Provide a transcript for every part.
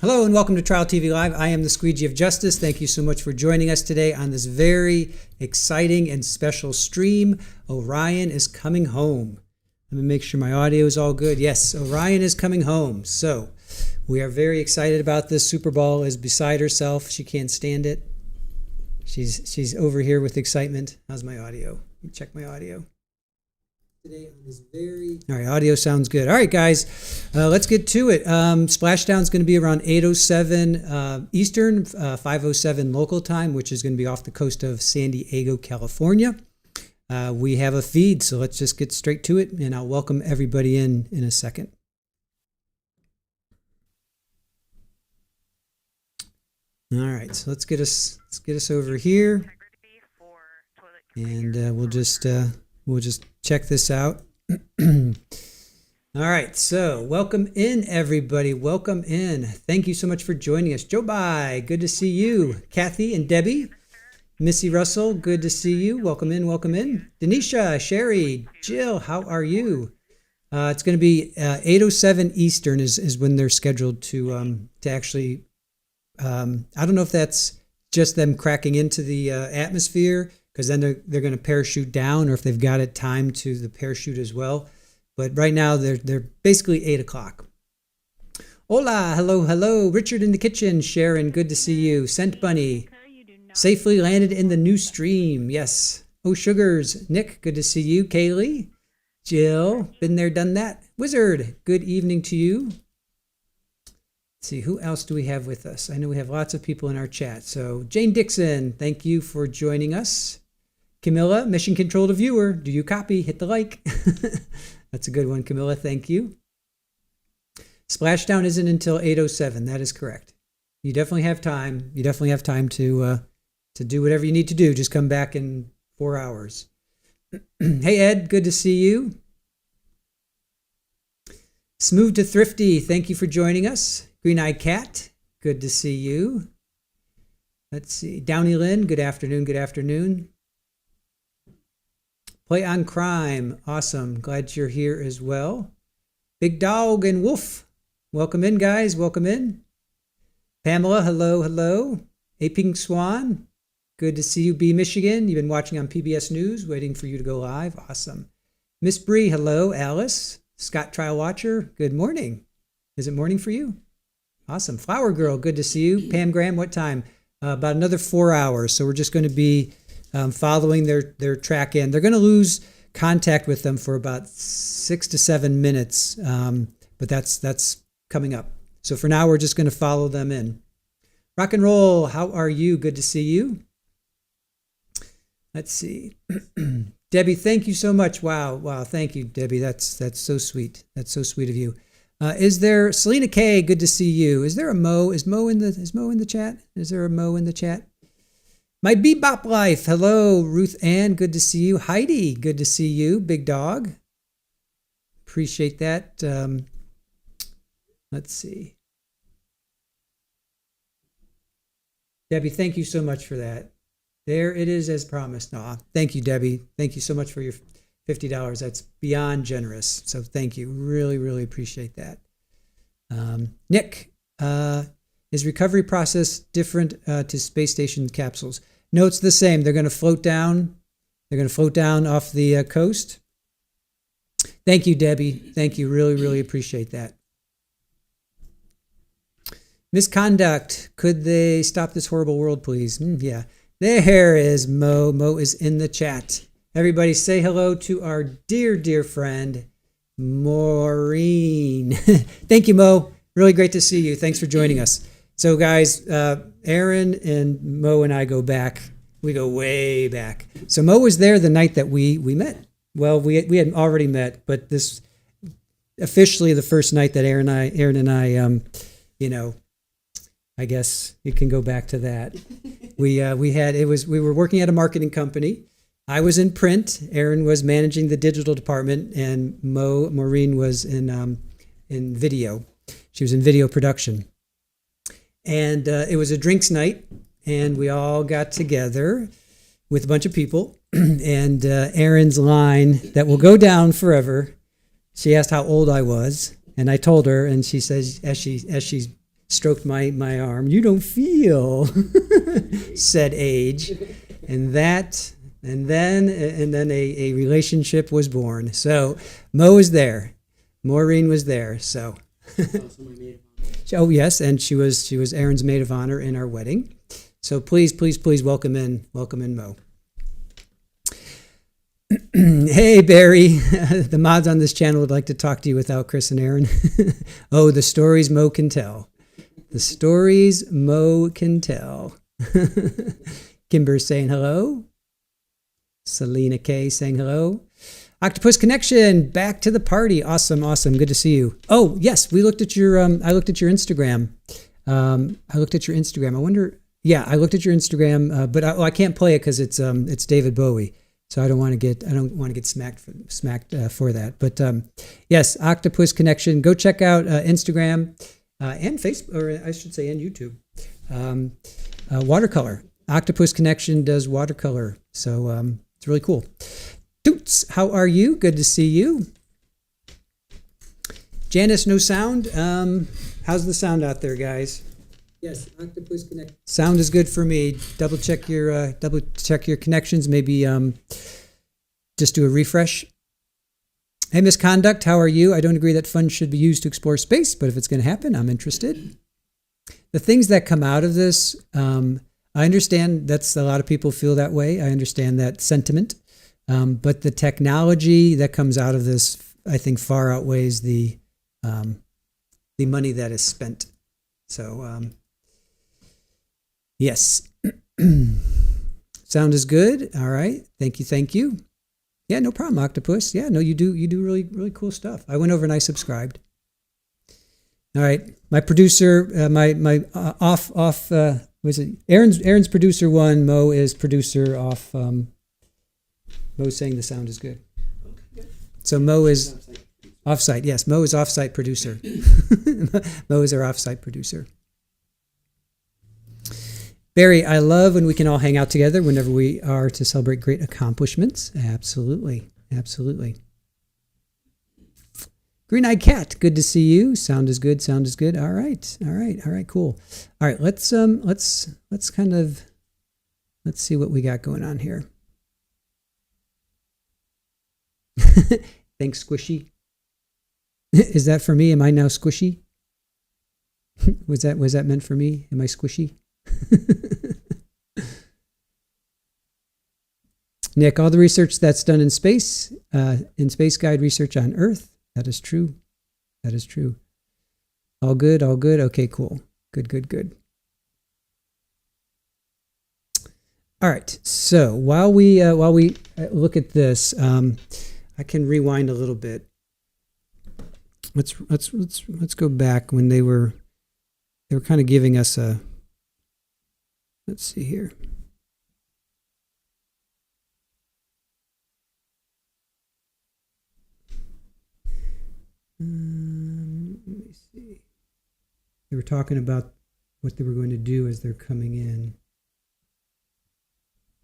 Hello and welcome to Trial TV Live. I am the Squeegee of Justice. Thank you so much for joining us today on this very exciting and special stream. Orion is coming home. Let me make sure my audio is all good. Yes, Orion is coming home. So we are very excited about this. Super Bowl is beside herself. She can't stand it. She's over here with excitement. How's my audio? Let me check my audio. Today on this all right, audio sounds good. All right, guys, let's get to it. Splashdown is going to be around 8:07 Eastern, 5:07 local time, which is going to be off the coast of San Diego, California. We have a feed, so let's just get straight to it, and I'll welcome everybody in a second. All right, so let's get us over here, and we'll just check this out. All right, so welcome in, everybody. Welcome in. Thank you so much for joining us. Joe Bye, good to see you. Kathy and Debbie, Missy Russell, good to see you. Welcome in, welcome in. Denisha, Sherry, Jill, how are you? It's going to be 8:07 Eastern is when they're scheduled to actually. I don't know if that's just them cracking into the atmosphere, because then they're going to parachute down, or if they've got it timed to the parachute as well. But right now they're basically 8 o'clock. Hola, hello, Richard in the kitchen, Sharon, good to see you. Scent Bunny, safely landed in the new stream, yes. Oh, Sugars, Nick, good to see you. Kaylee, Jill, been there, done that. Wizard, good evening to you. Let's see, who else do we have with us? I know we have lots of people in our chat. So Jane Dixon, thank you for joining us. Camilla, mission control to viewer. Do you copy? Hit the like. That's a good one, Camilla. Thank you. Splashdown isn't until 8:07. That is correct. You definitely have time. You definitely have time to do whatever you need to do. Just come back in 4 hours. Hey, Ed. Good to see you. Smooth to Thrifty. Thank you for joining us. Green Eyed Cat. Good to see you. Let's see. Downey Lynn. Good afternoon. Good afternoon. Play on Crime. Awesome. Glad you're here as well. Big Dog and Wolf. Welcome in, guys. Welcome in. Pamela, hello. A Pink Swan. Good to see you, B Michigan. You've been watching on PBS News, waiting for you to go live. Awesome. Miss Bree, hello. Alice. Scott Trial Watcher, good morning. Is it morning for you? Awesome. Flower Girl, good to see you. Pam Graham, what time? About another 4 hours. So we're just going to be following their track in. They're going to lose contact with them for about 6 to 7 minutes, but that's coming up. So for now, we're just going to follow them in. Rock and Roll, how are you? Good to see you. Let's see. Debbie, thank you so much. Wow. Thank you, Debbie. That's so sweet. That's so sweet of you. Is there Selena K? Good to see you. Is there a Mo? Is Mo in the chat? Is there a Mo in the chat? My Bebop Life. Hello, Ruth Ann. Good to see you. Heidi. Good to see you. Big Dog. Appreciate that. Let's see. Debbie, thank you so much for that. There it is as promised. Aw, thank you, Debbie. Thank you so much for your $50. That's beyond generous. So thank you. Really, really appreciate that. Nick, is recovery process different to space station capsules? No, it's the same. They're going to float down. They're going to float down off the coast. Thank you, Debbie. Thank you. Really, really appreciate that. Misconduct. Could they stop this horrible world, please? Yeah. There is Mo. Mo is in the chat. Everybody say hello to our dear friend, Maureen. Thank you, Mo. Really great to see you. Thanks for joining us. So, guys, Aaron and Mo and I go back. We go way back. So Mo was there the night that we met. Well, we had already met, but this officially the first night that Aaron and I, I guess you can go back to that. We were working at a marketing company. I was in print. Aaron was managing the digital department, and Maureen was in video. She was in video production. And it was a drinks night, and we all got together with a bunch of people. And Aaron's line that will go down forever. She asked how old I was, and I told her, and she says, as she's stroked my arm. You don't feel, said Age. And then a relationship was born. So Mo was there. Maureen was there. So oh yes, and she was Aaron's maid of honor in our wedding. So please welcome in Mo. Hey Barry, the mods on this channel would like to talk to you without Chris and Aaron. Oh, the stories Mo can tell. The stories Mo can tell. Kimber's saying hello. Selena K saying hello. Octopus Connection, back to the party. Awesome. Good to see you. Oh yes, we looked at your. I looked at your Instagram. I looked at your Instagram. I wonder. Yeah, I looked at your Instagram, but I can't play it because it's David Bowie. So I don't want to get smacked for that. But yes, Octopus Connection. Go check out Instagram and Facebook, or I should say, and YouTube. Watercolor. Octopus Connection does watercolor, so it's really cool. Toots, how are you? Good to see you. Janice, no sound. How's the sound out there, guys? Yes, Octopus Connection. Sound is good for me. Double check your connections. Maybe just do a refresh. Hey, Misconduct, how are you? I don't agree that funds should be used to explore space, but if it's going to happen, I'm interested. The things that come out of this, I understand that's a lot of people feel that way. I understand that sentiment, but the technology that comes out of this, I think, far outweighs the money that is spent. So. Yes. Sound is good. All right. Thank you. Yeah, no problem, Octopus. Yeah, no, you do really, really cool stuff. I went over and I subscribed. All right. My producer, was it Aaron's producer one, Mo is producer off. Mo's saying the sound is good. So Mo is offsite. Yes, Mo is offsite producer. Mo is our offsite producer. Barry, I love when we can all hang out together whenever we are to celebrate great accomplishments. Absolutely. Green-eyed cat, good to see you. Sound is good. All right, cool. All right, let's see what we got going on here. Thanks, Squishy. Is that for me? Am I now squishy? Was that meant for me? Am I squishy? Nick, all the research that's done in space guide research on Earth. That is true. All good. Okay, cool. Good. All right. So while we look at this, I can rewind a little bit. Let's go back when they were kind of giving us a. Let's see here. Let me see. They were talking about what they were going to do as they're coming in.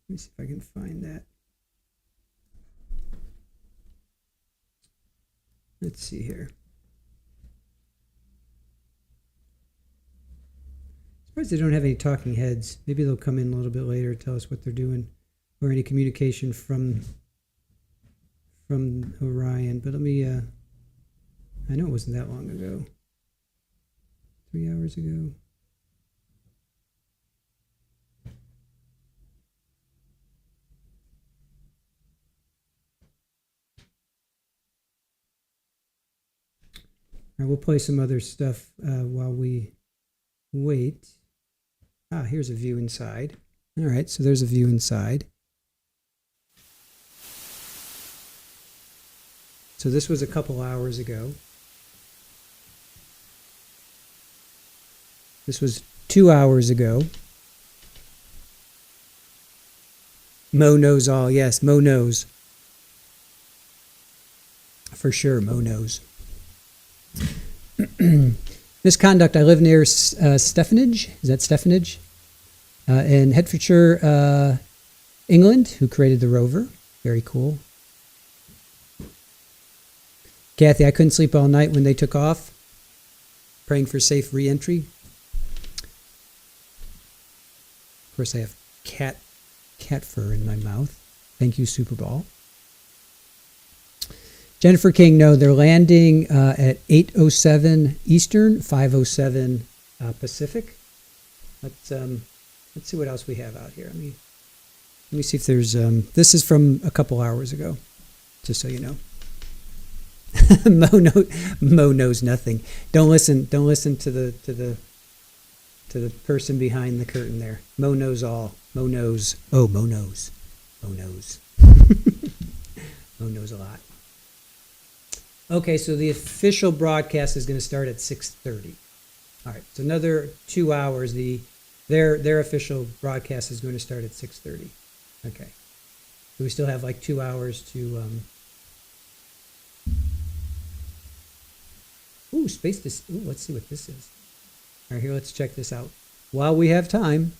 Let me see if I can find that. Let's see here. Surprised they don't have any talking heads. Maybe they'll come in a little bit later, tell us what they're doing, or any communication from Orion. But let me. I know it wasn't that long ago. 3 hours ago. All right, we'll play some other stuff while we wait. Here's a view inside. All right, so there's a view inside. So this was a couple hours ago. This was 2 hours ago. Mo knows all. Yes, Mo knows. For sure, Mo knows. Misconduct. I live near Stevenage. Is that Stevenage? In Hertfordshire, England, who created the rover. Very cool. Kathy, I couldn't sleep all night when they took off. Praying for safe re-entry. course, I have cat fur in my mouth. Thank you, Super Bowl. Jennifer King, no, they're landing at 8:07 Eastern, 5:07 Pacific. Let's see what else we have out here. Let me see if there's. This is from a couple hours ago, just so you know. Mo knows nothing. Don't listen to the person behind the curtain there. Mo knows all. Mo knows. Oh, Mo knows. Mo knows. Mo knows a lot. Okay, so the official broadcast is going to start at 6:30. All right, so another 2 hours. Their official broadcast is going to start at 6:30. Okay, so we still have like 2 hours to. Ooh, space. Ooh, let's see what this is. All right, here, let's check this out. While we have time.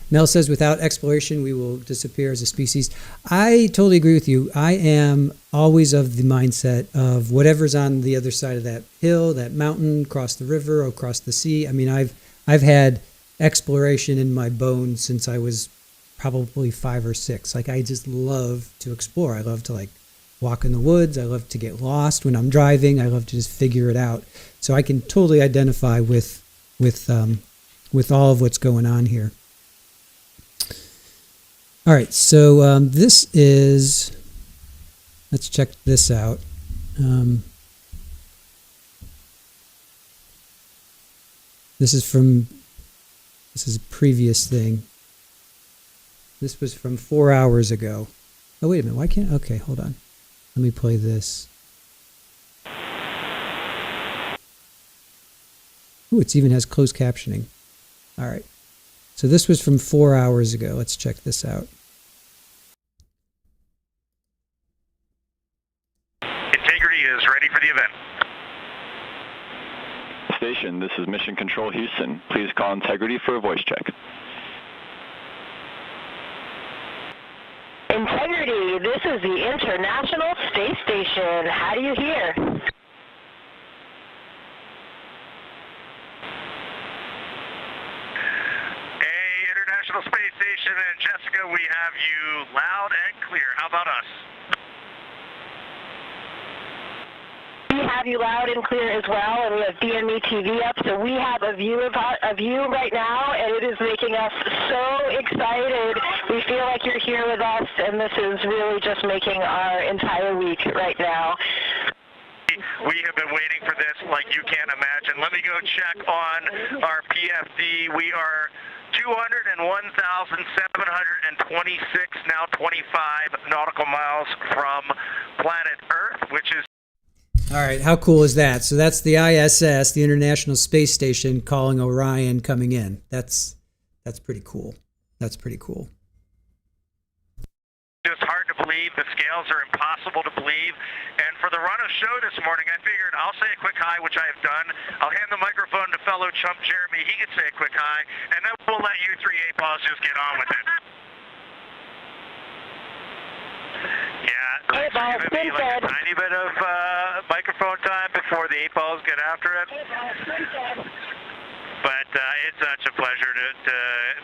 Mel says, without exploration, we will disappear as a species. I totally agree with you. I am always of the mindset of whatever's on the other side of that hill, that mountain, across the river, or across the sea. I mean, I've had exploration in my bones since I was probably 5 or 6. Like, I just love to explore. I love to, like, walk in the woods. I love to get lost when I'm driving. I love to just figure it out. So I can totally identify with all of what's going on here. All right, so this is, let's check this out. This is a previous thing. This was from 4 hours ago. Oh, wait a minute, why can't, okay, hold on. Let me play this. Ooh, it even has closed captioning. All right. So this was from 4 hours ago. Let's check this out. Integrity is ready for the event. Station, this is Mission Control Houston. Please call Integrity for a voice check. Integrity, this is the International Space Station. How do you hear? Space Station and Jessica, we have you loud and clear. How about us? We have you loud and clear as well, and we have BME TV up, so we have a view of you right now, and it is making us so excited. We feel like you're here with us, and this is really just making our entire week right now. We have been waiting for this like you can't imagine. Let me go check on our PFD. We are 201,726, now 25 nautical miles from planet Earth, which is... All right, how cool is that? So that's the ISS, the International Space Station, calling Orion coming in. That's pretty cool. That's pretty cool. Just hard to believe. The scales are impossible to believe. And for the run of show this morning, I figured I'll say a quick hi, which I have done. I'll hand the microphone to fellow chump Jeremy. He can say a quick hi, and then we'll let you three A-balls just get on with it. Yeah, thanks for giving me like a tiny bit of microphone time before the A-balls get after it. But it's such a pleasure to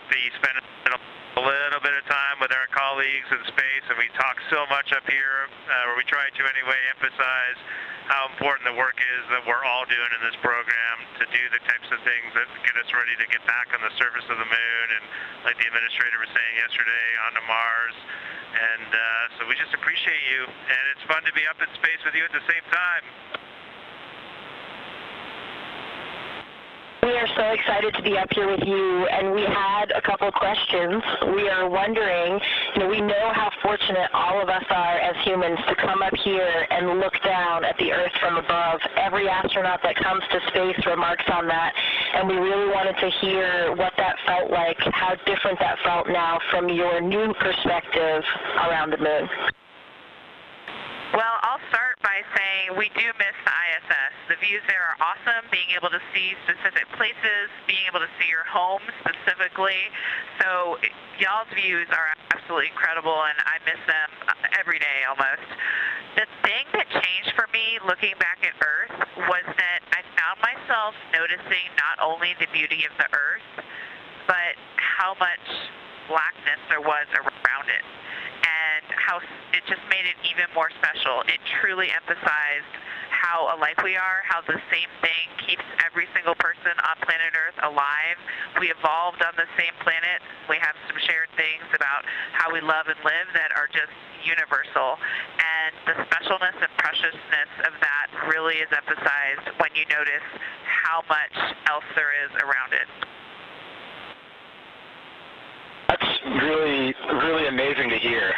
be spending a little bit of time with our colleagues in space, and we talk so much up here, or we try to anyway, emphasize how important the work is that we're all doing in this program to do the types of things that get us ready to get back on the surface of the moon, and like the administrator was saying yesterday, onto Mars. And so we just appreciate you, and it's fun to be up in space with you at the same time. We are so excited to be up here with you, and we had a couple questions. We are wondering, we know how fortunate all of us are as humans to come up here and look down at the Earth from above. Every astronaut that comes to space remarks on that, and we really wanted to hear what that felt like, how different that felt now from your new perspective around the moon. Well, I'll start by saying we do miss the ISS. The views there are awesome, being able to see specific places, being able to see your home specifically. So y'all's views are absolutely incredible, and I miss them every day almost. The thing that changed for me looking back at Earth was that I found myself myself noticing not only the beauty of the Earth, but how much blackness there was around it, and how it just made it even more special. It truly emphasized how alike we are, how the same thing keeps every single person on planet Earth alive. We evolved on the same planet. We have some shared things about how we love and live that are just universal. And the specialness and preciousness of that really is emphasized when you notice how much else there is around it. That's really, really amazing to hear.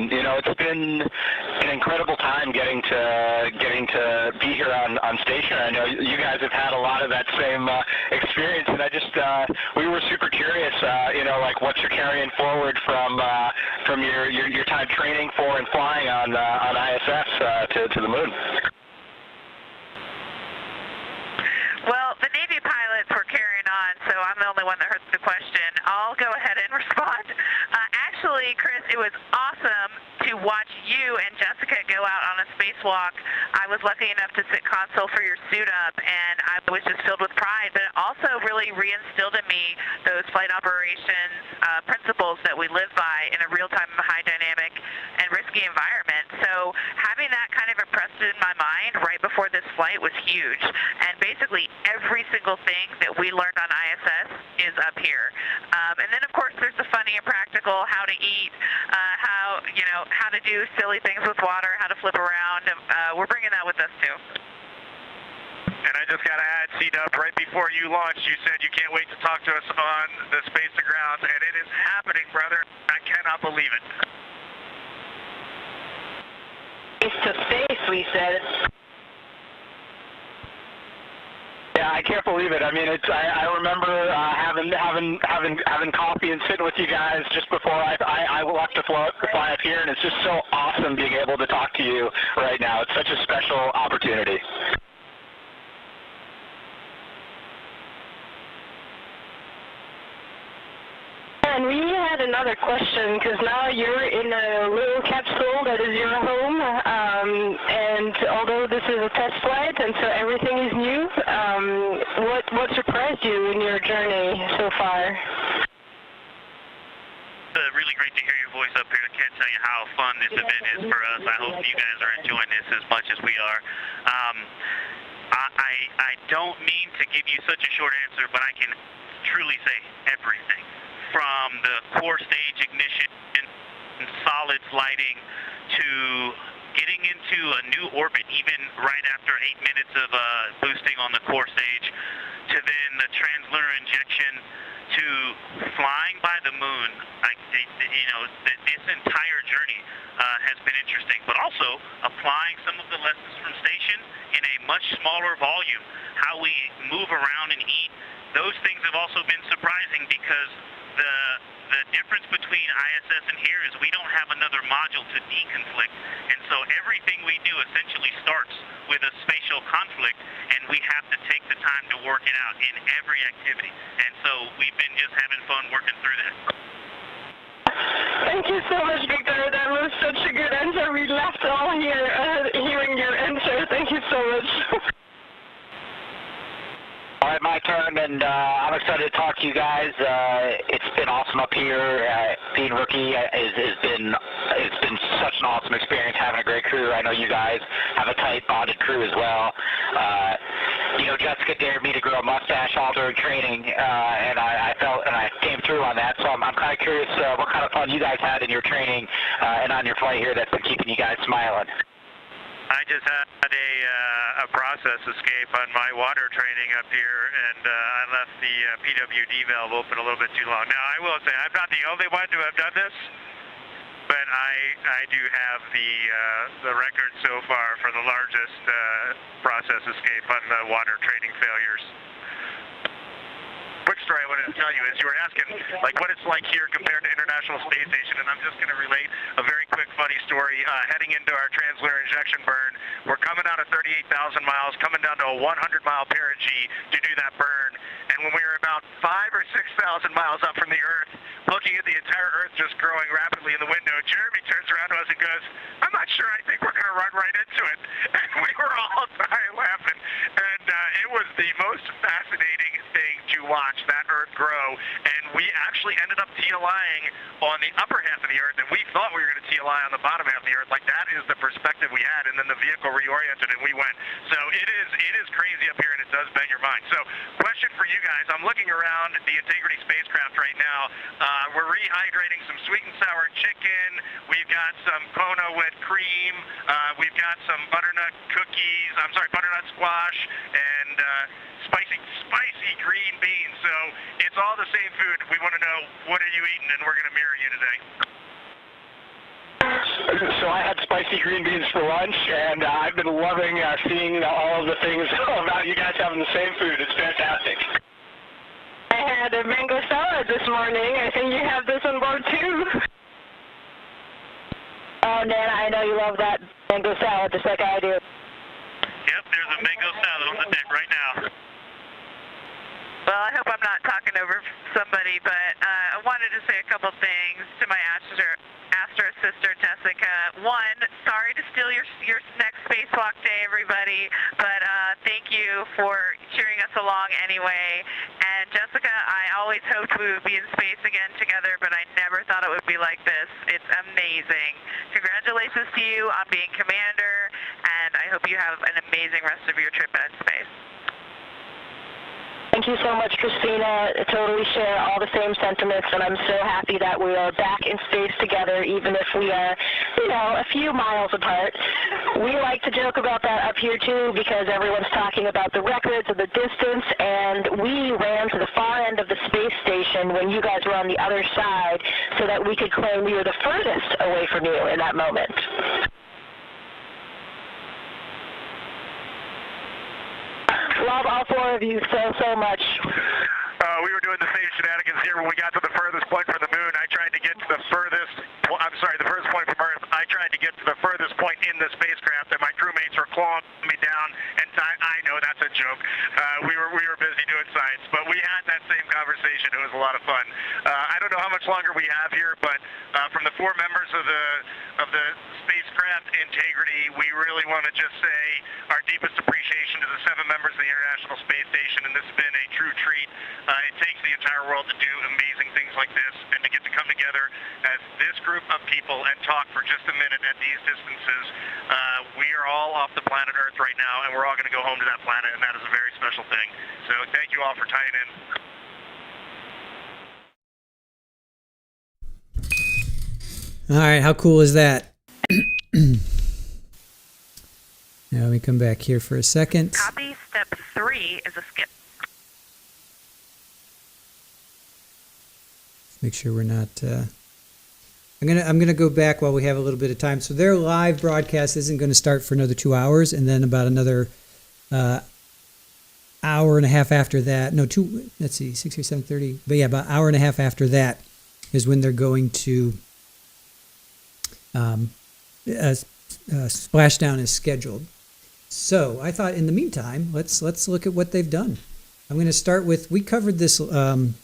You know, it's been an incredible time getting to be here on station. I know you guys have had a lot of that same experience, and we were super curious. You know, like what you're carrying forward from your time training for and flying on ISS to the moon. Well, the Navy pilots were carrying on, so I'm the only one that heard the question. I'll go ahead and respond. Actually, Chris, it was awesome to watch you and Jessica go out on a spacewalk. I was lucky enough to sit console for your suit up, and I was just filled with pride, but it also really reinstilled in me those flight operations principles that we live by in a real-time, high dynamic, and risky environment. So having that kind of impressed in my mind right before this flight was huge. And basically every single thing that we learned on ISS is up here. And then, of course, there's the funny and practical, how to eat, how to do silly things with water, how to flip around. We're bringing that with us, too. And I just got to add, C-Dub, right before you launched, you said you can't wait to talk to us on the space to ground, and it is happening, brother. I cannot believe it. Face to face, we said. Yeah, I can't believe it. I mean, I remember having coffee and sitting with you guys just before I left to fly up here, and it's just so awesome being able to talk to you right now. It's such a special opportunity. And we had another question, because now you're in a little capsule that is your home, and although this is a test flight and so everything is new, what surprised you in your journey so far? Really great to hear your voice up here. I can't tell you how fun this event is for us. I hope you guys are enjoying this as much as we are. I don't mean to give you such a short answer, but I can truly say everything. From the core stage ignition and solid flighting to getting into a new orbit even right after 8 minutes of boosting on the core stage, to then the translunar injection, to flying by the moon. This entire journey has been interesting, but also applying some of the lessons from station in a much smaller volume, how we move around and eat. Those things have also been surprising, because the difference between ISS and here is we don't have another module to deconflict, and so everything we do essentially starts with a spatial conflict, and we have to take the time to work it out in every activity. And so we've been just having fun working through that. Thank you so much, Victor. That was such a good answer. We laughed all here hearing your answer. Thank you so much. All right, my turn, and I'm excited to talk to you guys. It's been awesome up here. Being rookie it's been such an awesome experience, having a great crew. I know you guys have a tight bonded crew as well. Jessica dared me to grow a mustache all during training, and I came through on that. So I'm kind of curious what kind of fun you guys had in your training and on your flight here that's been keeping you guys smiling. I just had a process escape on my water training up here, and I left the PWD valve open a little bit too long. Now, I will say, I'm not the only one to have done this, but I do have the record so far for the largest process escape on the water training failures. Quick story I wanted to tell you is you were asking what it's like here compared to International Space Station, and I'm just going to relate a very quick funny story. Heading into our translunar injection burn, we're coming out of 38,000 miles, coming down to a 100-mile perigee to do that burn, and when we were about 5,000 or 6,000 miles up from the Earth, looking at the entire Earth just growing rapidly in the window, Jeremy turns around to us and goes, "I'm not sure. I think we're going to run right into it." And we were all dying laughing, and it was the most lying on the upper half of the Earth, and we thought we were going to see a lie on the bottom half of the Earth. Like, that is the perspective we had, and then the vehicle reoriented, and we went. So it is crazy up here, and it does bend your mind. So, question for you guys. I'm looking around the Integrity spacecraft right now. We're rehydrating some sweet and sour chicken. We've got some Kona with cream. We've got some butternut squash, and spicy green beans. So it's all the same food. We want to know, what are you eating, and we're going to mirror you today. So I had spicy green beans for lunch, and I've been loving seeing all of the things about you guys having the same food. It's fantastic. I had a mango salad this morning. I think you have this on board too. Oh, Nana, I know you love that mango salad just like I do. Yep, there's a mango salad on the deck right now. Well, I hope I'm not talking over somebody, but I wanted to say a couple things to my Astra sister, Jessica. One, sorry to steal your next spacewalk day, everybody, but thank you for cheering us along anyway. And Jessica, I always hoped we would be in space again together, but I never thought it would be like this. It's amazing. Congratulations to you on being commander, and I hope you have an amazing rest of your trip in space. Thank you so much, Christina. I totally share all the same sentiments, and I'm so happy that we are back in space together, even if we are, a few miles apart. We like to joke about that up here, too, because everyone's talking about the records of the distance, and we ran to the far end of the space station when you guys were on the other side so that we could claim we were the furthest away from you in that moment. Love all four of you so much. We were doing the same shenanigans here when we got to the furthest point from the moon. I tried to get to the furthest point from Earth. I tried to get to the furthest point in the spacecraft, and my crewmates were clawing me down. And I know that's a joke. We were busy doing science, but we had that same conversation. It was a lot of fun. I don't know how much longer we have here, but from the four members of the spacecraft Integrity, we really want to just say our deepest appreciation to the 7 members of the International Space Station, and this has been a true treat. It takes the entire world to do amazing things like this, and to get to come together as this group of people and talk for just a minute at these distances. We are all off the planet Earth right now, and we're all going to go home to that planet, and that is a very special thing. So thank you all for tying in. All right, how cool is that? Now let me come back here for a second. Copy. Step 3 is a skip. Make sure we're not. I'm gonna go back while we have a little bit of time. So their live broadcast isn't going to start for another 2 hours, and then about another hour and a half after that. No, 2. Let's see, 6 or 7:30. But yeah, about an hour and a half after that is when they're going to. Splashdown is scheduled. So I thought, in the meantime, let's look at what they've done. I'm going to start with, we covered this live,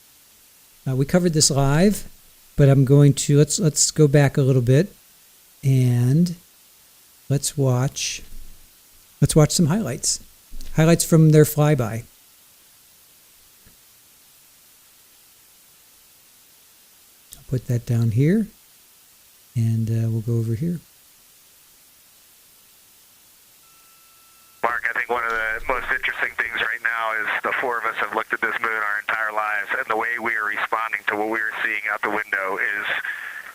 but I'm going to let's go back a little bit and let's watch some highlights from their flyby. I'll put that down here, and we'll go over here. Mark, I think one of the most interesting things right now is the 4 of us have looked at this moon our entire lives, and the way we are responding to what we are seeing out the window is,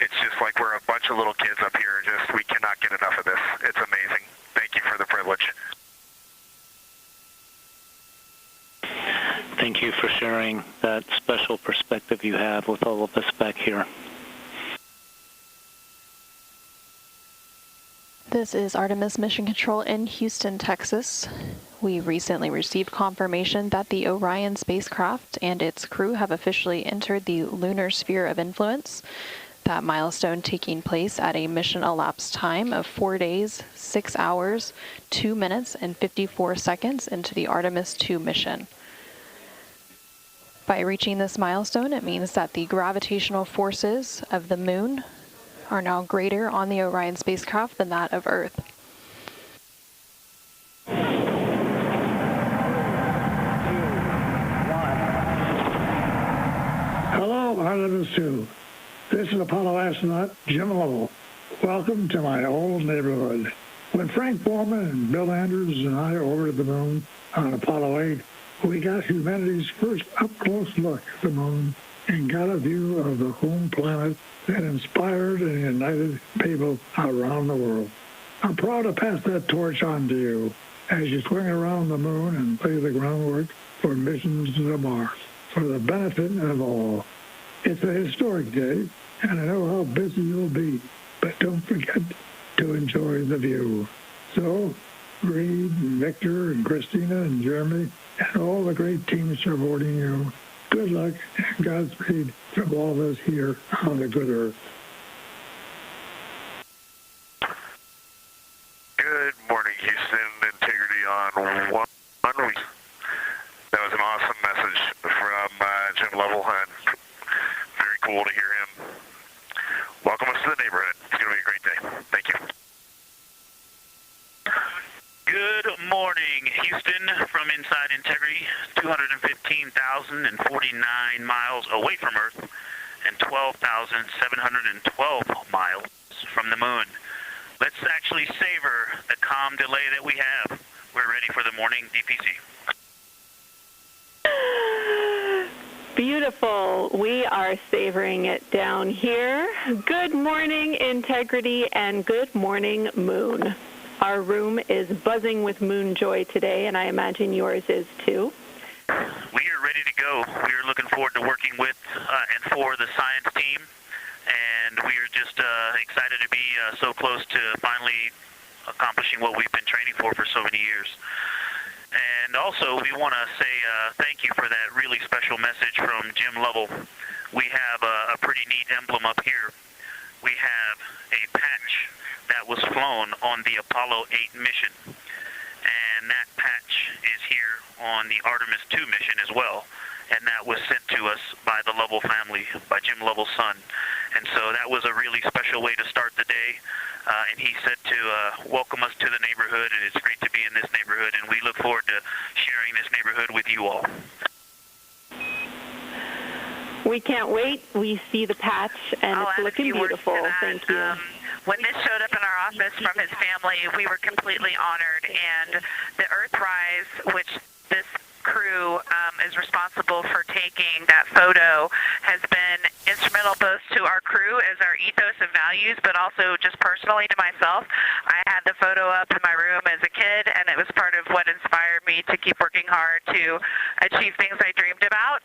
it's just like we're a bunch of little kids up here. Just, we cannot get enough of this. It's amazing. Thank you for the privilege. Thank you for sharing that special perspective you have with all of us back here. This is Artemis Mission Control in Houston, Texas. We recently received confirmation that the Orion spacecraft and its crew have officially entered the lunar sphere of influence. That milestone taking place at a mission elapsed time of 4 days, 6 hours, 2 minutes, and 54 seconds into the Artemis II mission. By reaching this milestone, it means that the gravitational forces of the moon are now greater on the Orion spacecraft than that of Earth. Hello, Artemis II. This is Apollo astronaut Jim Lovell. Welcome to my old neighborhood. When Frank Borman and Bill Andrews and I orbited the moon on Apollo 8, we got humanity's first up-close look at the moon and got a view of the home planet that inspired and united people around the world. I'm proud to pass that torch on to you as you swing around the moon and lay the groundwork for missions to Mars for the benefit of all. It's a historic day, and I know how busy you'll be, but don't forget to enjoy the view. So, Reed, and Victor, and Christina, and Jeremy, and all the great teams supporting you, good luck and Godspeed from all of us here on the good earth. Good morning, Houston. Integrity on one. That was an awesome message from Jim Lovell, and very cool to hear him. Welcome us to the neighborhood. It's going to be a great day. Thank you. Good morning, Houston, from inside Integrity, 215,049 miles away from Earth and 12,712 miles from the moon. Let's actually savor the calm delay that we have. We're ready for the morning DPC. Beautiful. We are savoring it down here. Good morning, Integrity, and good morning, Moon. Our room is buzzing with moon joy today, and I imagine yours is too. We are ready to go. We are looking forward to working with and for the science team, and we are just excited to be so close to finally accomplishing what we've been training for so many years. And also, we want to say thank you for that really special message from Jim Lovell. We have a pretty neat emblem up here. We have a patch that was flown on the Apollo 8 mission. And that patch is here on the Artemis II mission as well. And that was sent to us by the Lovell family, by Jim Lovell's son. And so that was a really special way to start the day. And he said to welcome us to the neighborhood, and it's great to be in this neighborhood, and we look forward to sharing this neighborhood with you all. We can't wait. We see the patch, and it's looking beautiful. Thank you. When this showed up in our office from his family, we were completely honored, and the Earthrise, which this crew is responsible for taking that photo, has been instrumental both to our crew as our ethos and values, but also just personally to myself. I had the photo up in my room as a kid, and it was part of what inspired me to keep working hard to achieve things I dreamed about.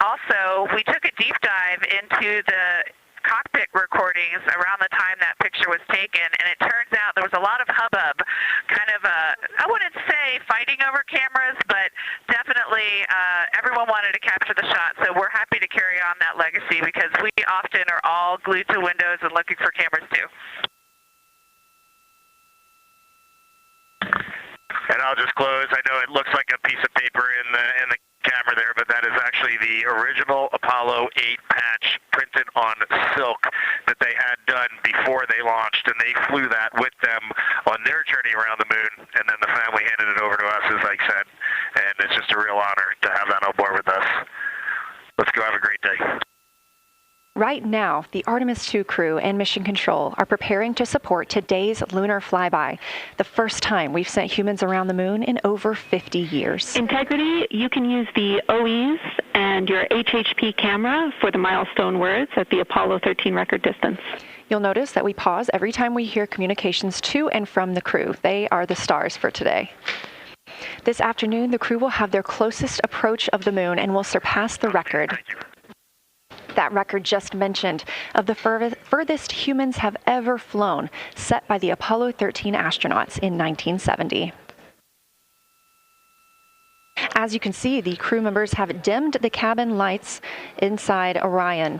Also, we took a deep dive into the cockpit recordings around the time that picture was taken, and it turns out there was a lot of hubbub, kind of I wouldn't say fighting over cameras, but definitely everyone wanted to capture the shot, so we're happy to carry on that legacy because we often are all glued to windows and looking for cameras too. And I'll just close. I know it looks like a piece of paper in the camera there, but that is actually the original Apollo 8 patch printed on silk that they had done before they launched, and they flew that with them on their journey around the moon, and then the family handed it over to us, as I said, and it's just a real honor to have that on board with us. Let's go have a great day. Right now, the Artemis II crew and Mission Control are preparing to support today's lunar flyby, the first time we've sent humans around the moon in over 50 years. Integrity, you can use the OEs and your HHP camera for the milestone words at the Apollo 13 record distance. You'll notice that we pause every time we hear communications to and from the crew. They are the stars for today. This afternoon, the crew will have their closest approach of the moon and will surpass the record. That record just mentioned of the furthest humans have ever flown, set by the Apollo 13 astronauts in 1970. As you can see, the crew members have dimmed the cabin lights inside Orion.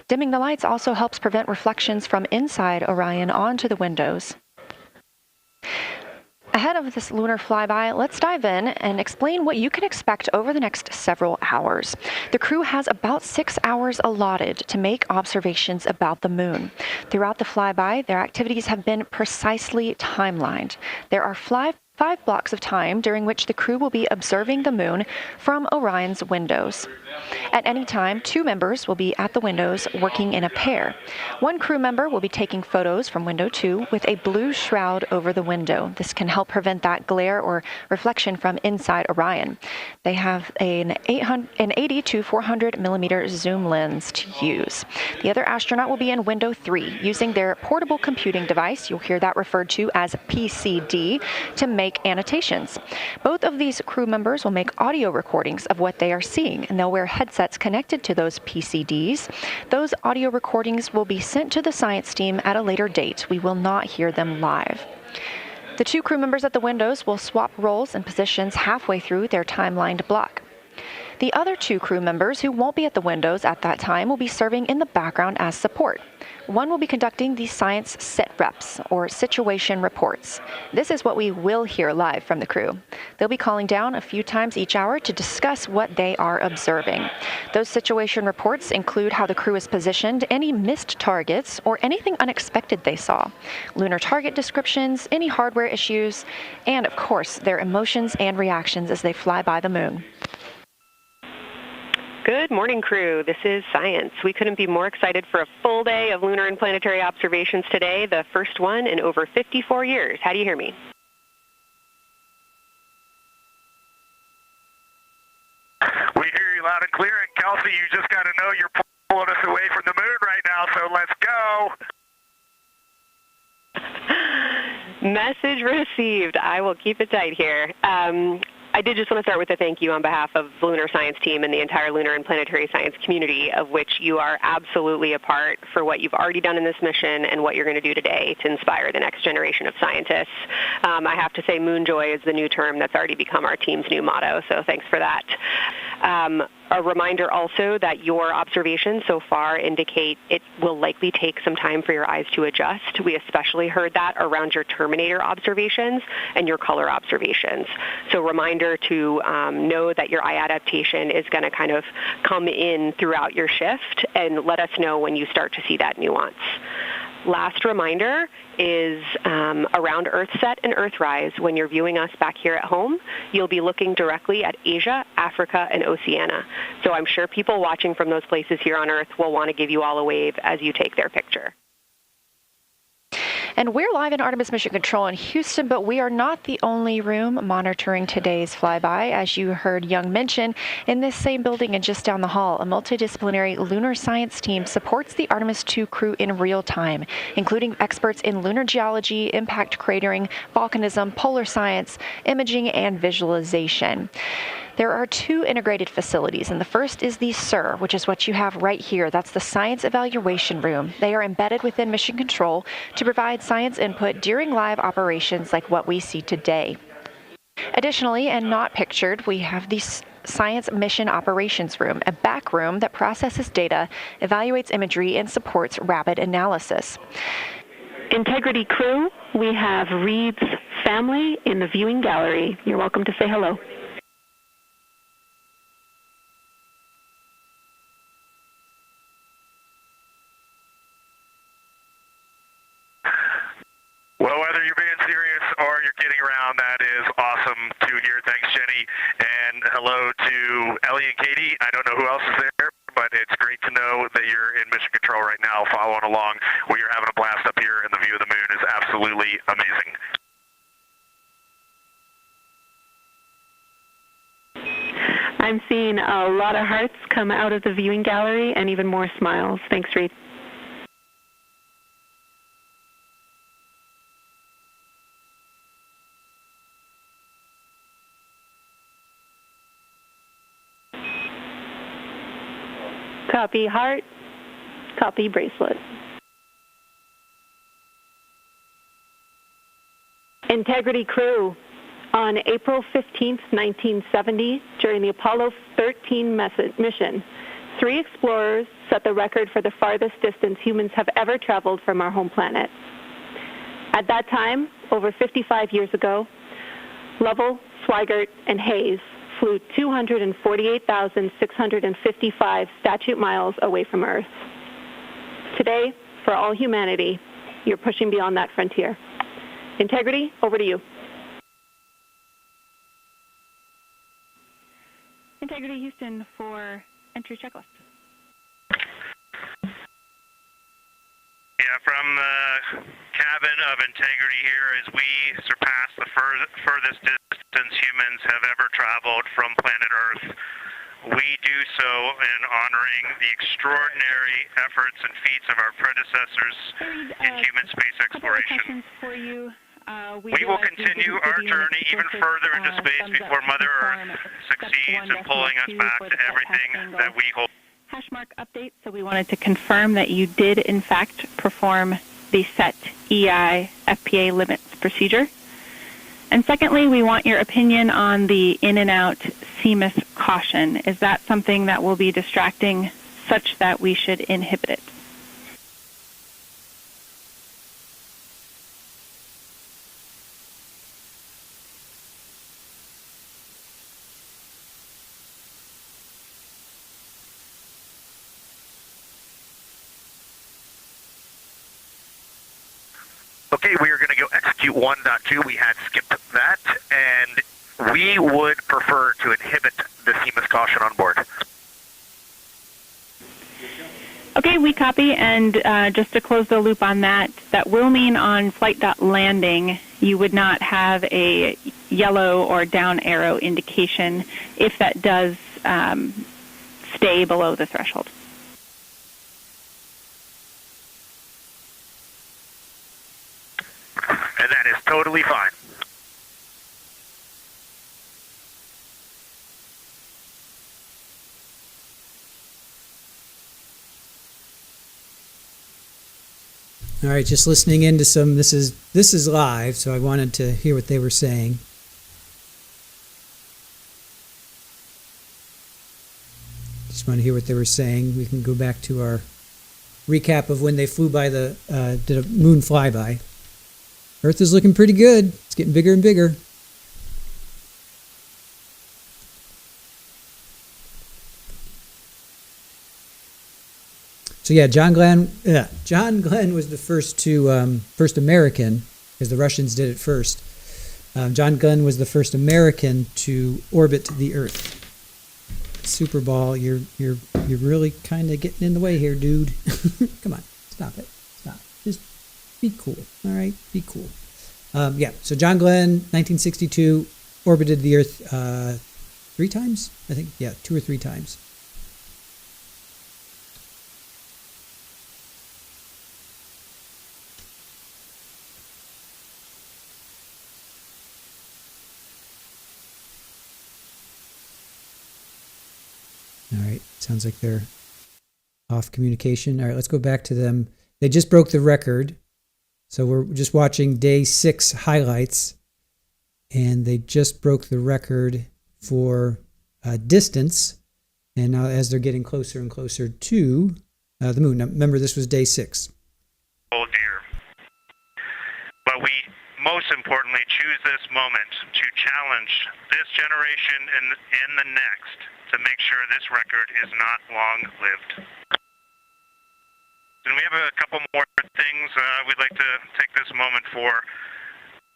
Dimming the lights also helps prevent reflections from inside Orion onto the windows. Ahead of this lunar flyby, let's dive in and explain what you can expect over the next several hours. The crew has about 6 hours allotted to make observations about the moon. Throughout the flyby, their activities have been precisely timelined. There are 5 5 blocks of time during which the crew will be observing the moon from Orion's windows. At any time, 2 members will be at the windows working in a pair. One crew member will be taking photos from window 2 with a blue shroud over the window. This can help prevent that glare or reflection from inside Orion. They have an 80 to 400 millimeter zoom lens to use. The other astronaut will be in window 3 using their portable computing device. You'll hear that referred to as PCD to make annotations. Both of these crew members will make audio recordings of what they are seeing, and they'll wear headsets connected to those PCDs. Those audio recordings will be sent to the science team at a later date. We will not hear them live. The 2 crew members at the windows will swap roles and positions halfway through their timelined block. The other 2 crew members who won't be at the windows at that time will be serving in the background as support. One will be conducting the science sit reps, or situation reports. This is what we will hear live from the crew. They'll be calling down a few times each hour to discuss what they are observing. Those situation reports include how the crew is positioned, any missed targets, or anything unexpected they saw, lunar target descriptions, any hardware issues, and of course, their emotions and reactions as they fly by the moon. Good morning, crew. This is Science. We couldn't be more excited for a full day of lunar and planetary observations today, the first one in over 54 years. How do you hear me? We hear you loud and clear, and Kelsey, you just got to know you're pulling us away from the moon right now, so let's go. Message received. I will keep it tight here. I did just want to start with a thank you on behalf of the Lunar Science Team and the entire lunar and planetary science community, of which you are absolutely a part, for what you've already done in this mission and what you're going to do today to inspire the next generation of scientists. I have to say moon joy is the new term that's already become our team's new motto, so thanks for that. A reminder also that your observations so far indicate it will likely take some time for your eyes to adjust. We especially heard that around your terminator observations and your color observations. So reminder to know that your eye adaptation is going to kind of come in throughout your shift, and let us know when you start to see that nuance. Last reminder is around Earthset and Earthrise. When you're viewing us back here at home, you'll be looking directly at Asia, Africa, and Oceania. So I'm sure people watching from those places here on Earth will want to give you all a wave as you take their picture. And we're live in Artemis Mission Control in Houston, but we are not the only room monitoring today's flyby. As you heard Young mention, in this same building and just down the hall, a multidisciplinary lunar science team supports the Artemis II crew in real time, including experts in lunar geology, impact cratering, volcanism, polar science, imaging, and visualization. There are 2 integrated facilities, and the first is the SIR, which is what you have right here. That's the Science Evaluation Room. They are embedded within Mission Control to provide science input during live operations like what we see today. Additionally, and not pictured, we have the Science Mission Operations Room, a back room that processes data, evaluates imagery, and supports rapid analysis. Integrity crew, we have Reed's family in the viewing gallery. You're welcome to say hello. Well, whether you're being serious or you're kidding around, that is awesome to hear. Thanks, Jenny. And hello to Ellie and Katie. I don't know who else is there, but it's great to know that you're in mission control right now, following along. We are having a blast up here, and the view of the moon is absolutely amazing. I'm seeing a lot of hearts come out of the viewing gallery and even more smiles. Thanks, Reed. Copy heart, copy bracelet. Integrity crew, on April 15th, 1970, during the Apollo 13 mission, 3 explorers set the record for the farthest distance humans have ever traveled from our home planet. At that time, over 55 years ago, Lovell, Swigert, and Hayes flew 248,655 statute miles away from Earth. Today, for all humanity, you're pushing beyond that frontier. Integrity, over to you. Integrity Houston for entry checklist. Yeah, from the cabin of Integrity here, as we surpass the furthest distance humans have ever traveled from planet Earth, we do so in honoring the extraordinary efforts and feats of our predecessors in human space exploration. For you. We will continue our journey even further into space before Mother Earth succeeds in pulling us back to everything that we hold. Hashmark update. So we wanted to confirm that you did, in fact, perform the set EI FPA limits procedure. And secondly, we want your opinion on the in and out CMIS caution. Is that something that will be distracting such that we should inhibit it? Okay, we are going to go execute 1.2. We had skipped that, and we would prefer to inhibit the CMIS caution on board. Okay, we copy, and just to close the loop on that, that will mean on flight.landing you would not have a yellow or down arrow indication if that does stay below the threshold. And that is totally fine. All right, just listening into some. This is live, so I wanted to hear what they were saying. Just want to hear what they were saying. We can go back to our recap of when they flew by the did a moon flyby. Earth is looking pretty good. It's getting bigger and bigger. So yeah, John Glenn was the first American, because the Russians did it first. John Glenn was the first American to orbit the Earth. Super Ball, you're really kind of getting in the way here, dude. Come on, stop it. Stop. Just be cool. All right, be cool. Yeah. So John Glenn, 1962, orbited the Earth 3 times, I think. Yeah, 2 or 3 times. All right, sounds like they're off communication. All right, let's go back to them. They just broke the record. So we're just watching day 6 highlights, and they just broke the record for distance. And now as they're getting closer and closer to the moon. Now, remember, this was day 6. Oh dear. But we most importantly choose this moment to challenge this generation and the next to make sure this record is not long-lived. And we have a couple more things we'd like to take this moment for.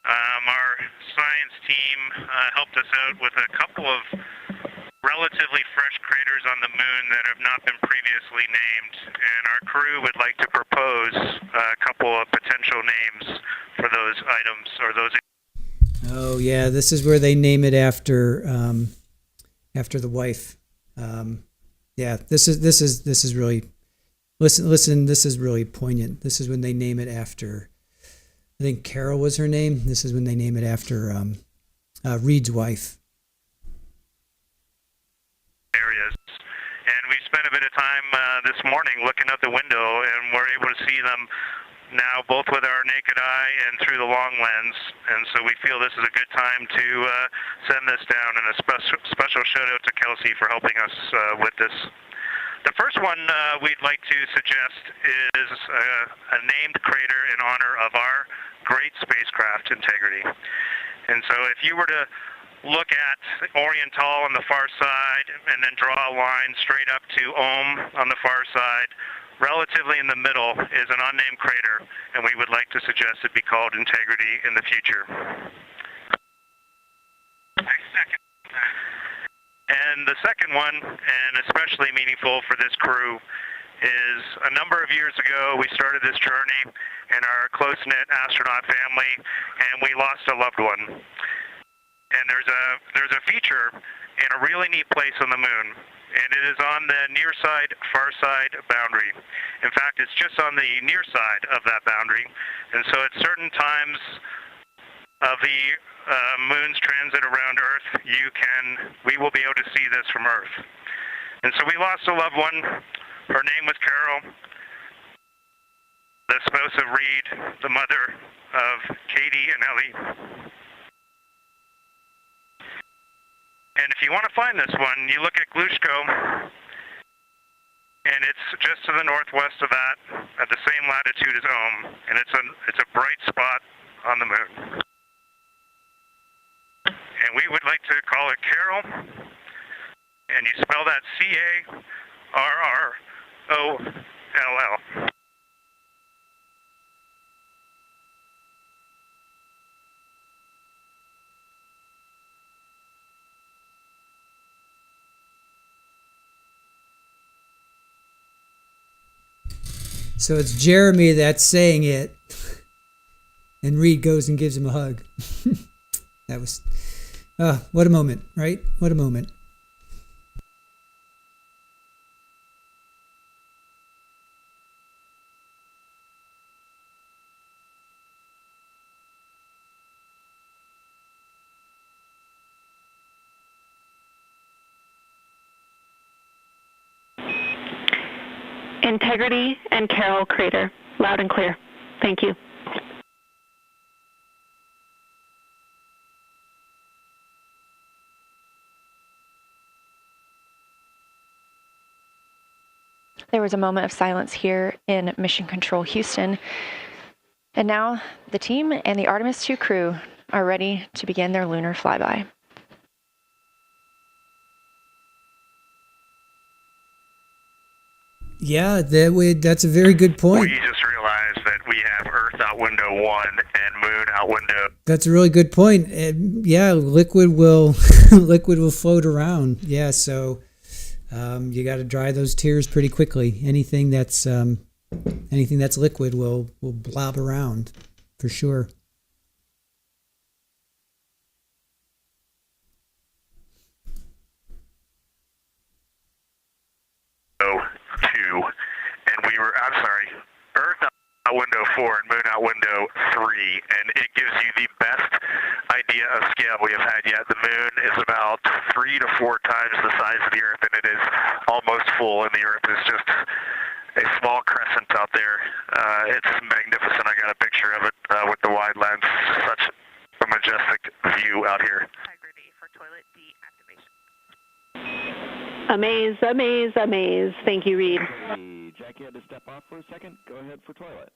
Our science team helped us out with a couple of relatively fresh craters on the moon that have not been previously named, and our crew would like to propose a couple of potential names for those items or those. Oh yeah, this is where they name it after the wife. Yeah, this is really. Listen, this is really poignant. This is when they name it after, I think Carol was her name. This is when they name it after Reed's wife. Areas. And we spent a bit of time this morning looking out the window, and we're able to see them now both with our naked eye and through the long lens. And so we feel this is a good time to send this down, and a special shout out to Kelsey for helping us with this. The first one we'd like to suggest is a named crater in honor of our great spacecraft, Integrity. And so if you were to look at Oriental on the far side and then draw a line straight up to Ohm on the far side, relatively in the middle is an unnamed crater, and we would like to suggest it be called Integrity in the future. And then the second one, and especially meaningful for this crew, is a number of years ago we started this journey in our close-knit astronaut family, and we lost a loved one. And there's a feature in a really neat place on the moon, and it is on the near side, far side boundary. In fact, it's just on the near side of that boundary, and so at certain times of the moon's transit around Earth, we will be able to see this from Earth. And so we lost a loved one. Her name was Carol, the spouse of Reed, the mother of Katie and Ellie. And if you want to find this one, you look at Glushko, and it's just to the northwest of that, at the same latitude as Ohm, and it's a bright spot on the moon. And we would like to call it Carol, and you spell that Carroll. So it's Jeremy that's saying it, and Reed goes and gives him a hug. That was, what a moment, right? What a moment. Integrity and Carroll Crater, loud and clear. Thank you. There was a moment of silence here in Mission Control Houston. And now the team and the Artemis II crew are ready to begin their lunar flyby. Yeah, that's a very good point. We just realized that we have Earth out window 1 and Moon out window. That's a really good point. Yeah, liquid will float around. Yeah, so you got to dry those tears pretty quickly. Anything that's liquid will blob around for sure. Earth out window 4 and Moon out window 3, and it gives you the best idea of scale we have had yet. The Moon is about 3 to 4 times the size of the Earth, and it is almost full, and the Earth is just a small crescent out there. It's magnificent. I got a picture of it with the wide lens. Such a majestic view out here. Integrity for toilet deactivation. Amaze, amaze, amaze. Thank you, Reed. Jackie had to step off for a second. Go ahead for toilet.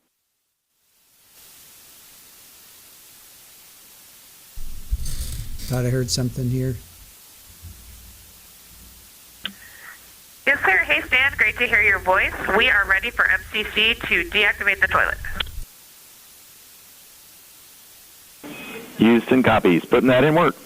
Thought I heard something here. Yes, sir. Hey, Stan. Great to hear your voice. We are ready for MCC to deactivate the toilet. Houston copies. Putting that in work.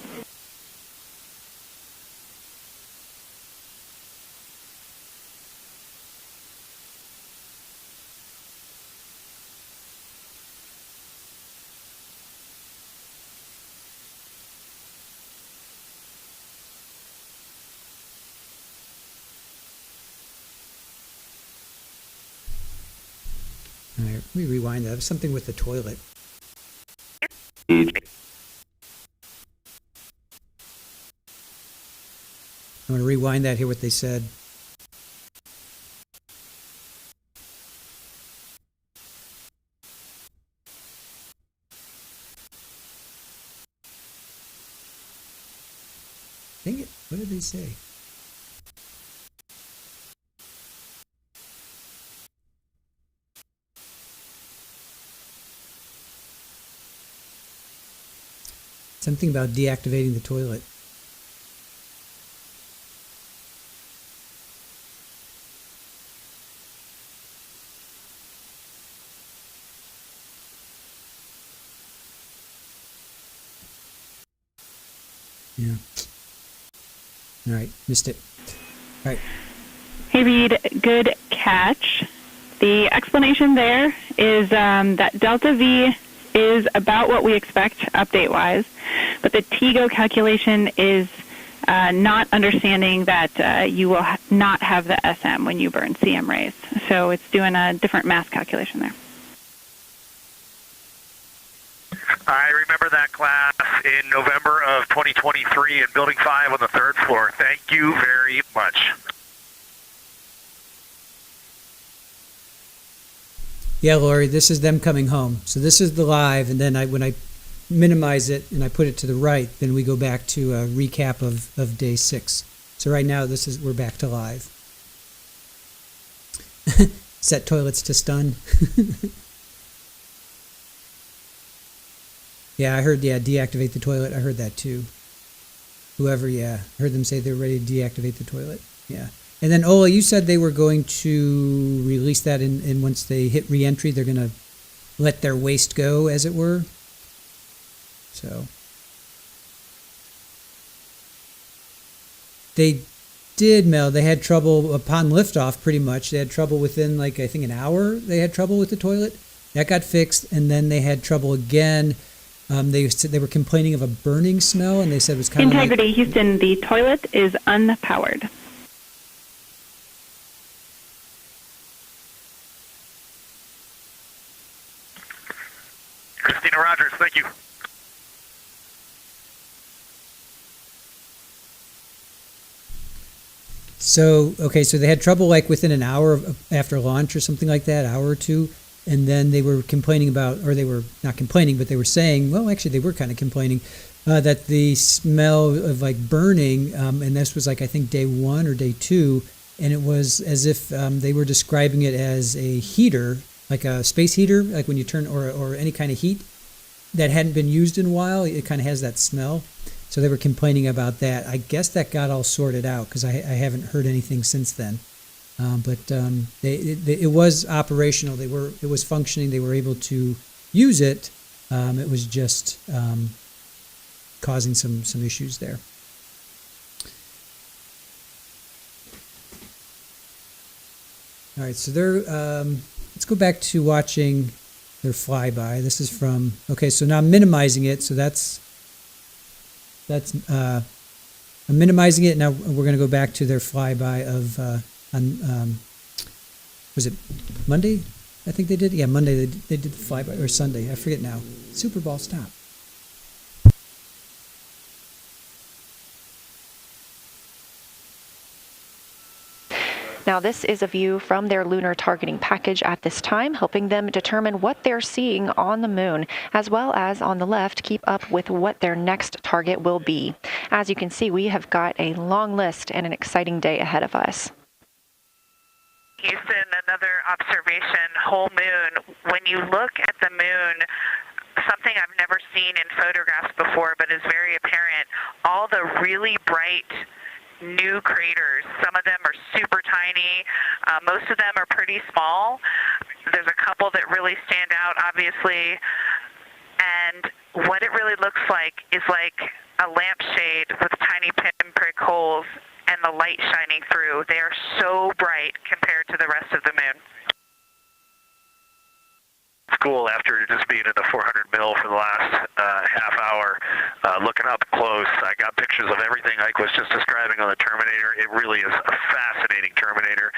All right, let me rewind that. Something with the toilet. I want to rewind that, hear what they said. Dang it, what did they say? Something about deactivating the toilet. Yeah. All right, missed it. All right. Hey, Reed, good catch. The explanation there is that delta V is about what we expect update-wise, but the TGO calculation is not understanding that you will not have the SM when you burn CM rays. So it's doing a different mass calculation there. I remember that class in November of 2023 in Building 5 on the 3rd floor. Thank you very much. Yeah, Lori, this is them coming home. So this is the live, and then when I minimize it and I put it to the right, then we go back to a recap of day 6. So right now we're back to live. Set toilets to stun. Yeah, I heard, deactivate the toilet. I heard that too. Whoever, I heard them say they're ready to deactivate the toilet. Yeah. And then, Ola, you said they were going to release that and once they hit re-entry, they're going to let their waste go, as it were. So they did, Mel. They had trouble upon liftoff, pretty much. They had trouble within, I think, an hour. They had trouble with the toilet. That got fixed, and then they had trouble again. They were complaining of a burning smell, and they said it was kind of Integrity, Houston, the toilet is unpowered. Christina Rogers, thank you. So they had trouble within an hour after launch or something like that, hour or two. And then they were complaining about, or they were not complaining, but they were saying, well, actually they were kind of complaining that the smell of burning, and this was I think day 1 or day 2, and it was as if they were describing it as a heater, like a space heater, like when you turn, or any kind of heat that hadn't been used in a while. It kind of has that smell. So they were complaining about that. I guess that got all sorted out because I haven't heard anything since then. But it was operational. It was functioning. They were able to use it. It was just causing some issues there. All right, so let's go back to watching their flyby. This is from, so now I'm minimizing it. So I'm minimizing it. Now we're going to go back to their flyby of was it Monday? I think they did. Yeah, Monday they did the flyby, or Sunday. I forget now. Super Bowl, stop. Now this is a view from their lunar targeting package at this time, helping them determine what they're seeing on the moon, as well as on the left, keep up with what their next target will be. As you can see, we have got a long list and an exciting day ahead of us. Houston, another observation, whole moon. When you look at the moon, something I've never seen in photographs before, but is very apparent, all the really bright new craters. Some of them are super tiny. Most of them are pretty small. There's a couple that really stand out, obviously. And what it really looks like is like a lampshade with tiny pinprick holes and the light shining through. They are so bright compared to the rest of the moon. School after just being in the 400 mil for the last half hour, looking up close. I got pictures of everything Ike was just describing on the Terminator. It really is a fascinating Terminator.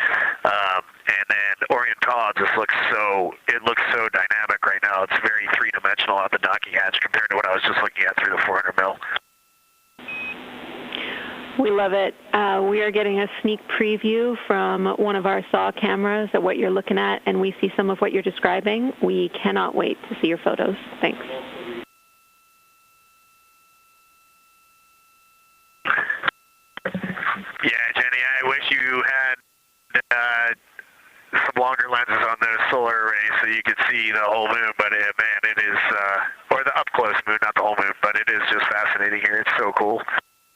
And then Oriental just looks so dynamic right now. It's very three-dimensional out the docking hatch compared to what I was just looking at through the 400 mil. We love it. We are getting a sneak preview from one of our SAW cameras at what you're looking at, and we see some of what you're describing. We cannot wait to see your photos. Thanks. Yeah, Jenny, I wish you had some longer lenses on those solar arrays so you could see the whole moon, but man, it is, or the up-close moon, not the whole moon, but it is just fascinating here. It's so cool.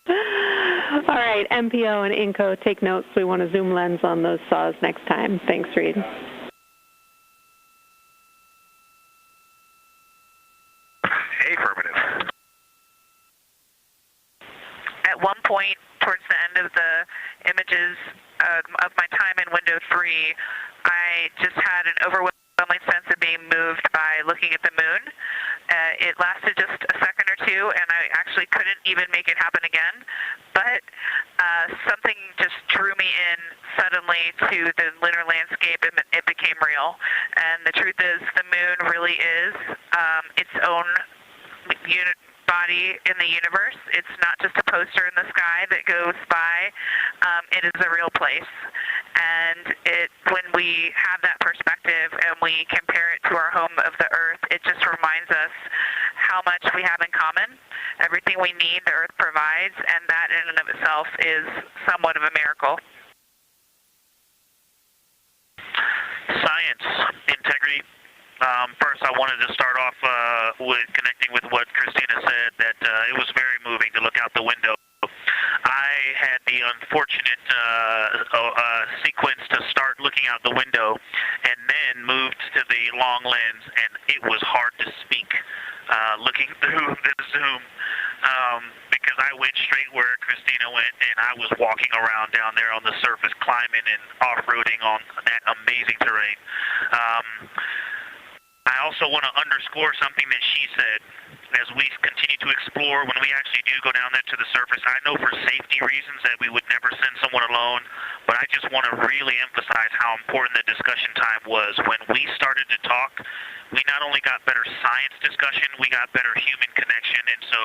All right, MPO and INCO, take notes. We want a zoom lens on those saws next time. Thanks, Reed. Affirmative. At at one point towards the end of the images of my time in window 3, I just had an overwhelming sense of being moved by looking at the moon. It lasted just a second or two, and I actually couldn't even make it happen again. But something just drew me in suddenly to the lunar landscape, and it became real. And the truth is, the moon really is its own body in the universe. It's not just a poster in the sky that goes by. It is a real place. And when we have that perspective and we compare it to our home of the Earth, it just reminds us how much we have in common. Everything we need, the Earth provides, and that in and of itself is somewhat of a miracle. Science, integrity. First, I wanted to start off with connecting with what Christina said, that it was very moving to look out the window. I had the unfortunate sequence to start looking out the window and then moved to the long lens, and it was hard to speak looking through the Zoom because I went straight where Christina went, and I was walking around down there on the surface, climbing and off-roading on that amazing terrain. I also want to underscore something that she said. As we continue to explore, when we actually do go down there to the surface, I know for safety reasons that we would never send someone alone, but I just want to really emphasize how important the discussion time was. When we started to talk, we not only got better science discussion, we got better human connection, and so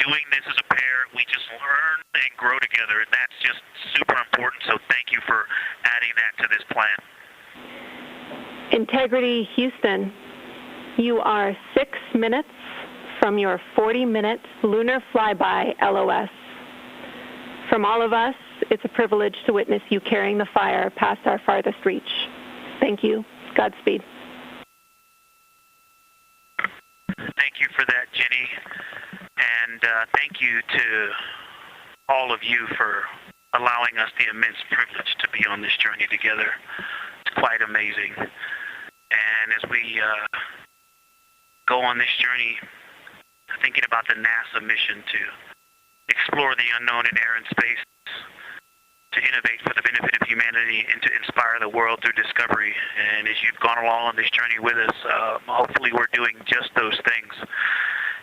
doing this as a pair, we just learn and grow together, and that's just super important, so thank you for adding that to this plan. Integrity Houston, you are 6 minutes from your 40-minute lunar flyby LOS. From all of us, it's a privilege to witness you carrying the fire past our farthest reach. Thank you. Godspeed. Thank you for that, Jenny. And thank you to all of you for allowing us the immense privilege to be on this journey together. It's quite amazing. And as we go on this journey, thinking about the NASA mission to explore the unknown in air and space, to innovate for the benefit of humanity, and to inspire the world through discovery. And as you've gone along on this journey with us, hopefully we're doing just those things.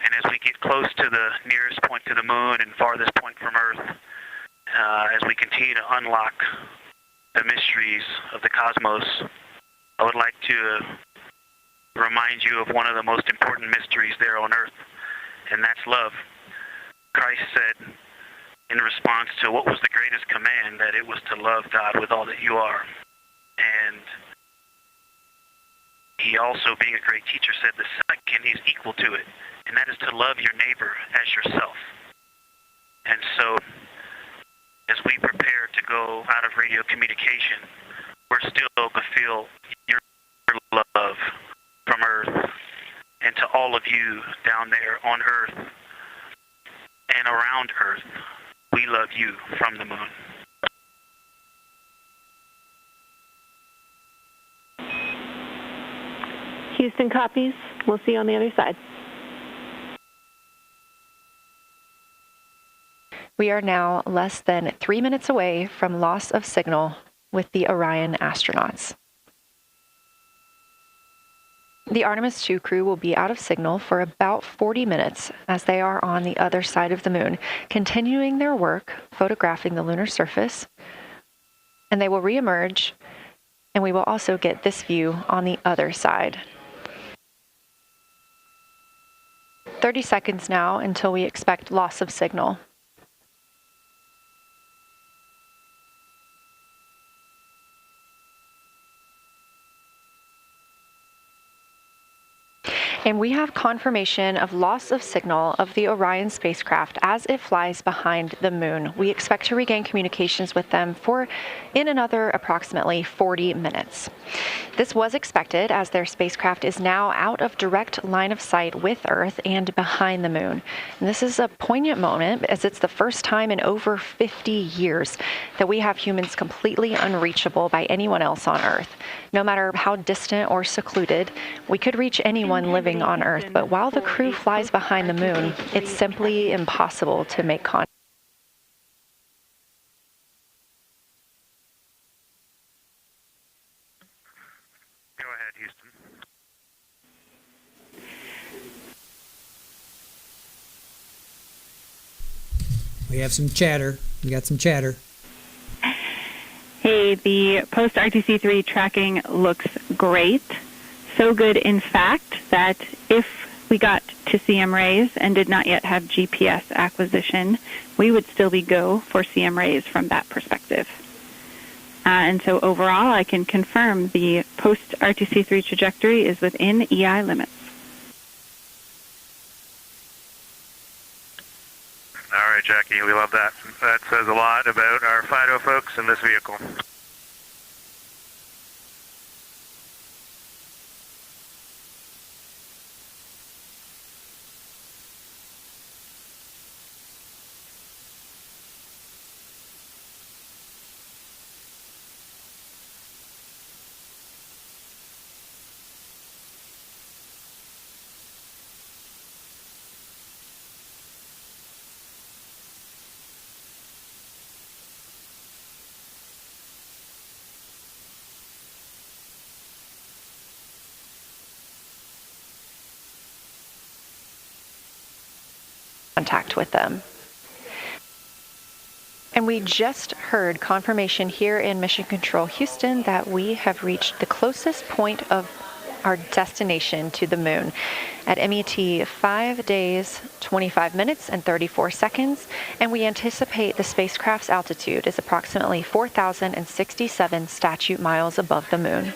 And as we get close to the nearest point to the moon and farthest point from Earth, as we continue to unlock the mysteries of the cosmos, I would like to remind you of one of the most important mysteries there on Earth, and that's love. Christ said in response to what was the greatest command, that it was to love God with all that you are. And he also, being a great teacher, said the second is equal to it, and that is to love your neighbor as yourself. And so, as we prepare to go out of radio communication, we're still going to feel your love from Earth, and to all of you down there on Earth and around Earth, we love you from the moon. Houston copies. We'll see you on the other side. We are now less than 3 minutes away from loss of signal with the Orion astronauts. The Artemis II crew will be out of signal for about 40 minutes as they are on the other side of the moon, continuing their work photographing the lunar surface, and they will re-emerge, and we will also get this view on the other side. 30 seconds now until we expect loss of signal. And we have confirmation of loss of signal of the Orion spacecraft as it flies behind the moon. We expect to regain communications with them in another approximately 40 minutes. This was expected as their spacecraft is now out of direct line of sight with Earth and behind the moon. And this is a poignant moment as it's the first time in over 50 years that we have humans completely unreachable by anyone else on Earth. No matter how distant or secluded, we could reach anyone living on Earth, but while the crew flies behind the moon, it's simply impossible to make contact. ahead, Houston. We have some chatter. We got some chatter. Hey, the post-RTC3 tracking looks great. So good, in fact, that if we got to CM rays and did not yet have GPS acquisition, we would still be go for CM rays from that perspective. And so overall, I can confirm the post-RTC3 trajectory is within EI limits. All right, Jackie, we love that. That says a lot about our FIDO folks in this vehicle. Contact with them. And we just heard confirmation here in Mission Control Houston that we have reached the closest point of our destination to the moon at MET 5 days, 25 minutes, and 34 seconds. And we anticipate the spacecraft's altitude is approximately 4,067 statute miles above the moon.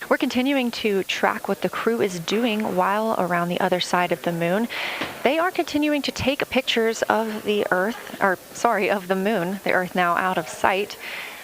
We're continuing to track what the crew is doing while around the other side of the moon. They are continuing to take pictures of the Earth, of the moon, the Earth now out of sight.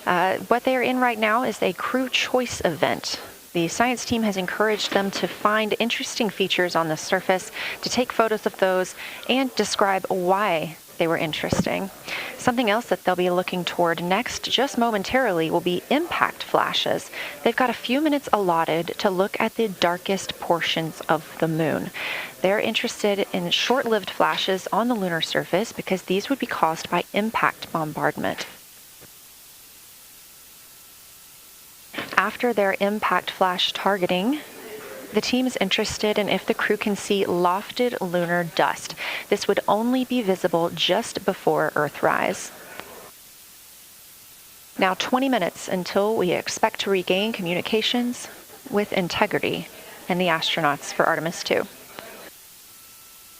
What they are in right now is a crew choice event. The science team has encouraged them to find interesting features on the surface, to take photos of those, and describe why they were interesting. Something else that they'll be looking toward next, just momentarily, will be impact flashes. They've got a few minutes allotted to look at the darkest portions of the moon. They're interested in short-lived flashes on the lunar surface because these would be caused by impact bombardment. After their impact flash targeting, the team is interested in if the crew can see lofted lunar dust. This would only be visible just before Earthrise. Now 20 minutes until we expect to regain communications with integrity and the astronauts for Artemis II.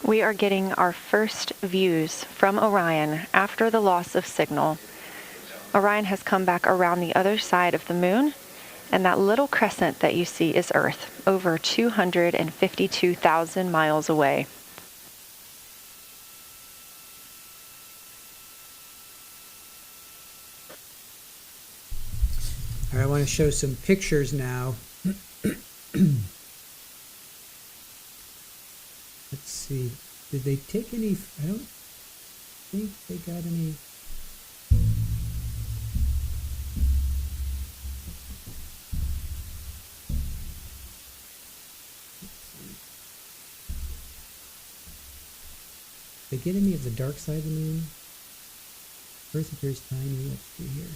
We are getting our first views from Orion after the loss of signal. Orion has come back around the other side of the moon, and that little crescent that you see is Earth, over 252,000 miles away. All right, I want to show some pictures now. Let's see. Did they take any? I don't think they got any. Did they get any of the dark side of the moon? Earth appears tiny. Let's see here.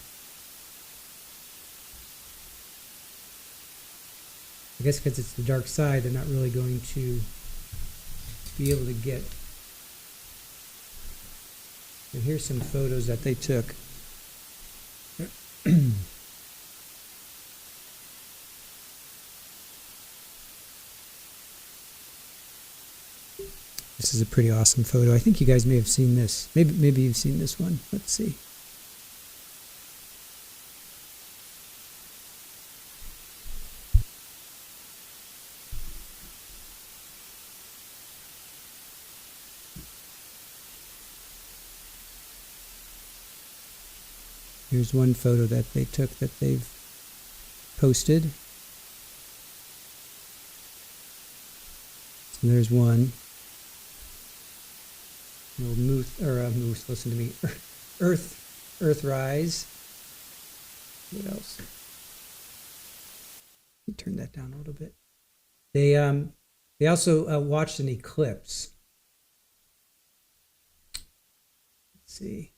I guess because it's the dark side, they're not really going to be able to get. And here's some photos that they took. This is a pretty awesome photo. I think you guys may have seen this. Maybe you've seen this one. Let's see. Here's one photo that they took that they've posted. So there's one. Little moose, listen to me. Earthrise. What else? Let me turn that down a little bit. They also watched an eclipse. Let's see.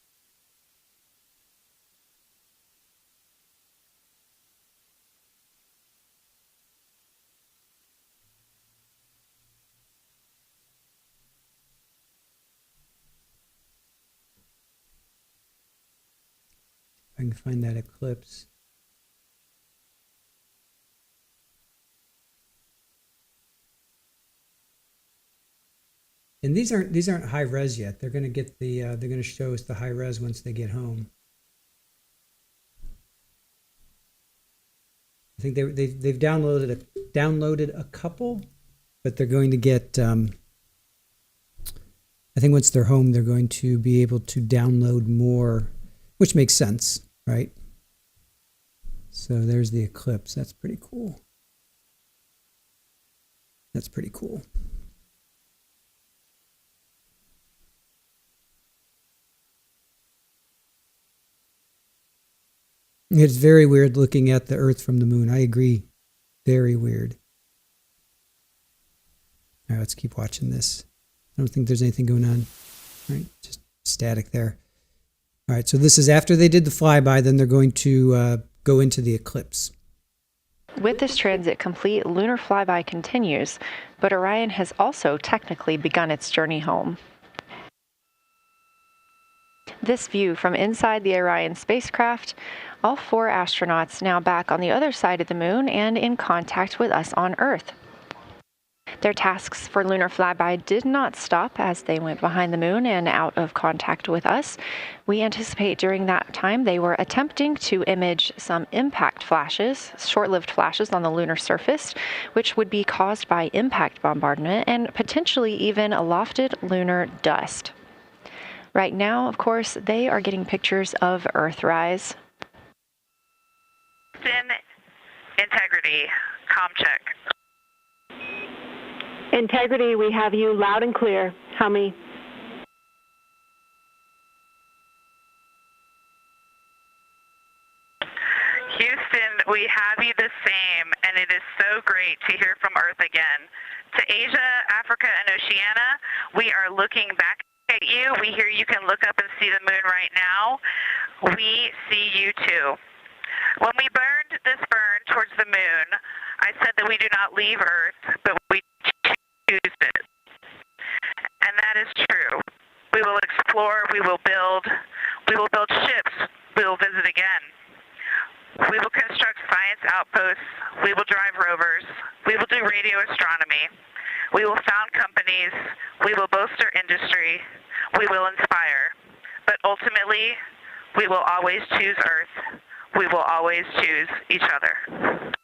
I can find that eclipse. And these aren't high res yet. They're going to get the they're going to show us the high res once they get home. I think they've downloaded a couple, but they're going to get. I think once they're home, they're going to be able to download more, which makes sense, right? So there's the eclipse. That's pretty cool. That's pretty cool. It's very weird looking at the Earth from the moon. I agree. Very weird. All right, let's keep watching this. I don't think there's anything going on. All right, just static there. All right, so this is after they did the flyby, then they're going to go into the eclipse. With this transit complete, lunar flyby continues, but Orion has also technically begun its journey home. This view from inside the Orion spacecraft, all 4 astronauts now back on the other side of the moon and in contact with us on Earth. Their tasks for lunar flyby did not stop as they went behind the moon and out of contact with us. We anticipate during that time they were attempting to image some impact flashes, short-lived flashes on the lunar surface, which would be caused by impact bombardment and potentially even lofted lunar dust. Right now, of course, they are getting pictures of Earthrise. Integrity, comm check. Integrity, we have you loud and clear. How many? Houston, we have you the same, and it is so great to hear from Earth again. To Asia, Africa, and Oceania, we are looking back at you. We hear you can look up and see the moon right now. We see you too. When we burned this burn towards the moon, I said that we do not leave Earth, but we choose it. And that is true. We will explore, we will build ships, we will visit again. We will construct science outposts, we will drive rovers, we will do radio astronomy, we will found companies, we will bolster industry, we will inspire. But ultimately, we will always choose Earth. We will always choose each other.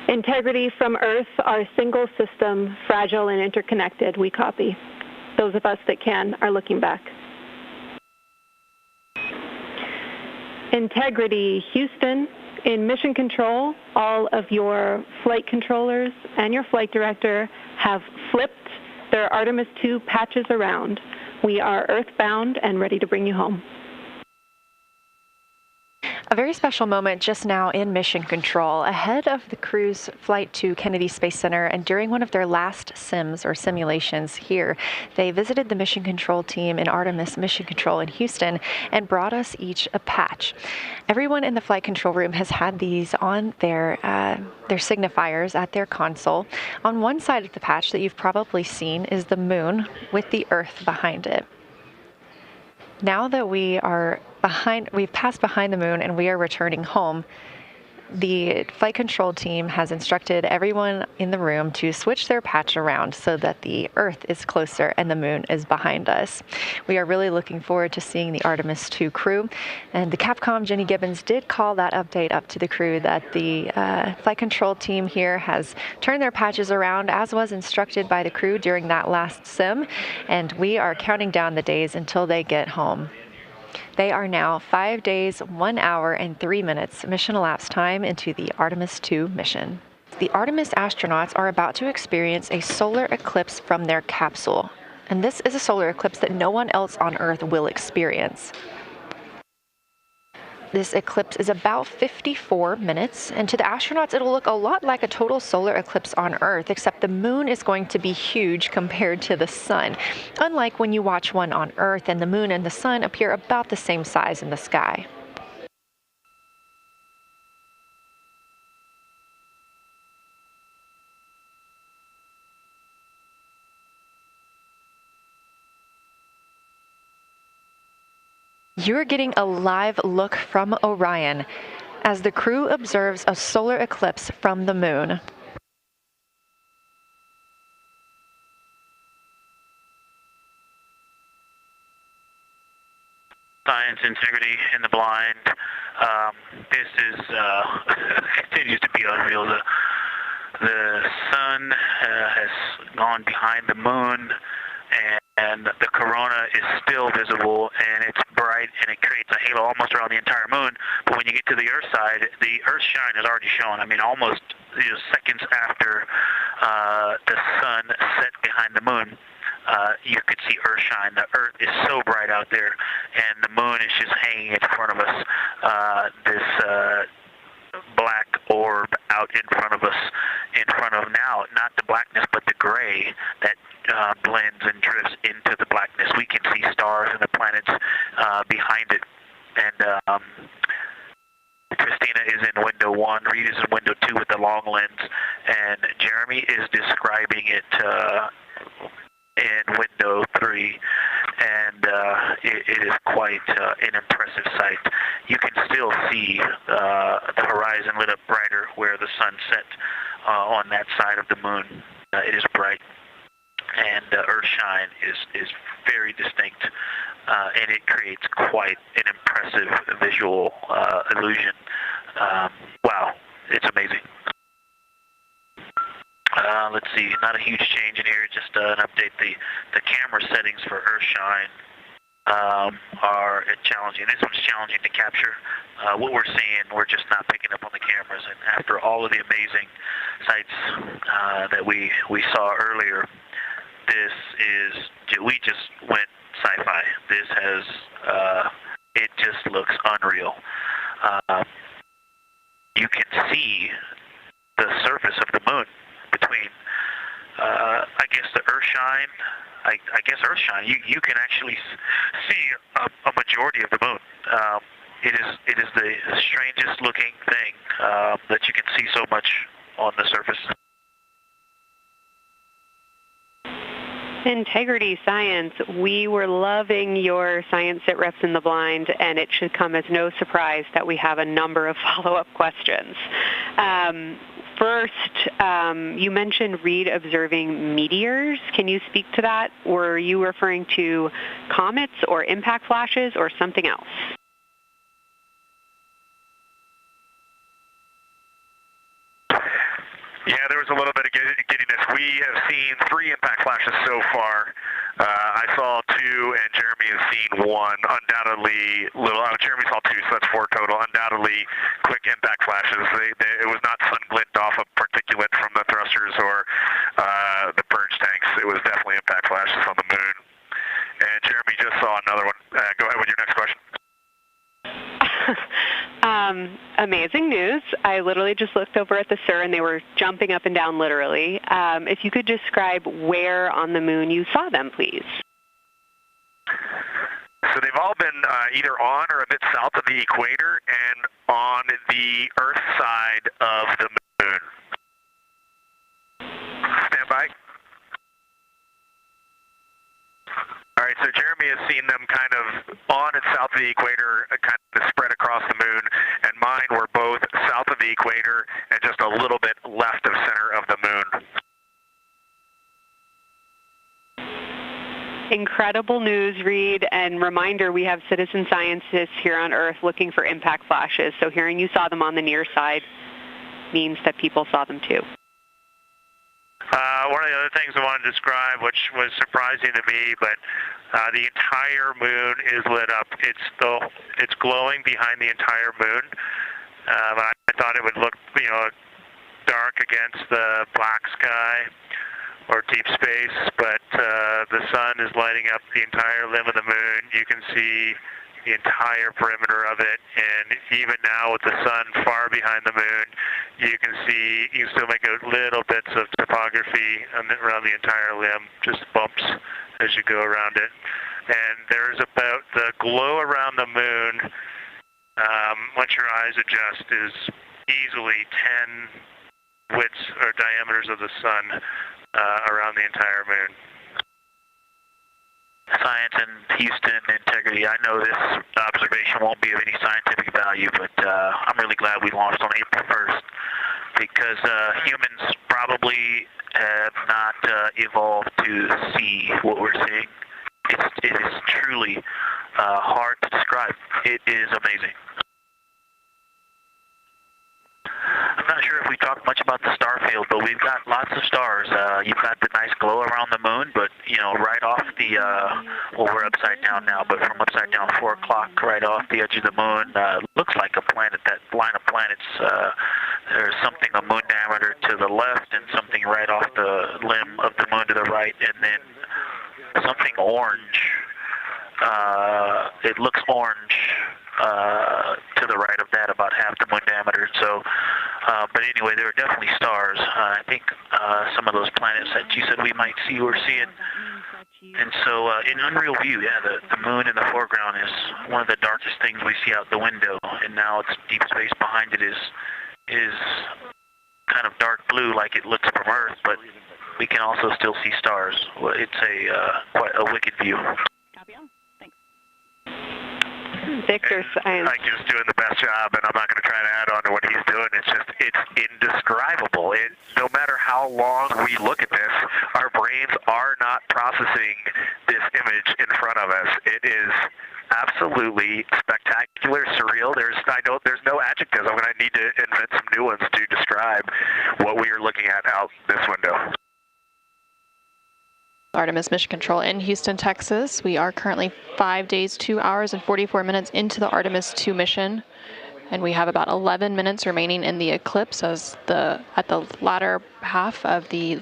Integrity from Earth, our single system, fragile and interconnected. We copy. Those of us that can are looking back. Integrity, Houston, in mission control, all of your flight controllers and your flight director have flipped their Artemis II patches around. We are earthbound and ready to bring you home. A very special moment just now in mission control ahead of the crew's flight to Kennedy Space Center, and during one of their last sims or simulations here, they visited the mission control team in Artemis Mission Control in Houston and brought us each a patch. Everyone in the flight control room has had these on their signifiers at their console. On one side of the patch that you've probably seen is the moon with the Earth behind it. Now that we've passed behind the moon and we are returning home, the flight control team has instructed everyone in the room to switch their patch around so that the Earth is closer and the moon is behind us. We are really looking forward to seeing the Artemis II crew. And the Capcom, Jenny Gibbons, did call that update up to the crew that the flight control team here has turned their patches around as was instructed by the crew during that last sim. And we are counting down the days until they get home. They are now 5 days, 1 hour, and 3 minutes mission elapsed time into the Artemis II mission. The Artemis astronauts are about to experience a solar eclipse from their capsule. And this is a solar eclipse that no one else on Earth will experience. This eclipse is about 54 minutes, and to the astronauts, it'll look a lot like a total solar eclipse on Earth, except the moon is going to be huge compared to the sun, unlike when you watch one on Earth and the moon and the sun appear about the same size in the sky. You're getting a live look from Orion as the crew observes a solar eclipse from the moon. Science integrity in the blind. This is continues to be unreal. The sun has gone behind the moon, and the corona is still visible, and it's bright, and it creates a halo almost around the entire moon. But when you get to the Earth side, the Earth shine is already shown. I mean, almost seconds after the sun set behind the moon. You could see Earth shine. The Earth is so bright out there, and the moon is just hanging in front of us. This black orb out in front of us, now, not the blackness, but the gray that blends and drifts into the blackness. We can see stars and the planets behind it. And Christina is in window 1, Reed is in window 2 with the long lens, and Jeremy is describing it in window 3, and it is quite an impressive sight. You can still see the horizon lit up brighter where the sun set on that side of the moon. It is bright, and Earthshine is very distinct, and it creates quite an impressive visual illusion. Wow, it's amazing. Let's see, not a huge change in here, just an update. The camera settings for Earthshine are challenging. This one's challenging to capture. What we're seeing, we're just not picking up on the cameras. And after all of the amazing sights that we saw earlier, we just went sci-fi. This has, it just looks unreal. You can see the surface of the moon between, I guess, the Earthshine. I guess Earthshine. You can actually see a majority of the moon. It is the strangest looking thing that you can see so much on the surface. Integrity Science, we were loving your science sit reps in the blind, and it should come as no surprise that we have a number of follow-up questions. First, you mentioned Reed observing meteors. Can you speak to that? Were you referring to comets or impact flashes or something else? Yeah, there was a little bit of giddiness. We have seen 3 impact flashes so far. I saw 2, and Jeremy has seen 1. Undoubtedly, Jeremy saw 2, so that's 4 total. Undoubtedly, quick impact flashes. It was not sun glint off of particulate from the thrusters or the purge tanks. It was definitely impact flashes on the moon. And Jeremy just saw another one. Go ahead with your next question. Amazing news. I literally just looked over at the SIR and they were jumping up and down literally. If you could describe where on the moon you saw them, please. So they've all been either on or a bit south of the equator and on the Earth side of the moon. Stand by. All right, so Jeremy has seen them kind of on and south of the equator, kind of spread across the moon, and mine were both south of the equator and just a little bit left of center of the moon. Incredible news, Reed, and reminder, we have citizen scientists here on Earth looking for impact flashes, so hearing you saw them on the near side means that people saw them too. One of the other things I wanted to describe, which was surprising to me, but the entire moon is lit up. It's glowing behind the entire moon. I thought it would look, dark against the black sky or deep space, but the sun is lighting up the entire limb of the moon. You can see the entire perimeter of it, and even now with the sun far behind the moon, you can still make out little bits of topography around the entire limb, just bumps as you go around it. And there's about the glow around the moon, once your eyes adjust, is easily 10 widths or diameters of the sun around the entire moon. Science and Houston integrity. I know this observation won't be of any scientific value, but I'm really glad we launched on April 1st because humans probably have not evolved to see what we're seeing. It is truly hard to describe. It is amazing. I'm not sure if we talked much about the star field, but we've got lots of stars. You've got the nice glow around the moon, but, you know, right off the, well, we're upside down now, but from upside down 4 o'clock, right off the edge of the moon, looks like a planet, that line of planets. There's something a moon diameter to the left and something right off the limb of the moon to the right, and then something orange. It looks orange to the right of that, about half the moon diameter. So, but anyway, there are definitely stars. I think some of those planets that you said we might see, we're seeing. And so, in unreal view, yeah, the moon in the foreground is one of the darkest things we see out the window. And now it's deep space behind it is kind of dark blue, like it looks from Earth, but we can also still see stars. Well, it's quite a wicked view. Victor Science. Mike's doing the best job, and I'm not going to try to add on to what he's doing. It's indescribable. No matter how long we look at this, our brains are not processing this image in front of us. It is absolutely spectacular, surreal. There's no adjectives. I'm going to need to invent some new ones to describe what we are looking at out this window. Artemis Mission Control in Houston, Texas. We are currently 5 days, 2 hours, and 44 minutes into the Artemis II mission, and we have about 11 minutes remaining in the eclipse at the latter half of the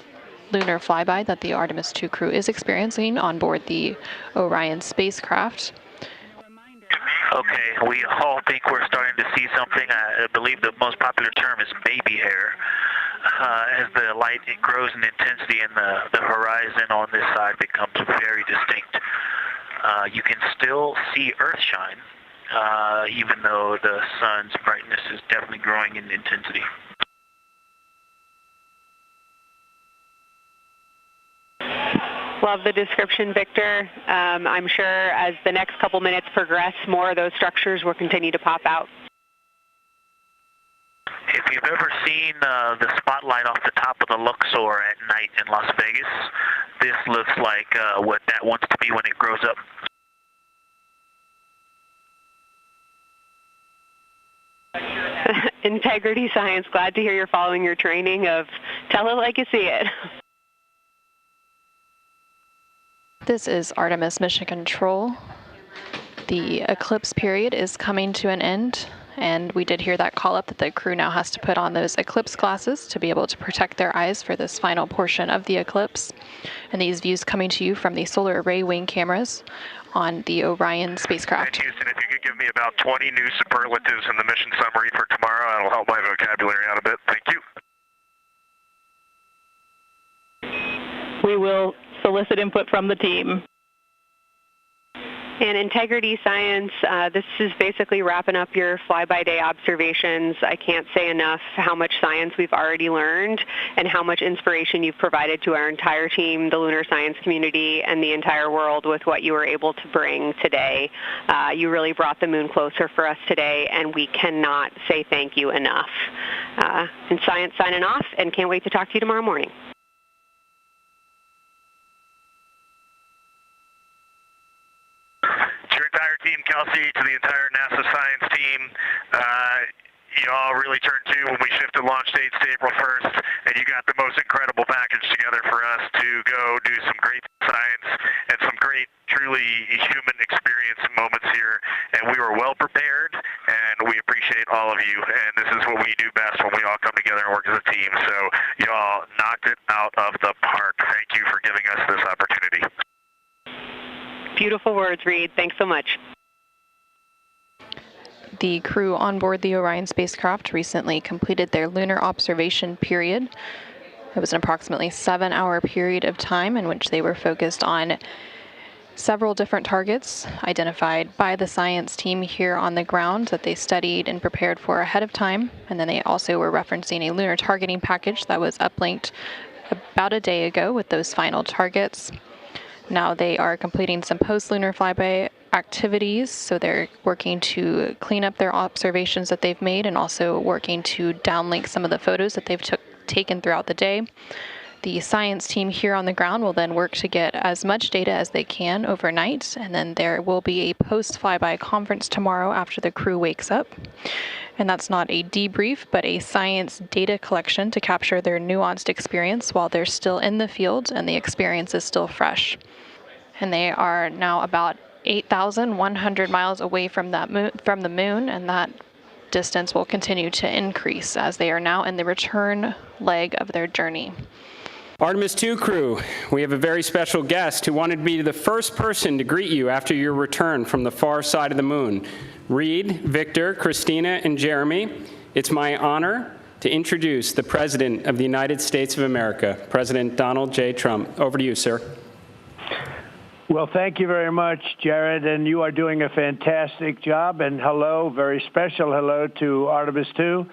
lunar flyby that the Artemis II crew is experiencing on board the Orion spacecraft. Okay, we all think we're starting to see something. I believe the most popular term is baby hair. As the light grows in intensity and the horizon on this side becomes very distinct. You can still see Earth shine, even though the sun's brightness is definitely growing in intensity. Love the description, Victor. I'm sure as the next couple minutes progress, more of those structures will continue to pop out. If you've ever seen the spotlight off the top of the Luxor at night in Las Vegas, this looks like what that wants to be when it grows up. Integrity Science, glad to hear you're following your training of tell it like you see it. This is Artemis Mission Control. The eclipse period is coming to an end, and we did hear that call up that the crew now has to put on those eclipse glasses to be able to protect their eyes for this final portion of the eclipse. And these views coming to you from the solar array wing cameras on the Orion spacecraft. And Houston, if you could give me about 20 new superlatives in the mission summary for tomorrow, that'll help my vocabulary out a bit. Thank you. We will solicit input from the team. And Integrity Science, this is basically wrapping up your fly-by-day observations. I can't say enough how much science we've already learned and how much inspiration you've provided to our entire team, the lunar science community, and the entire world with what you were able to bring today. You really brought the moon closer for us today, and we cannot say thank you enough. And Science signing off, and can't wait to talk to you tomorrow morning. To your entire team, Kelsey, to the entire NASA science team, you all really turned to when we shifted launch dates to April 1st, and you got the most incredible package together for us to go do some great science and some great, truly human experience moments here. And we were well prepared, and we appreciate all of you. And this is what we do best when we all come together and work as a team. So you all knocked it out of the park. Thank you for giving us this opportunity. Beautiful words, Reed. Thanks so much. The crew on board the Orion spacecraft recently completed their lunar observation period. It was an approximately 7-hour period of time in which they were focused on several different targets identified by the science team here on the ground that they studied and prepared for ahead of time. And then they also were referencing a lunar targeting package that was uplinked about a day ago with those final targets. Now they are completing some post-lunar flyby activities, so they're working to clean up their observations that they've made and also working to downlink some of the photos that they've taken throughout the day. The science team here on the ground will then work to get as much data as they can overnight, and then there will be a post-flyby conference tomorrow after the crew wakes up. And that's not a debrief, but a science data collection to capture their nuanced experience while they're still in the field and the experience is still fresh. And they are now about 8,100 miles away from the moon, and that distance will continue to increase as they are now in the return leg of their journey. Artemis II crew, we have a very special guest who wanted to be the first person to greet you after your return from the far side of the moon. Reed, Victor, Christina, and Jeremy, it's my honor to introduce the President of the United States of America, President Donald J. Trump. Over to you, sir. Well, thank you very much, Jared, and you are doing a fantastic job. And hello, very special hello to Artemis II.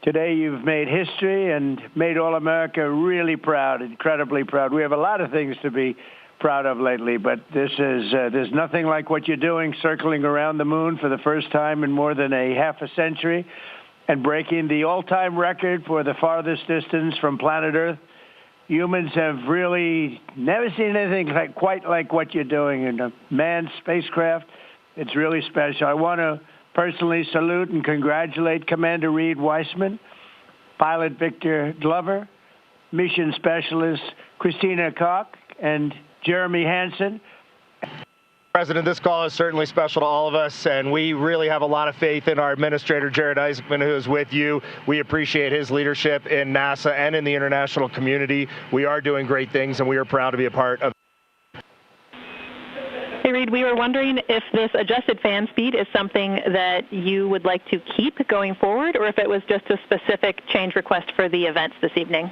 Today you've made history and made all America really proud, incredibly proud. We have a lot of things to be proud of lately, but this is there's nothing like what you're doing, circling around the moon for the first time in more than a half a century and breaking the all-time record for the farthest distance from planet Earth. Humans have really never seen anything quite like what you're doing in a manned spacecraft. It's really special. I want to personally salute and congratulate Commander Reed Weissman, Pilot Victor Glover, Mission Specialist Christina Koch, and Jeremy Hansen. President, this call is certainly special to all of us, and we really have a lot of faith in our administrator, Jared Isaacman, who is with you. We appreciate his leadership in NASA and in the international community. We are doing great things, and we are proud to be a part of. Hey, Reed, we were wondering if this adjusted fan speed is something that you would like to keep going forward, or if it was just a specific change request for the events this evening.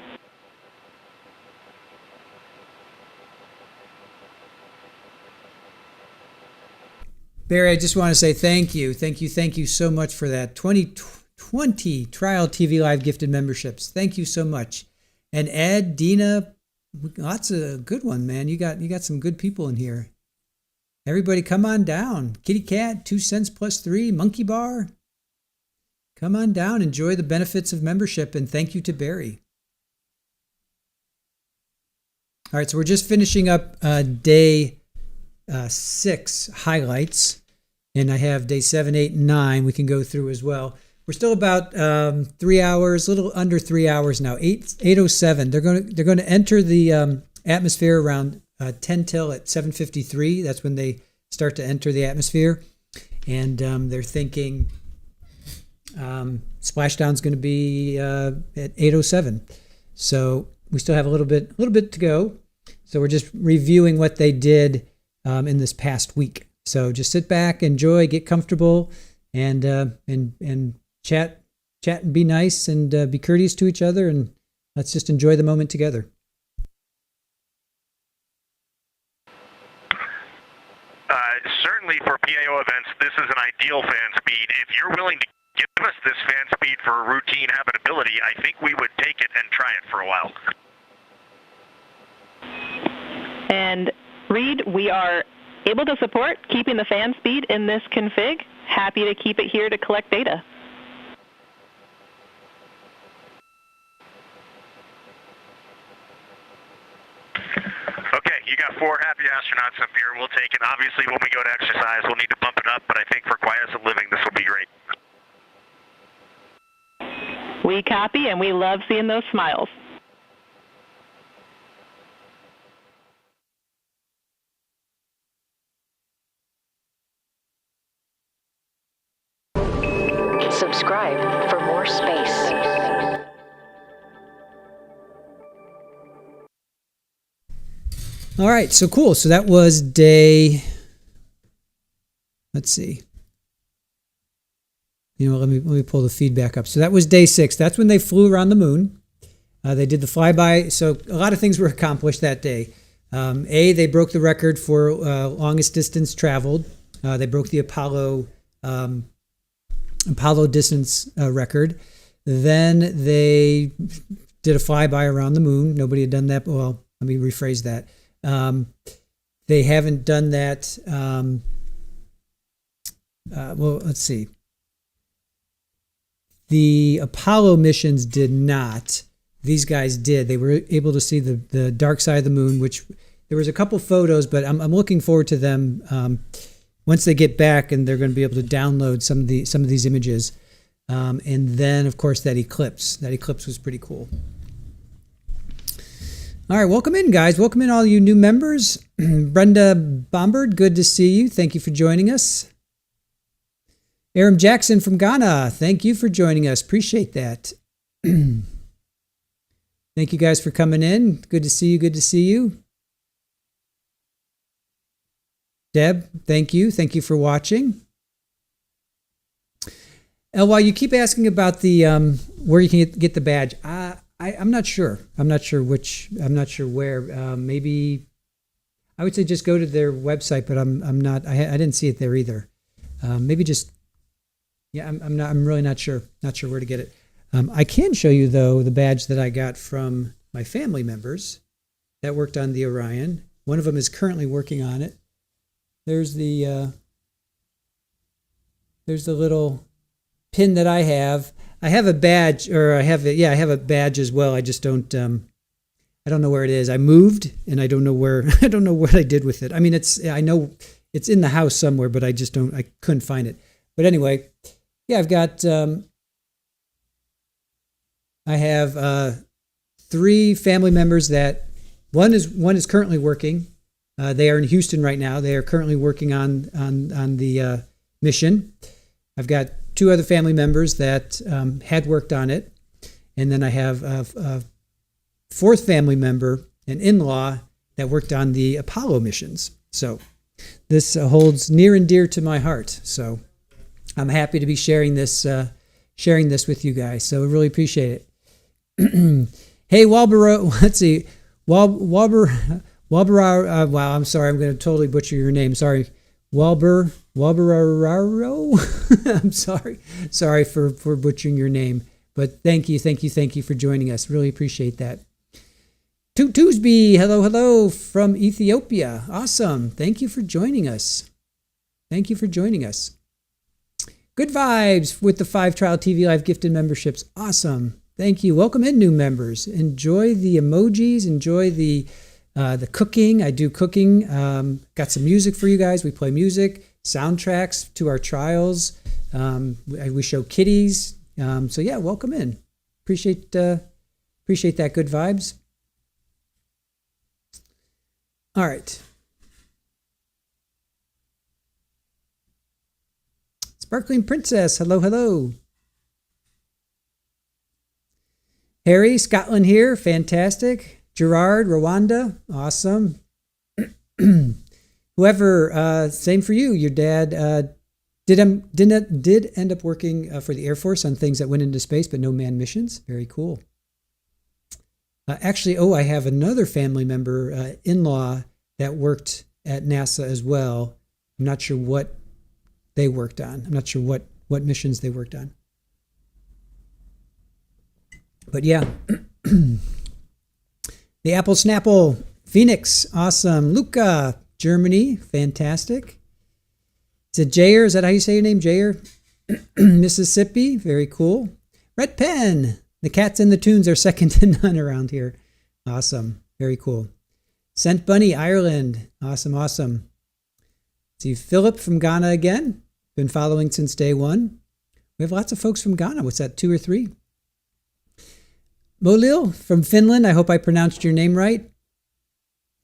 Barry, I just want to say thank you so much for that 2020 Trial TV Live gifted memberships. Thank you so much. And Ed, Dina, lots of good one, man. You got some good people in here. Everybody come on down. Kitty Cat, 2 cents plus 3, Monkey Bar. Come on down, enjoy the benefits of membership, and thank you to Barry. All right, so we're just finishing up day 6 highlights, and I have day 7, 8, and 9 we can go through as well. We're still about 3 hours, a little under 3 hours now. 8:07. They're going to enter the atmosphere around 10 till at 7:53. That's when they start to enter the atmosphere, and they're thinking splashdown's going to be at 8:07. So we still have a little bit to go. So we're just reviewing what they did in this past week. So just sit back, enjoy, get comfortable, and chat and be nice and be courteous to each other, and let's just enjoy the moment together. Certainly for PAO events, this is an ideal fan speed. If you're willing to give us this fan speed for routine habitability, I think we would take it and try it for a while. And Reed, we are able to support keeping the fan speed in this config. Happy to keep it here to collect data. Okay, you got 4 happy astronauts up here. We'll take it. Obviously, when we go to exercise, we'll need to bump it up, but I think for quiescent living, this will be great. We copy, and we love seeing those smiles. Subscribe for more space. All right, so cool. So that was day, let's see. Let me pull the feedback up. So that was day 6. That's when they flew around the moon. They did the flyby. So a lot of things were accomplished that day. They broke the record for longest distance traveled. They broke the Apollo distance record. Then they did a flyby around the moon. Nobody had done that. Well, let me rephrase that. they haven't done that. Well, let's see. The Apollo missions did not. These guys did. They were able to see the dark side of the moon, which there was a couple photos, but I'm looking forward to them once they get back, and they're going to be able to download some of these images. And then, of course, that eclipse. That eclipse was pretty cool. All right, welcome in, guys. Welcome in, all you new members. Brenda Bombard, good to see you. Thank you for joining us. Aram Jackson from Ghana, thank you for joining us. Appreciate that. Thank you guys for coming in. Good to see you. Good to see you. Deb, thank you. Thank you for watching. While you keep asking about the where you can get the badge, I'm not sure. I'm not sure which. I'm not sure where. Maybe I would say just go to their website, but I'm not. I didn't see it there either. Maybe just. Yeah, I'm not. I'm really not sure. Not sure where to get it. I can show you though the badge that I got from my family members that worked on the Orion. One of them is currently working on it. There's the little pin that I have. I have a badge, or I have a badge as well. I just don't. I don't know where it is. I moved, and I don't know where. I don't know what I did with it. I mean, I know it's in the house somewhere, but I just don't. I couldn't find it. But anyway. Yeah, I've got, I have 3 family members that, one is currently working. They are in Houston right now. They are currently working on the mission. I've got 2 other family members that had worked on it. And then I have a 4th family member, an in-law, that worked on the Apollo missions. So this holds near and dear to my heart. So I'm happy to be sharing this with you guys. So I really appreciate it. Hey, Walboro, let's see. Walboro, wow, I'm sorry. I'm going to totally butcher your name. Sorry. Walberaro. I'm sorry. Sorry for butchering your name. But thank you for joining us. Really appreciate that. Toosby, hello from Ethiopia. Awesome. Thank you for joining us. Thank you for joining us. Good vibes with the 5 Trial TV Live gifted memberships. Awesome. Thank you. Welcome in, new members. Enjoy the emojis. Enjoy the cooking. I do cooking. Got some music for you guys. We play music, soundtracks to our trials. We show kitties. So yeah, welcome in. Appreciate that. Good vibes. All right. Sparkling Princess, hello. Harry, Scotland here, fantastic. Gerard, Rwanda, awesome. Whoever, same for you. Your dad did end up working for the Air Force on things that went into space, but no manned missions. Very cool. Actually, I have another family member, in-law, that worked at NASA as well. I'm not sure what they worked on. I'm not sure what missions they worked on. But yeah. The Apple Snapple, Phoenix, awesome. Luca, Germany, fantastic. Is it Jair? Is that how you say your name, Jair? Mississippi, very cool. Red Pen, the cats and the tunes are second to none around here. Awesome, very cool. Scent Bunny, Ireland, awesome. See, Philip from Ghana again. Been following since day one. We have lots of folks from Ghana. What's that, 2 or 3? Molil from Finland. I hope I pronounced your name right.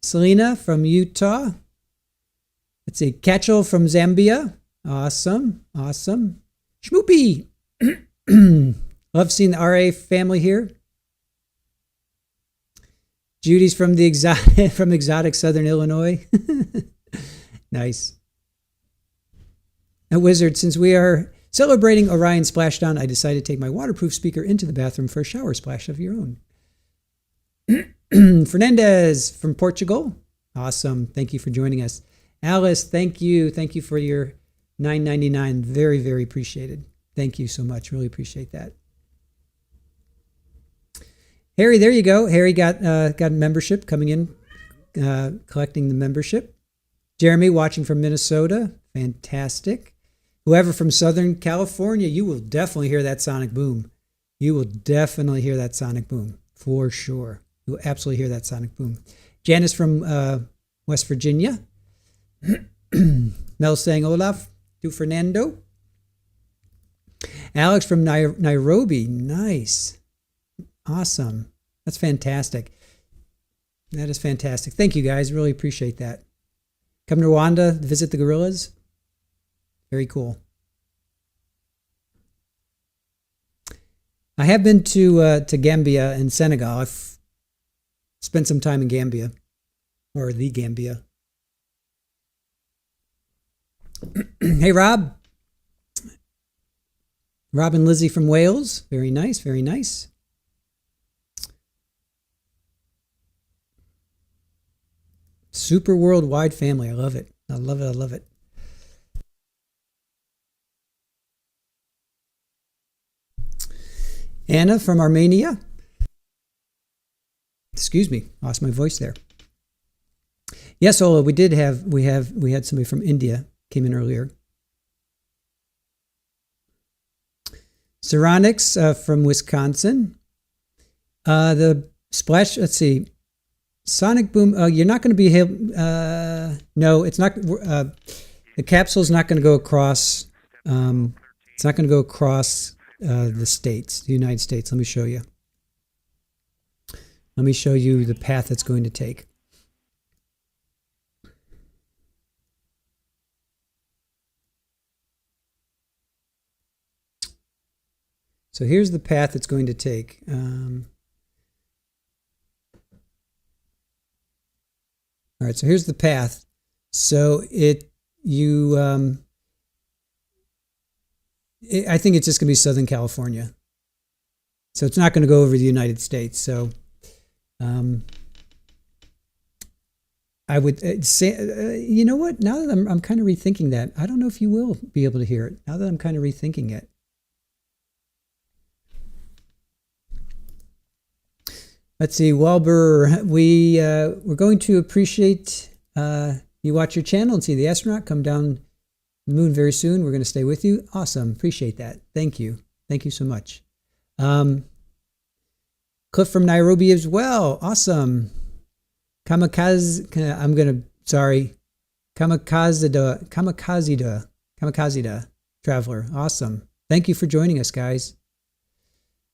Selena from Utah. Let's see. Catchell from Zambia. Awesome. Schmoopy. Love seeing the RA family here. Judy's from the exotic Southern Illinois. Nice. A Wizard, since we are celebrating Orion Splashdown, I decided to take my waterproof speaker into the bathroom for a shower splash of your own. Fernandez from Portugal. Awesome. Thank you for joining us. Alice, thank you. Thank you for your $9.99. Very, very appreciated. Thank you so much. Really appreciate that. Harry, there you go. Harry got membership coming in, collecting the membership. Jeremy watching from Minnesota. Fantastic. Whoever from Southern California, you will definitely hear that sonic boom. You will definitely hear that sonic boom for sure. You will absolutely hear that sonic boom. Janice from West Virginia. Mel saying Olaf to Fernando. Alex from Nairobi. Nice. Awesome. That's fantastic. That is fantastic. Thank you, guys. Really appreciate that. Come to Rwanda, visit the gorillas. Very cool. I have been to Gambia and Senegal. I've spent some time in Gambia, or the Gambia. Hey, Rob. Rob and Lizzie from Wales. Very nice, very nice. Super worldwide family. I love it. I love it. I love it. Anna from Armenia. Excuse me, lost my voice there. Yes, Ola, we had somebody from India came in earlier. Ceronics from Wisconsin. The splash. Let's see. Sonic boom. You're not going to be able. No, it's not. The capsule's not going to go across. It's not going to go across the states, the United States. Let me show you. Let me show you the path it's going to take. So here's the path it's going to take. All right, so here's the path. So I think it's just going to be Southern California. So it's not going to go over the United States. So I would say, you know what? Now that I'm kind of rethinking that, I don't know if you will be able to hear it. Now that I'm kind of rethinking it. Let's see, Walber, we're going to appreciate you watch your channel and see the astronaut come down the moon very soon. We're going to stay with you. Awesome. Appreciate that. Thank you. Thank you so much. Cliff from Nairobi as well. Awesome. Kamakazida traveler. Awesome. Thank you for joining us, guys.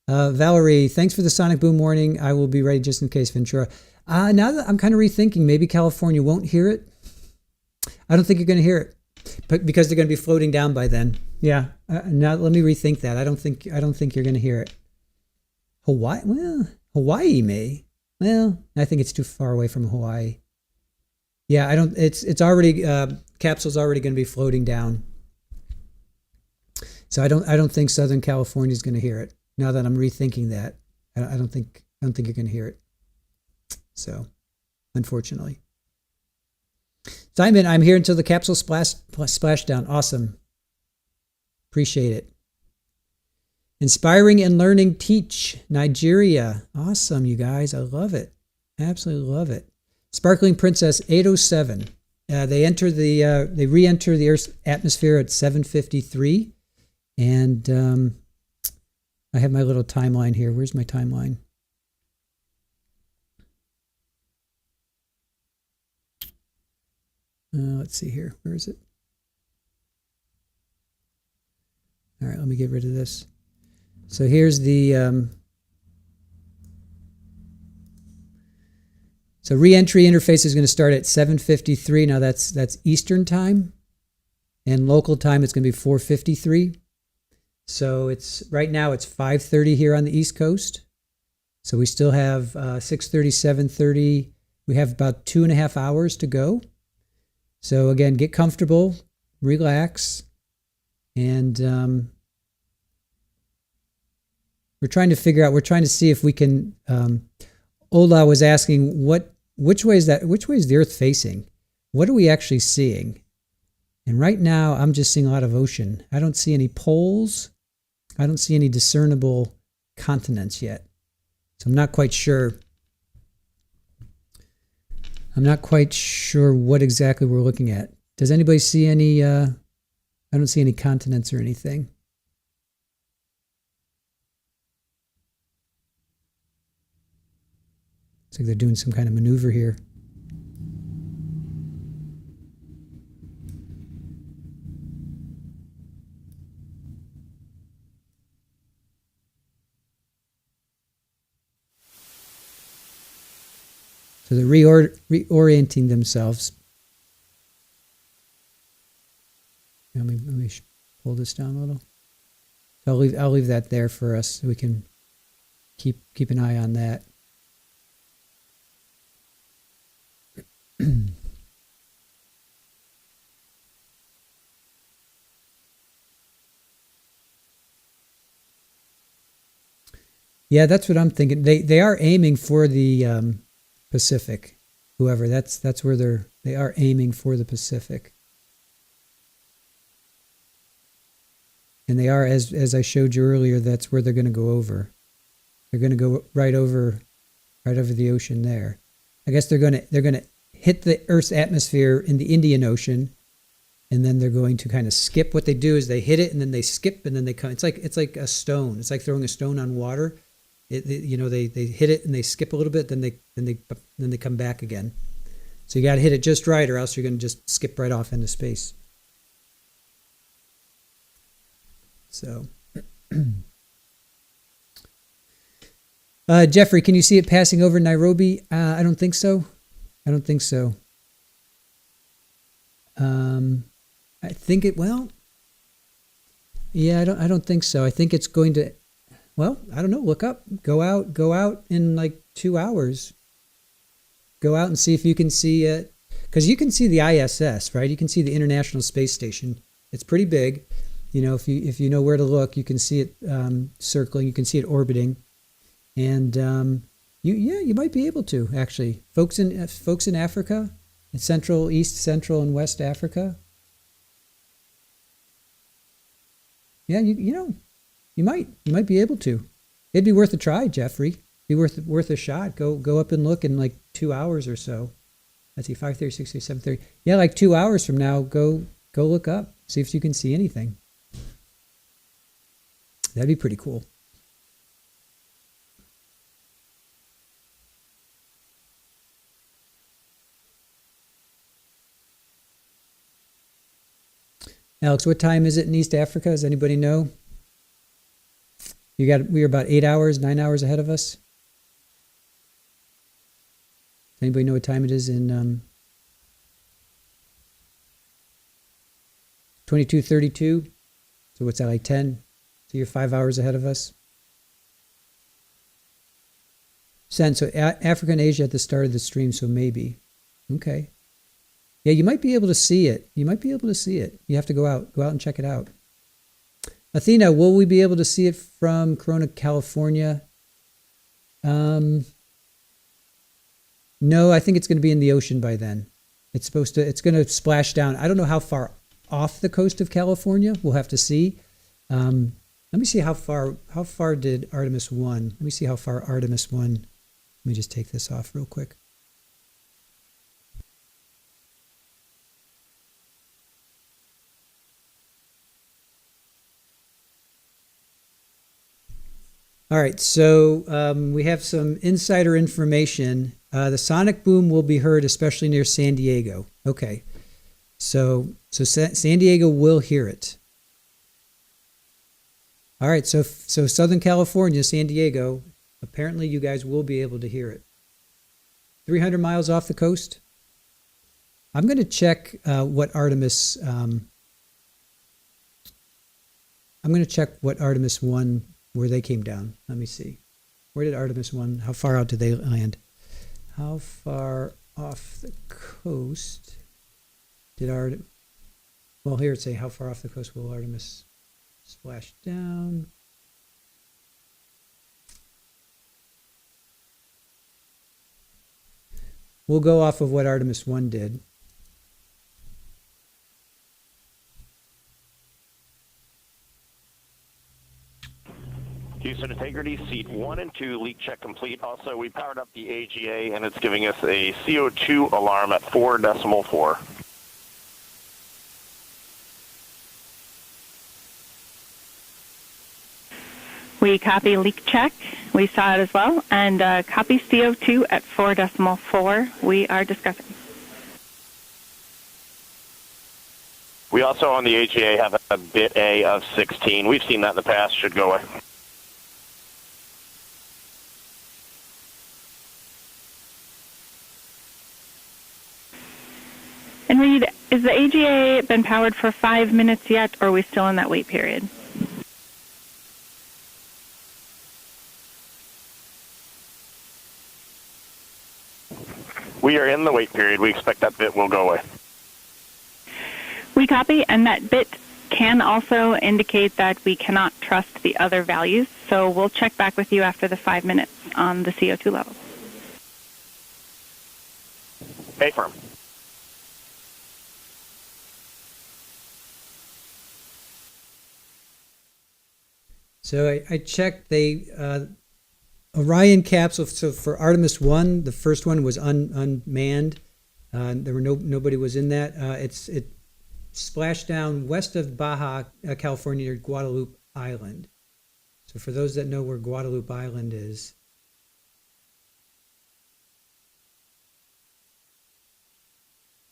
Valerie, thanks for the sonic boom warning. I will be ready just in case, Ventura. Now that I'm kind of rethinking, maybe California won't hear it. I don't think you're going to hear it, but because they're going to be floating down by then. Yeah. Now let me rethink that. I don't think you're going to hear it. Hawaii, well, Hawaii may. Well, I think it's too far away from Hawaii. Yeah, I don't. It's already capsule's already going to be floating down. So I don't think Southern California is going to hear it. Now that I'm rethinking that, I don't think you're going to hear it. So, unfortunately. Simon, I'm here until the capsule splashdown. Awesome. Appreciate it. Inspiring and learning teach Nigeria. Awesome, you guys. I love it. Absolutely love it. Sparkling Princess 807. They re-enter the Earth's atmosphere at 7:53, and I have my little timeline here. Where's my timeline? Let's see here. Where is it? All right, let me get rid of this. So here's the so re-entry interface is going to start at 7:53. Now that's Eastern time, and local time it's going to be 4:53. So right now it's 5:30 here on the East Coast. So we still have 6:30, 7:30. We have about 2.5 hours to go. So again, get comfortable, relax, and we're trying to see if we can. Ola was asking which way is the Earth facing? What are we actually seeing? And right now, I'm just seeing a lot of ocean. I don't see any poles. I don't see any discernible continents yet. So I'm not quite sure. I'm not quite sure what exactly we're looking at. Does anybody see any, I don't see any continents or anything. Looks like they're doing some kind of maneuver here. So they're reorienting themselves. Let me pull this down a little. So I'll leave that there for us so we can keep an eye on that. Yeah, that's what I'm thinking. They are aiming for the Pacific. Whoever, that's where they are aiming for the Pacific. And they are, as I showed you earlier, that's where they're going to go over. They're going to go right over the ocean there. I guess they're going to hit the Earth's atmosphere in the Indian Ocean, and then they're going to kind of skip. What they do is they hit it and then they skip and then they come. It's like a stone. It's like throwing a stone on water. They hit it and they skip a little bit, then they come back again. So you got to hit it just right, or else you're going to just skip right off into space. So, Jeffrey, can you see it passing over Nairobi? I don't think so. I think it. Well, yeah, I don't think so. I think it's going to. Well, I don't know. Look up. Go out in like 2 hours. Go out and see if you can see it, because you can see the ISS, right? You can see the International Space Station. It's pretty big. You know, if you know where to look, you can see it circling. You can see it orbiting, and you might be able to actually. Folks in Africa, in East Central, and West Africa. Yeah, you might be able to. It'd be worth a try, Jeffrey. Be worth a shot. Go up and look in like 2 hours or so. Let's see, 5:30, 6:30, 7:30. Yeah, like 2 hours from now, go look up. See if you can see anything. That'd be pretty cool. Alex, what time is it in East Africa? Does anybody know? We are about 8 hours, 9 hours ahead of us. Does anybody know what time it is in 22:32? So what's that, like 10? So you're 5 hours ahead of us. So Africa and Asia at the start of the stream, so maybe. Okay. Yeah, you might be able to see it. You have to go out and check it out. Athena, will we be able to see it from Corona, California? No, I think it's going to be in the ocean by then. It's going to splash down. I don't know how far off the coast of California. We'll have to see. Let me see how far did Artemis 1? Let me see how far Artemis 1. Let me just take this off real quick. All right, so we have some insider information. The sonic boom will be heard especially near San Diego. Okay, so San Diego will hear it. All right, so Southern California, San Diego, apparently you guys will be able to hear it. 300 miles off the coast. I'm going to check what Artemis. I'm going to check what Artemis 1, where they came down. Let me see. Where did Artemis 1? How far out did they land? How far off the coast did Artemis? Well, here it say how far off the coast will Artemis splash down. We'll go off of what Artemis 1 did. Houston Integrity, seat 1 and 2, leak check complete. Also, we powered up the AGA, and it's giving us a CO2 alarm at 4.4. We copy leak check. We saw it as well. And copy CO2 at 4.4. We are discussing. We also on the AGA have a bit A of 16. We've seen that in the past. Should go away. And Reed, is the AGA been powered for 5 minutes yet, or are we still in that wait period? We are in the wait period. We expect that bit will go away. We copy, and that bit can also indicate that we cannot trust the other values, so we'll check back with you after the 5 minutes on the CO2 levels. A firm. So I checked. Orion capsule. So for Artemis 1, the first one was unmanned. There were nobody was in that. It splashed down west of Baja, California, near Guadalupe Island. So for those that know where Guadalupe Island is,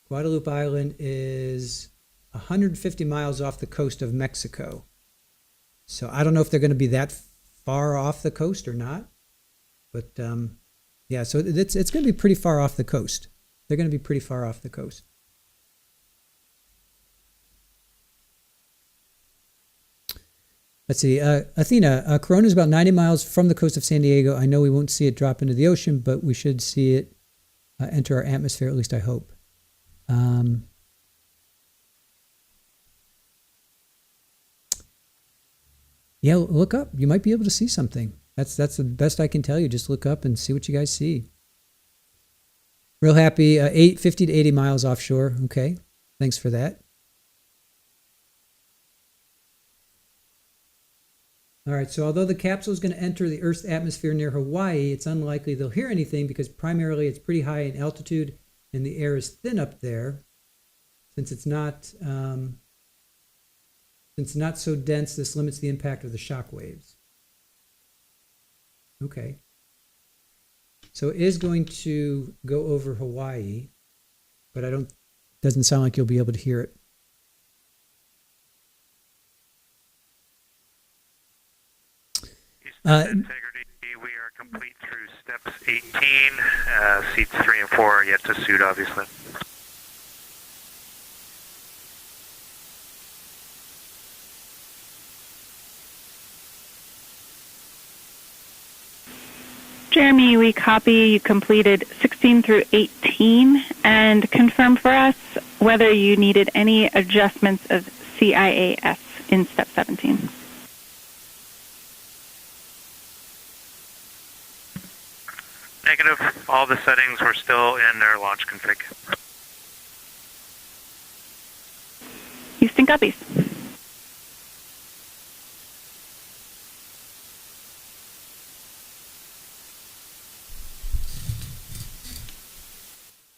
Guadalupe Island is 150 miles off the coast of Mexico. So I don't know if they're going to be that far off the coast or not, but yeah, so it's going to be pretty far off the coast. They're going to be pretty far off the coast. Let's see, Athena, Corona is about 90 miles from the coast of San Diego. I know we won't see it drop into the ocean, but we should see it enter our atmosphere, at least I hope. Yeah, look up. You might be able to see something. That's the best I can tell you. Just look up and see what you guys see. Real happy. 50 to 80 miles offshore. Okay, thanks for that. All right, so although the capsule is going to enter the Earth's atmosphere near Hawaii, it's unlikely they'll hear anything because primarily it's pretty high in altitude and the air is thin up there. Since it's not so dense, this limits the impact of the shock waves. Okay. So it is going to go over Hawaii, but doesn't sound like you'll be able to hear it. Integrity, we are complete through steps 18. Seats 3 and 4 are yet to suit, obviously. Jeremy, we copy. You completed 16 through 18, and confirm for us whether you needed any adjustments of CIAS in step 17. Negative. All the settings were still in their launch config. Houston copies.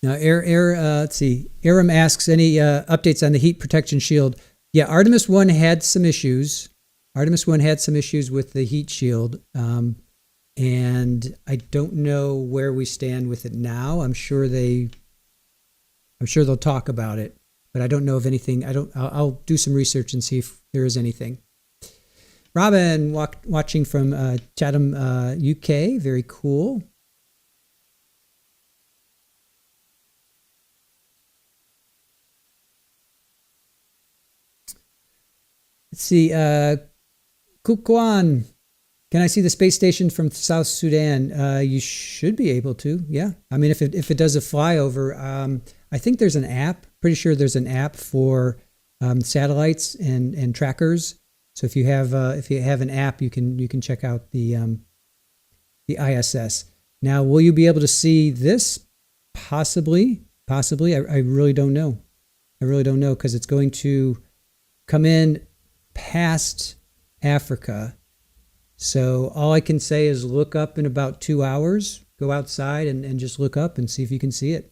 Now, let's see. Aram asks any updates on the heat protection shield. Yeah, Artemis 1 had some issues. Artemis 1 had some issues with the heat shield. And I don't know where we stand with it now. I'm sure they'll talk about it, but I don't know of anything. I'll do some research and see if there is anything. Robin, watching from Chatham, UK. Very cool. Let's see. Kukwan. Can I see the space station from South Sudan? You should be able to, yeah. I mean, if it does a flyover, I think there's an app. Pretty sure there's an app for satellites and trackers. So if you have an app, you can check out the ISS. Now, will you be able to see this? Possibly. I really don't know. I really don't know because it's going to come in past Africa. So all I can say is look up in about 2 hours, go outside and just look up and see if you can see it.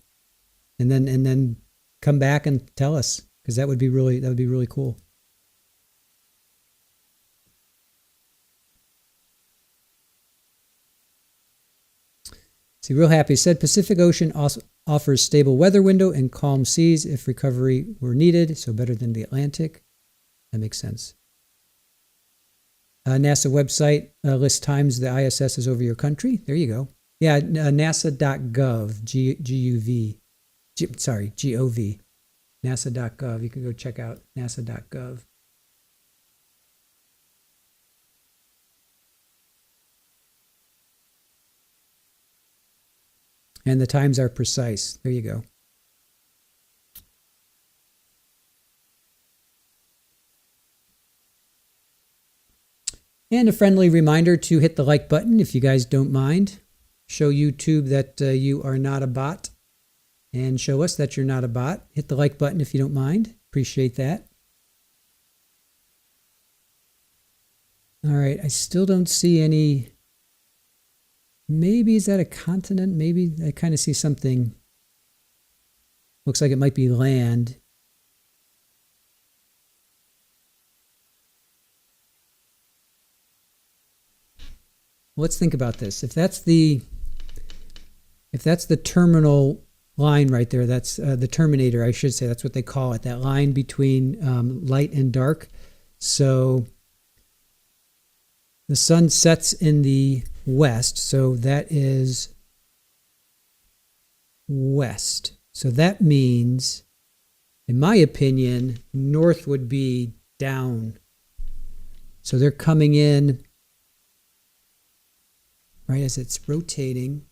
And then come back and tell us, because that would be really cool. See, real happy said Pacific Ocean also offers stable weather window and calm seas if recovery were needed, so better than the Atlantic. That makes sense. NASA website lists times the ISS is over your country. There you go. Yeah, nasa.gov, G-U-V. G-O-V. NASA.gov. You can go check out nasa.gov. And the times are precise. There you go. And a friendly reminder to hit the like button if you guys don't mind. Show YouTube that you are not a bot. And show us that you're not a bot. Hit the like button if you don't mind. Appreciate that. All right, I still don't see any. Maybe is that a continent? Maybe I kind of see something. Looks like it might be land. Let's think about this. If that's the terminal line right there, that's the terminator, I should say. That's what they call it. That line between light and dark. So the sun sets in the west, so that is west. So that means, in my opinion, north would be down. So they're coming in right as it's rotating.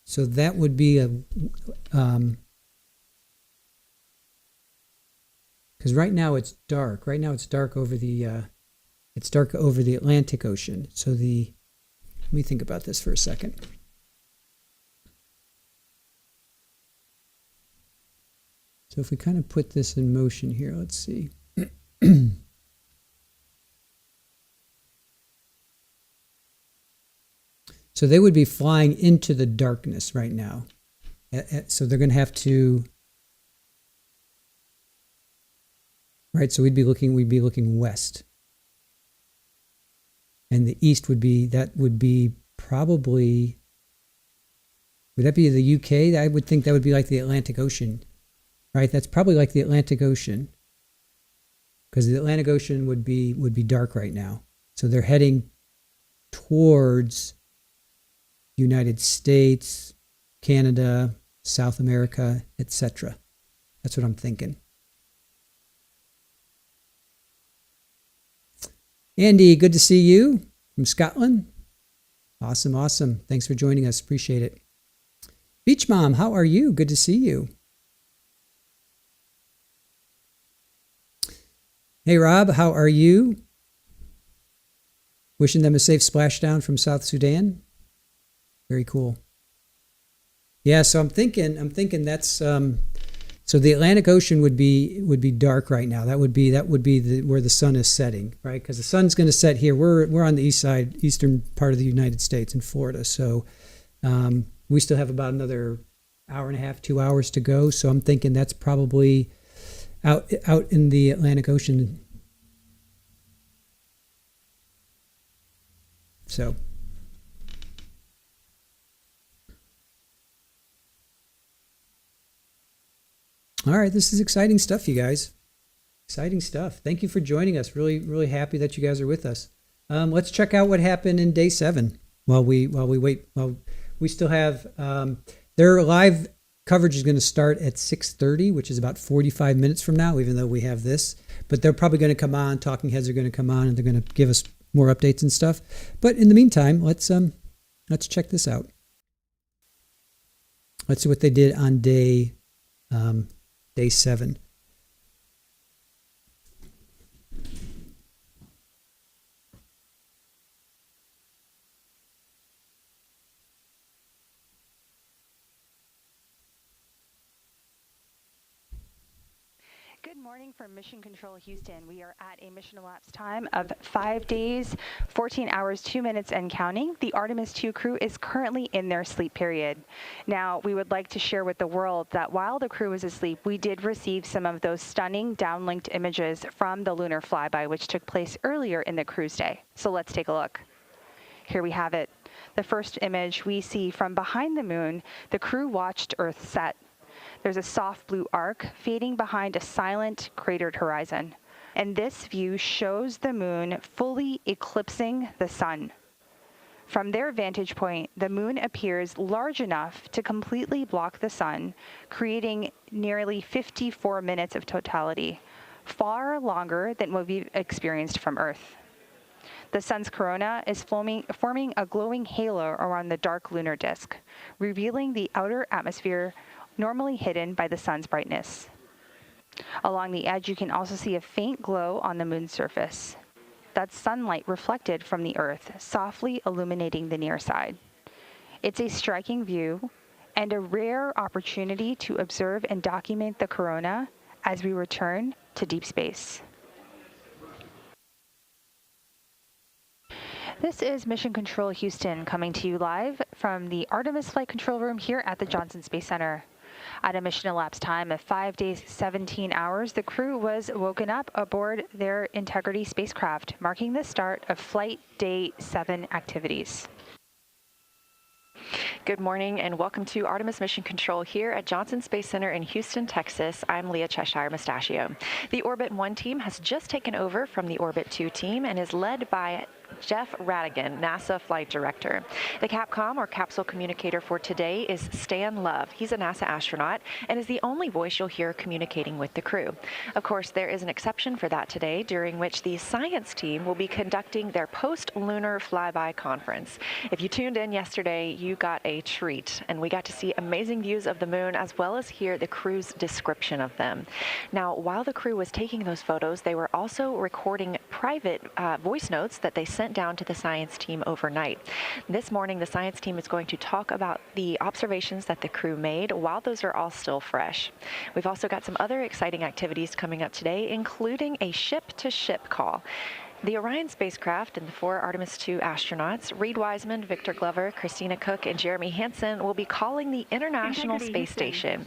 So that would be a because right now it's dark. Right now it's dark over the Atlantic Ocean. So let me think about this for a second. So if we kind of put this in motion here, let's see. So they would be flying into the darkness right now. So they're going to have to, right? So we'd be looking west. And the east would be probably, would that be the UK? I would think that would be like the Atlantic Ocean, right? That's probably like the Atlantic Ocean, because the Atlantic Ocean would be dark right now. So they're heading towards United States, Canada, South America, etc. That's what I'm thinking. Andy, good to see you from Scotland. Awesome, awesome. Thanks for joining us. Appreciate it. Beach Mom, how are you? Good to see you. Hey, Rob, how are you? Wishing them a safe splashdown from South Sudan. Very cool. Yeah, so I'm thinking that's so the Atlantic Ocean would be dark right now. That would be where the sun is setting, right? Because the sun's going to set here. We're on the eastern part of the United States in Florida. So we still have about another hour and a half, 2 hours to go. So I'm thinking that's probably out in the Atlantic Ocean. So. All right, this is exciting stuff, you guys. Exciting stuff. Thank you for joining us. Really, really happy that you guys are with us. Let's check out what happened in day 7 while we wait. Well, we still have their live coverage is going to start at 6:30, which is about 45 minutes from now, even though we have this. But they're probably going to come on. Talking heads are going to come on, and they're going to give us more updates and stuff. But in the meantime, let's check this out. Let's see what they did on day 7. Good Good morning from Mission Control Houston. We are at a mission elapsed time of 5 days, 14 hours, 2 minutes and counting. The Artemis II crew is currently in their sleep period. Now, we would like to share with the world that while the crew was asleep, we did receive some of those stunning downlinked images from the lunar flyby, which took place earlier in the cruise day. So let's take a look. Here we have it. The first image we see from behind the moon, the crew watched Earth set. There's a soft blue arc fading behind a silent, cratered horizon. And this view shows the moon fully eclipsing the sun. From their vantage point, the moon appears large enough to completely block the sun, creating nearly 54 minutes of totality, far longer than what we've experienced from Earth. The sun's corona is forming a glowing halo around the dark lunar disk, revealing the outer atmosphere normally hidden by the sun's brightness. Along the edge, you can also see a faint glow on the moon's surface. That's sunlight reflected from the Earth, softly illuminating the near side. It's a striking view and a rare opportunity to observe and document the corona as we return to deep space. This is Mission Control Houston coming to you live from the Artemis Flight Control Room here at the Johnson Space Center. At a mission elapsed time of 5 days, 17 hours, the crew was woken up aboard their Integrity spacecraft, marking the start of Flight Day 7 activities. Good morning and welcome to Artemis Mission Control here at Johnson Space Center in Houston, Texas. I'm Leah Cheshire Mustachio. The Orbit 1 team has just taken over from the Orbit 2 team and is led by Jeff Radigan, NASA Flight Director. The Capcom, or Capsule Communicator for today, is Stan Love. He's a NASA astronaut and is the only voice you'll hear communicating with the crew. Of course, there is an exception for that today, during which the science team will be conducting their post-lunar flyby conference. If you tuned in yesterday, you got a treat, and we got to see amazing views of the moon as well as hear the crew's description of them. Now, while the crew was taking those photos, they were also recording private voice notes that they sent down to the science team overnight. This morning, the science team is going to talk about the observations that the crew made while those are all still fresh. We've also got some other exciting activities coming up today, including a ship-to-ship call. The Orion spacecraft and the 4 Artemis II astronauts, Reed Wiseman, Victor Glover, Christina Cook, and Jeremy Hansen, will be calling the International Space Station.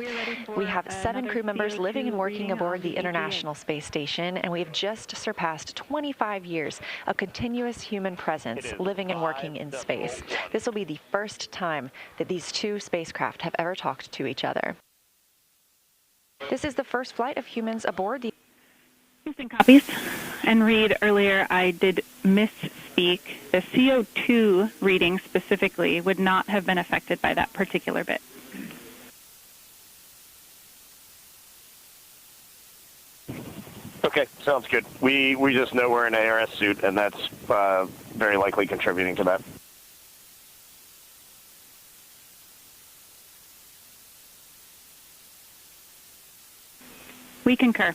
We have 7 crew members living and working aboard the International Space Station, and we have just surpassed 25 years of continuous human presence living and working in space. This will be the first time that these 2 spacecraft have ever talked to each other. This is the first flight of humans aboard the Houston copies. And Reed, earlier I did misspeak. The CO2 reading specifically would not have been affected by that particular bit. Okay, sounds good. We just know we're in an ARS suit, and that's very likely contributing to that. We concur.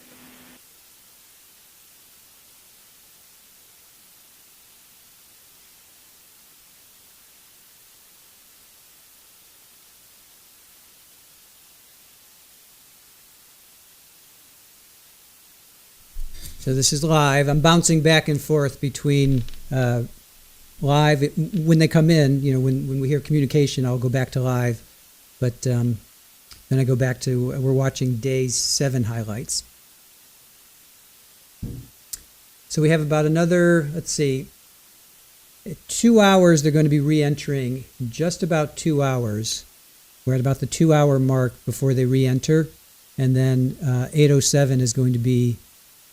So this is live. I'm bouncing back and forth between live. When they come in, you know, when we hear communication, I'll go back to live. But then I go back to, we're watching day 7 highlights. So we have about another, let's see, 2 hours they're going to be re-entering, just about 2 hours. We're at about the 2-hour mark before they re-enter. And then 8:07 is going to be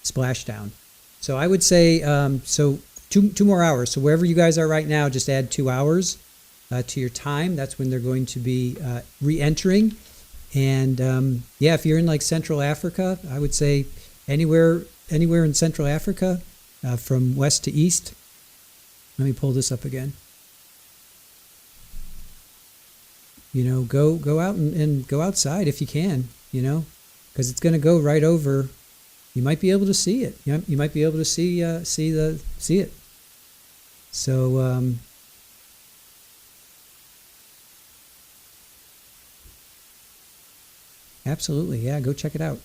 Splashdown. So I would say, so two more hours. So wherever you guys are right now, just add 2 hours to your time. That's when they're going to be re-entering. And yeah, if you're in like Central Africa, I would say anywhere in Central Africa, from west to east. Let me pull this up again. You know, go out and go outside if you can, you know, because it's going to go right over. You might be able to see it. You might be able to see it. So absolutely, yeah. Go check it out.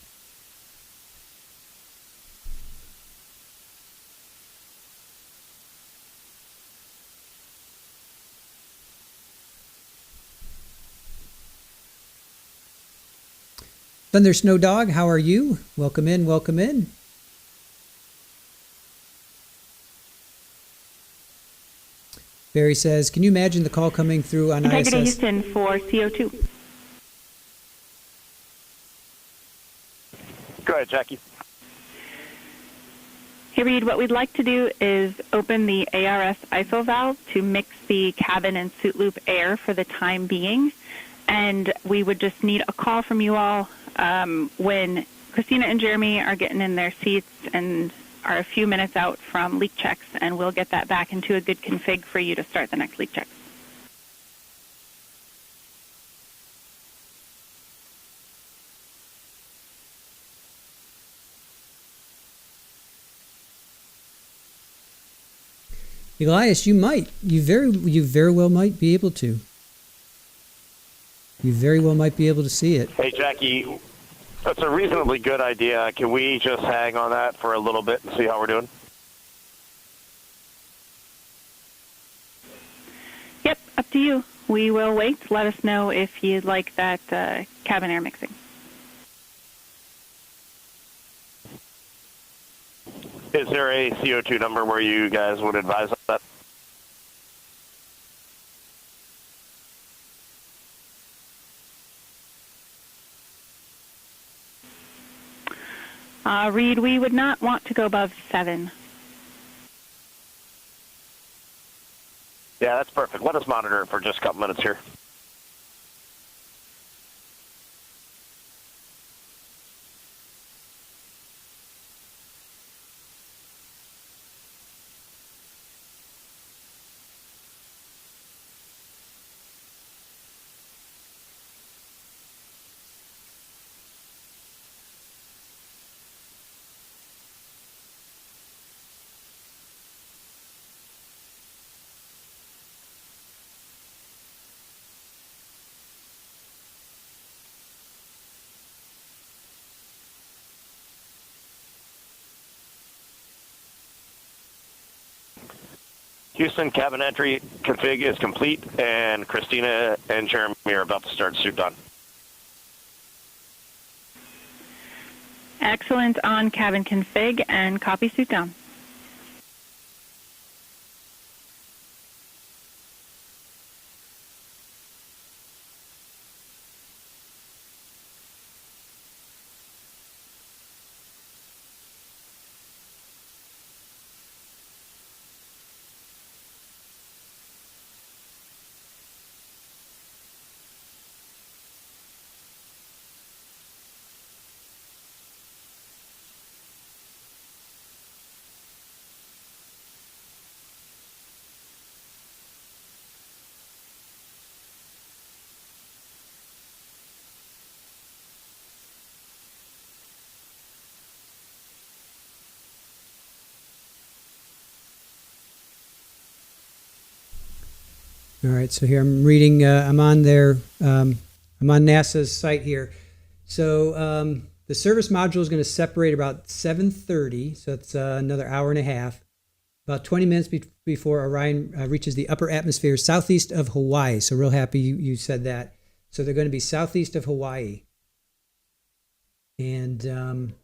Thunder Snow Dog, how are you? Welcome in, welcome in. Barry says, can you imagine the call coming through on Integrity ISS? Houston for CO2. Go ahead, Jackie. Hey, Reed, what we'd like to do is open the ARS ISO valve to mix the cabin and suit loop air for the time being. And we would just need a call from you all when Christina and Jeremy are getting in their seats and are a few minutes out from leak checks, and we'll get that back into a good config for you to start the next leak check. Elias, you might. You very well might be able to. You very well might be able to see it. Hey, Jackie, that's a reasonably good idea. Can we just hang on that for a little bit and see how we're doing? Yep, up to you. We will wait. Let us know if you'd like that cabin air mixing. Is there a CO2 number where you guys would advise that? Reed, we would not want to go above 7. Yeah, that's perfect. Let us monitor it for just a couple minutes here. Houston, cabin entry config is complete, and Christina and Jeremy are about to start suit done. Excellent on cabin config, and copy suit down. All right, so here I'm reading. I'm on NASA's site here. So the service module is going to separate about 7:30, so it's another hour and a half. About 20 minutes before Orion reaches the upper atmosphere southeast of Hawaii. So real happy you said that. So they're going to be southeast of Hawaii, and then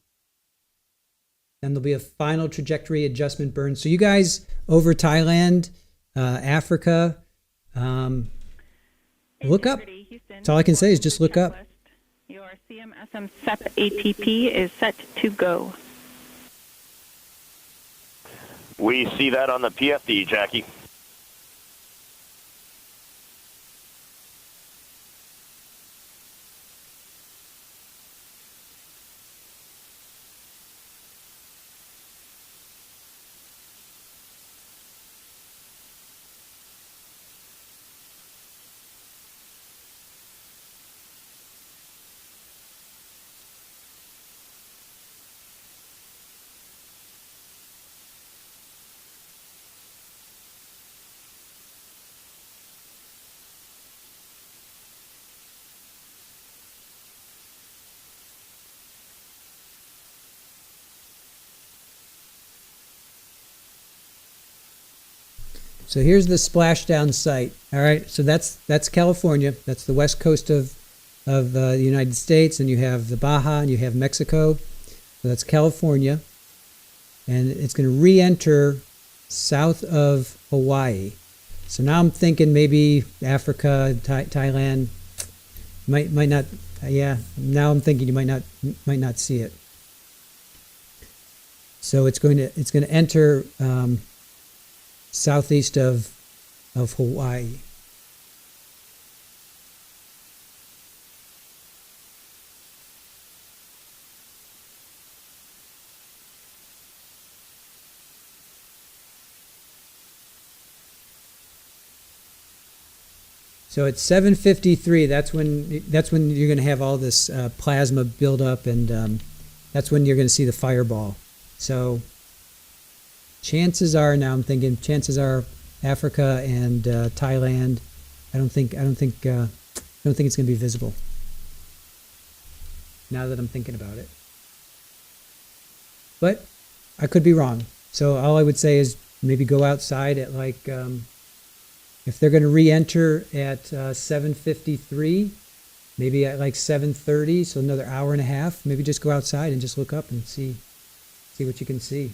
there'll be a final trajectory adjustment burn. So you guys over Thailand, Africa. Look up. That's all I can say is just look up. Your CMSM SEP ATP is set to go. We see that on the PFD, Jackie. So here's the Splashdown site. All right, so that's California. That's the west coast of of the United States, and you have the Baja, and you have Mexico. So that's California. And it's going to re-enter south of Hawaii. So now I'm thinking maybe Africa, Thailand might not. Yeah, now I'm thinking you might not see it. So it's going to enter southeast of Hawaii. So at 7:53, that's when you're going to have all this plasma build up, and that's when you're going to see the fireball. So chances are, now I'm thinking, chances are Africa and Thailand. I don't think it's going to be visible. Now that I'm thinking about it, but I could be wrong. So all I would say is maybe go outside at like. If they're going to re-enter at 7:53, maybe at like 7:30, so another hour and a half, maybe just go outside and just look up and see what you can see.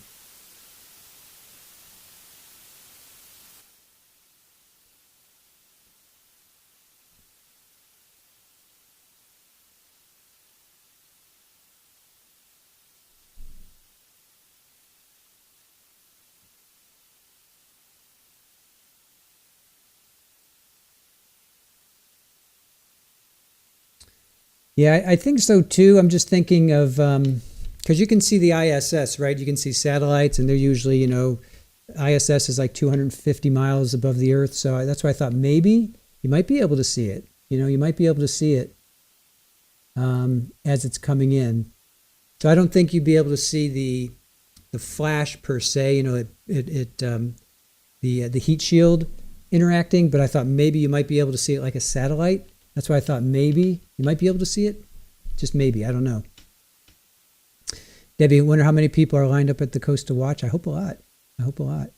Yeah, I think so too. I'm just thinking of, because you can see the ISS, right? You can see satellites, and they're usually, ISS is like 250 miles above the Earth. So that's why I thought maybe you might be able to see it. You might be able to see it as it's coming in. So I don't think you'd be able to see the flash per se, the heat shield interacting, but I thought maybe you might be able to see it like a satellite. That's why I thought maybe you might be able to see it. Just maybe. I don't know. Debbie, I wonder how many people are lined up at the coast to watch. I hope a lot. I hope a lot.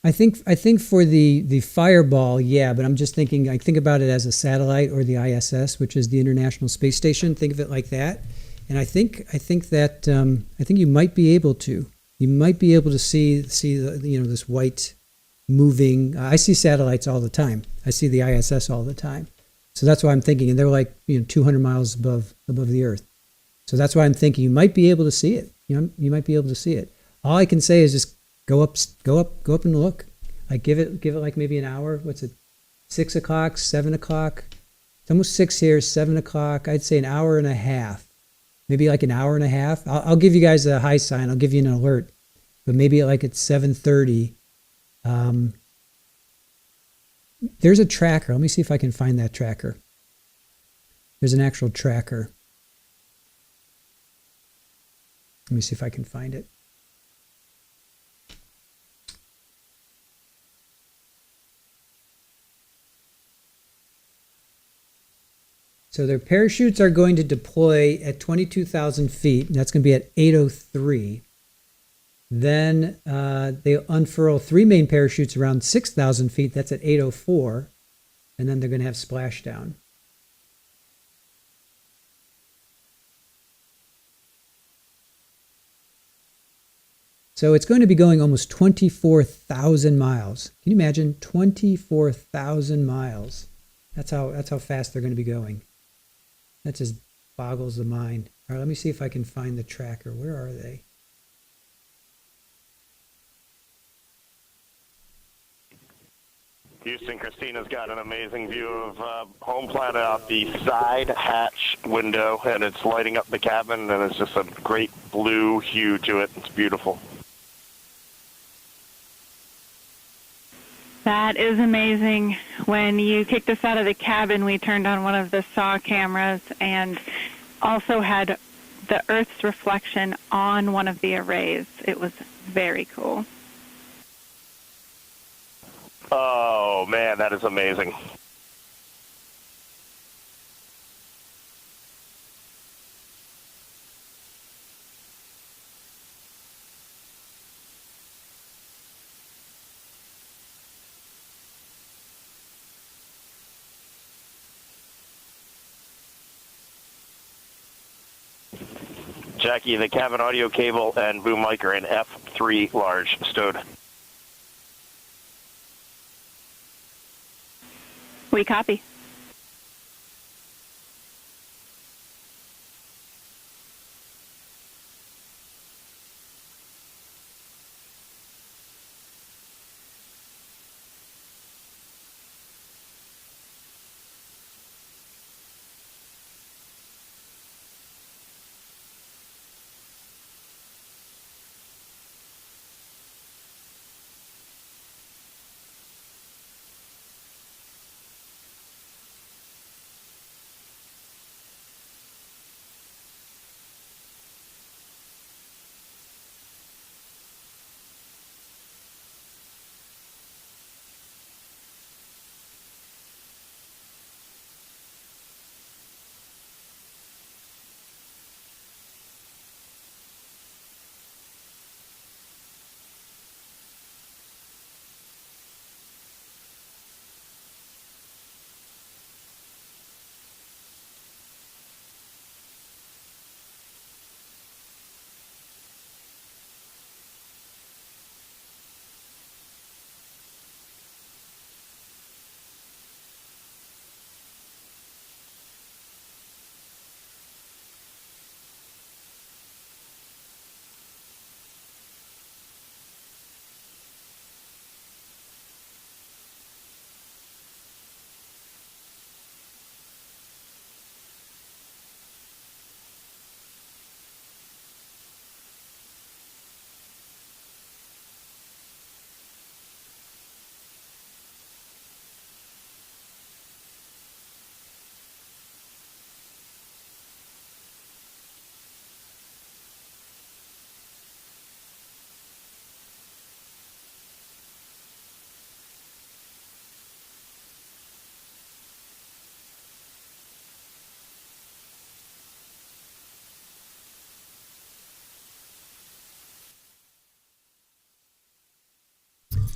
I think for the fireball, yeah, but I'm just thinking, I think about it as a satellite, or the ISS, which is the International Space Station. Think of it like that. And I think you might be able to. You might be able to see this white moving. I see satellites all the time. I see the ISS all the time. So that's why I'm thinking, and they're like 200 miles above the Earth. So that's why I'm thinking you might be able to see it. You might be able to see it. All I can say is just go up and look. Like give it like maybe an hour. What's it? 6 o'clock, 7 o'clock. It's almost 6 here. 7 o'clock. I'd say an hour and a half. Maybe like an hour and a half. I'll give you guys a high sign. I'll give you an alert. But maybe like at 7:30. There's a tracker. Let me see if I can find that tracker. There's an actual tracker. Let me see if I can find it. So their parachutes are going to deploy at 22,000 feet. That's going to be at 8:03. Then they unfurl 3 main parachutes around 6,000 feet. That's at 8:04. And then they're going to have splashdown. So it's going to be going almost 24,000 miles. Can you imagine? 24,000 miles. That's how fast they're going to be going. That just boggles the mind. All right, let me see if I can find the tracker. Where are they? Houston, Christina's got an amazing view of home planet out the side hatch window, and it's lighting up the cabin, and it's just a great blue hue to it. It's beautiful. That is amazing. When you kicked us out of the cabin, we turned on one of the SAW cameras, and also had the Earth's reflection on one of the arrays. It was very cool. Oh, man, that is amazing. Jackie, the cabin audio cable and boom mic are in F3 large, stowed. We copy.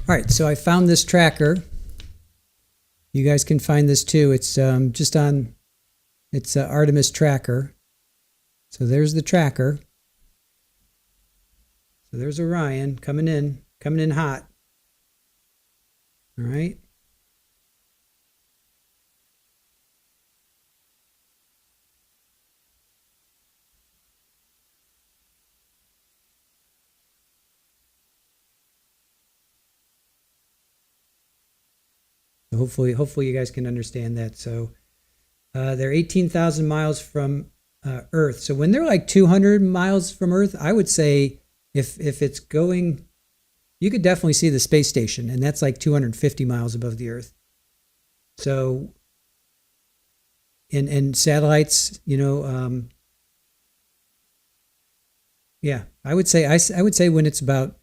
All right, so I found this tracker. You guys can find this too. It's just on, it's Artemis tracker. So there's the tracker. So there's Orion coming in hot. All right. Hopefully you guys can understand that. So they're 18,000 miles from Earth. So when they're like 200 miles from Earth, I would say if it's going, you could definitely see the space station, and that's like 250 miles above the Earth. So and satellites, you know, yeah, I would say when it's about,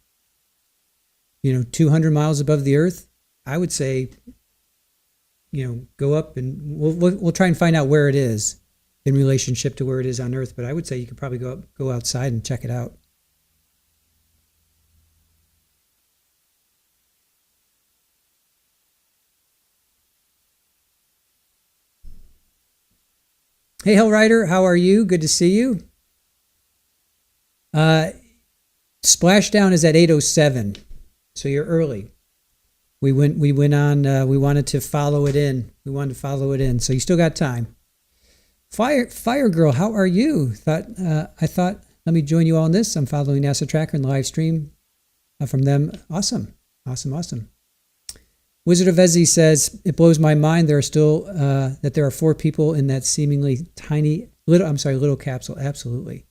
you know, 200 miles above the Earth, I would say, you know, go up and we'll try and find out where it is in relationship to where it is on Earth. But I would say you could probably go outside and check it out. Hey, Hellrider, how are you? Good to see you. Splashdown is at 8:07, so you're early. We went on. We wanted to follow it in. So you still got time. Fire Girl, how are you? I thought let me join you all on this. I'm following NASA Tracker and the live stream from them. Awesome. Wizard of Ezzy says it blows my mind. There are still that there are 4 people in that seemingly tiny little capsule. Absolutely.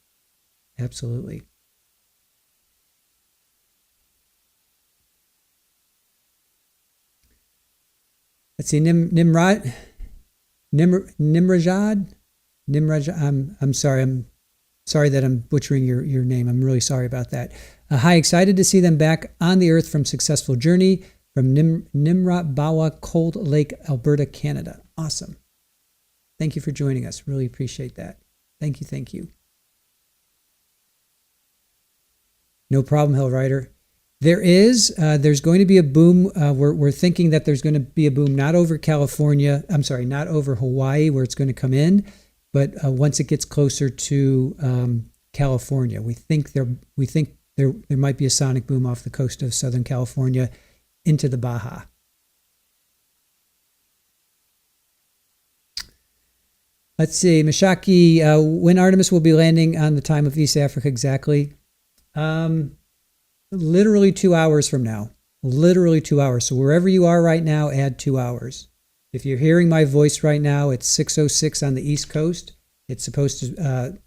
Let's see, Nimrajad. Nimraj, I'm sorry. I'm sorry that I'm butchering your name. I'm really sorry about that. Hi, excited to see them back on the Earth from successful journey from Nimrat Bawa, Cold Lake, Alberta, Canada. Awesome. Thank you for joining us. Really appreciate that. Thank you. Thank you. No problem, Hellrider. There's going to be a boom. We're thinking that there's going to be a boom not over California. I'm sorry, not over Hawaii where it's going to come in, but once it gets closer to California, we think there might be a sonic boom off the coast of Southern California into the Baja. Let's see, Mashaki, when Artemis will be landing on the time of East Africa exactly? Literally 2 hours from now. Literally 2 hours. So wherever you are right now, add 2 hours. If you're hearing my voice right now, it's 6:06 on the East Coast. It's supposed to,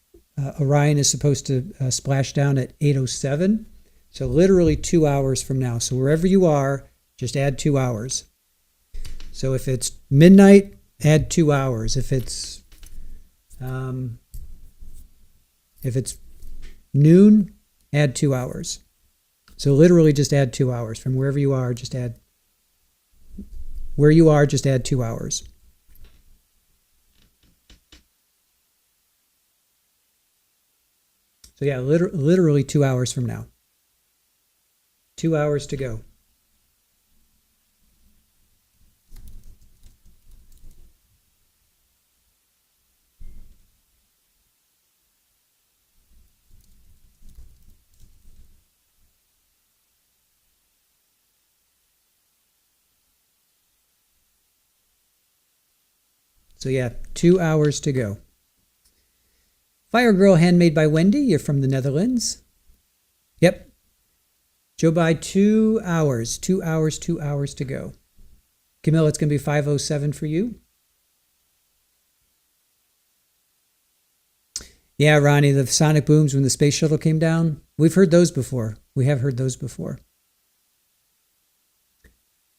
Orion is supposed to splash down at 8:07. So literally 2 hours from now. So wherever you are, just add 2 hours. So if it's midnight, add 2 hours. If it's noon, add 2 hours. So literally just add 2 hours. From wherever you are, just add 2 hours. So yeah, literally 2 hours from now. 2 hours to go. So yeah, 2 hours to go. Fire Girl, handmade by Wendy. You're from the Netherlands. Yep. Joe by 2 hours. 2 hours, 2 hours to go. Camille, it's going to be 5:07 for you. Yeah, Ronnie, the sonic booms when the space shuttle came down. We've heard those before. We have heard those before.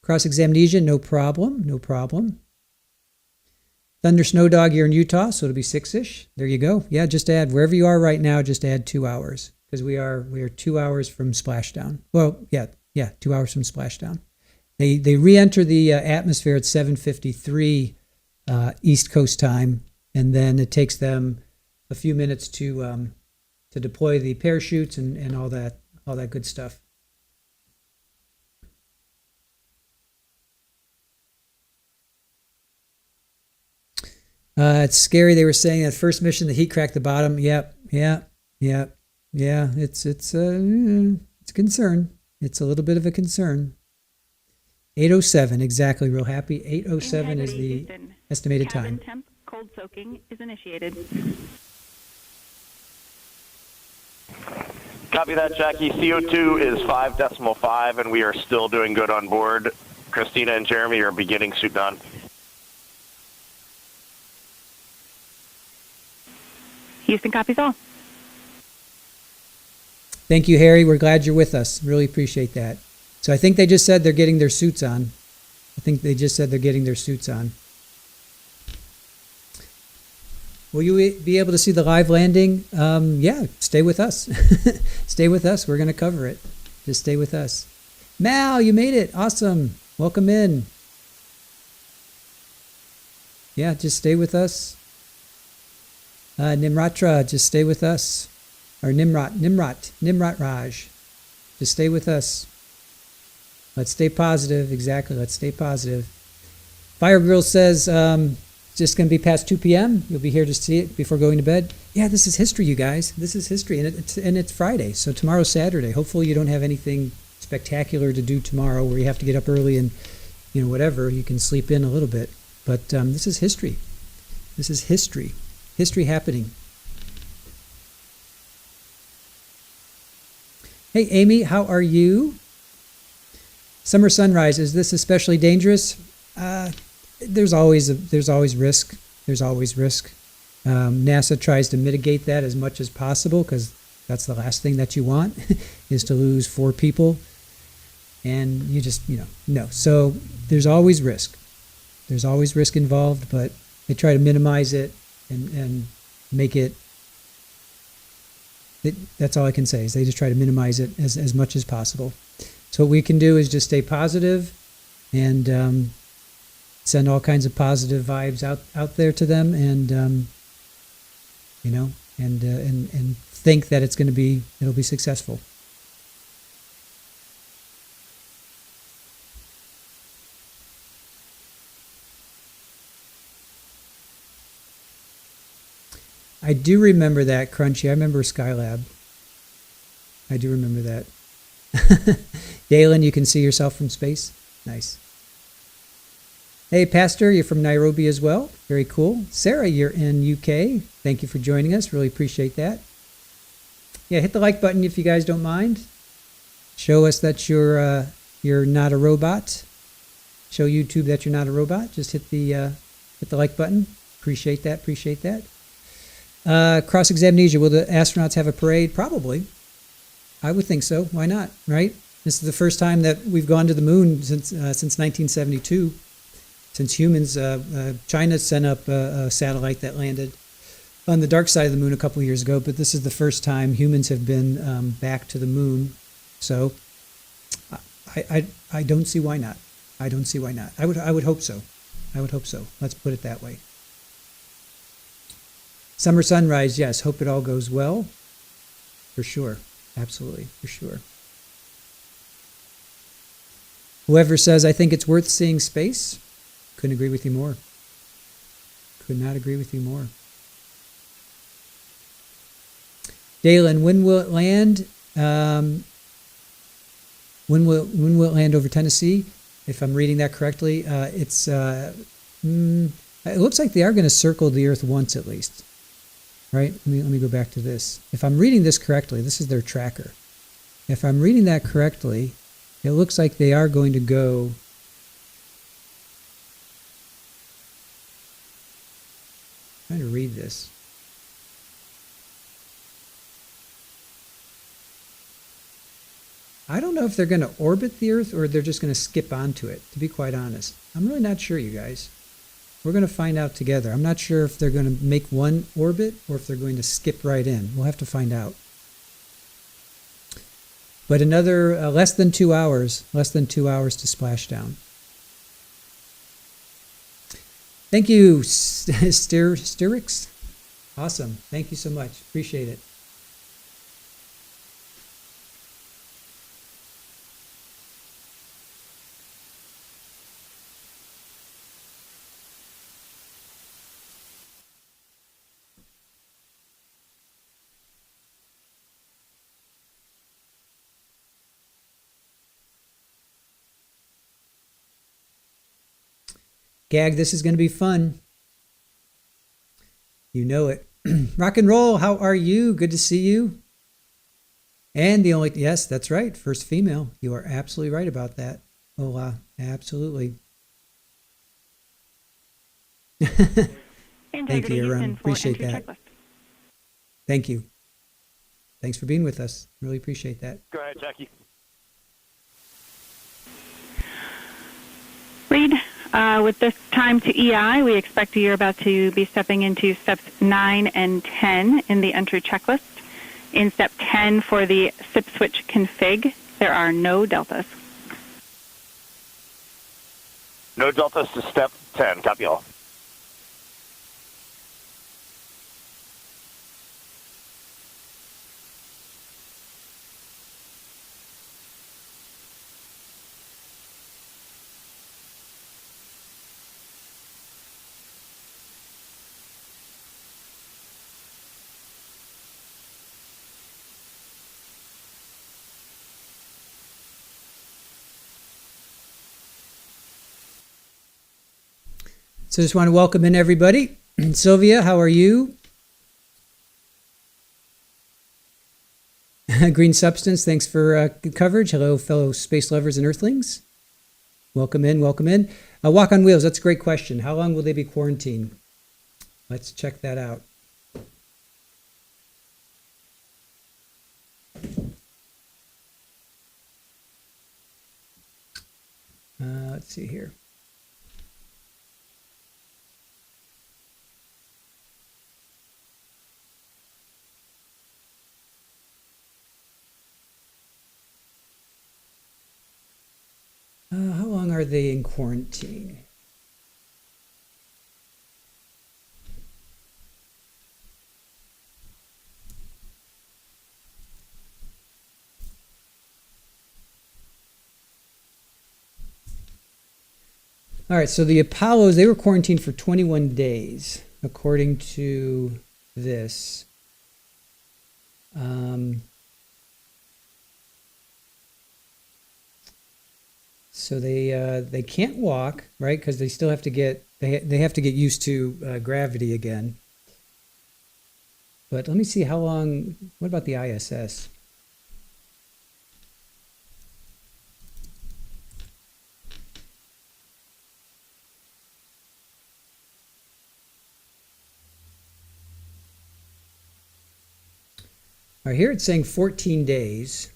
Cross-examnesia, no problem. No problem. Thunder Snow Dog, you're in Utah, so it'll be 6-ish. There you go. Yeah, just add, wherever you are right now, just add 2 hours. Because we are 2 hours from splashdown. Well, yeah, 2 hours from splashdown. They re-enter the atmosphere at 7:53 East Coast time, and then it takes them a few minutes to deploy the parachutes and all that good stuff. It's scary. They were saying that first mission, the heat cracked the bottom. Yep. It's a concern. It's a little bit of a concern. 8:07, exactly. Real happy. 8:07 is the estimated time. Temp cold soaking is initiated. Copy that, Jackie. CO2 is 5.5, and we are still doing good on board. Christina and Jeremy are beginning suit on. Houston copies all. Thank you, Harry. We're glad you're with us. Really appreciate that. So I think they just said they're getting their suits on. Will you be able to see the live landing? Yeah, stay with us. Stay with us. We're going to cover it. Just stay with us. Mal, you made it. Awesome. Welcome in. Yeah, just stay with us. Nimratra, just stay with us. Or Nimrat Raj. Just stay with us. Let's stay positive. Exactly. Let's stay positive. Fire Girl says, it's just going to be past 2 p.m. You'll be here to see it before going to bed. Yeah, this is history, you guys. This is history. And it's Friday. So tomorrow's Saturday. Hopefully you don't have anything spectacular to do tomorrow where you have to get up early and, whatever. You can sleep in a little bit. But this is history. This is history. History happening. Hey, Amy, how are you? Summer sunrise, is this especially dangerous? There's always risk. There's always risk. NASA tries to mitigate that as much as possible because that's the last thing that you want is to lose 4 people. And you just, no. So there's always risk. There's always risk involved, but they try to minimize it and make it. That's all I can say is they just try to minimize it as much as possible. So what we can do is just stay positive and send all kinds of positive vibes out there to them, and you know, and think that it'll be successful. I do remember that, Crunchy. I remember Skylab. I do remember that. Dalen, you can see yourself from space. Nice. Hey, Pastor, you're from Nairobi as well. Very cool. Sarah, you're in UK. Thank you for joining us. Really appreciate that. Yeah, hit the like button if you guys don't mind. Show us that you're not a robot. Show YouTube that you're not a robot. Just hit the like button. Appreciate that. Appreciate that. Cross-examination. Will the astronauts have a parade? Probably. I would think so. Why not? Right? This is the first time that we've gone to the moon since 1972. Since humans, China sent up a satellite that landed on the dark side of the moon a couple of years ago, but this is the first time humans have been back to the moon. So I don't see why not. I don't see why not. I would hope so. I would hope so. Let's put it that way. Summer sunrise, yes. Hope it all goes well. For sure. Absolutely. For sure. Whoever says, I think it's worth seeing space, couldn't agree with you more. Could not agree with you more. Dalen, when will it land? When will it land over Tennessee? If I'm reading that correctly, it looks like they are going to circle the Earth once at least. Right? Let me go back to this. If I'm reading this correctly, this is their tracker. If I'm reading that correctly, it looks like they are going to go trying to read this. I don't know if they're going to orbit the Earth or they're just going to skip onto it, to be quite honest. I'm really not sure, you guys. We're going to find out together. I'm not sure if they're going to make one orbit or if they're going to skip right in. We'll have to find out. But another less than 2 hours to splashdown. Thank you, Styrix. Awesome. Thank you so much. Appreciate it. Gag, this is going to be fun. You know it. Rock and roll, how are you? Good to see you. And the only, yes, that's right, first female. You are absolutely right about that. Oh, absolutely. Thank you, Aaron. Appreciate that. Checklist. Thank you. Thanks for being with us. Really appreciate that. Go ahead, Jackie. Reed, with this time to EI, we expect you're about to be stepping into steps 9 and 10 in the entry checklist. In step 10 for the SIP switch config, there are no deltas. No deltas to step 10. Copy all. So just want to welcome in everybody. Sylvia, how are you? Green Substance, thanks for coverage. Hello, fellow space lovers and earthlings. Welcome in, welcome in. Walk on Wheels, that's a great question. How long will they be quarantined? Let's check that out. Let's see here. are they in quarantine? All right, so the Apollos, they were quarantined for 21 days, according to this. So they can't walk, right? Because they still have to get they have to get used to gravity again. But let me see how long. What about the ISS? All right, here it's saying 14 days.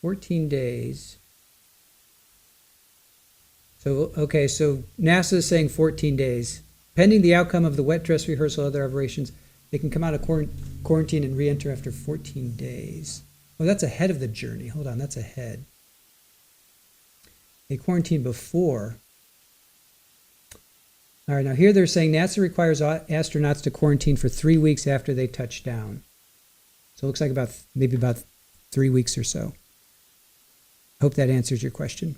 14 days. So, okay, so NASA is saying 14 days. Pending the outcome of the wet dress rehearsal and other operations, they can come out of quarantine and re-enter after 14 days. Oh, that's ahead of the journey. Hold on, that's ahead. They quarantined before. All right, now here they're saying NASA requires astronauts to quarantine for 3 weeks after they touch down. So it looks like maybe about 3 weeks or so. Hope that answers your question.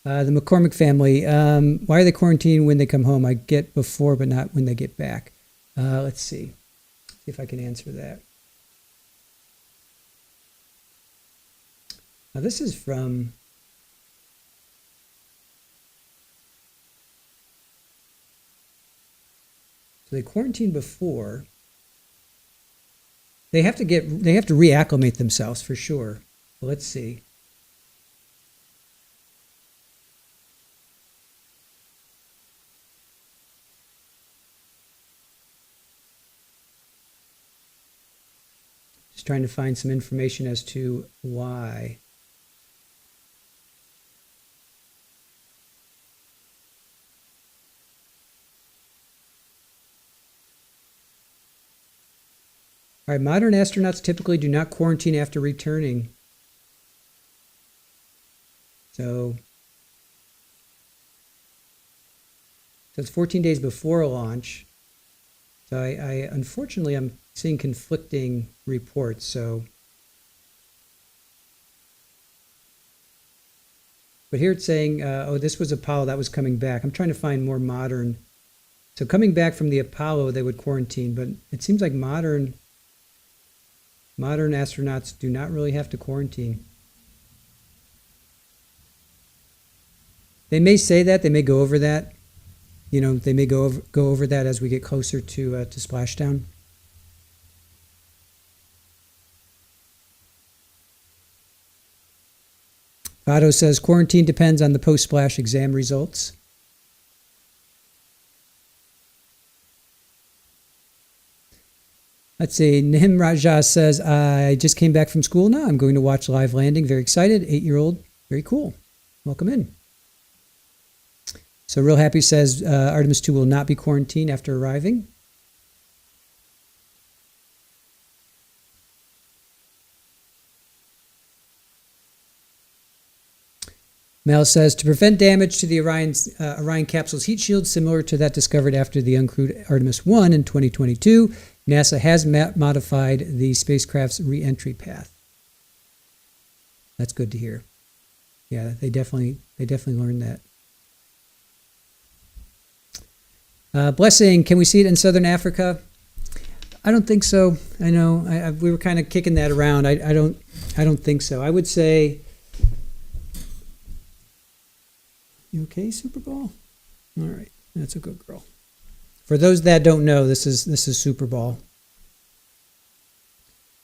The McCormick family, why are they quarantined when they come home? I get before, but not when they get back. Let's see if I can answer that. Now this is from so they quarantined before. They have to reacclimate themselves for sure. Well, let's see. Trying to find some information as to why. All right, modern astronauts typically do not quarantine after returning. So it's 14 days before a launch. So I unfortunately, I'm seeing conflicting reports. So, but here it's saying, oh, this was Apollo that was coming back. I'm trying to find more modern. So coming back from the Apollo, they would quarantine, but it seems like modern astronauts do not really have to quarantine. They may say that, they may go over that. You know, they may go over that as we get closer to Splashdown. Vado says quarantine depends on the post-splash exam results. Let's see. Nihim Raja says, I just came back from school now. I'm going to watch live landing. Very excited. 8-year-old. Very cool. Welcome in. So Real Happy says Artemis II will not be quarantined after arriving. Mel says, to prevent damage to the Orion capsule's heat shield, similar to that discovered after the uncrewed Artemis I in 2022, NASA has modified the spacecraft's re-entry path. That's good to hear. Yeah, they definitely learned that. Blessing, can we see it in Southern Africa? I don't think so. I know we were kind of kicking that around. I don't think so. I would say, you okay, Super Bowl? All right, that's a good girl. For those that don't know, this is Super Bowl.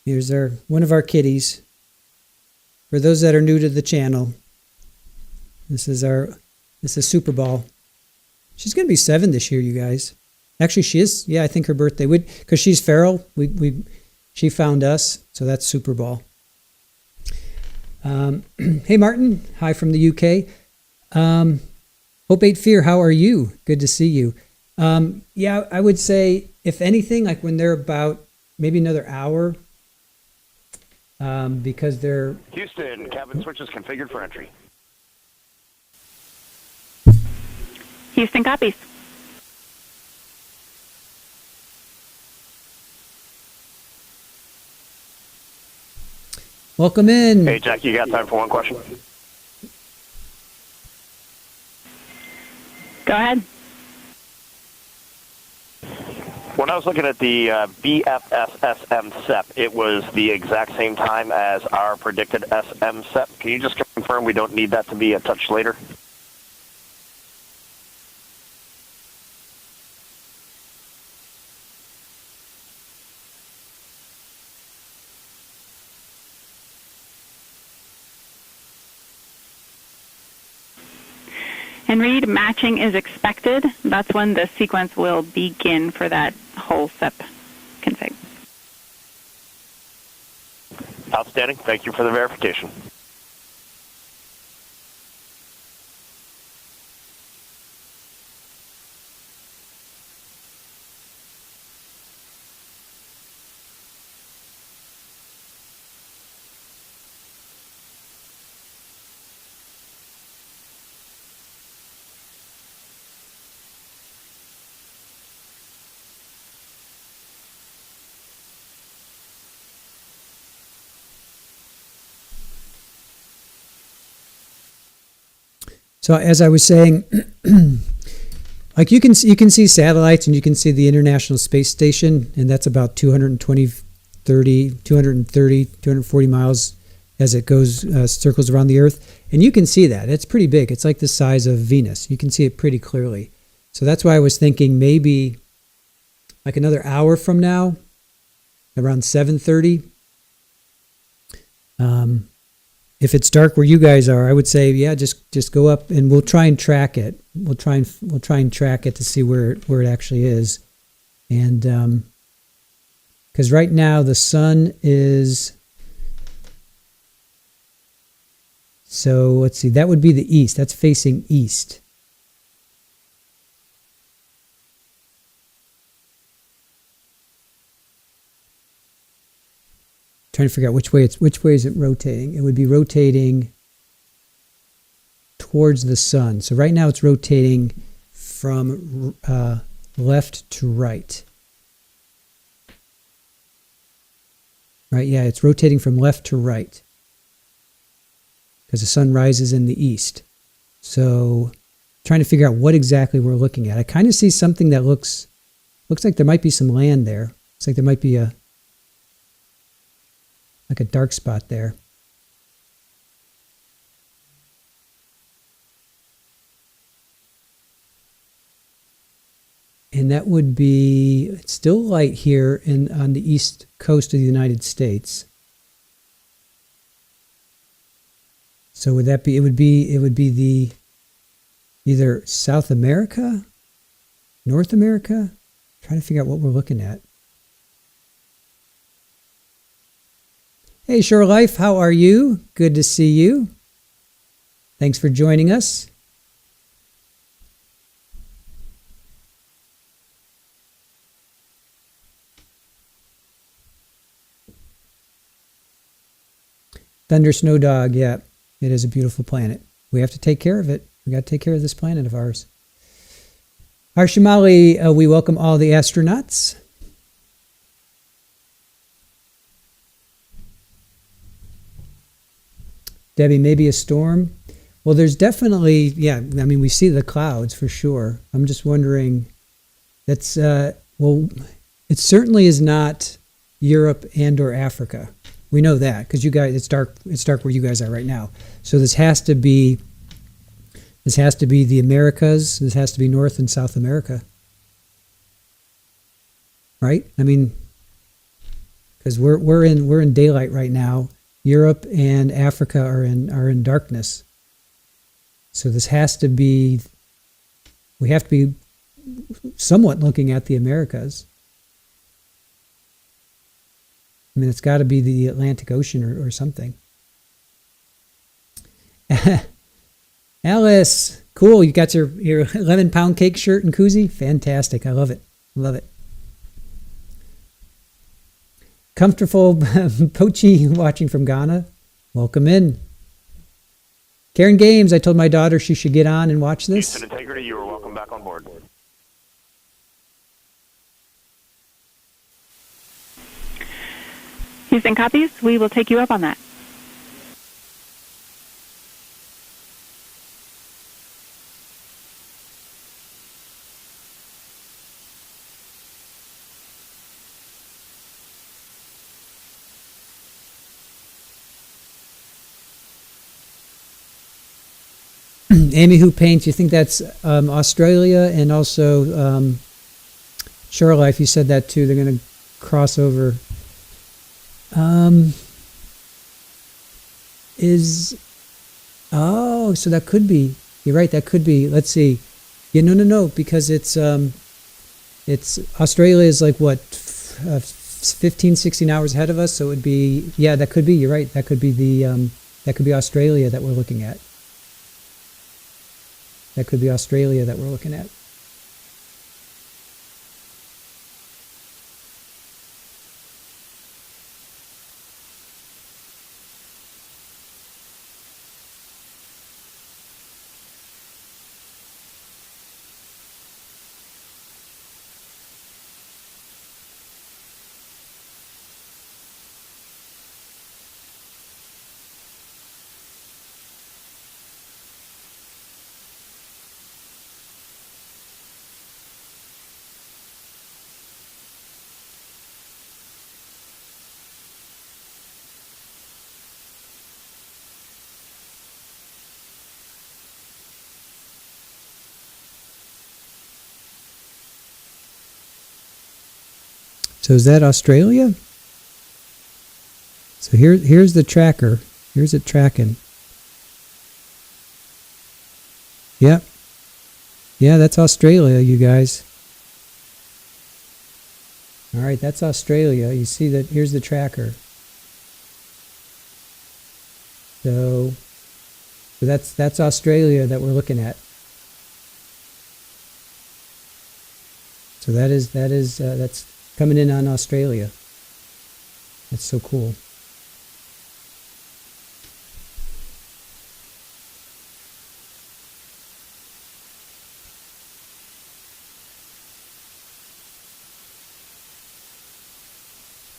Here's one of our kitties. For those that are new to the channel, this is Super Bowl. She's going to be 7 this year, you guys. Actually, she is. Yeah, I think her birthday would, because she's feral. She found us, so that's Super Bowl. Hey, Martin. Hi from the UK. Hope Ain't Fear, how are you? Good to see you. Yeah, I would say, if anything, like when they're about maybe another hour, because they're... Houston, cabin switches configured for entry. Houston copies. Welcome in. Hey, Jack, you got time for one question? Go ahead. When I was looking at the BFS-SM SEP, it was the exact same time as our predicted SM SEP. Can you just confirm we don't need that to be a touch later? And Reed, matching is expected. That's when the sequence will begin for that whole SEP config. Outstanding. Thank you for the verification. So as I was saying, like you can see satellites and you can see the International Space Station, and that's about 240 miles as it goes, circles around the Earth. And you can see that. It's pretty big. It's like the size of Venus. You can see it pretty clearly. So that's why I was thinking maybe like another hour from now, around 7:30. If it's dark where you guys are, I would say, yeah, just go up and we'll try and track it. We'll try and track it to see where it actually is. And because right now the sun is, so let's see, that would be the east. That's facing east. Trying to figure out which way is it rotating. It would be rotating towards the sun. So right now it's rotating from left to right. Right, yeah, it's rotating from left to right because the sun rises in the east. So trying to figure out what exactly we're looking at. I kind of see something that looks like there might be some land there. Looks like there might be a dark spot there. And that would be, it's still light here on the east coast of the United States. So would that be, it would be the either South America, North America? Trying to figure out what we're looking at. Hey, Shore Life, how are you? Good to see you. Thanks for joining us. Thunder Snow Dog, yeah, it is a beautiful planet. We have to take care of it. We got to take care of this planet of ours. Arshimali, we welcome all the astronauts. Debbie, maybe a storm? Well, there's definitely, yeah, I mean, we see the clouds for sure. I'm just wondering, that's, well, it certainly is not Europe and or Africa. We know that because you guys, it's dark where you guys are right now. So this has to be the Americas. This has to be North and South America. Right? I mean, because we're in daylight right now. Europe and Africa are in darkness. So this has to be, we have to be somewhat looking at the Americas. I mean, it's got to be the Atlantic Ocean or something. Alice, cool. You got your 11-pound cake shirt and koozie? Fantastic. I love it. Love it. Comfortable Pochi watching from Ghana. Welcome in. Karen Games, I told my daughter she should get on and watch this. Houston Integrity, you are welcome back on board. Houston copies. We will take you up on that. Amy Who Paints, you think that's Australia and also Shore Life, you said that too. They're going to cross over. So that could be, you're right, that could be, let's see. Yeah, no, because it's Australia is like what, 15, 16 hours ahead of us, so it would be, yeah, that could be, you're right, that could be that could be Australia that we're looking at. That could be Australia that we're looking at. So is that Australia? So here's the tracker. Here's it tracking. Yep. Yeah, that's Australia, you guys. All right, that's Australia. You see that here's the tracker. So that's Australia that we're looking at. So that's coming in on Australia. That's so cool.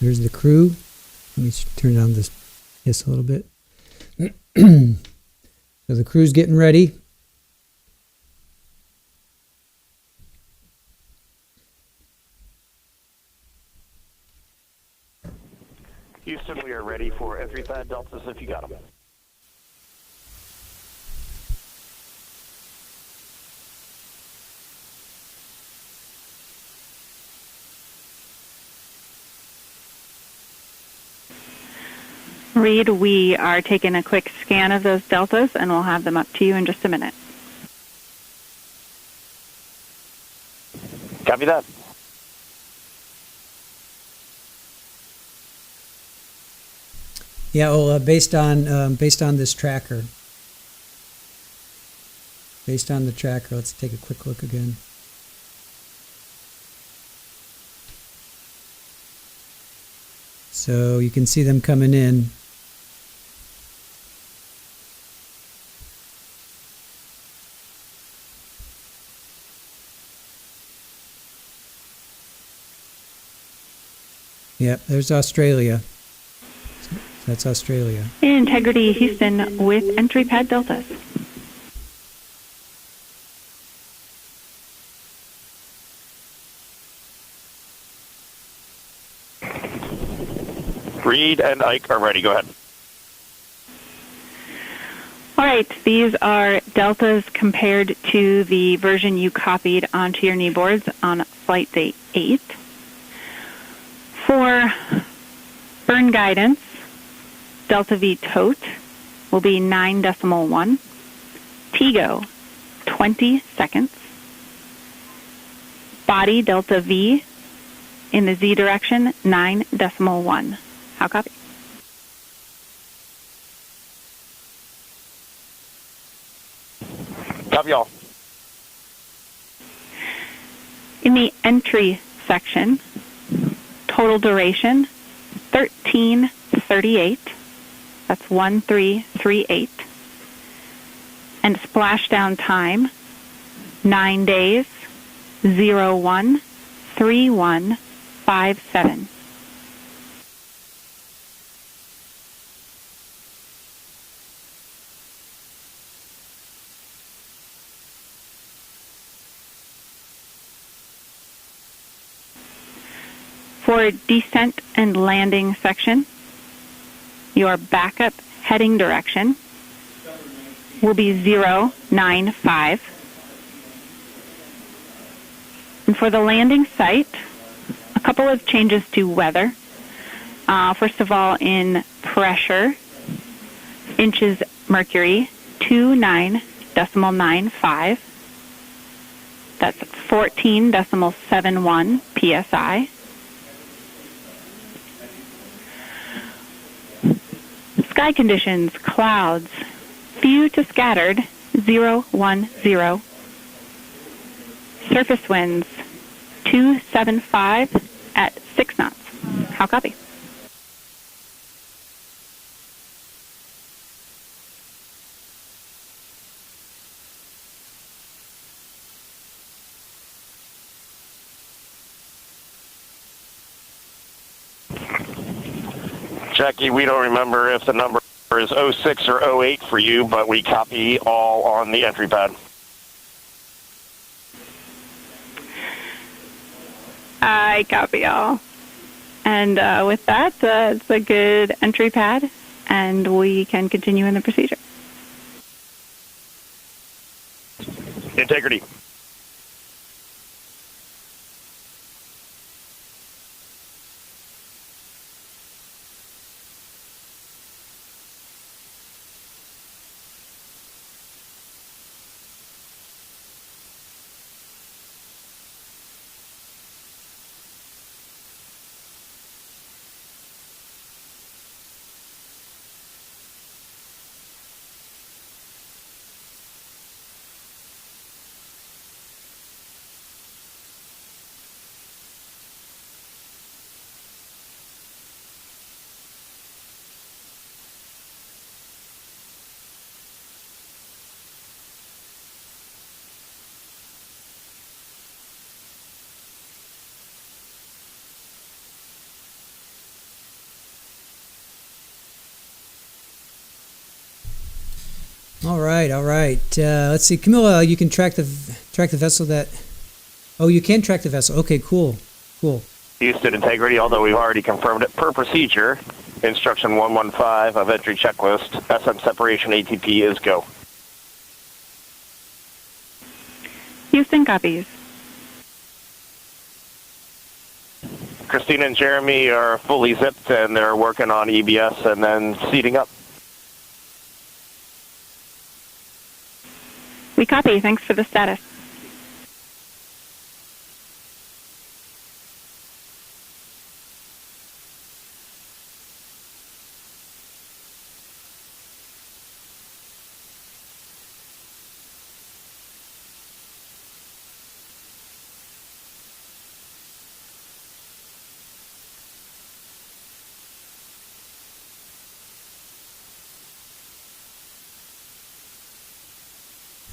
There's the crew. Let me turn down this a little bit. So the crew's getting ready. Houston, we are ready for entry pad deltas if you got them. Reed, we are taking a quick scan of those deltas, and we'll have them up to you in just a minute. Copy that. Yeah, well, based on this tracker. Based on the tracker, let's take a quick look again. So you can see them coming in. Yep, there's Australia. That's Australia. Integrity Houston with entry pad deltas. Reed and Ike are ready. Go ahead. All right, these are deltas compared to the version you copied onto your knee boards on flight day 8. For burn guidance, delta V tote will be 9.1. TGO, 20 seconds. Body delta V in the Z direction, 9.1. How copy? Copy all. In the entry section, total duration 1338. That's 1338. And splashdown time 9 days 013157. For descent and landing section, your backup heading direction will be 095. And for the landing site, a couple of changes to weather. First of all, in pressure, inches mercury, 29.95. That's 14.71 psi. Sky conditions, clouds, few to scattered, 010. Surface winds, 275 at 6 knots. How copy? Jackie, we don't remember if the number is 06 or 08 for you, but we copy all on the entry pad. I copy all. And with that, it's a good entry pad, and we can continue in the procedure. Integrity. All right. Let's see, Camilla. You can track the vessel that. Oh, you can track the vessel. Okay, cool. Houston integrity, although we've already confirmed it per procedure. Instruction 115 of entry checklist. SM separation ATP is go. Houston copies. Christina and Jeremy are fully zipped and they're working on EBS and then seating up. We copy. Thanks for the status.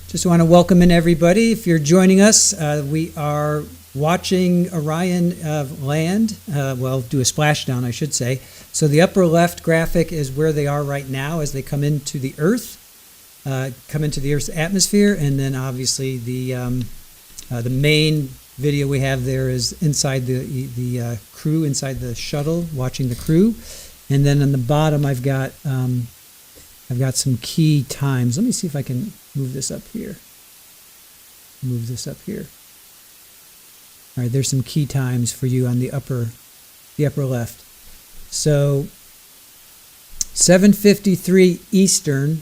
Just want to welcome in everybody. If you're joining us, we are watching Orion land, well, do a splashdown, I should say. So the upper left graphic is where they are right now as they come into the Earth, come into the Earth's atmosphere, and then obviously the main video we have there is inside the crew, inside the shuttle, watching the crew. And then on the bottom, I've got some key times. Let me see if I can move this up here. All right, there's some key times for you on the upper left. So 7:53 Eastern.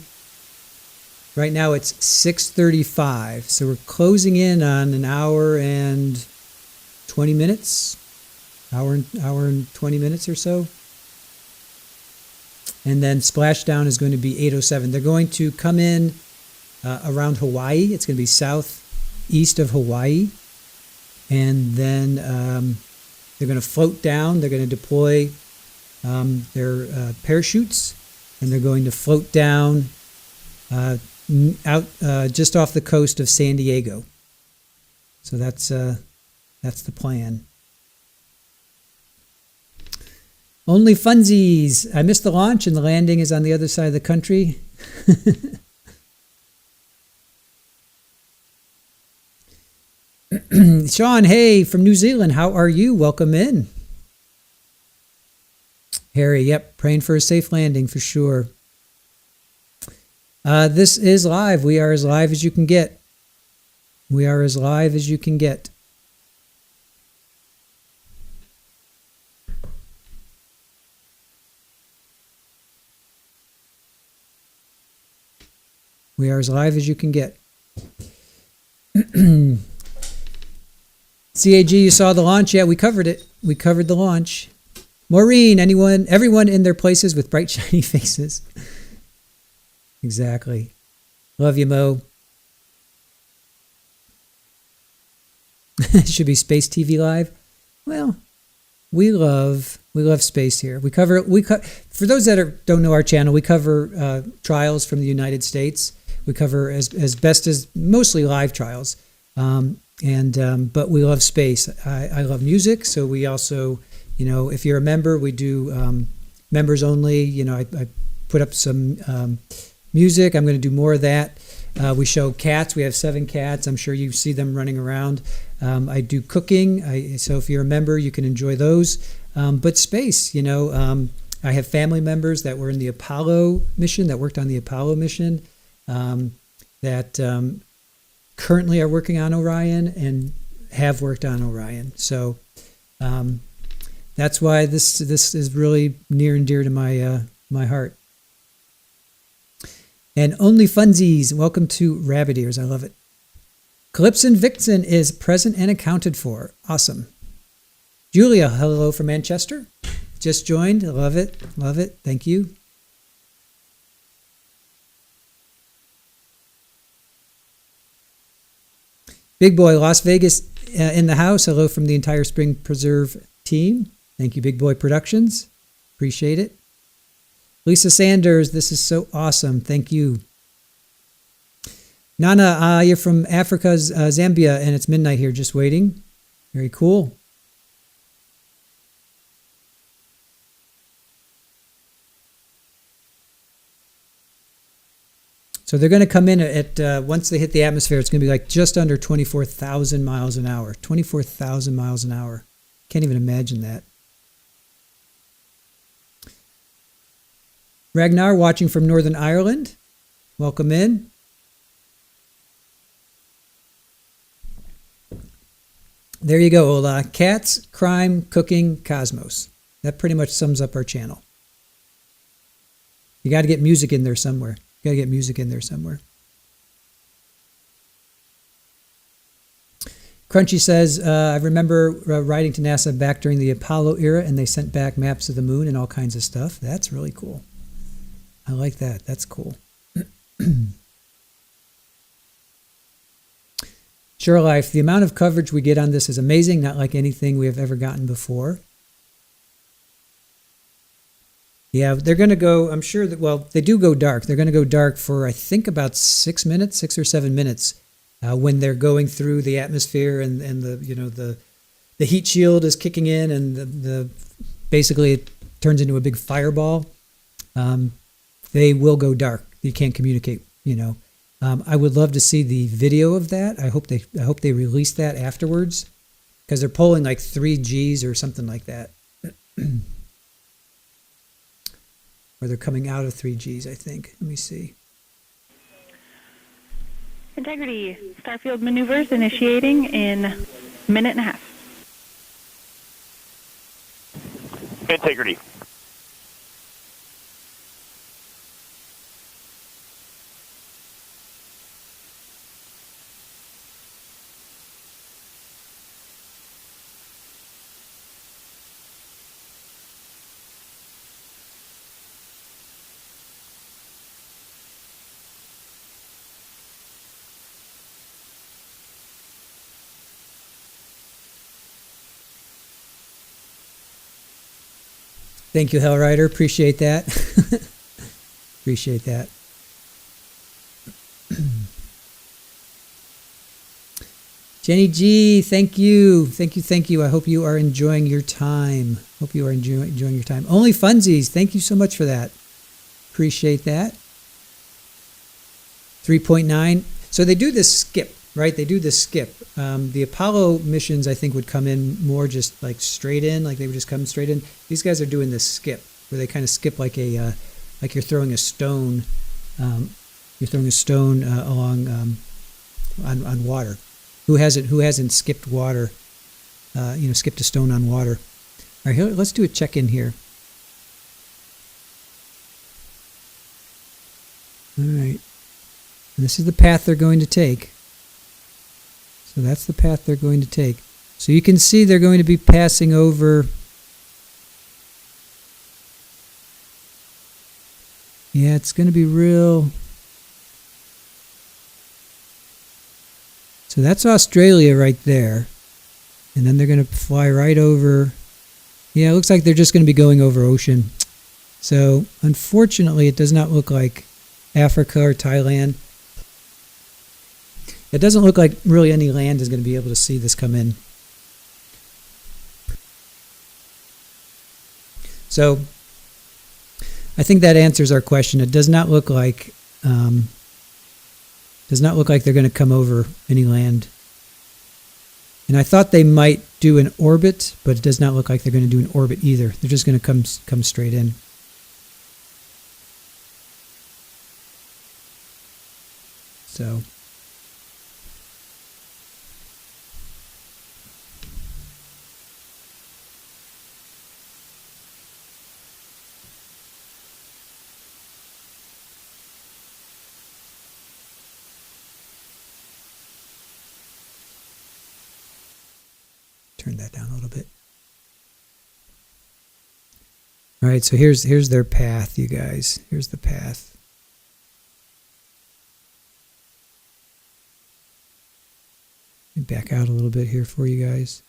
Right now it's 6:35. So we're closing in on an hour and 20 minutes. Hour and 20 minutes or so. And then splashdown is going to be 8:07. They're going to come in around Hawaii. It's going to be southeast of Hawaii. And then they're going to float down. They're going to deploy their parachutes. And they're going to float down out just off the coast of San Diego. So that's the plan. Only funsies. I missed the launch and the landing is on the other side of the country. Sean, hey, from New Zealand. How are you? Welcome in. Harry, yep, praying for a safe landing for sure. This is live. We are as live as you can get. We are as live as you can get. We are as live as you can get. CAG, you saw the launch? Yeah, we covered it. We covered the launch. Maureen, everyone in their places with bright, shiny faces. Exactly. Love you, Mo. Should be Space TV Live. Well, we love space here. For those that don't know our channel, we cover trials from the United States. We cover as best as mostly live trials, but we love space. I love music, so we also, if you're a member, we do members only. I put up some music. I'm going to do more of that. We show cats. We have 7 cats. I'm sure you see them running around. I do cooking. So if you're a member, you can enjoy those. But space, I have family members that were in the Apollo mission, that worked on the Apollo mission, that currently are working on Orion and have worked on Orion. So that's why this is really near and dear to my heart. And Only Funsies, welcome to Rabbit Ears. I love it. Calypso Vixen is present and accounted for. Awesome. Julia, hello from Manchester. Just joined. I love it. Love it. Thank you. Big Boy, Las Vegas in the house. Hello from the entire Spring Preserve team. Thank you, Big Boy Productions. Appreciate it. Lisa Sanders, this is so awesome. Thank you. Nana, you're from Africa's Zambia, and it's midnight here, just waiting. Very cool. So they're going to come in at, once they hit the atmosphere, it's going to be like just under 24,000 miles an hour. 24,000 miles an hour. Can't even imagine that. Ragnar, watching from Northern Ireland. Welcome in. There you go, Ola. Cats, crime, cooking, cosmos. That pretty much sums up our channel. You got to get music in there somewhere. You got to get music in there somewhere. Crunchy says, I remember writing to NASA back during the Apollo era, and they sent back maps of the moon and all kinds of stuff. That's really cool. I like that. That's cool. Sure Life, the amount of coverage we get on this is amazing, not like anything we have ever gotten before. Yeah, they're going to go, I'm sure that, well, they do go dark. They're going to go dark for, I think, about 6 minutes, 6 or 7 minutes, when they're going through the atmosphere and the heat shield is kicking in and basically it turns into a big fireball. They will go dark. You can't communicate, I would love to see the video of that. I hope they release that afterwards, because they're pulling like 3 Gs or something like that. Or they're coming out of 3 Gs, I think. Let me see. Integrity, Starfield maneuvers initiating in a minute and a half. Integrity. Thank you, Hellrider. Appreciate that. Appreciate that. Jenny G, thank you. Thank you, thank you. I hope you are enjoying your time. Hope you are enjoying your time. Only Funsies, thank you so much for that. Appreciate that. 3.9. So they do this skip, right? They do this skip. The Apollo missions, I think, would come in more just like straight in, like they would just come straight in. These guys are doing this skip, where they kind of skip like a, like you're throwing a stone. You're throwing a stone along on water. Who hasn't skipped water? Skipped a stone on water. All right, let's do a check-in here. All right. And this is the path they're going to take. So that's the path they're going to take. So you can see they're going to be passing over. Yeah, it's going to be real. So that's Australia right there. And then they're going to fly right over. Yeah, it looks like they're just going to be going over ocean. So unfortunately, it does not look like Africa or Thailand. It doesn't look like really any land is going to be able to see this come in. So I think that answers our question. It does not look like they're going to come over any land. And I thought they might do an orbit, but it does not look like they're going to do an orbit either. They're just going to come straight in. So turn that down a little bit. All right, so here's their path, you guys. Here's the path. Back out a little bit here for you guys.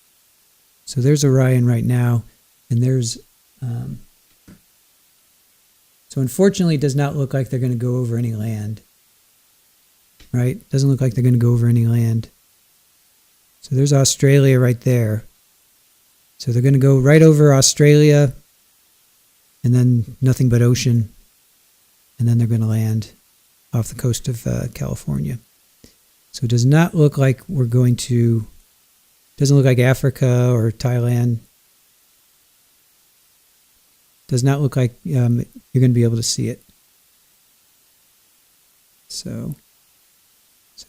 So there's Orion right now, and there's so unfortunately it does not look like they're going to go over any land. Right? Doesn't look like they're going to go over any land. So there's Australia right there. So they're going to go right over Australia, and then nothing but ocean, and then they're going to land off the coast of California. So it does not look like we're going to, doesn't look like Africa or Thailand. Does not look like you're going to be able to see it. So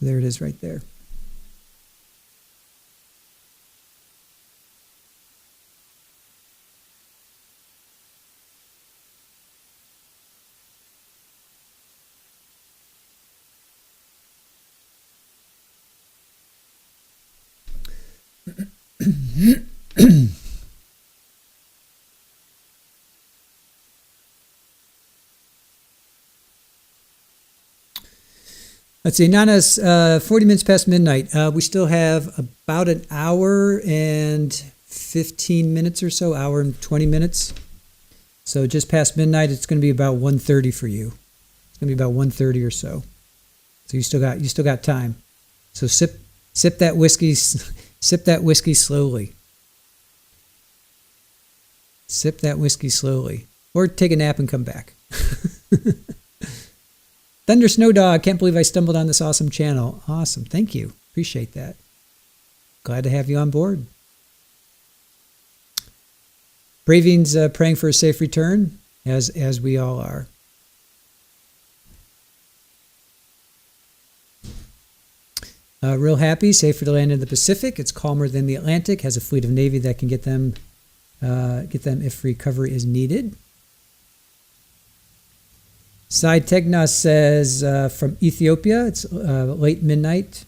there it is right there. Let's see, Nana's 40 minutes past midnight. We still have about an hour and 15 minutes or so, hour and 20 minutes. So just past midnight, it's going to be about 1:30 for you. It's going to be about 1:30 or so. So you still got time. So sip that whiskey, sip that whiskey slowly. Sip that whiskey slowly, or take a nap and come back. Thunder Snow Dog, can't believe I stumbled on this awesome channel. Awesome, thank you, appreciate that. Glad to have you on board. Braving's praying for a safe return, as we all are. Real happy, safer to land in the Pacific. It's calmer than the Atlantic. Has a fleet of Navy that can get them if recovery is needed. Side Tegnas says from Ethiopia, it's late midnight.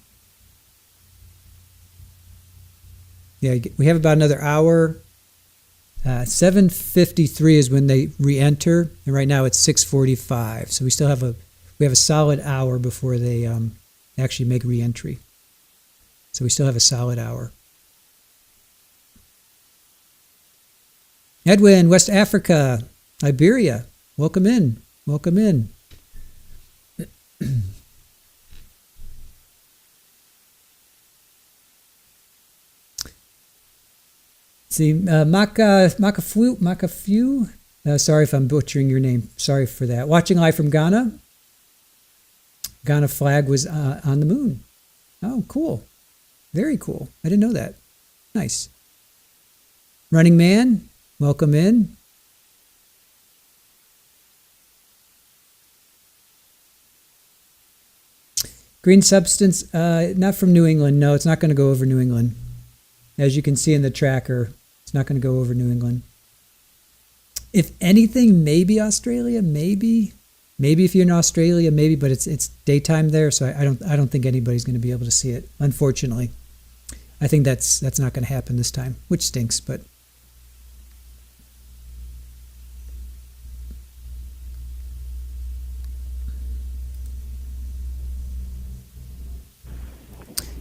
Yeah, we have about another hour. 7:53 is when they re-enter, and right now it's 6:45. So we have a solid hour before they actually make re-entry. So we still have a solid hour. Edwin, West Africa, Iberia, welcome in. Welcome in. See, Makafu, sorry if I'm butchering your name. Sorry for that. Watching live from Ghana. Ghana flag was on the moon. Oh, cool. Very cool. I didn't know that. Nice. Running Man, welcome in. Green Substance, not from New England. No, it's not going to go over New England. As you can see in the tracker, it's not going to go over New England. If anything, maybe Australia, maybe if you're in Australia, maybe, but it's daytime there, so I don't think anybody's going to be able to see it. Unfortunately, I think that's not going to happen this time, which stinks. But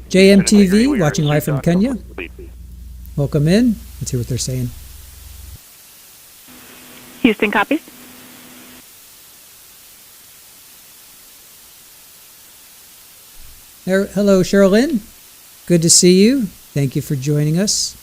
JMTV, watching live from Kenya. Welcome in. Let's hear what they're saying. Houston copies. Hello, Sherilyn. Good to see you. Thank you for joining us.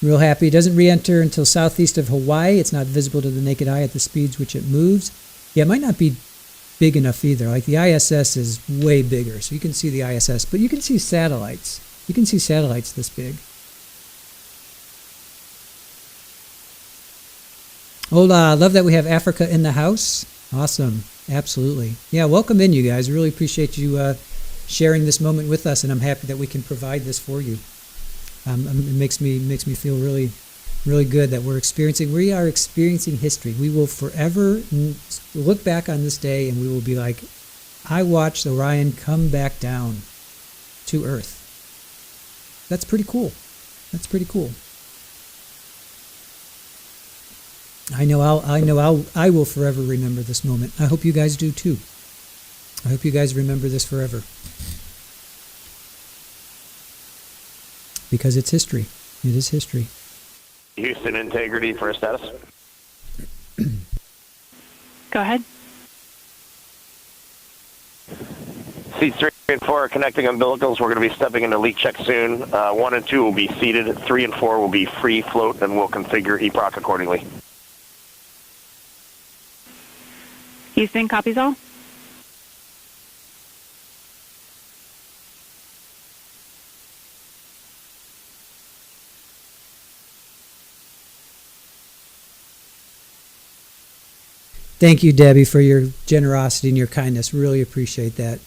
Real happy. It doesn't re-enter until southeast of Hawaii. It's not visible to the naked eye at the speeds which it moves. Yeah, it might not be big enough either. Like the ISS is way bigger, so you can see the ISS, but you can see satellites. You can see satellites this big. Hola, I love that we have Africa in the house. Awesome. Absolutely. Yeah, welcome in, you guys. Really appreciate you sharing this moment with us, and I'm happy that we can provide this for you. It makes me feel really, really good that we are experiencing history. We will forever look back on this day and we will be like, I watched Orion come back down to Earth. That's pretty cool. That's pretty cool. I will forever remember this moment. I hope you guys do too. I hope you guys remember this forever. Because it's history. It is history. Houston integrity for a status. Go ahead. Seats 3 and 4 are connecting umbilicals. We're going to be stepping into leak check soon. 1 and 2 will be seated. 3 and 4 will be free float, and we'll configure EPROC accordingly. Houston, copies all. Thank you, Debbie, for your generosity and your kindness. Really appreciate that.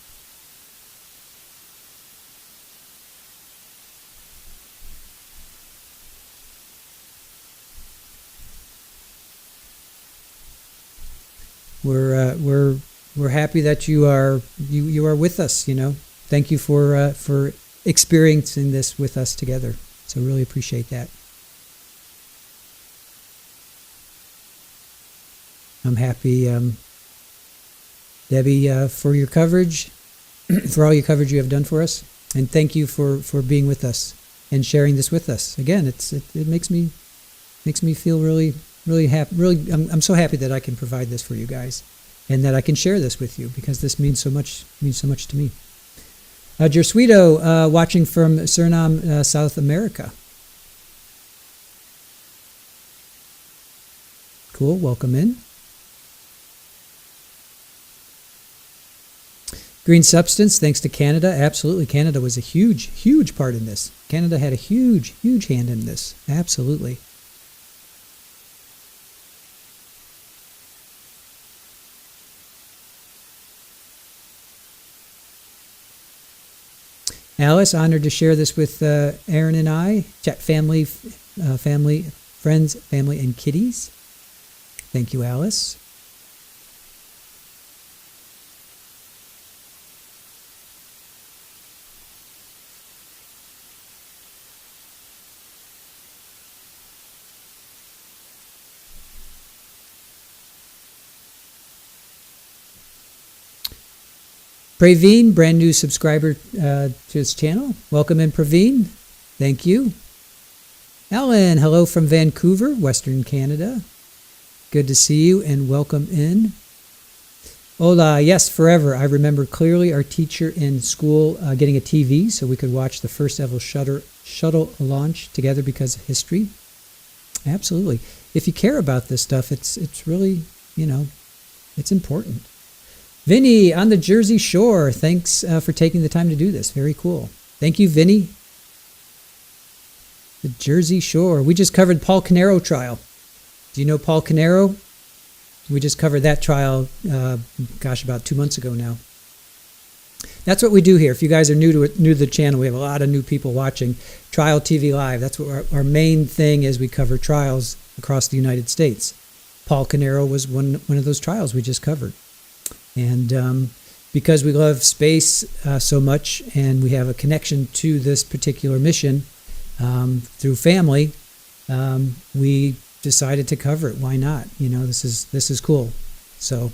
We're happy that you are with us. You know, thank you for experiencing this with us together. So really appreciate that. I'm happy, Debbie, for your coverage, for all your coverage you have done for us, and thank you for being with us and sharing this with us. Again, it makes me feel really happy. Really, I'm so happy that I can provide this for you guys, and that I can share this with you because this means so much to me. Jersuito, watching from Suriname, South America. Cool. Welcome in. Green Substance, thanks to Canada. Absolutely. Canada was a huge part in this. Canada had a huge hand in this. Absolutely. Alice, honored to share this with Aaron and I. Chat family, friends, family, and kitties. Thank you, Alice. Praveen, brand new subscriber to his channel. Welcome in, Praveen. Thank you. Ellen, hello from Vancouver, Western Canada. Good to see you and welcome in. Hola, yes, forever. I remember clearly our teacher in school getting a TV so we could watch the first ever shuttle launch together because of history. Absolutely. If you care about this stuff, it's really, it's important. Vinny on the Jersey Shore. Thanks for taking the time to do this. Very cool. Thank you, Vinny. The Jersey Shore. We just covered Paul Canero trial. Do you know Paul Canero? We just covered that trial, about 2 months ago now. That's what we do here. If you guys are new to the channel, we have a lot of new people watching Trial TV Live. That's what our main thing is. We cover trials across the United States. Paul Canero was one of those trials we just covered. And because we love space so much and we have a connection to this particular mission through family, we decided to cover it. Why not? This is cool. So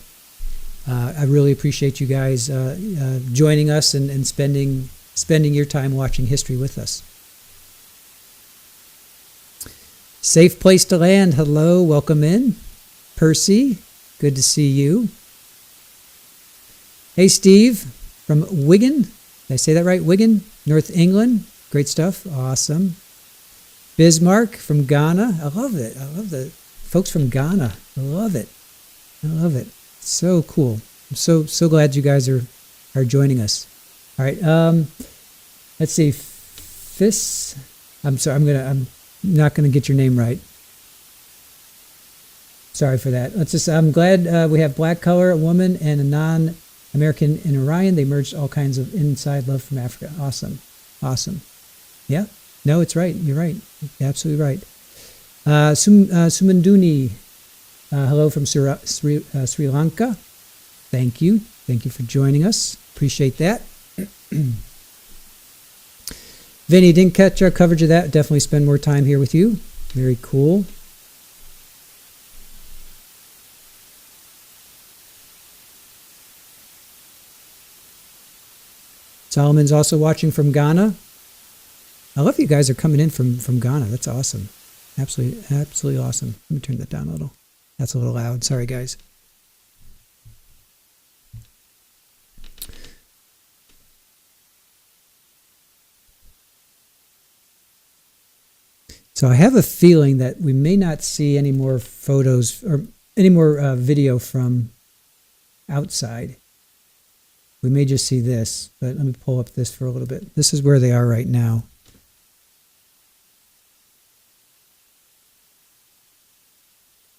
I really appreciate you guys joining us and spending your time watching history with us. Safe place to land. Hello, welcome in. Percy, good to see you. Hey, Steve from Wigan. Did I say that right? Wigan, North England. Great stuff. Awesome. Bismarck from Ghana. I love it. I love the folks from Ghana. I love it. I love it. So cool. I'm so glad you guys are joining us. All right. Let's see. I'm sorry. I'm not gonna get your name right. Sorry for that. I'm glad we have black color, a woman, and a non-American in Orion. They merged all kinds of inside love from Africa. Awesome. Awesome. Yeah. No, it's right. You're right. You're absolutely right. Sumanduni, hello from Sri Lanka. Thank you. Thank you for joining us. Appreciate that. Vinny, didn't catch our coverage of that. Definitely spend more time here with you. Very cool. Solomon's also watching from Ghana. I love you guys are coming in from Ghana. That's awesome. Absolutely awesome. Let me turn that down a little. That's a little loud. Sorry, guys. So I have a feeling that we may not see any more photos or any more video from outside. We may just see this, but let me pull up this for a little bit. This is where they are right now.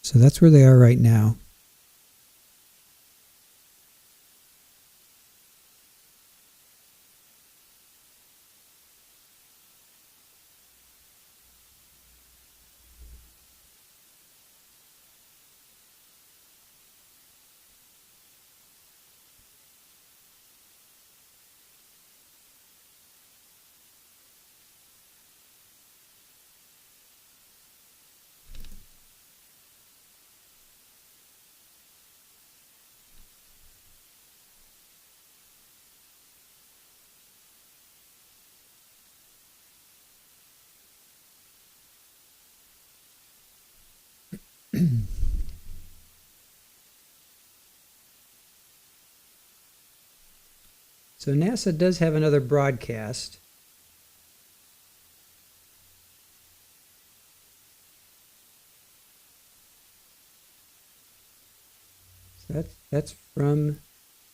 So that's where they are right now. So NASA does have another broadcast. So that's from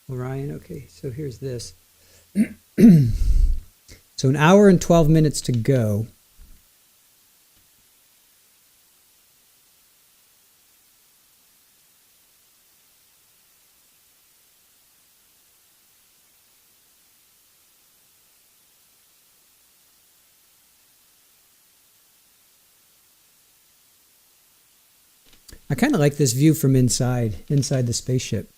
Orion. Okay, so here's this. So 1 hour and 12 minutes to go. I kind of like this view from inside the spaceship.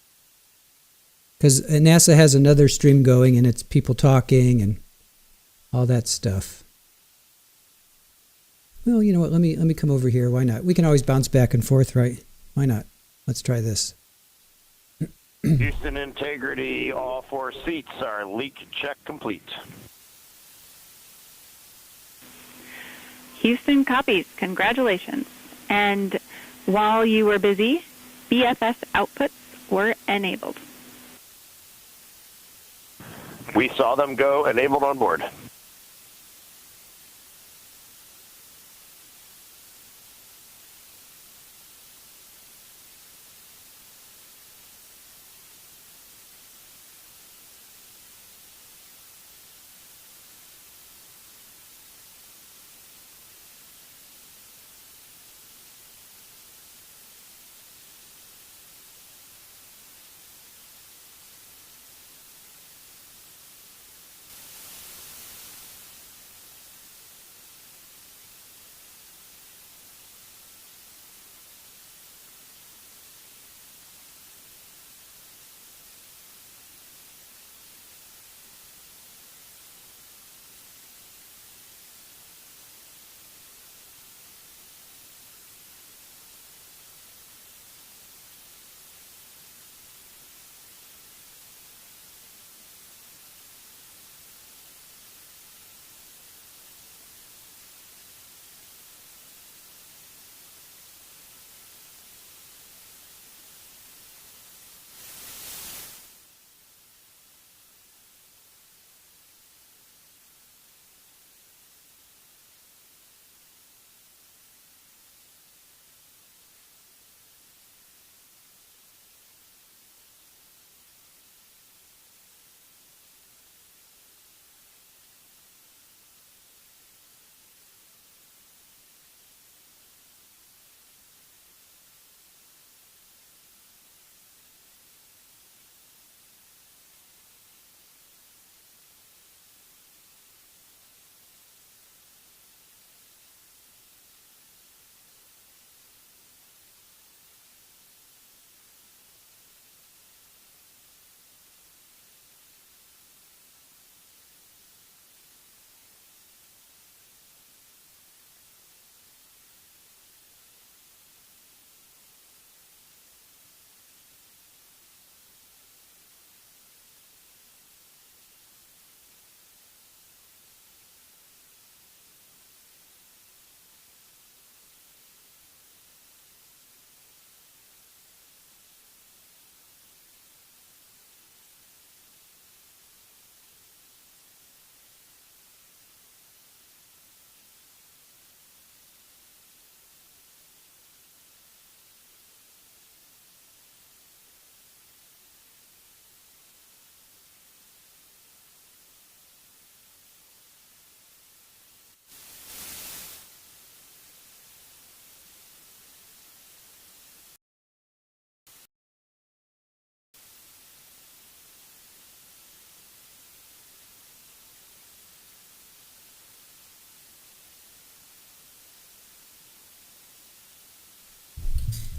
Because NASA has another stream going and it's people talking and all that stuff. Well, you know what? Let me come over here. Why not? We can always bounce back and forth, right? Why not? Let's try this. Houston integrity, all 4 seats are leak check complete. Houston copies. Congratulations. And while you were busy, BFS outputs were enabled. We saw them go, enabled on board.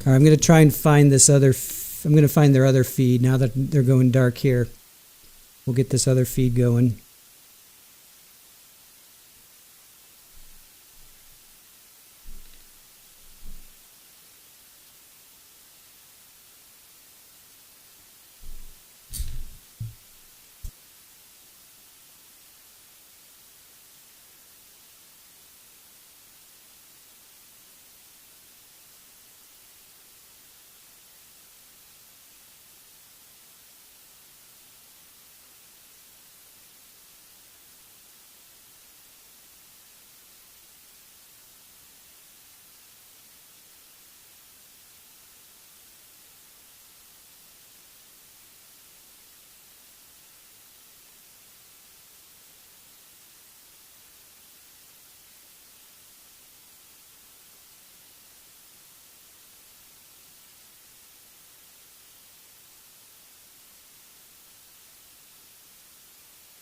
All right, I'm going to try and find this other. I'm going to find their other feed now that they're going dark here. We'll get this other feed going.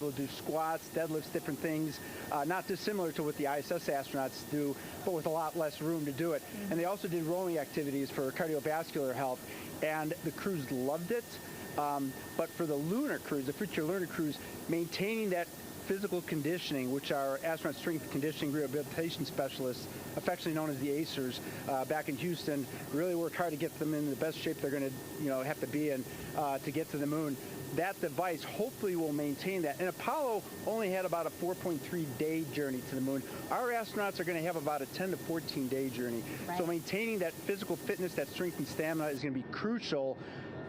We'll do squats, deadlifts, different things, not dissimilar to what the ISS astronauts do, but with a lot less room to do it. And they also did rowing activities for cardiovascular health, and the crews loved it. But for the lunar crews, the future lunar crews, maintaining that physical conditioning, which are astronaut strength conditioning rehabilitation specialists, affectionately known as the ACERs, back in Houston, really worked hard to get them in the best shape they're going to, have to be in to get to the moon. That device hopefully will maintain that. And Apollo only had about a 4.3-day journey to the moon. Our astronauts are going to have about a 10 to 14-day journey. Right. So maintaining that physical fitness, that strength and stamina is going to be crucial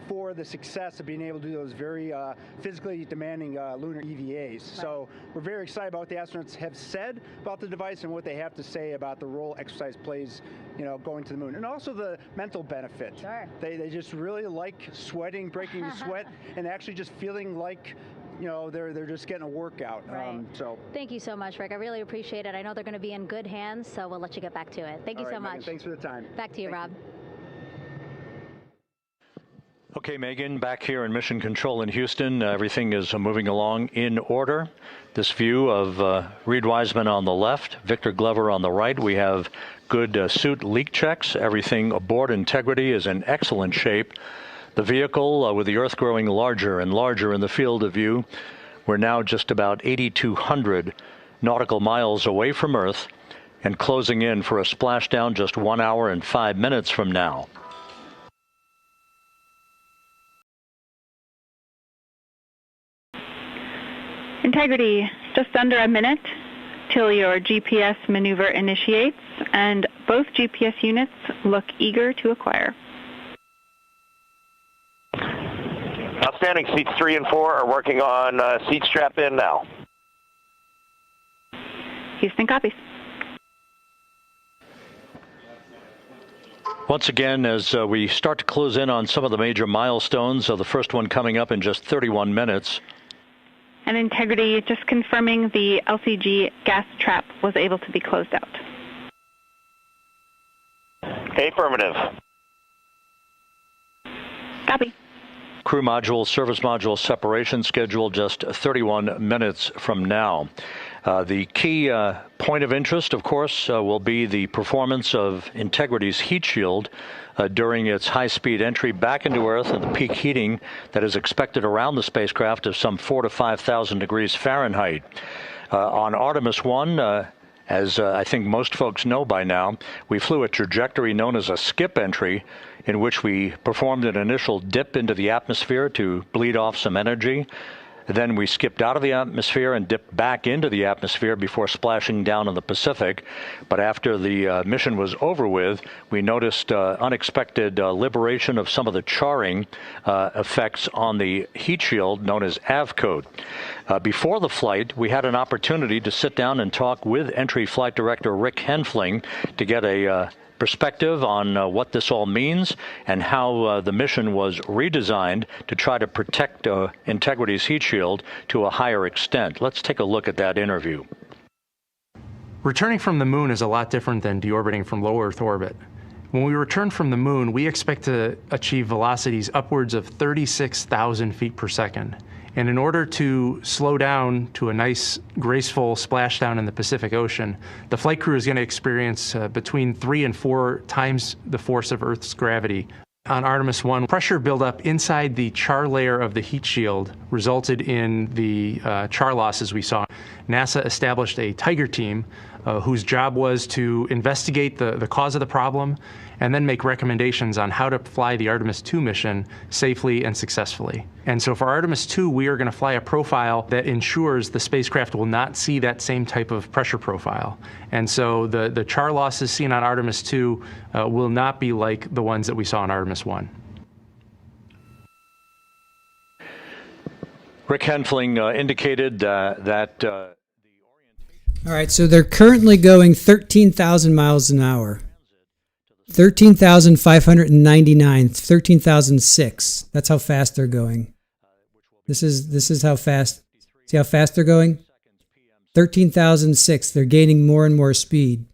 for the success of being able to do those very physically demanding lunar EVAs. Right. So we're very excited about what the astronauts have said about the device and what they have to say about the role exercise plays, going to the moon. And also the mental benefit. Sure. They just really like sweating, breaking the sweat, and actually just feeling like they're just getting a workout. Right. Thank you so much, Rick. I really appreciate it. I know they're going to be in good hands, so we'll let you get back to it. Thank you so much. Megan, thanks for the time. Back to you, Rob. Okay, Megan, back here in Mission Control in Houston, everything is moving along in order. This view of Reed Wiseman on the left, Victor Glover on the right. We have good suit leak checks. Everything aboard Integrity is in excellent shape. The vehicle, with the Earth growing larger and larger in the field of view, we're now just about 8,200 nautical miles away from Earth and closing in for a splashdown just 1 hour and 5 minutes from now. Integrity, just under a minute till your GPS maneuver initiates, and both GPS units look eager to acquire. Outstanding. Seats 3 and 4 are working on seat strap in now. Houston copies. Once again, as we start to close in on some of the major milestones, the first one coming up in just 31 minutes. And Integrity, just confirming the LCG gas trap was able to be closed out. Affirmative. Copy. Crew module, service module separation scheduled just 31 minutes from now. The key point of interest, of course, will be the performance of Integrity's heat shield during its high-speed entry back into Earth and the peak heating that is expected around the spacecraft of some 4,000 to 5,000 degrees Fahrenheit. On Artemis I, as I think most folks know by now, we flew a trajectory known as a skip entry, in which we performed an initial dip into the atmosphere to bleed off some energy. Then we skipped out of the atmosphere and dipped back into the atmosphere before splashing down in the Pacific. But after the mission was over with, we noticed unexpected liberation of some of the charring effects on the heat shield known as AVCOAT. Before the flight, we had an opportunity to sit down and talk with Entry Flight Director Rick Henfling to get a perspective on what this all means and how the mission was redesigned to try to protect Integrity's heat shield to a higher extent. Let's take a look at that interview. Returning from the moon is a lot different than deorbiting from low Earth orbit. When we return from the moon, we expect to achieve velocities upwards of 36,000 feet per second. And in order to slow down to a nice, graceful splashdown in the Pacific Ocean, the flight crew is going to experience between 3 and 4 times the force of Earth's gravity. On Artemis I, pressure buildup inside the char layer of the heat shield resulted in the char losses we saw. NASA established a Tiger team whose job was to investigate the cause of the problem and then make recommendations on how to fly the Artemis II mission safely and successfully. And so for Artemis II, we are going to fly a profile that ensures the spacecraft will not see that same type of pressure profile. And so the char losses seen on Artemis II will not be like the ones that we saw on Artemis I. Rick Henfling indicated that... All right, so they're currently going 13,000 miles an hour. 13,599, 13,006. That's how fast they're going. This is how fast. See how fast they're going? 13,006. They're gaining more and more speed.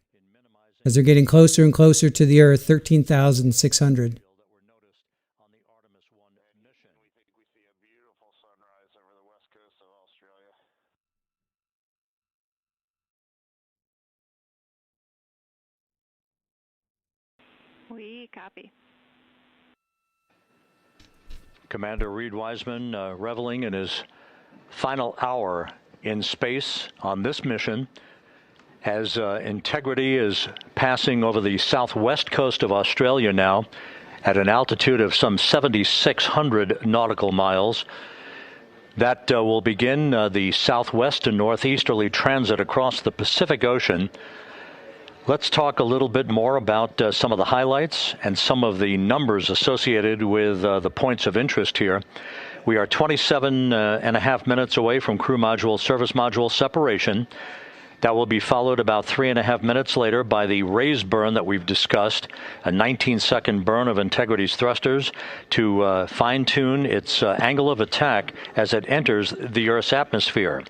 As they're getting closer and closer to the Earth, 13,600. We copy. Commander Reed Wiseman reveling in his final hour in space on this mission as Integrity is passing over the southwest coast of Australia now at an altitude of some 7,600 nautical miles. That will begin the southwest and northeasterly transit across the Pacific Ocean. Let's talk a little bit more about some of the highlights and some of the numbers associated with the points of interest here. We are 27 and a half minutes away from crew module, service module separation. That will be followed about 3.5 minutes later by the raise burn that we've discussed, a 19-second burn of Integrity's thrusters to fine-tune its angle of attack as it enters the Earth's atmosphere.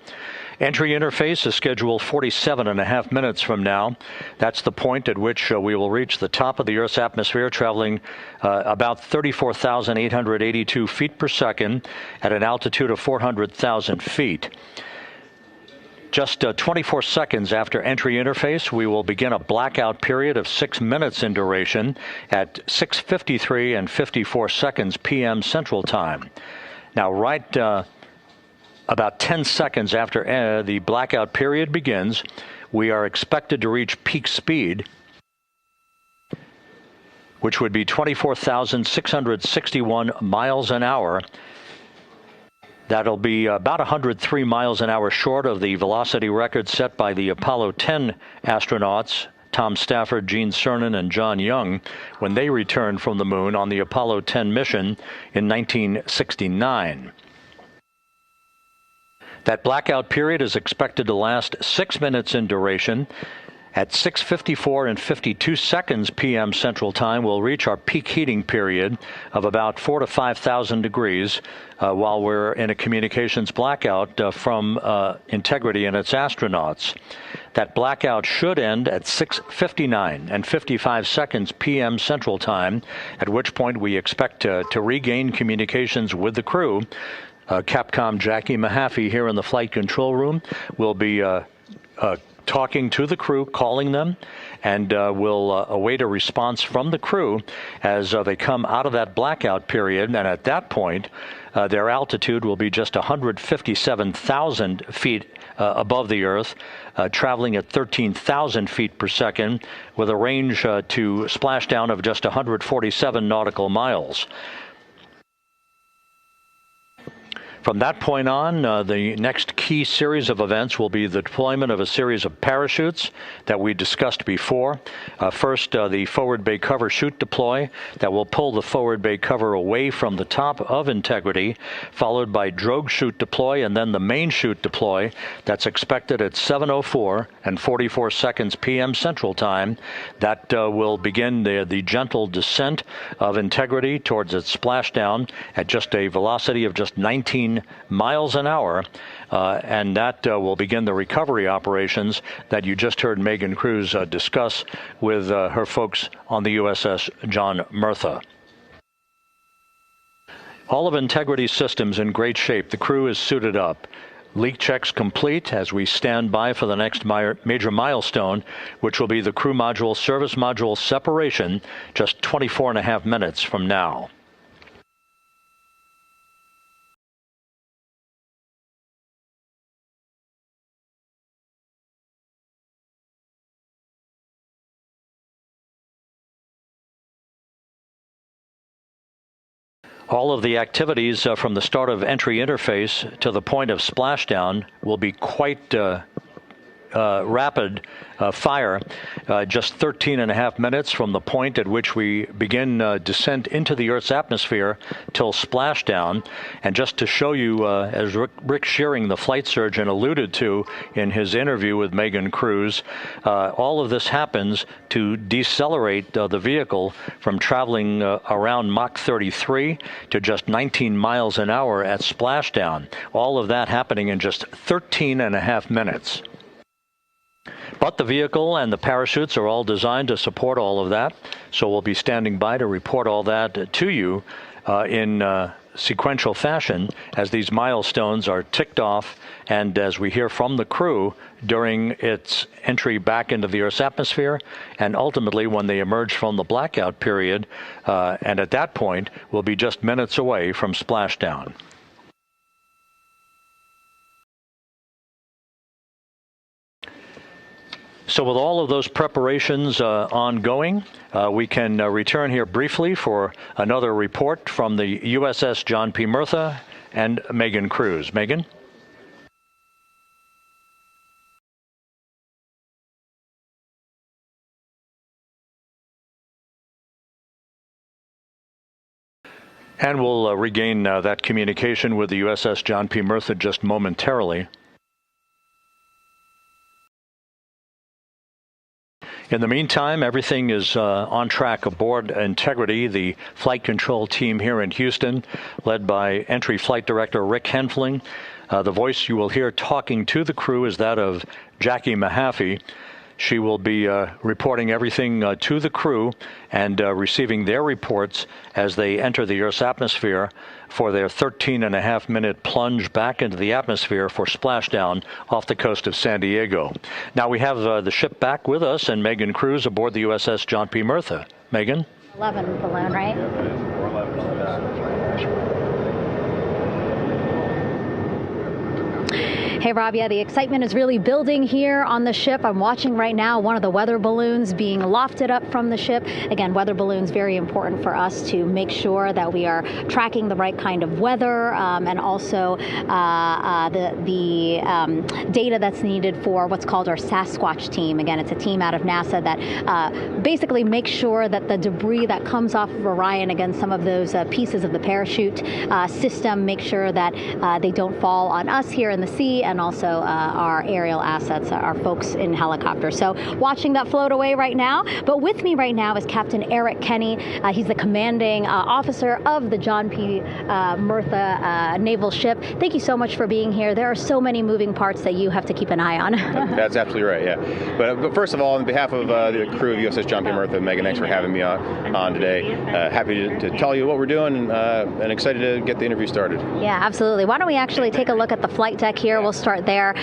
Entry interface is scheduled 47.5 minutes from now. That's the point at which we will reach the top of the Earth's atmosphere, traveling about 34,882 feet per second at an altitude of 400,000 feet. Just 24 seconds after entry interface, we will begin a blackout period of 6 minutes in duration at 6:53 and 54 seconds p.m. Central Time. Now, right about 10 seconds after the blackout period begins, we are expected to reach peak speed, which would be 24,661 miles an hour. That'll be about 103 miles an hour short of the velocity record set by the Apollo 10 astronauts, Tom Stafford, Gene Cernan, and John Young, when they returned from the moon on the Apollo 10 mission in 1969. That blackout period is expected to last 6 minutes in duration. At 6:54 and 52 seconds p.m. Central Time, we'll reach our peak heating period of about 4,000 to 5,000 degrees while we're in a communications blackout from Integrity and its astronauts. That blackout should end at 6:59 and 55 seconds p.m. Central Time, at which point we expect to regain communications with the crew. Capcom Jackie Mahaffey here in the flight control room will be talking to the crew, calling them, and we'll await a response from the crew as they come out of that blackout period. And at that point, their altitude will be just 157,000 feet above the Earth, traveling at 13,000 feet per second, with a range to splashdown of just 147 nautical miles. From that point on, the next key series of events will be the deployment of a series of parachutes that we discussed before. First, the forward bay cover chute deploy that will pull the forward bay cover away from the top of Integrity, followed by drogue chute deploy, and then the main chute deploy that's expected at 7:04 and 44 seconds p.m. Central Time. That will begin the gentle descent of Integrity towards its splashdown at just a velocity of just 19 miles an hour, and that will begin the recovery operations that you just heard Megan Cruz discuss with her folks on the USS John Murtha. All of Integrity's systems in great shape. The crew is suited up. Leak checks complete as we stand by for the next major milestone, which will be the crew module service module separation just 24.5 minutes from now. All of the activities from the start of entry interface to the point of splashdown will be quite rapid fire, just 13.5 minutes from the point at which we begin descent into the Earth's atmosphere till splashdown. And just to show you, as Rick Shearing, the flight surgeon, alluded to in his interview with Megan Cruz, all of this happens to decelerate the vehicle from traveling around Mach 33 to just 19 miles an hour at splashdown. All of that happening in just 13.5 minutes. But the vehicle and the parachutes are all designed to support all of that, so we'll be standing by to report all that to you in sequential fashion as these milestones are ticked off and as we hear from the crew during its entry back into the Earth's atmosphere and ultimately when they emerge from the blackout period, and at that point we'll be just minutes away from splashdown. So with all of those preparations ongoing, we can return here briefly for another report from the USS John P. Murtha and Megan Cruz. Megan? And we'll regain that communication with the USS John P. Murtha just momentarily. In the meantime, everything is on track aboard Integrity, the flight control team here in Houston, led by Entry Flight Director Rick Henfling. The voice you will hear talking to the crew is that of Jackie Mahaffey. She will be reporting everything to the crew and receiving their reports as they enter the Earth's atmosphere for their 13.5-minute plunge back into the atmosphere for splashdown off the coast of San Diego. Now we have the ship back with us and Megan Cruz aboard the USS John P. Murtha. Megan? 11 balloon, right? Hey, Rob, yeah, the excitement is really building here on the ship. I'm watching right now one of the weather balloons being lofted up from the ship. Again, weather balloons, very important for us to make sure that we are tracking the right kind of weather and also the data that's needed for what's called our Sasquatch team. Again, it's a team out of NASA that basically makes sure that the debris that comes off of Orion, again, some of those pieces of the parachute system, make sure that they don't fall on us here in the sea, and also our aerial assets, our folks in helicopters. So watching that float away right now. But with me right now is Captain Eric Kenny. He's the commanding officer of the John P. Murtha naval ship. Thank you so much for being here. There are so many moving parts that you have to keep an eye on. That's absolutely right, yeah. But first of all, on behalf of the crew of USS John P. Murtha, Megan, thanks for having me on today. Happy to tell you what we're doing and excited to get the interview started. Yeah, absolutely. Why don't we actually take a look at the flight deck here? We'll start there.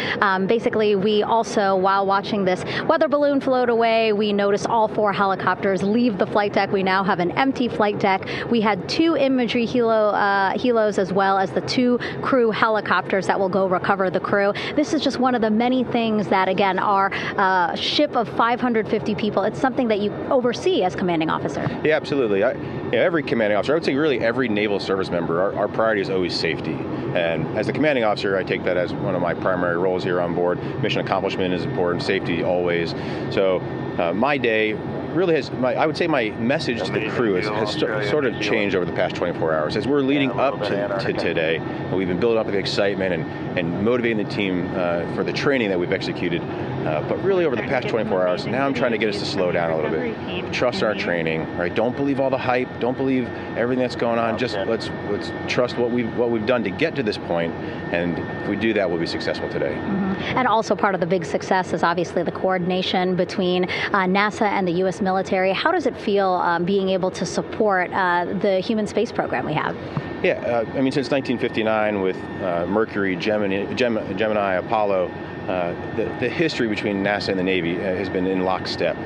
Basically, we also, while watching this weather balloon float away, we noticed all 4 helicopters leave the flight deck. We now have an empty flight deck. We had 2 imagery helos as well as the 2 crew helicopters that will go recover the crew. This is just one of the many things that, again, our ship of 550 people, it's something that you oversee as commanding officer. Yeah, absolutely. Every commanding officer, I would say really every naval service member, our priority is always safety. And as the commanding officer, I take that as one of my primary roles here on board. Mission accomplishment is important, safety always. So my day really has, I would say my message to the crew has sort of changed over the past 24 hours. As we're leading up to today, we've been building up the excitement and motivating the team for the training that we've executed. But really over the past 24 hours, now I'm trying to get us to slow down a little bit. Trust our training, right? Don't believe all the hype. Don't believe everything that's going on. Just let's trust what we've done to get to this point. And if we do that, we'll be successful today. Mm-hmm. And also part of the big success is obviously the coordination between NASA and the U.S. military. How does it feel being able to support the human space program we have? Yeah, I mean, since 1959 with Mercury, Gemini, Apollo, the history between NASA and the Navy has been in lockstep.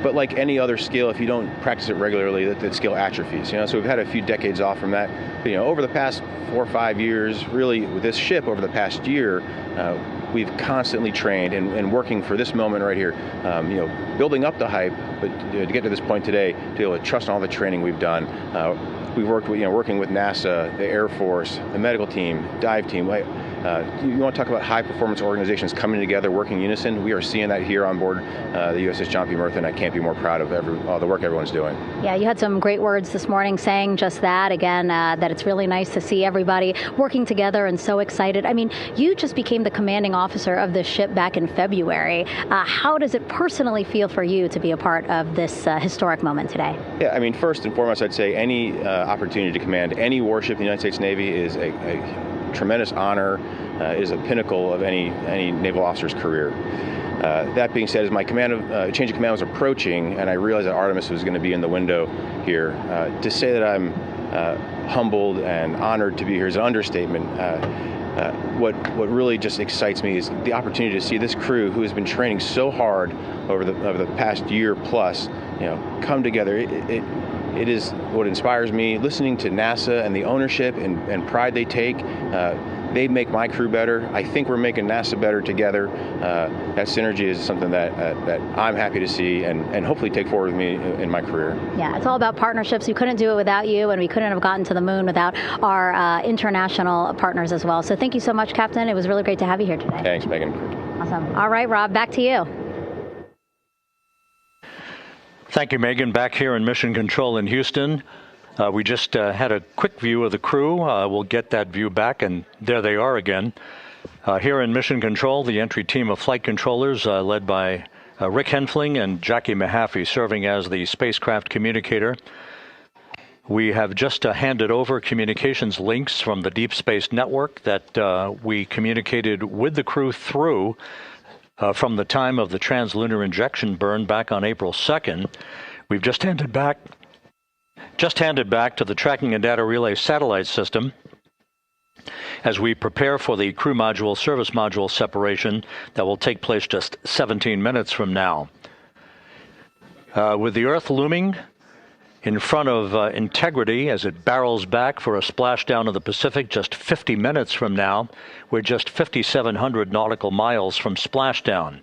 But like any other skill, if you don't practice it regularly, that skill atrophies. So we've had a few decades off from that. But, over the past 4 or 5 years, really with this ship over the past year, we've constantly trained and working for this moment right here. Building up the hype, but to get to this point today, to be able to trust all the training we've done. We've worked with, working with NASA, the Air Force, the medical team, dive team. You want to talk about high-performance organizations coming together, working in unison? We are seeing that here on board the USS John P. Murtha, and I can't be more proud of all the work everyone's doing. Yeah, you had some great words this morning saying just that, again, that it's really nice to see everybody working together and so excited. I mean, you just became the commanding officer of this ship back in February. How does it personally feel for you to be a part of this historic moment today? Yeah, I mean, first and foremost, I'd say any opportunity to command any warship in the United States Navy is a tremendous honor, is a pinnacle of any naval officer's career. That being said, as my change of command was approaching, and I realized that Artemis was going to be in the window here, to say that I'm humbled and honored to be here is an understatement. What really just excites me is the opportunity to see this crew, who has been training so hard over the past year plus, come together. It is what inspires me, listening to NASA and the ownership and pride they take. They make my crew better. I think we're making NASA better together. That synergy is something that I'm happy to see and hopefully take forward with me in my career. Yeah, it's all about partnerships. We couldn't do it without you, and we couldn't have gotten to the moon without our international partners as well. So thank you so much, Captain. It was really great to have you here today. Thanks, Megan. Awesome. All right, Rob, back to you. Thank you, Megan. Back here in Mission Control in Houston. We just had a quick view of the crew. We'll get that view back, and there they are again. Here in Mission Control, the entry team of flight controllers led by Rick Henfling and Jackie Mahaffey serving as the spacecraft communicator. We have just handed over communications links from the Deep Space Network that we communicated with the crew through from the time of the translunar injection burn back on April 2nd. We've just handed back to the Tracking and Data Relay satellite system as we prepare for the crew module service module separation that will take place just 17 minutes from now. With the Earth looming in front of Integrity as it barrels back for a splashdown of the Pacific just 50 minutes from now, we're just 5,700 nautical miles from splashdown.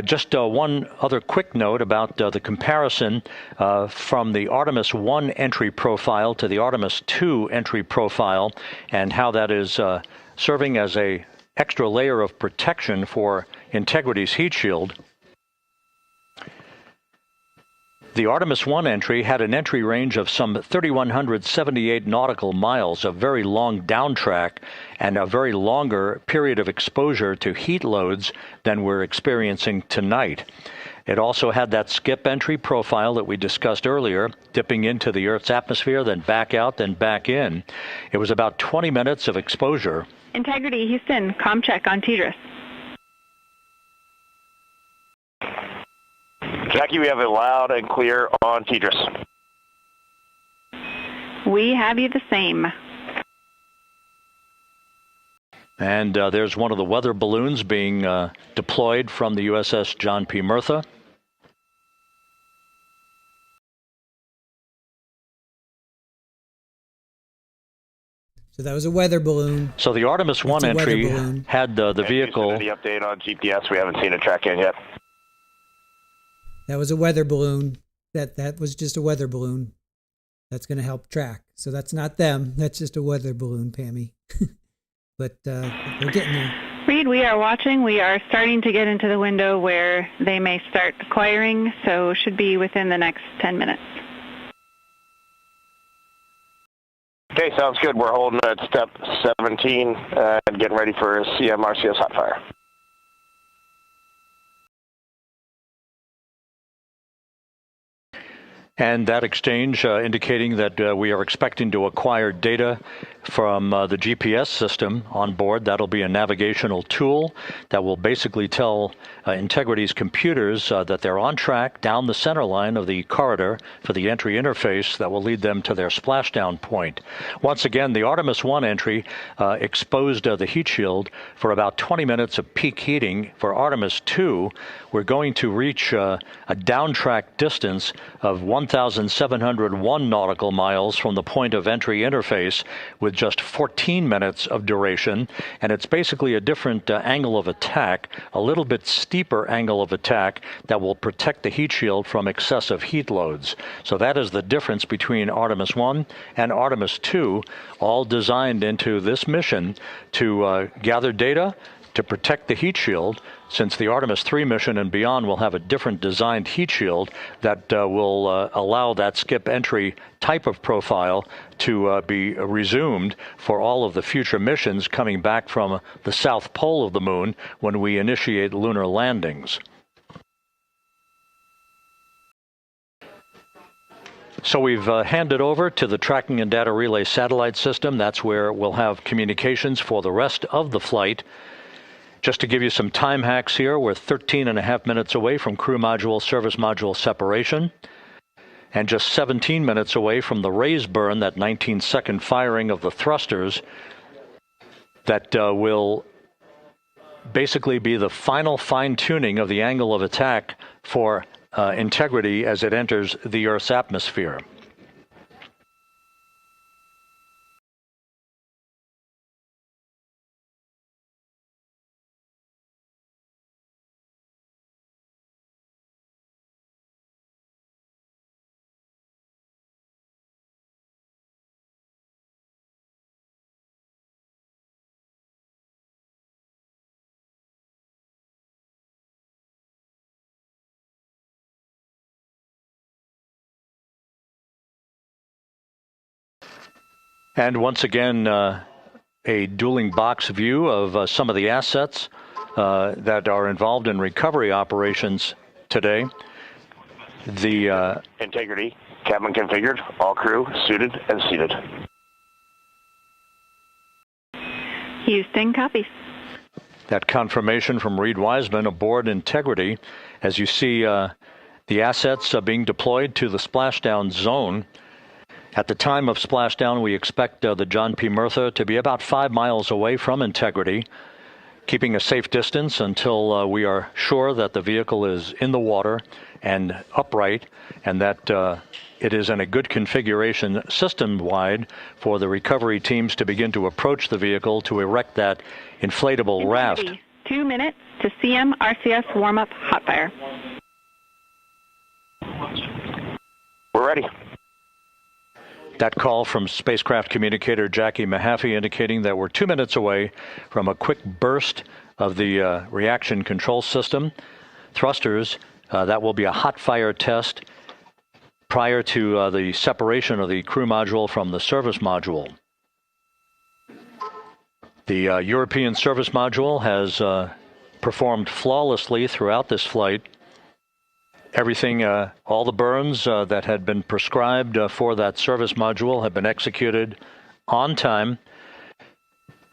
Just one other quick note about the comparison from the Artemis I entry profile to the Artemis II entry profile and how that is serving as an extra layer of protection for Integrity's heat shield. The Artemis I entry had an entry range of some 3,178 nautical miles, a very long downtrack, and a very longer period of exposure to heat loads than we're experiencing tonight. It also had that skip entry profile that we discussed earlier, dipping into the Earth's atmosphere, then back out, then back in. It was about 20 minutes of exposure. Integrity, Houston, comm check on TDRS. Jackie, we have it loud and clear on TDRS. We have you the same. And there's one of the weather balloons being deployed from the USS John P. Murtha. So that was a weather balloon. So the Artemis I entry had the vehicle. Any update on GPS? We haven't seen a track in yet. That was a weather balloon. That was just a weather balloon. That's going to help track. So that's not them. That's just a weather balloon, Pammy. But they're getting there. Reed, we are watching. We are starting to get into the window where they may start acquiring, so should be within the next 10 minutes. Okay, sounds good. We're holding at step 17 and getting ready for CM-RCS hot fire. And that exchange indicating that we are expecting to acquire data from the GPS system on board. That'll be a navigational tool that will basically tell Integrity's computers that they're on track down the center line of the corridor for the entry interface that will lead them to their splashdown point. Once again, the Artemis I entry exposed the heat shield for about 20 minutes of peak heating. For Artemis II, we're going to reach a downtrack distance of 1,701 nautical miles from the point of entry interface with just 14 minutes of duration, and it's basically a different angle of attack, a little bit steeper angle of attack that will protect the heat shield from excessive heat loads. So that is the difference between Artemis I and Artemis II, all designed into this mission to gather data, to protect the heat shield, since the Artemis III mission and beyond will have a different designed heat shield that will allow that skip entry type of profile to be resumed for all of the future missions coming back from the south pole of the moon when we initiate lunar landings. So we've handed over to the Tracking and Data Relay satellite system. That's where we'll have communications for the rest of the flight. Just to give you some time hacks here, we're 13.5 minutes away from crew module, service module separation, and just 17 minutes away from the raise burn, that 19-second firing of the thrusters that will basically be the final fine-tuning of the angle of attack for Integrity as it enters the Earth's atmosphere. And once again, a dueling box view of some of the assets that are involved in recovery operations today. The Integrity, cabin configured, all crew suited and seated. Houston, copy. That confirmation from Reed Wiseman aboard Integrity, as you see the assets being deployed to the splashdown zone. At the time of splashdown, we expect the John P. Murtha to be about 5 miles away from Integrity, keeping a safe distance until we are sure that the vehicle is in the water and upright, and that it is in a good configuration system-wide for the recovery teams to begin to approach the vehicle to erect that inflatable raft. 2 minutes to CM RCS warm-up hot fire. We're ready. That call from spacecraft communicator Jackie Mahaffey indicating that we're 2 minutes away from a quick burst of the reaction control system. Thrusters, that will be a hot fire test prior to the separation of the crew module from the service module. The European service module has performed flawlessly throughout this flight. Everything, all the burns that had been prescribed for that service module have been executed on time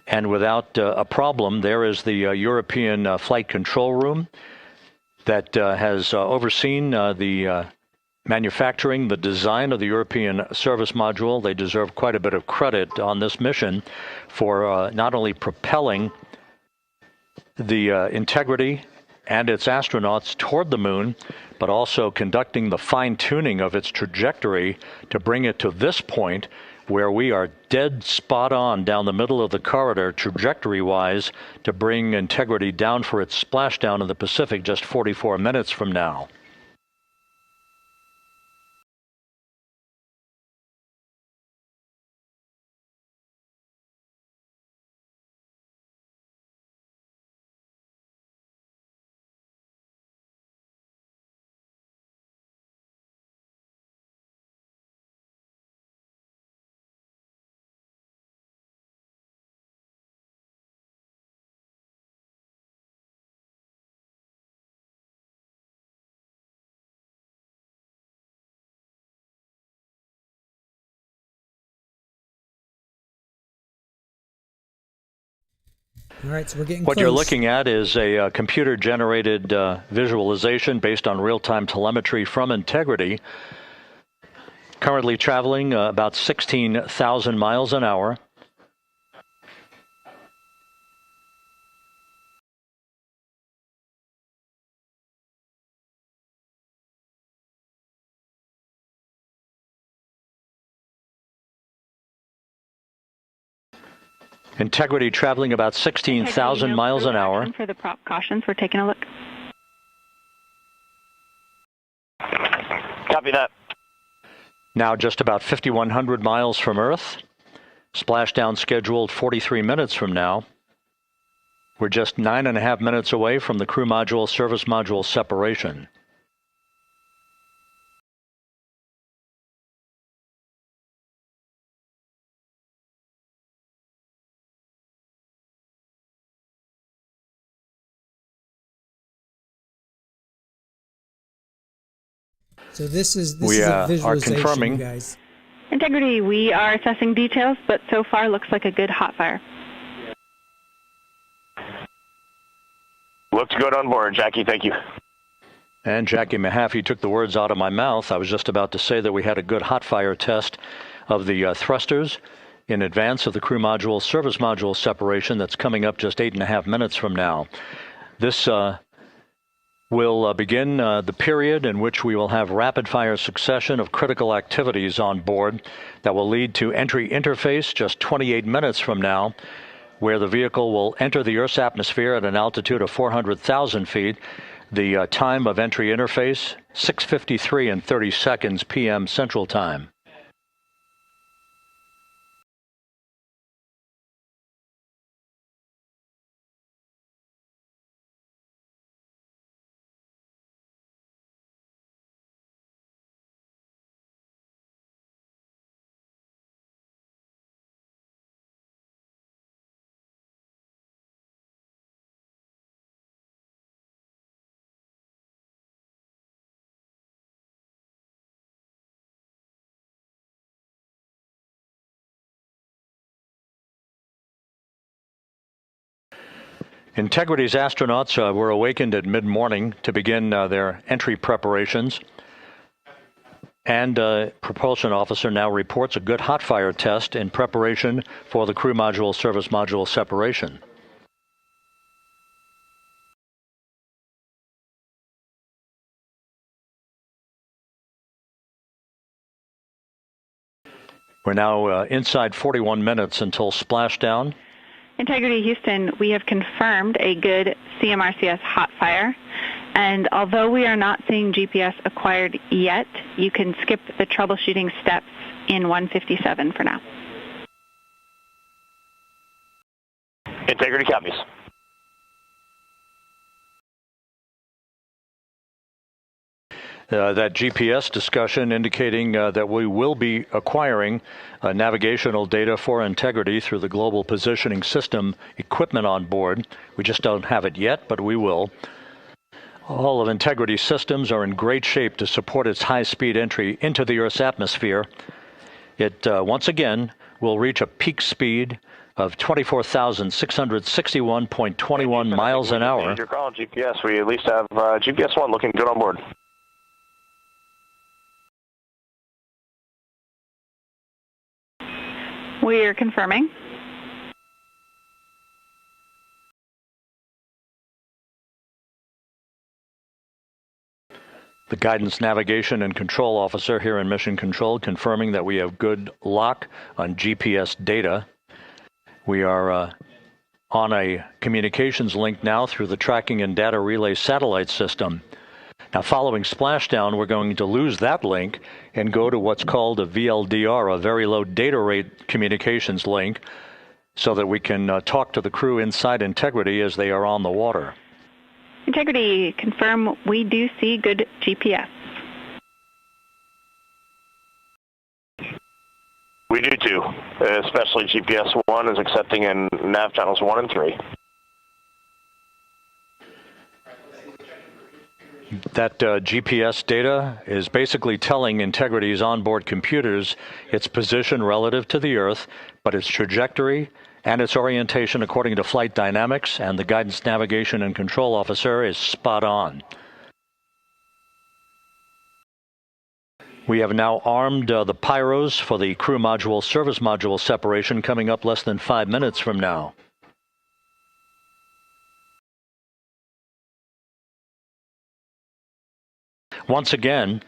and without a problem. There is the European flight control room that has overseen the manufacturing, the design of the European service module. They deserve quite a bit of credit on this mission for not only propelling the Integrity and its astronauts toward the moon, but also conducting the fine-tuning of its trajectory to bring it to this point where we are dead spot on down the middle of the corridor trajectory-wise to bring Integrity down for its splashdown in the Pacific just 44 minutes from now. All right, so we're getting What close. you're looking at is a computer-generated visualization based on real-time telemetry from Integrity. Currently traveling about 16,000 miles an hour. Integrity traveling about 16,000 miles an hour. For the prop cautions, we're taking a look. Copy that. Now just about 5,100 miles from Earth. Splashdown scheduled 43 minutes from now. We're just 9.5 minutes away from the crew module service module separation. So this is we a visualization, are confirming. you guys. Integrity, we are assessing details, but so far looks like a good hot fire. Looks good on board, Jackie. Thank you. And Jackie Mahaffey took the words out of my mouth. I was just about to say that we had a good hot fire test of the thrusters in advance of the crew module service module separation that's coming up just 8.5 minutes from now. This will begin the period in which we will have rapid-fire succession of critical activities on board that will lead to entry interface just 28 minutes from now, where the vehicle will enter the Earth's atmosphere at an altitude of 400,000 feet. The time of entry interface, 6:53 and 30 seconds p.m. Central Time. Integrity's astronauts were awakened at mid-morning to begin their entry preparations. And propulsion officer now reports a good hot fire test in preparation for the crew module service module separation. We're now inside 41 minutes until splashdown. Integrity Houston, we have confirmed a good CMRCS hot fire. And although we are not seeing GPS acquired yet, you can skip the troubleshooting steps in 157 for now. Integrity copies. That GPS discussion indicating that we will be acquiring navigational data for Integrity through the Global Positioning System equipment on board. We just don't have it yet, but we will. All of Integrity's systems are in great shape to support its high-speed entry into the Earth's atmosphere. It, once again, will reach a peak speed of 24,661.21 miles an hour. You're calling GPS. We at least have GPS 1 looking good on board. We are confirming. The Guidance, Navigation, and Control Officer here in Mission Control confirming that we have good lock on GPS data. We are on a communications link now through the Tracking and Data Relay satellite system. Now, following splashdown, we're going to lose that link and go to what's called a VLDR, a very low data rate communications link, so that we can talk to the crew inside Integrity as they are on the water. Integrity, confirm we do see good GPS. We do too, especially GPS 1 is accepting in nav channels 1 and 3. That GPS data is basically telling Integrity's onboard computers its position relative to the Earth, but its trajectory and its orientation according to flight dynamics and the Guidance, Navigation, and Control Officer is spot on. We have now armed the pyros for the crew module service module separation coming up less than 5 minutes from now. Once again,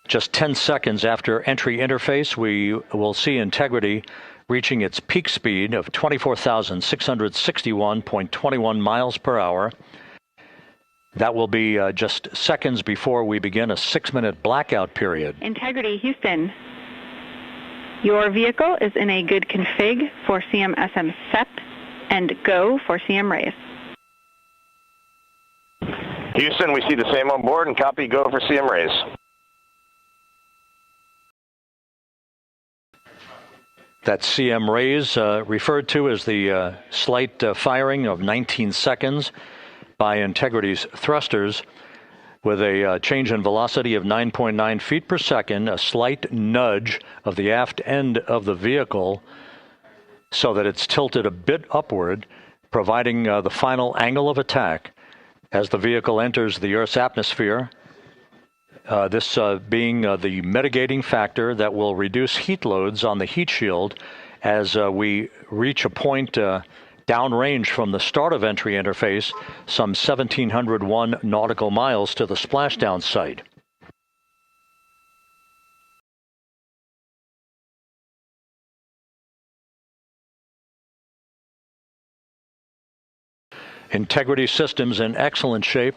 just 10 seconds after entry interface, we will see Integrity reaching its peak speed of 24,661.21 miles per hour. That will be just seconds before we begin a 6-minute blackout period. Integrity Houston, your vehicle is in a good config for CM-SM SEP and go for CM raise. Houston, we see the same on board and copy go for CM raise. That CM raise referred to as the slight firing of 19 seconds by Integrity's thrusters with a change in velocity of 9.9 feet per second, a slight nudge of the aft end of the vehicle so that it's tilted a bit upward, providing the final angle of attack as the vehicle enters the Earth's atmosphere, this being the mitigating factor that will reduce heat loads on the heat shield as we reach a point downrange from the start of entry interface, some 1,701 nautical miles to the splashdown site. Integrity systems in excellent shape.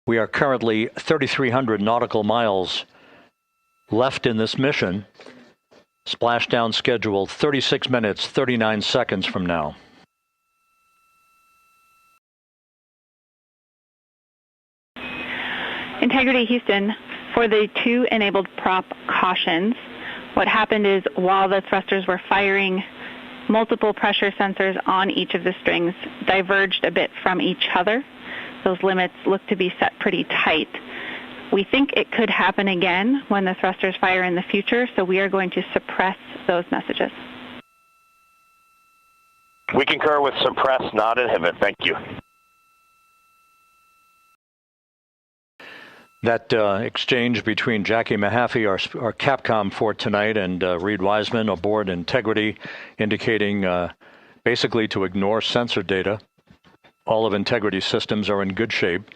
We are currently 3,300 nautical miles left in this mission. Splashdown scheduled 36 minutes, 39 seconds from now. Integrity Houston, for the 2 enabled prop cautions, what happened is while the thrusters were firing, multiple pressure sensors on each of the strings diverged a bit from each other. Those limits look to be set pretty tight. We think it could happen again when the thrusters fire in the future, so we are going to suppress those messages. We concur with suppress, not inhibit. Thank you. That exchange between Jackie Mahaffey, our Capcom for tonight, and Reed Wiseman aboard Integrity, indicating basically to ignore sensor data. All of Integrity's systems are in good shape.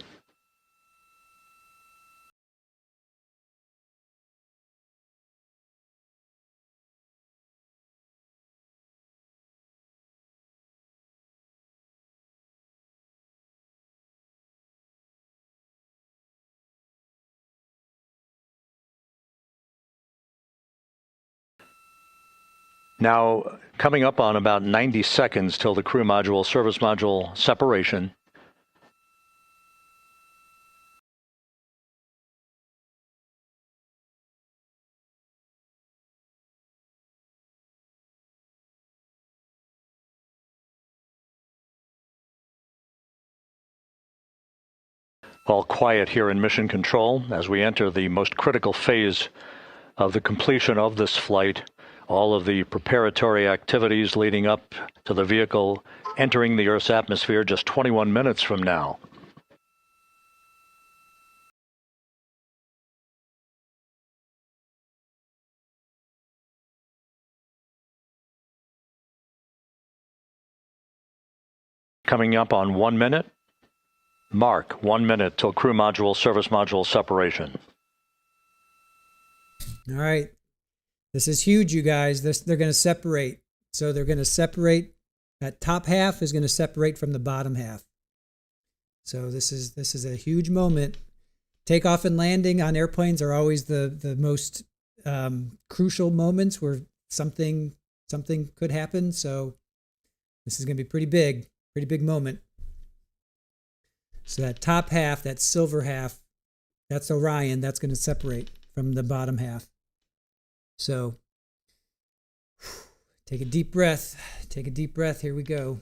Now, coming up on about 90 seconds till the crew module, service module separation. All quiet here in Mission Control as we enter the most critical phase of the completion of this flight. All of the preparatory activities leading up to the vehicle entering the Earth's atmosphere just 21 minutes from now. Coming up on 1 minute. Mark, 1 minute till crew module, service module separation. All right. This is huge, you guys. They're going to separate. So they're going to separate. That top half is going to separate from the bottom half. So this is a huge moment. Takeoff and landing on airplanes are always the most crucial moments where something could happen. So this is going to be pretty big moment. So that top half, that silver half, that's Orion. That's going to separate from the bottom half. So take a deep breath. Take a deep breath. Here we go.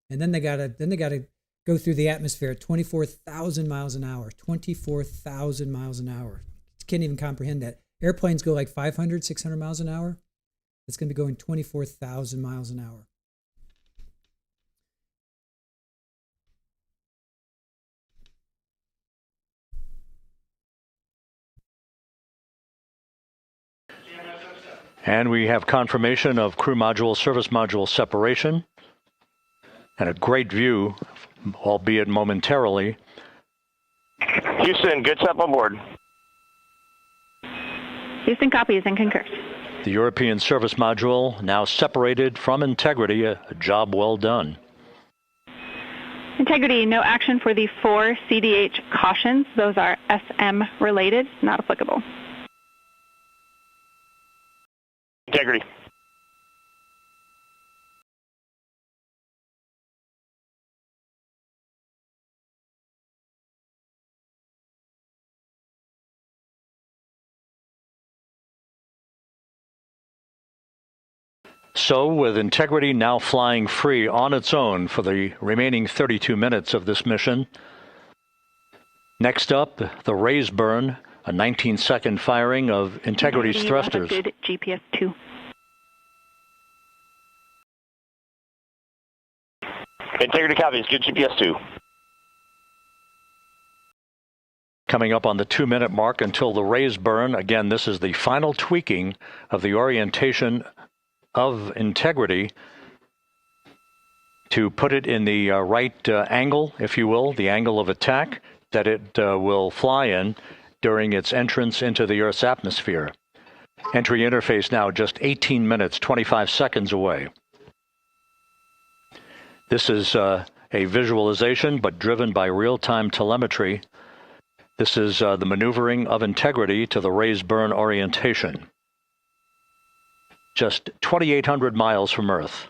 And then they gotta go through the atmosphere at 24,000 miles an hour. 24,000 miles an hour. You can't even comprehend that. Airplanes go like 500, 600 miles an hour. It's going to be going 24,000 miles an hour. And we have confirmation of crew module, service module separation. And a great view, albeit momentarily. Houston, good step on board. Houston copies and concurs. The European service module now separated from Integrity, a job well done. Integrity, no action for the 4 CDH cautions. Those are SM related, not applicable. Integrity. So, with Integrity now flying free on its own for the remaining 32 minutes of this mission. Next up, the raise burn, a 19-second firing of Integrity's thrusters. Good GPS 2. Integrity copies, good GPS 2. Coming up on the 2-minute mark until the raise burn. Again, this is the final tweaking of the orientation of Integrity to put it in the right angle, if you will, the angle of attack that it will fly in during its entrance into the Earth's atmosphere. Entry interface now just 18 minutes, 25 seconds away. This is a visualization, but driven by real-time telemetry. This is the maneuvering of Integrity to the raise burn orientation. Just 2,800 miles from Earth.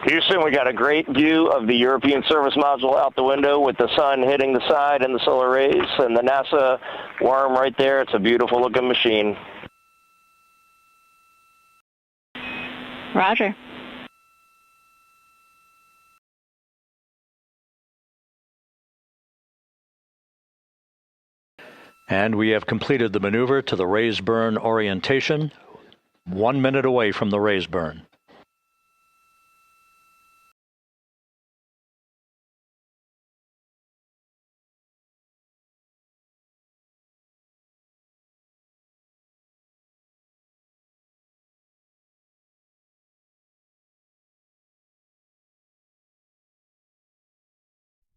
Houston, we got a great view of the European service module out the window with the sun hitting the side and the solar rays and the NASA worm right there. It's a beautiful looking machine. Roger. And we have completed the maneuver to the raise burn orientation, 1 minute away from the raise burn.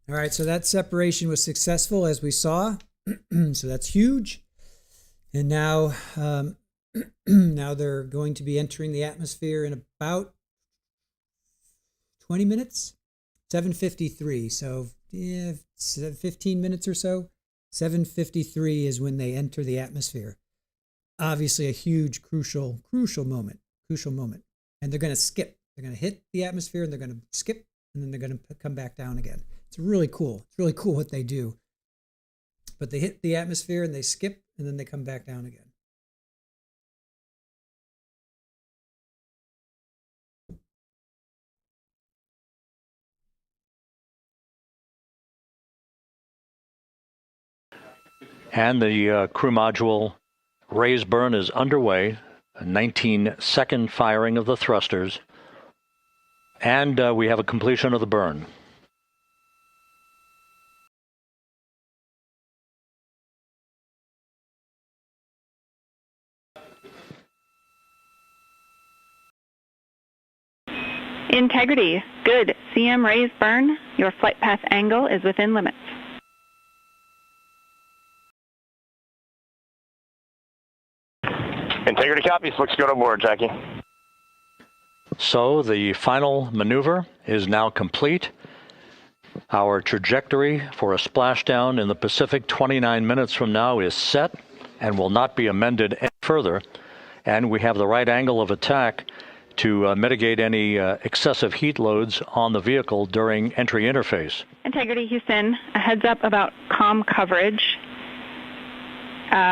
All right, so that separation was successful, as we saw. So that's huge. And now, now they're going to be entering the atmosphere in about 20 minutes, 7:53. So yeah, 15 minutes or so. 7:53 is when they enter the atmosphere. Obviously, a huge, crucial moment. And they're going to skip. They're going to hit the atmosphere, and they're going to skip, and then they're going to come back down again. It's really cool. It's really cool what they do. But they hit the atmosphere and they skip, and then they come back down again. And the crew module raise burn is underway. A 19-second firing of the thrusters. And we have a completion of the burn. Integrity, good. CM raise burn. Your flight path angle is within limits. Integrity copies. Looks good on board, Jackie. So the final maneuver is now complete. Our trajectory for a splashdown in the Pacific 29 minutes from now is set and will not be amended any further. And we have the right angle of attack to mitigate any excessive heat loads on the vehicle during entry interface. Integrity Houston, a heads up about comm coverage.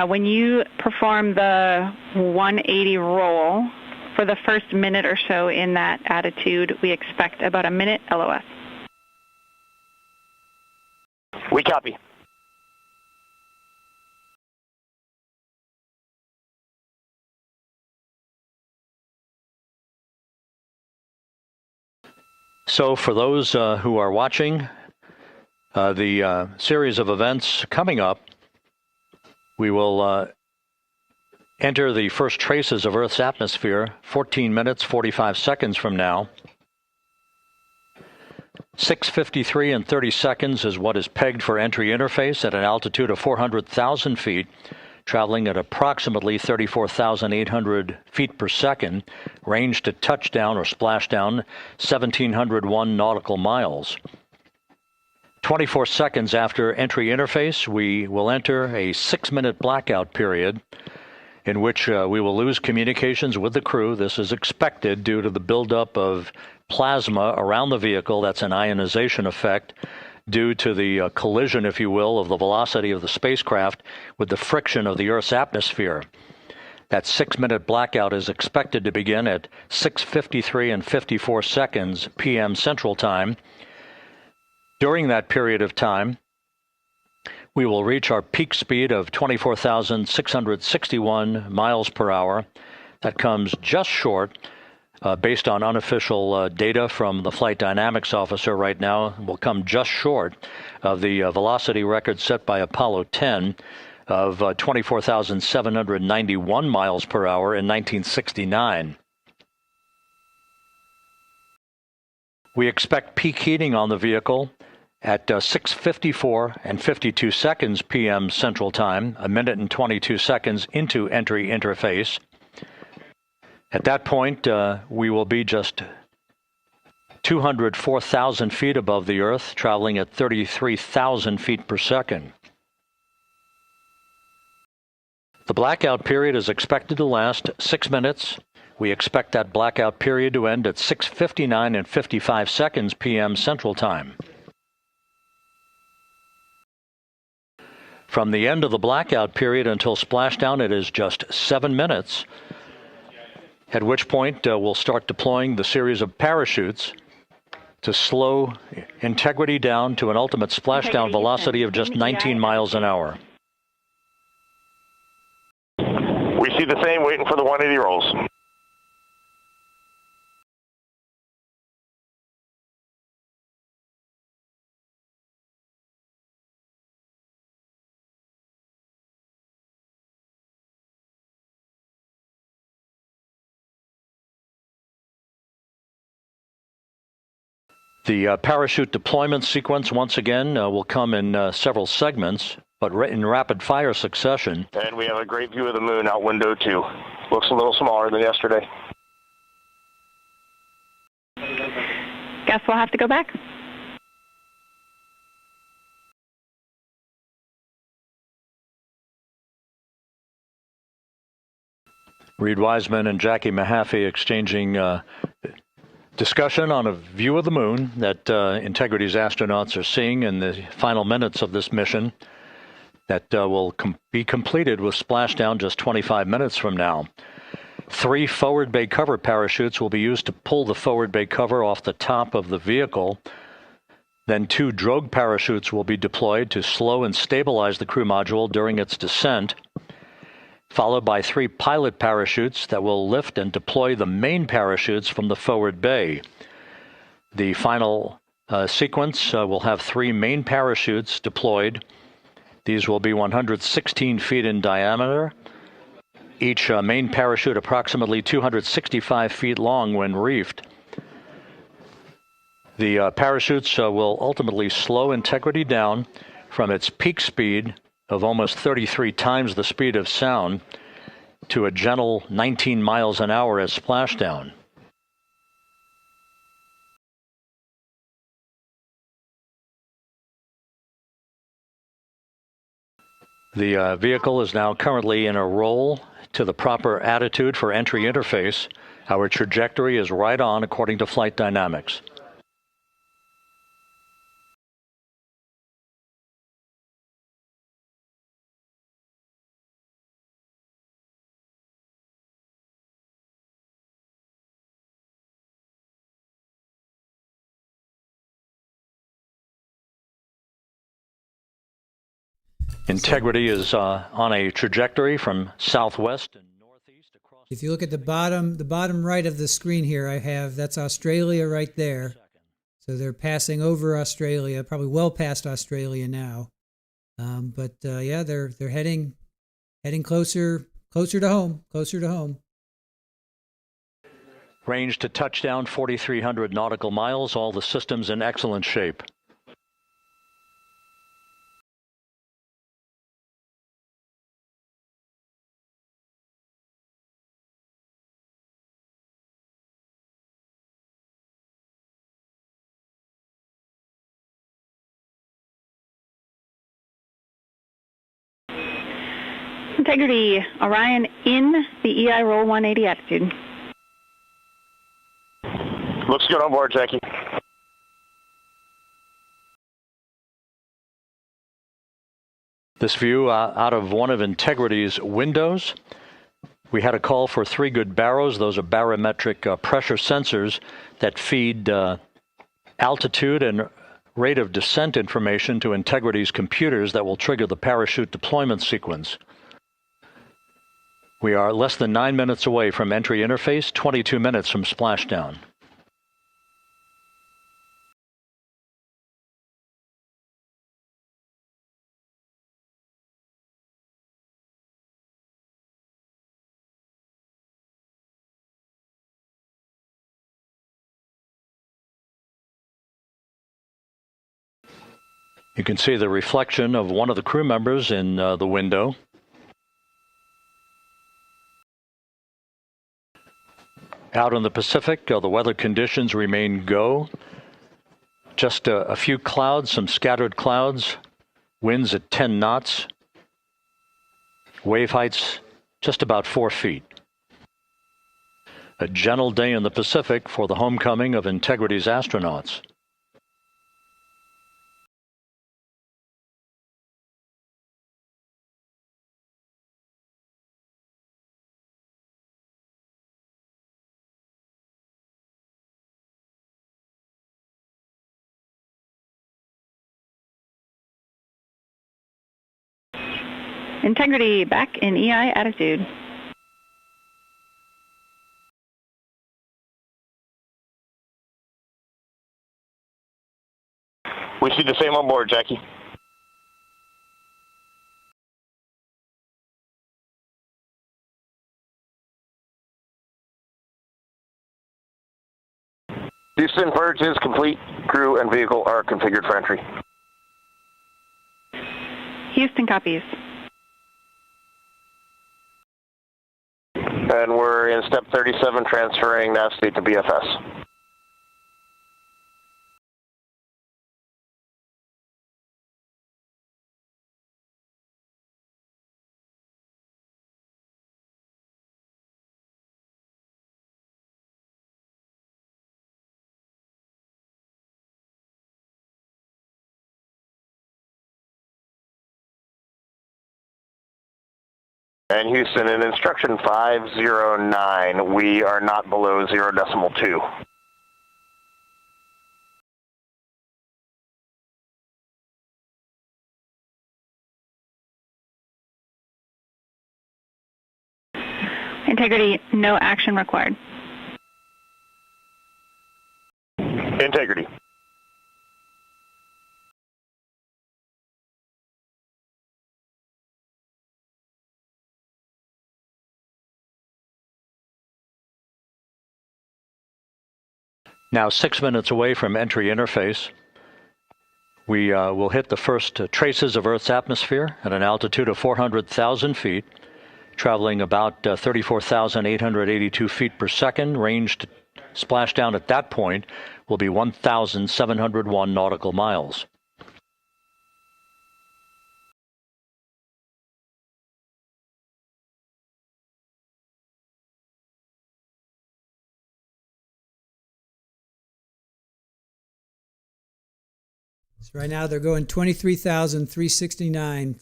When you perform the 180 roll, for the first minute or so in that attitude, we expect about a minute LOS. We copy. So for those who are watching the series of events coming up, we will enter the first traces of Earth's atmosphere 14 minutes, 45 seconds from now. 6:53 and 30 seconds is what is pegged for entry interface at an altitude of 400,000 feet, traveling at approximately 34,800 feet per second, range to touchdown or splashdown 1,701 nautical miles. 24 seconds after entry interface, we will enter a 6-minute blackout period in which we will lose communications with the crew. This is expected due to the buildup of plasma around the vehicle. That's an ionization effect due to the collision, if you will, of the velocity of the spacecraft with the friction of the Earth's atmosphere. That 6-minute blackout is expected to begin at 6:53 and 54 seconds p.m. Central Time. During that period of time, we will reach our peak speed of 24,661 miles per hour. That comes just short, based on unofficial data from the flight dynamics officer right now, will come just short of the velocity record set by Apollo 10 of 24,791 miles per hour in 1969. We expect peak heating on the vehicle at 6:54 and 52 seconds p.m. Central Time, a minute and 22 seconds into entry interface. At that point, we will be just 204,000 feet above the Earth, traveling at 33,000 feet per second. The blackout period is expected to last 6 minutes. We expect that blackout period to end at 6:59 and 55 seconds p.m. Central Time. From the end of the blackout period until splashdown, it is just 7 minutes, at which point we'll start deploying the series of parachutes to slow Integrity down to an ultimate splashdown velocity of just 19 miles an hour. We see the same, waiting for the 180 rolls. The parachute deployment sequence, once again, will come in several segments, but in rapid-fire succession. And we have a great view of the moon out window 2. Looks a little smaller than yesterday. Guess we'll have to go back. Reed Wiseman and Jackie Mahaffey exchanging discussion on a view of the moon that Integrity's astronauts are seeing in the final minutes of this mission that will be completed with splashdown just 25 minutes from now. 3 forward bay cover parachutes will be used to pull the forward bay cover off the top of the vehicle. Then 2 drogue parachutes will be deployed to slow and stabilize the crew module during its descent, followed by 3 pilot parachutes that will lift and deploy the main parachutes from the forward bay. The final sequence will have 3 main parachutes deployed. These will be 116 feet in diameter, each main parachute approximately 265 feet long when reefed. The parachutes will ultimately slow Integrity down from its peak speed of almost 33 times the speed of sound to a gentle 19 miles an hour at splashdown. The vehicle is now currently in a roll to the proper attitude for entry interface. Our trajectory is right on according to flight dynamics. Integrity is on a trajectory from southwest and northeast across. If you look at the bottom right of the screen here, that's Australia right there. So they're passing over Australia, probably well past Australia now. Yeah, they're heading closer to home. Range to touchdown 4,300 nautical miles. All the systems in excellent shape. Integrity, Orion in the EI roll 180 attitude. Looks good on board, Jackie. This view out of one of Integrity's windows. We had a call for 3 good barrows. Those are barometric pressure sensors that feed altitude and rate of descent information to Integrity's computers that will trigger the parachute deployment sequence. We are less than 9 minutes away from entry interface, 22 minutes from splashdown. You can see the reflection of one of the crew members in the window. Out in the Pacific, the weather conditions remain go. Just a few clouds, some scattered clouds, winds at 10 knots, wave heights just about 4 feet. A gentle day in the Pacific for the homecoming of Integrity's astronauts. Integrity back in EI attitude. We see the same on board, Jackie. Houston, purge is complete. Crew and vehicle are configured for entry. Houston copies. And we're in step 37, transferring nav state to BFS. And Houston, in instruction 509, we are not below 0.2. Integrity, no action required. Integrity. Now 6 minutes away from entry interface, we will hit the first traces of Earth's atmosphere at an altitude of 400,000 feet, traveling about 34,882 feet per second. Ranged splashdown at that point will be 1,701 nautical miles. So right now they're going 23,369.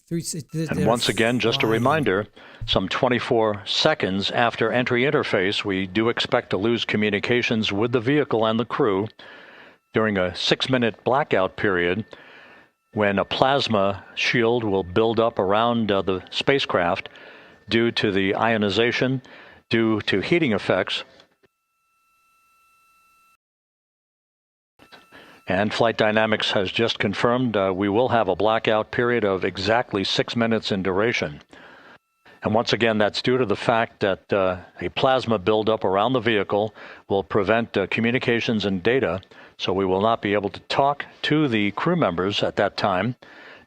And once again, just a reminder, some 24 seconds after entry interface, we do expect to lose communications with the vehicle and the crew during a 6-minute blackout period when a plasma shield will build up around the spacecraft due to the ionization, due to heating effects. And Flight Dynamics has just confirmed we will have a blackout period of exactly 6 minutes in duration. And once again, that's due to the fact that a plasma buildup around the vehicle will prevent communications and data, so we will not be able to talk to the crew members at that time,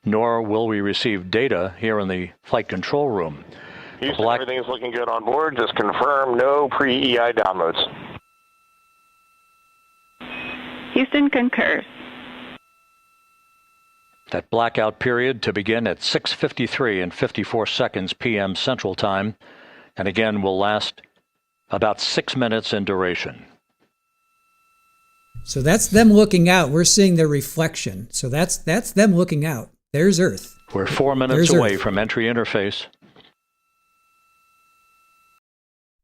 nor will we receive data here in the flight control room. Houston, everything is looking good on board. Just confirm no pre-EI downloads. Houston concurs. That blackout period to begin at 6:53 and 54 seconds p.m. Central Time, and again will last about 6 minutes in duration. So that's them looking out. We're seeing their reflection. So that's them looking out. There's Earth. We're 4 minutes away from entry interface.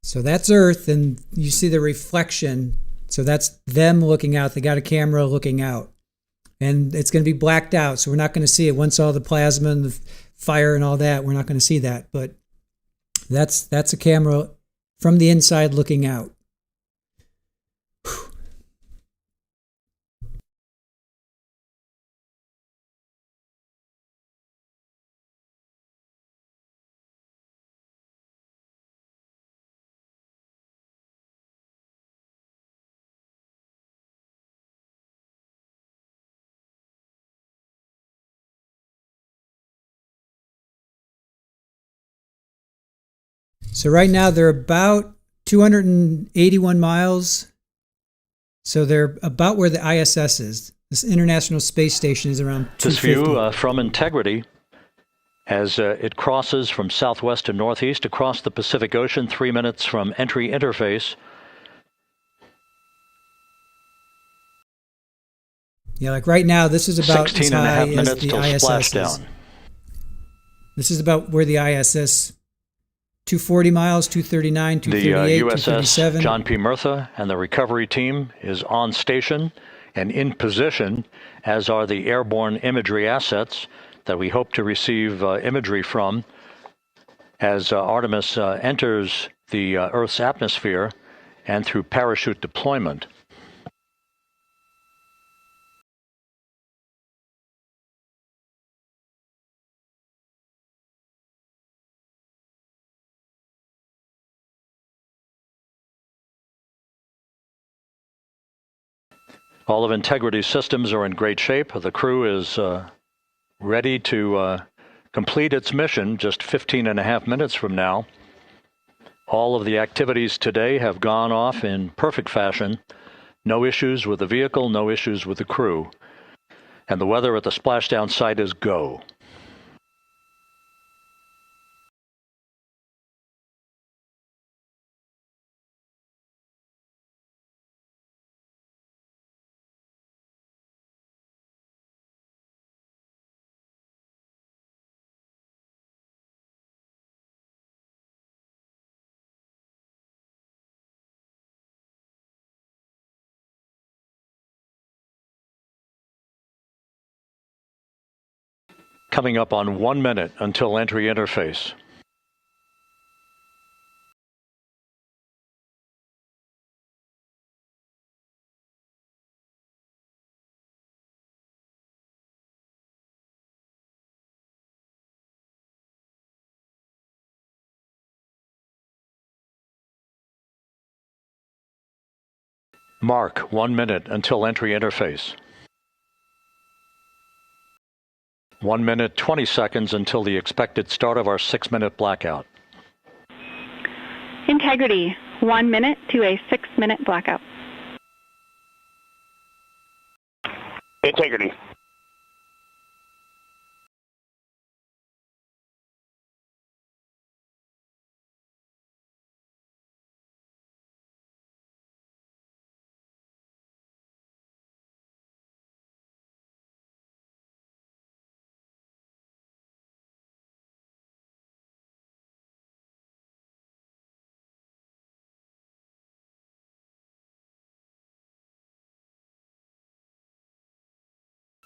So that's Earth, and you see the reflection. So that's them looking out. They got a camera looking out. And it's going to be blacked out, so we're not going to see it. Once all the plasma and the fire and all that, we're not going to see that. But that's a camera from the inside looking out. So right now they're about 281 miles. So they're about where the ISS is. This International Space Station is around 250. This view from Integrity as it crosses from southwest to northeast across the Pacific Ocean, 3 minutes from entry interface. Yeah, like right now, this is about 16 and a half minutes till splashdown. This is about where the ISS 240 miles, 239, 238, the USS 237. John P. Murtha and the recovery team is on station and in position, as are the airborne imagery assets that we hope to receive imagery from as Artemis enters the Earth's atmosphere and through parachute deployment. All of Integrity's systems are in great shape. The crew is ready to complete its mission just 15.5 minutes from now. All of the activities today have gone off in perfect fashion. No issues with the vehicle, no issues with the crew. And the weather at the splashdown site is go. Coming up on 1 minute until entry interface. Mark 1 minute until entry interface. 1 minute, 20 seconds until the expected start of our 6-minute blackout. Integrity, 1 minute to a 6-minute blackout. Integrity.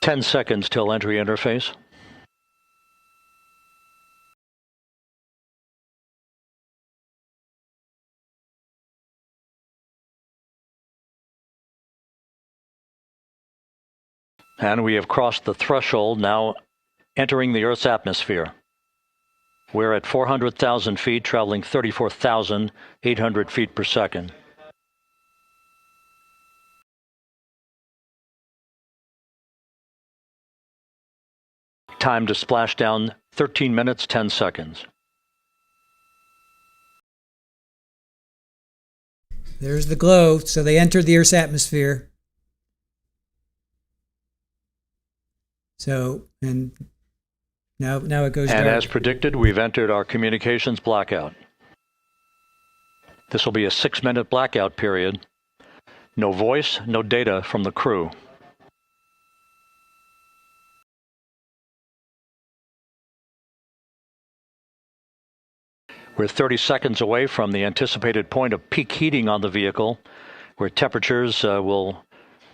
Ten seconds till entry interface. And we have crossed the threshold, now entering the Earth's atmosphere. We're at 400,000 feet, traveling 34,800 feet per second. Time to splash down, 13 minutes, 10 seconds. There's the glow. So they entered the Earth's atmosphere. So, and now it goes And dark. as predicted, we've entered our communications blackout. This will be a 6-minute blackout period. No voice, no data from the crew. We're 30 seconds away from the anticipated point of peak heating on the vehicle, where temperatures will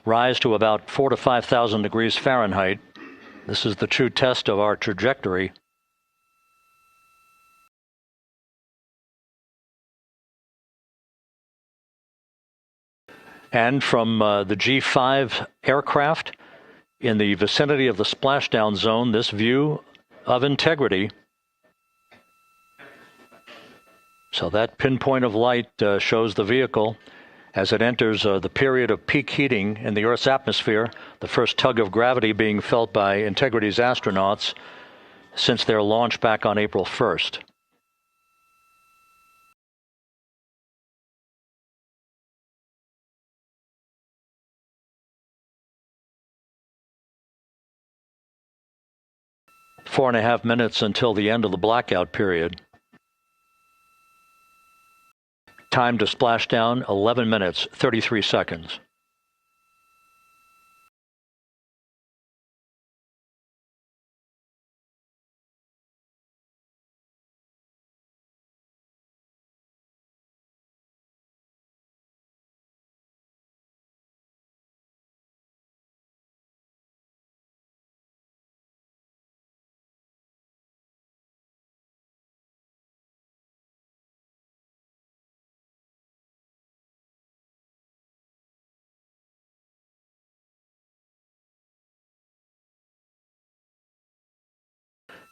rise to about 4,000 to 5,000 degrees Fahrenheit. This is the true test of our trajectory. And from the G5 aircraft in the vicinity of the splashdown zone, this view of Integrity. So that pinpoint of light shows the vehicle as it enters the period of peak heating in the Earth's atmosphere, the first tug of gravity being felt by Integrity's astronauts since their launch back on April 1st. Four and a half minutes until the end of the blackout period. Time to splash down, 11 minutes, 33 seconds.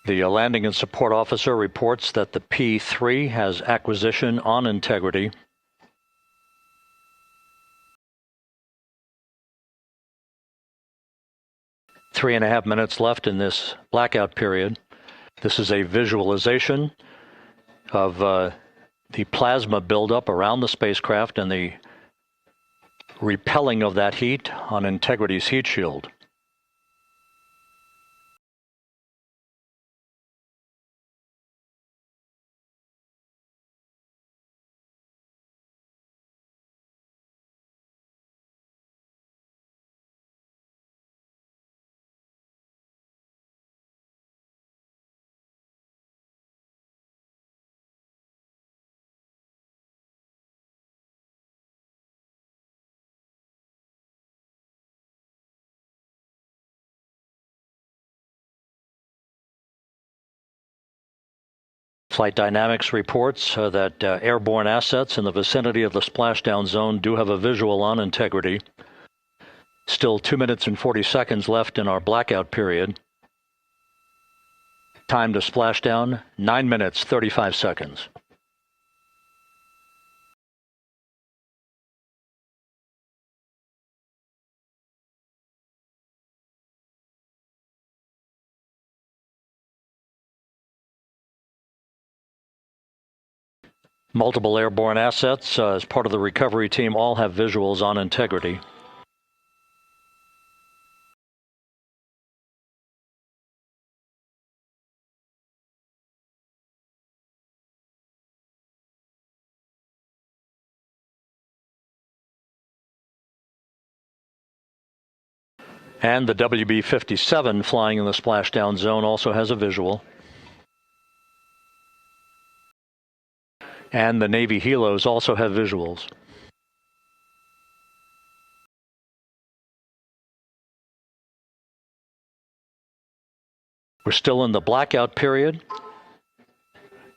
The landing and support officer reports that the P-3 has acquisition on Integrity. 3.5 minutes left in this blackout period. This is a visualization of the plasma buildup around the spacecraft and the repelling of that heat on Integrity's heat shield. Flight Dynamics reports that airborne assets in the vicinity of the splashdown zone do have a visual on Integrity. Still 2 minutes and 40 seconds left in our blackout period. Time to splashdown, 9 minutes, 35 seconds. Multiple airborne assets as part of the recovery team all have visuals on Integrity. And the WB-57 flying in the splashdown zone also has a visual. And the Navy helos also have visuals. We're still in the blackout period.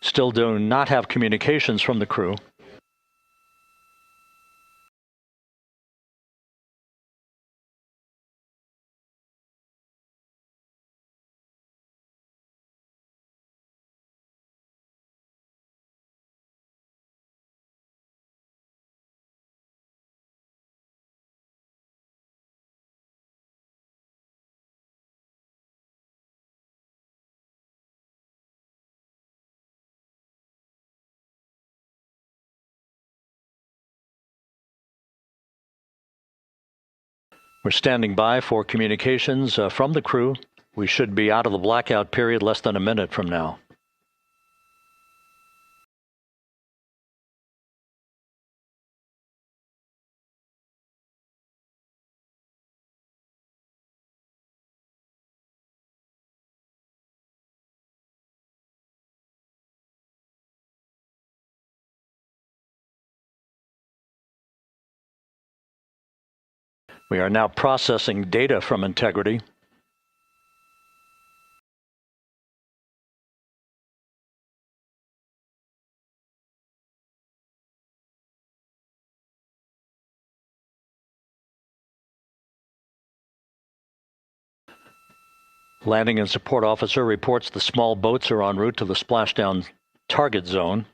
Still do not have communications from the crew. We're standing by for communications from the crew. We should be out of the blackout period less than a minute from now. We are now processing data from Integrity. Landing and support officer reports the small boats are en route to the splashdown target zone.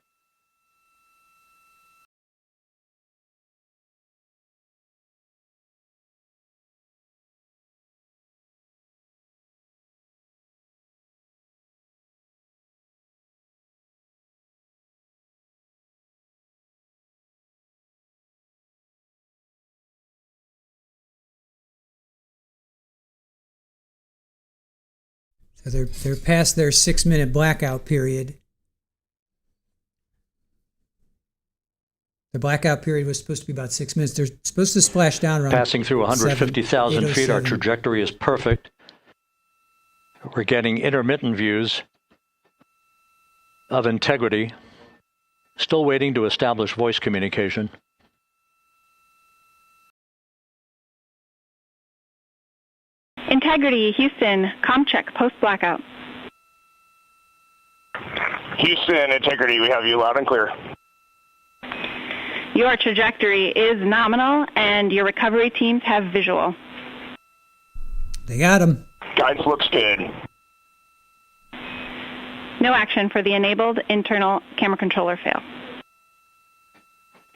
So they're past their 6-minute blackout period. The blackout period was supposed to be about 6 minutes. They're supposed to splash down around passing through 150,000 feet. Our trajectory is perfect. We're getting intermittent views of Integrity. Still waiting to establish voice communication. Integrity, Houston, comm check, post-blackout. Houston, Integrity, we have you loud and clear. Your trajectory is nominal, and your recovery teams have visual. They got him. Guidance looks good. No action for the enabled internal camera controller fail.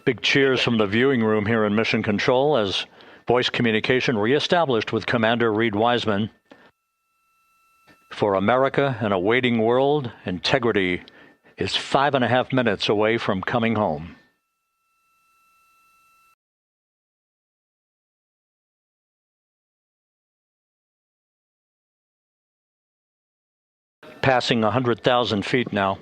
Big cheers from the viewing room here in Mission Control as voice communication reestablished with Commander Reed Wiseman. For America and a waiting world, Integrity is 5.5 minutes away from coming home. Passing 100,000 feet now.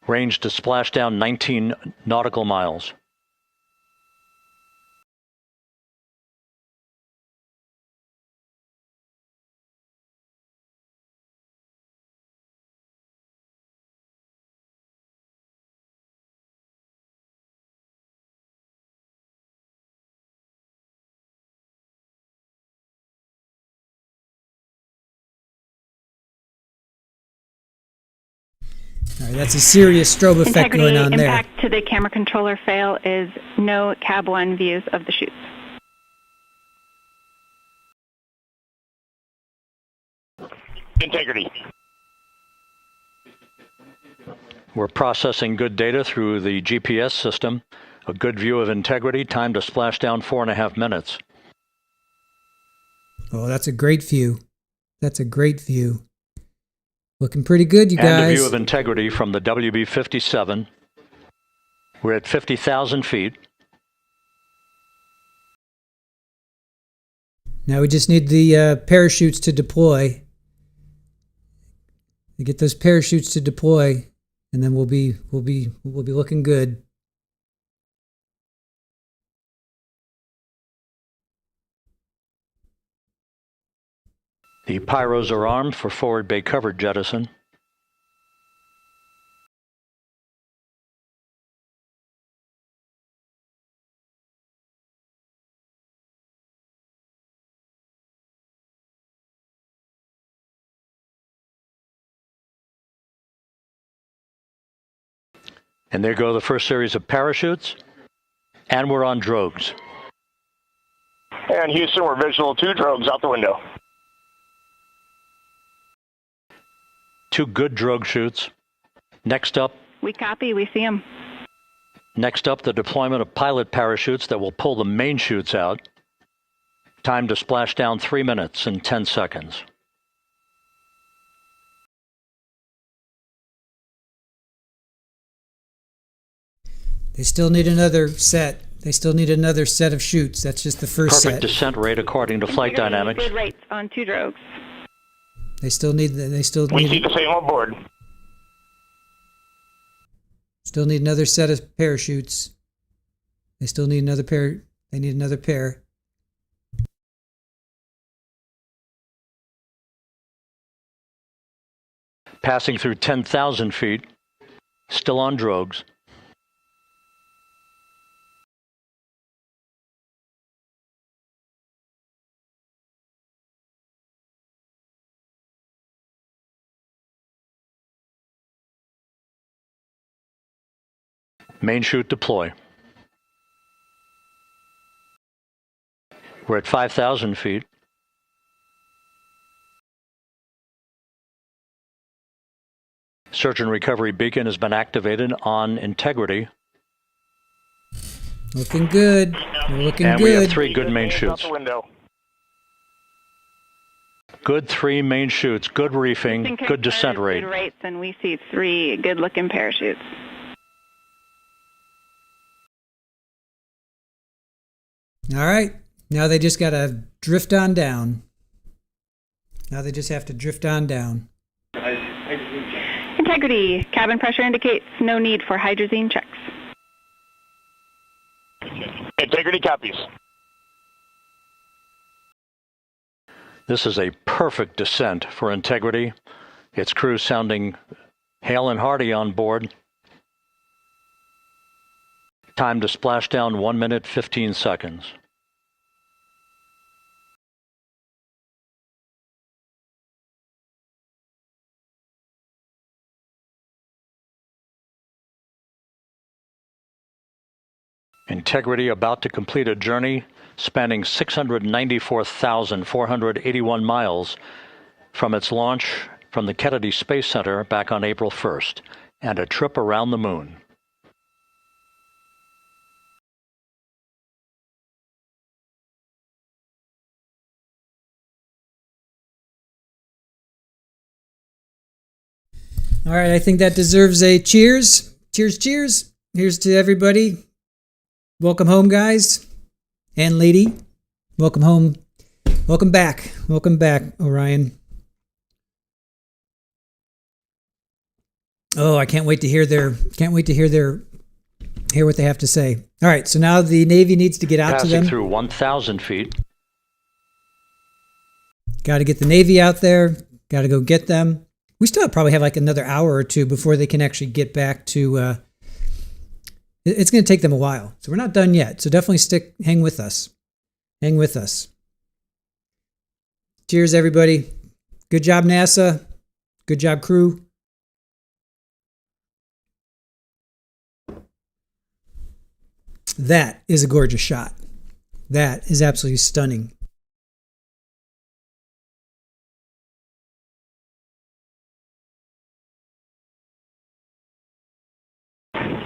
Range to splashdown 19 nautical miles. All right, that's a serious strobe effect Integrity going on there. impact to the camera controller fail is no cab 1 views of the chutes. Integrity. We're processing good data through the GPS system. A good view of Integrity, time to splashdown 4.5 minutes. Oh, that's a great view. That's a great view. Looking pretty good, you guys. And a view of Integrity from the WB-57. We're at 50,000 feet. Now we just need the parachutes to deploy. We get those parachutes to deploy, and then we'll be looking good. The pyros are armed for forward bay cover jettison. And there go the first series of parachutes. And we're on drogues. And Houston, we're visual 2 drogues out the window. 2 good drogue chutes. Next up, We copy, we see them. the deployment of pilot parachutes that will pull the main chutes out. Time to splash down 3 minutes and 10 seconds. They still need another set. They still need another set of chutes. That's just the first Perfect set. descent rate according to flight dynamics. Good rates on 2 drogues. They still need. We see the same on board. Still need another set of parachutes. They still need another pair. They need another pair. Passing through 10,000 feet. Still on drogues. Main chute deploy. We're at 5,000 feet. Search and recovery beacon has been activated on Integrity. Looking good. We're looking and good. We have 3 good main chutes. Good 3 main chutes, good reefing, good descent rate. Good rates, and we see 3 good-looking parachutes. All right. Now they just got to drift on down. Now they just have to drift on down. Integrity. Cabin pressure indicates no need for hydrazine checks. Integrity copies. This is a perfect descent for Integrity. Its crew sounding hale and hearty on board. Time to splash down 1 minute, 15 seconds. Integrity about to complete a journey spanning 694,481 miles from its launch from the Kennedy Space Center back on April 1st, and a trip around the moon. All right, I think that deserves a cheers. Cheers, cheers. Here's to everybody. Welcome home, guys and lady. Welcome home. Welcome back. Welcome back, Orion. Oh, I can't wait to hear hear what they have to say. All right, so now the Navy needs to get out to them. Passing through 1,000 feet. Got to get the Navy out there. Got to go get them. We still probably have like another hour or two before they can actually get back to. It's going to take them a while, so we're not done yet. So definitely hang with us. Hang with us. Cheers, everybody. Good job, NASA. Good job, crew. That is a gorgeous shot. That is absolutely stunning.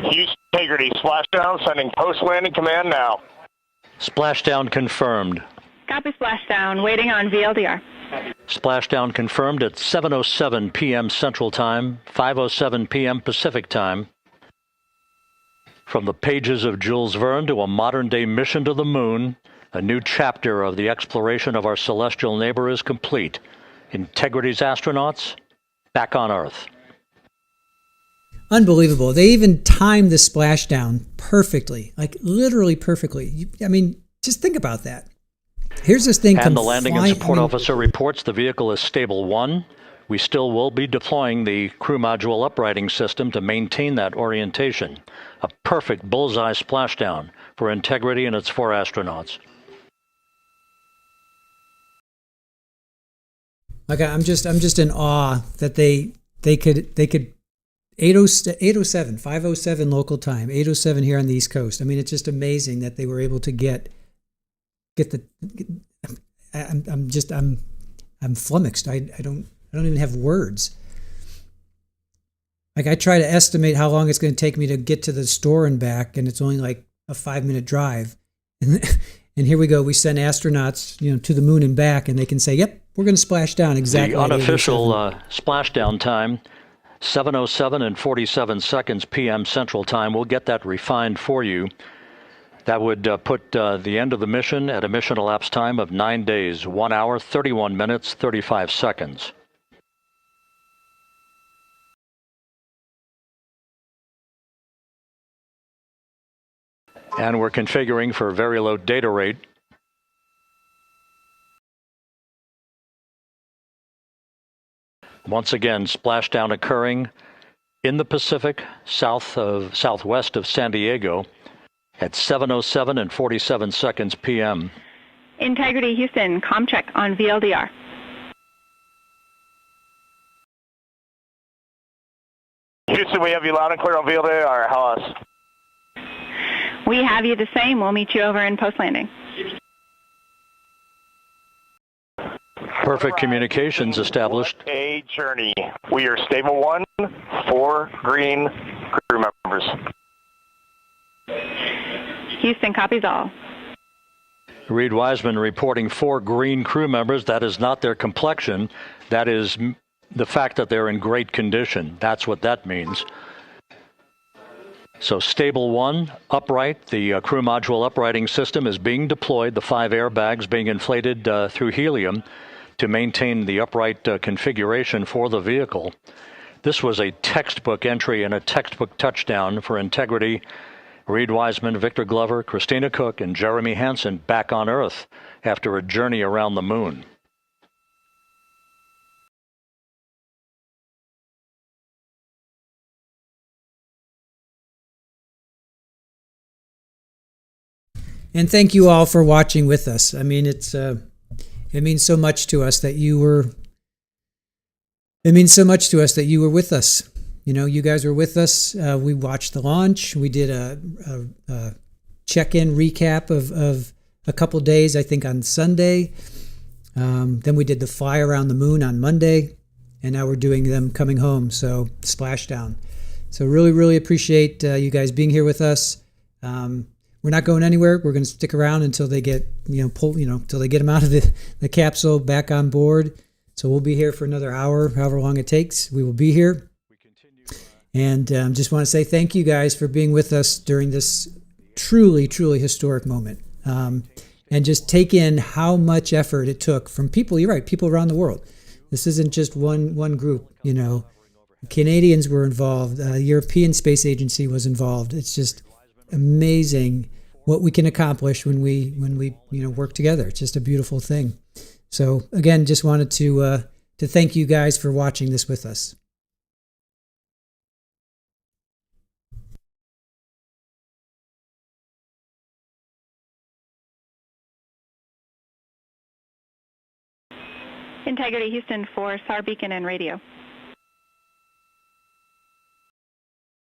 Houston Integrity, Splashdown, sending post-landing command now. Splashdown confirmed. Copy Splashdown, waiting on VLDR. Splashdown confirmed at 7:07 p.m. Central Time, 5:07 p.m. Pacific Time. From the pages of Jules Verne to a modern-day mission to the moon, a new chapter of the exploration of our celestial neighbor is complete. Integrity's astronauts back on Earth. Unbelievable. They even timed the splashdown perfectly, like literally perfectly. I mean, just think about that. Here's this thing. And the landing and support officer reports the vehicle is stable 1. We still will be deploying the crew module uprighting system to maintain that orientation. A perfect bullseye splashdown for Integrity and its 4 astronauts. Like I'm just in awe that they could 8:07, 5:07 local time, 8:07 here on the East Coast. I mean, it's just amazing that they were able to get the. I'm flummoxed. I don't even have words. Like I try to estimate how long it's going to take me to get to the store and back, and it's only like a 5-minute drive. And here we go. We send astronauts, to the moon and back, and they can say, "Yep, we're going to splash down exactly." The unofficial splashdown time, 7:07 and 47 seconds p.m. Central Time. We'll get that refined for you. That would put the end of the mission at a mission elapsed time of 9 days, 1 hour, 31 minutes, 35 seconds. And we're configuring for very low data rate. Once again, splashdown occurring in the Pacific, southwest of San Diego at 7:07 and 47 seconds p.m. Integrity Houston, comm check on VLDR. Houston, we have you loud and clear on VLDR. How else? We have you the same. We'll meet you over in post-landing. Perfect communications established. A journey. We are stable 1, 4 green crew members. Houston copies all. Reed Wiseman reporting 4 green crew members. That is not their complexion. That is the fact that they're in great condition. That's what that means. So stable 1, upright. The crew module uprighting system is being deployed. The 5 airbags being inflated through helium to maintain the upright configuration for the vehicle. This was a textbook entry and a textbook touchdown for Integrity. Reed Wiseman, Victor Glover, Christina Cook, and Jeremy Hansen back on Earth after a journey around the moon. And thank you all for watching with us. I mean, it means so much to us that you were. It means so much to us that you were with us. You guys were with us. We watched the launch. We did a check-in recap of a couple days, I think, on Sunday. Then we did the fly around the moon on Monday, and now we're doing them coming home. So splashdown. So really, really appreciate you guys being here with us. We're not going anywhere. We're going to stick around until they get, until they get them out of the capsule back on board. So we'll be here for another hour, however long it takes. We will be here. And just want to say thank you guys for being with us during this truly, truly historic moment. And just take in how much effort it took from people, you're right, people around the world. This isn't just one group, you know. Canadians were involved, European Space Agency was involved. It's just amazing what we can accomplish when we work together. It's just a beautiful thing. So again, just wanted to thank you guys for watching this with us. Integrity Houston for SAR beacon and radio.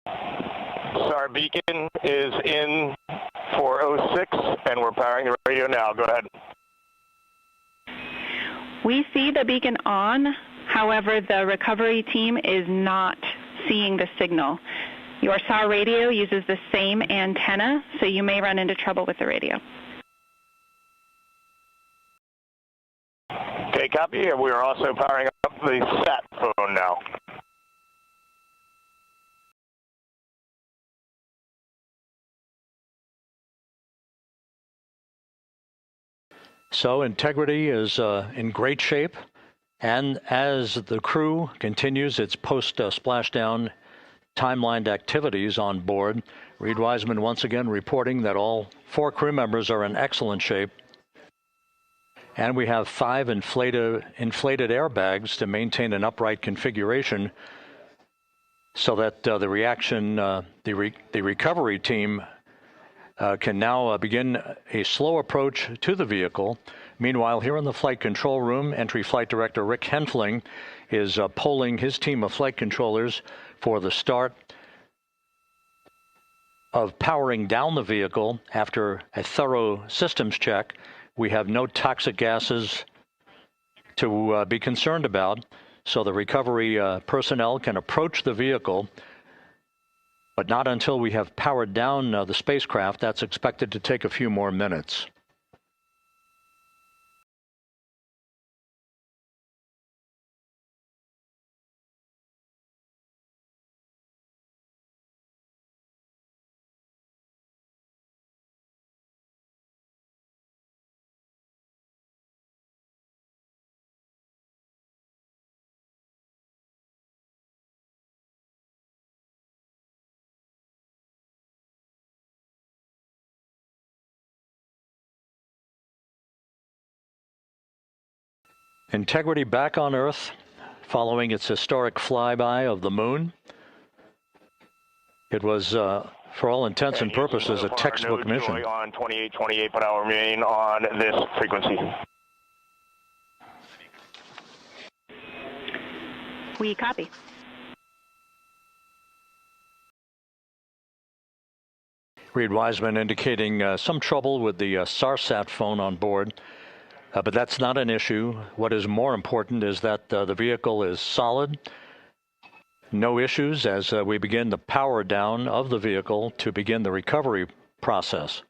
SAR beacon is in for 06, and we're powering the radio now. Go ahead. We see the beacon on. However, the recovery team is not seeing the signal. Your SAR radio uses the same antenna, so you may run into trouble with the radio. Okay, copy. And we are also powering up the sat phone now. So Integrity is in great shape, and as the crew continues its post-splashdown timelined activities on board, Reed Wiseman once again reporting that all 4 crew members are in excellent shape. And we have 5 inflated airbags to maintain an upright configuration so that the recovery team can now begin a slow approach to the vehicle. Meanwhile, here in the flight control room, Entry Flight Director Rick Henfling is polling his team of flight controllers for the start of powering down the vehicle after a thorough systems check. We have no toxic gases to be concerned about, so the recovery personnel can approach the vehicle, but not until we have powered down the spacecraft. That's expected to take a few more minutes. Integrity back on Earth following its historic flyby of the moon. It was, for all intents and purposes, a textbook mission. On 2828, but I'll remain on this frequency. We copy. Reed Wiseman indicating some trouble with the SARSAT phone on board. But that's not an issue. What is more important is that the vehicle is solid. No issues as we begin the power down of the vehicle to begin the recovery process.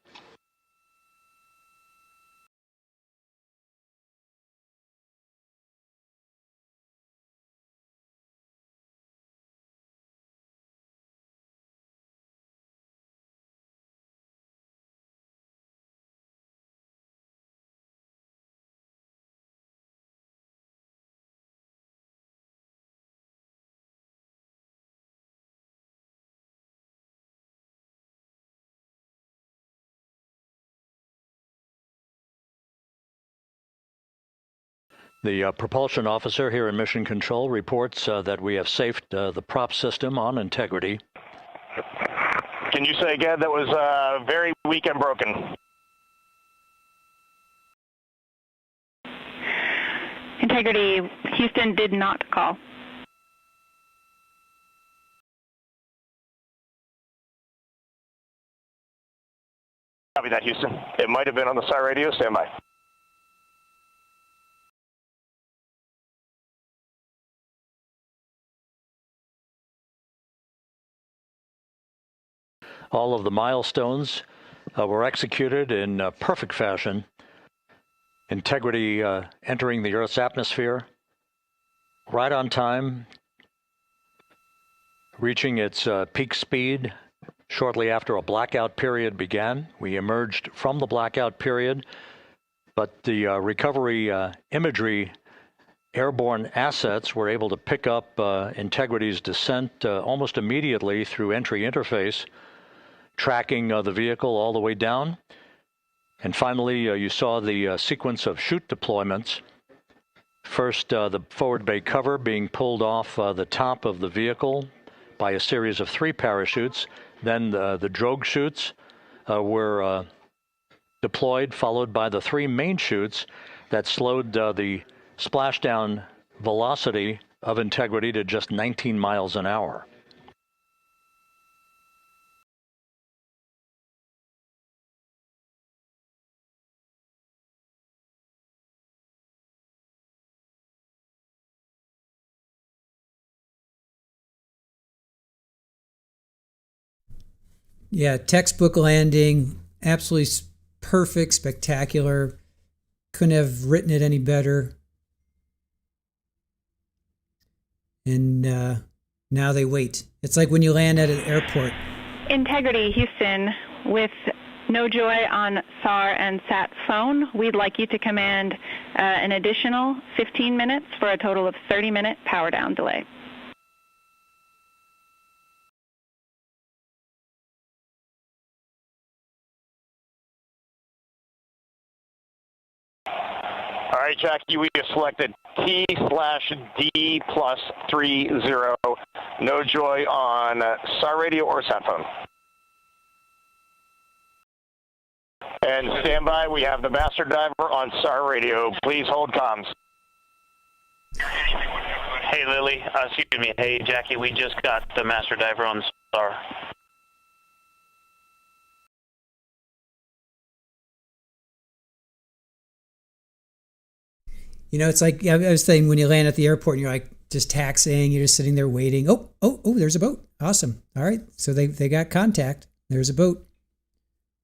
The propulsion officer here in Mission Control reports that we have safed the prop system on Integrity. Can you say again? That was very weak and broken. Integrity, Houston did not call. Copy that, Houston. It might have been on the SAR radio. Stand by. All of the milestones were executed in perfect fashion. Integrity entering the Earth's atmosphere right on time, reaching its peak speed shortly after a blackout period began. We emerged from the blackout period, but the recovery imagery airborne assets were able to pick up Integrity's descent almost immediately through entry interface, tracking the vehicle all the way down. And finally, you saw the sequence of chute deployments. First, the forward bay cover being pulled off the top of the vehicle by a series of 3 parachutes. Then the drogue chutes were deployed, followed by the 3 main chutes that slowed the splashdown velocity of Integrity to just 19 miles an hour. Yeah, textbook landing, absolutely perfect, spectacular. Couldn't have written it any better. And now they wait. It's like when you land at an airport. Integrity, Houston, with no joy on SAR and SAT phone, we'd like you to command an additional 15 minutes for a total of 30-minute power down delay. All right, Jackie, we have selected T/D+30. No joy on SAR radio or sat phone. And stand by, we have the master diver on SAR radio. Please hold comms. Hey, Lily. Excuse me. Hey, Jackie, we just got the master diver on SAR. You know, it's like I was saying when you land at the airport and you're like just taxiing, you're just sitting there waiting. Oh, there's a boat. Awesome. All right. So they got contact. There's a boat.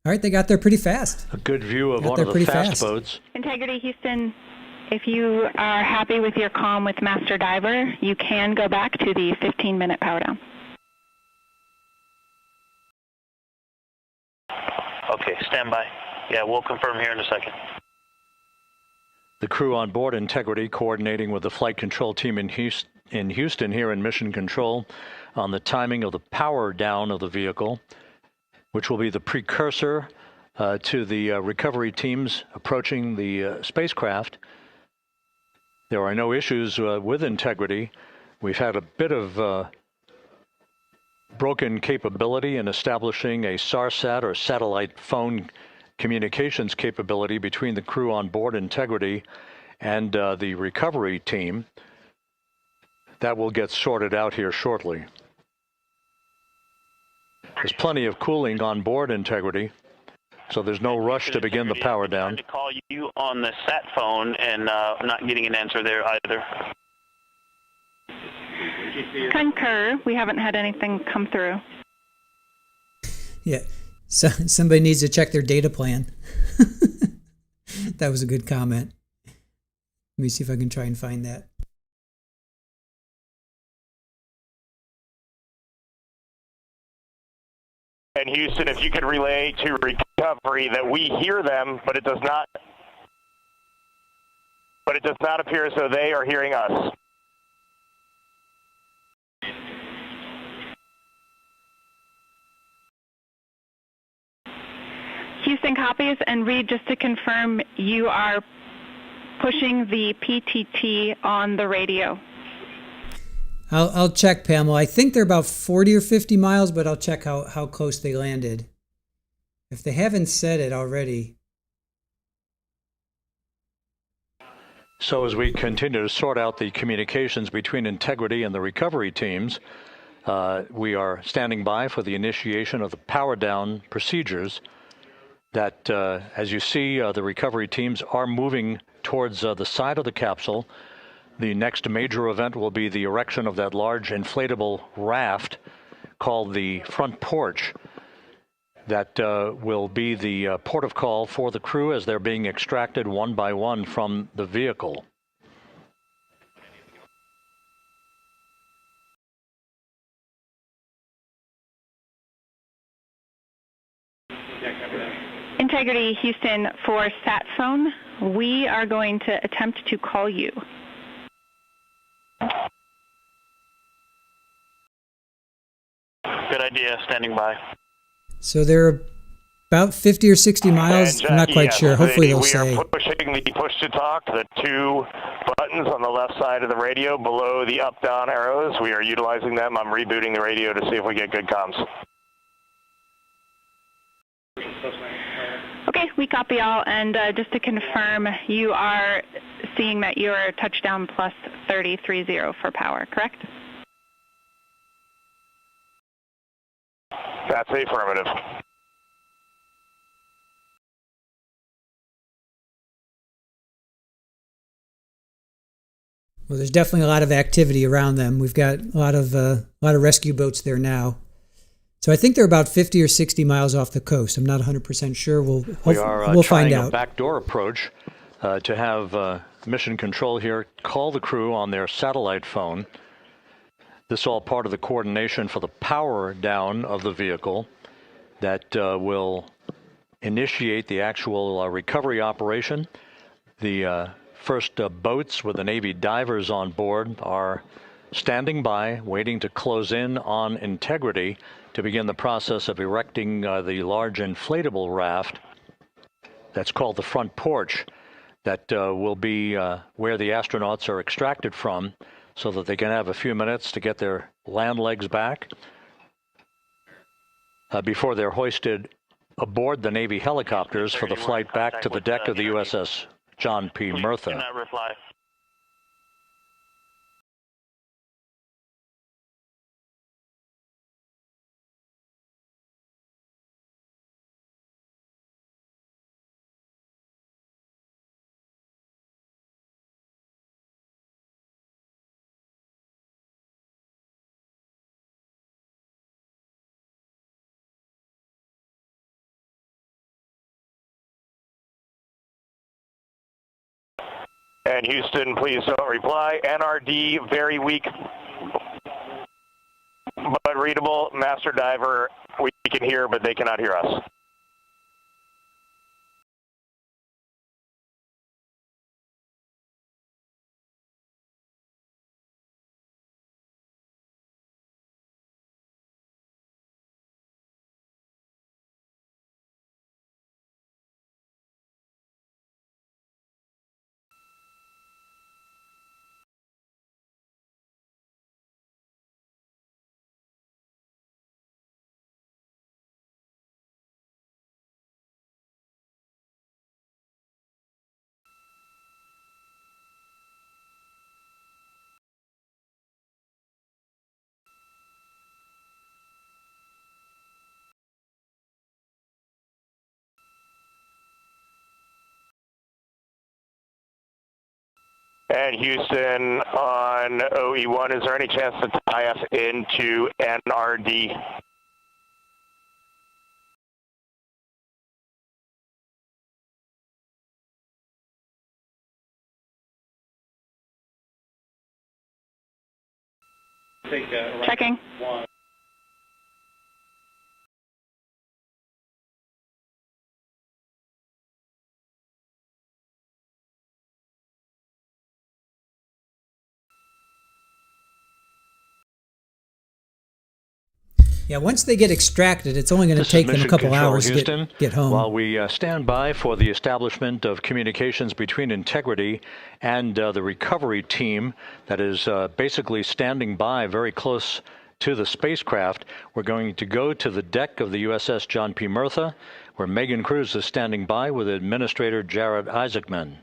All right. They got there pretty fast. A good view of one of the fast boats. Integrity, Houston, if you are happy with your comm with Master Diver, you can go back to the 15-minute power down. Okay, stand by. Yeah, we'll confirm here in a second. The crew on board Integrity coordinating with the flight control team in Houston here in Mission Control on the timing of the power down of the vehicle, which will be the precursor to the recovery teams approaching the spacecraft. There are no issues with Integrity. We've had a bit of broken capability in establishing a SARSAT or satellite phone communications capability between the crew on board Integrity and the recovery team. That will get sorted out here shortly. There's plenty of cooling on board Integrity, so there's no rush to begin the power down. I'm trying to call you on the sat phone and not getting an answer there either. Concur. We haven't had anything come through. Yeah. So somebody needs to check their data plan. That was a good comment. Let me see if I can try and find that. And Houston, if you could relay to recovery that we hear them, but it does not appear as though they are hearing us. Houston copies, and Reed, just to confirm, you are pushing the PTT on the radio. I'll check, Pamela. I think they're about 40 or 50 miles, but I'll check how close they landed. If they haven't said it already. So as we continue to sort out the communications between Integrity and the recovery teams, we are standing by for the initiation of the power down procedures. That, as you see, the recovery teams are moving towards the side of the capsule. The next major event will be the erection of that large inflatable raft called the front porch. That will be the port of call for the crew as they're being extracted one by one from the vehicle. Integrity, Houston, for sat phone, we are going to attempt to call you. Good idea, standing by. So they're about 50 or 60 miles. I'm not quite sure. Hopefully they'll say. We are pushing the push to talk, the two buttons on the left side of the radio below the up-down arrows. We are utilizing them. I'm rebooting the radio to see if we get good comms. Okay, we copy all, and just to confirm, you are seeing that you are touchdown plus 3030 for power, correct? That's affirmative. Well, there's definitely a lot of activity around them. We've got a lot of rescue boats there now. So I think they're about 50 or 60 miles off the coast. I'm not 100% sure. We'll find out. A backdoor approach to have mission control here call the crew on their satellite phone. This all part of the coordination for the power down of the vehicle that will initiate the actual recovery operation. The first boats with the Navy divers on board are standing by, waiting to close in on Integrity to begin the process of erecting the large inflatable raft that's called the front porch that will be where the astronauts are extracted from so that they can have a few minutes to get their land legs back before they're hoisted aboard the Navy helicopters for the flight back to the deck of the USS John P. Murtha. Cannot reply. And Houston, please don't reply. NRD, very weak, but readable. Master diver, we can hear, but they cannot hear us. And Houston on OE1, is there any chance to tie us into NRD? Checking. Yeah, once they get extracted, it's only going to take them a couple hours to get home. While we stand by for the establishment of communications between Integrity and the recovery team that is basically standing by very close to the spacecraft, we're going to go to the deck of the USS John P. Murtha, where Megan Cruz is standing by with Administrator Jared Isaacman.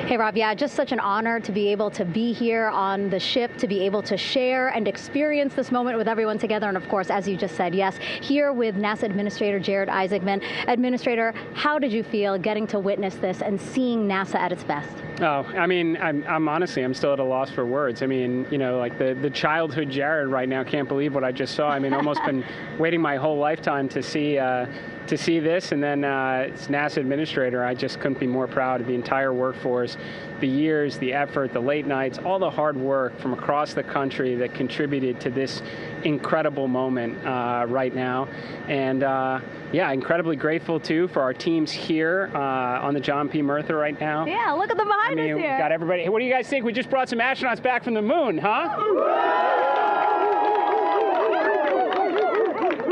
Hey, Rob, yeah, just such an honor to be able to be here on the ship, to be able to share and experience this moment with everyone together. And of course, as you just said, yes, here with NASA Administrator Jared Isaacman. Administrator, how did you feel getting to witness this and seeing NASA at its best? Oh, I mean, I'm honestly, I'm still at a loss for words. I mean, you know, like the childhood Jared right now can't believe what I just saw. I mean, almost been waiting my whole lifetime to see this, and then as NASA administrator, I just couldn't be more proud of the entire workforce, the years, the effort, the late nights, all the hard work from across the country that contributed to this incredible moment right now. And yeah, incredibly grateful too for our teams here on the John P. Murtha right now. Yeah, look at them behind us here. We got everybody. Hey, what do you guys think? We just brought some astronauts back from the moon, huh?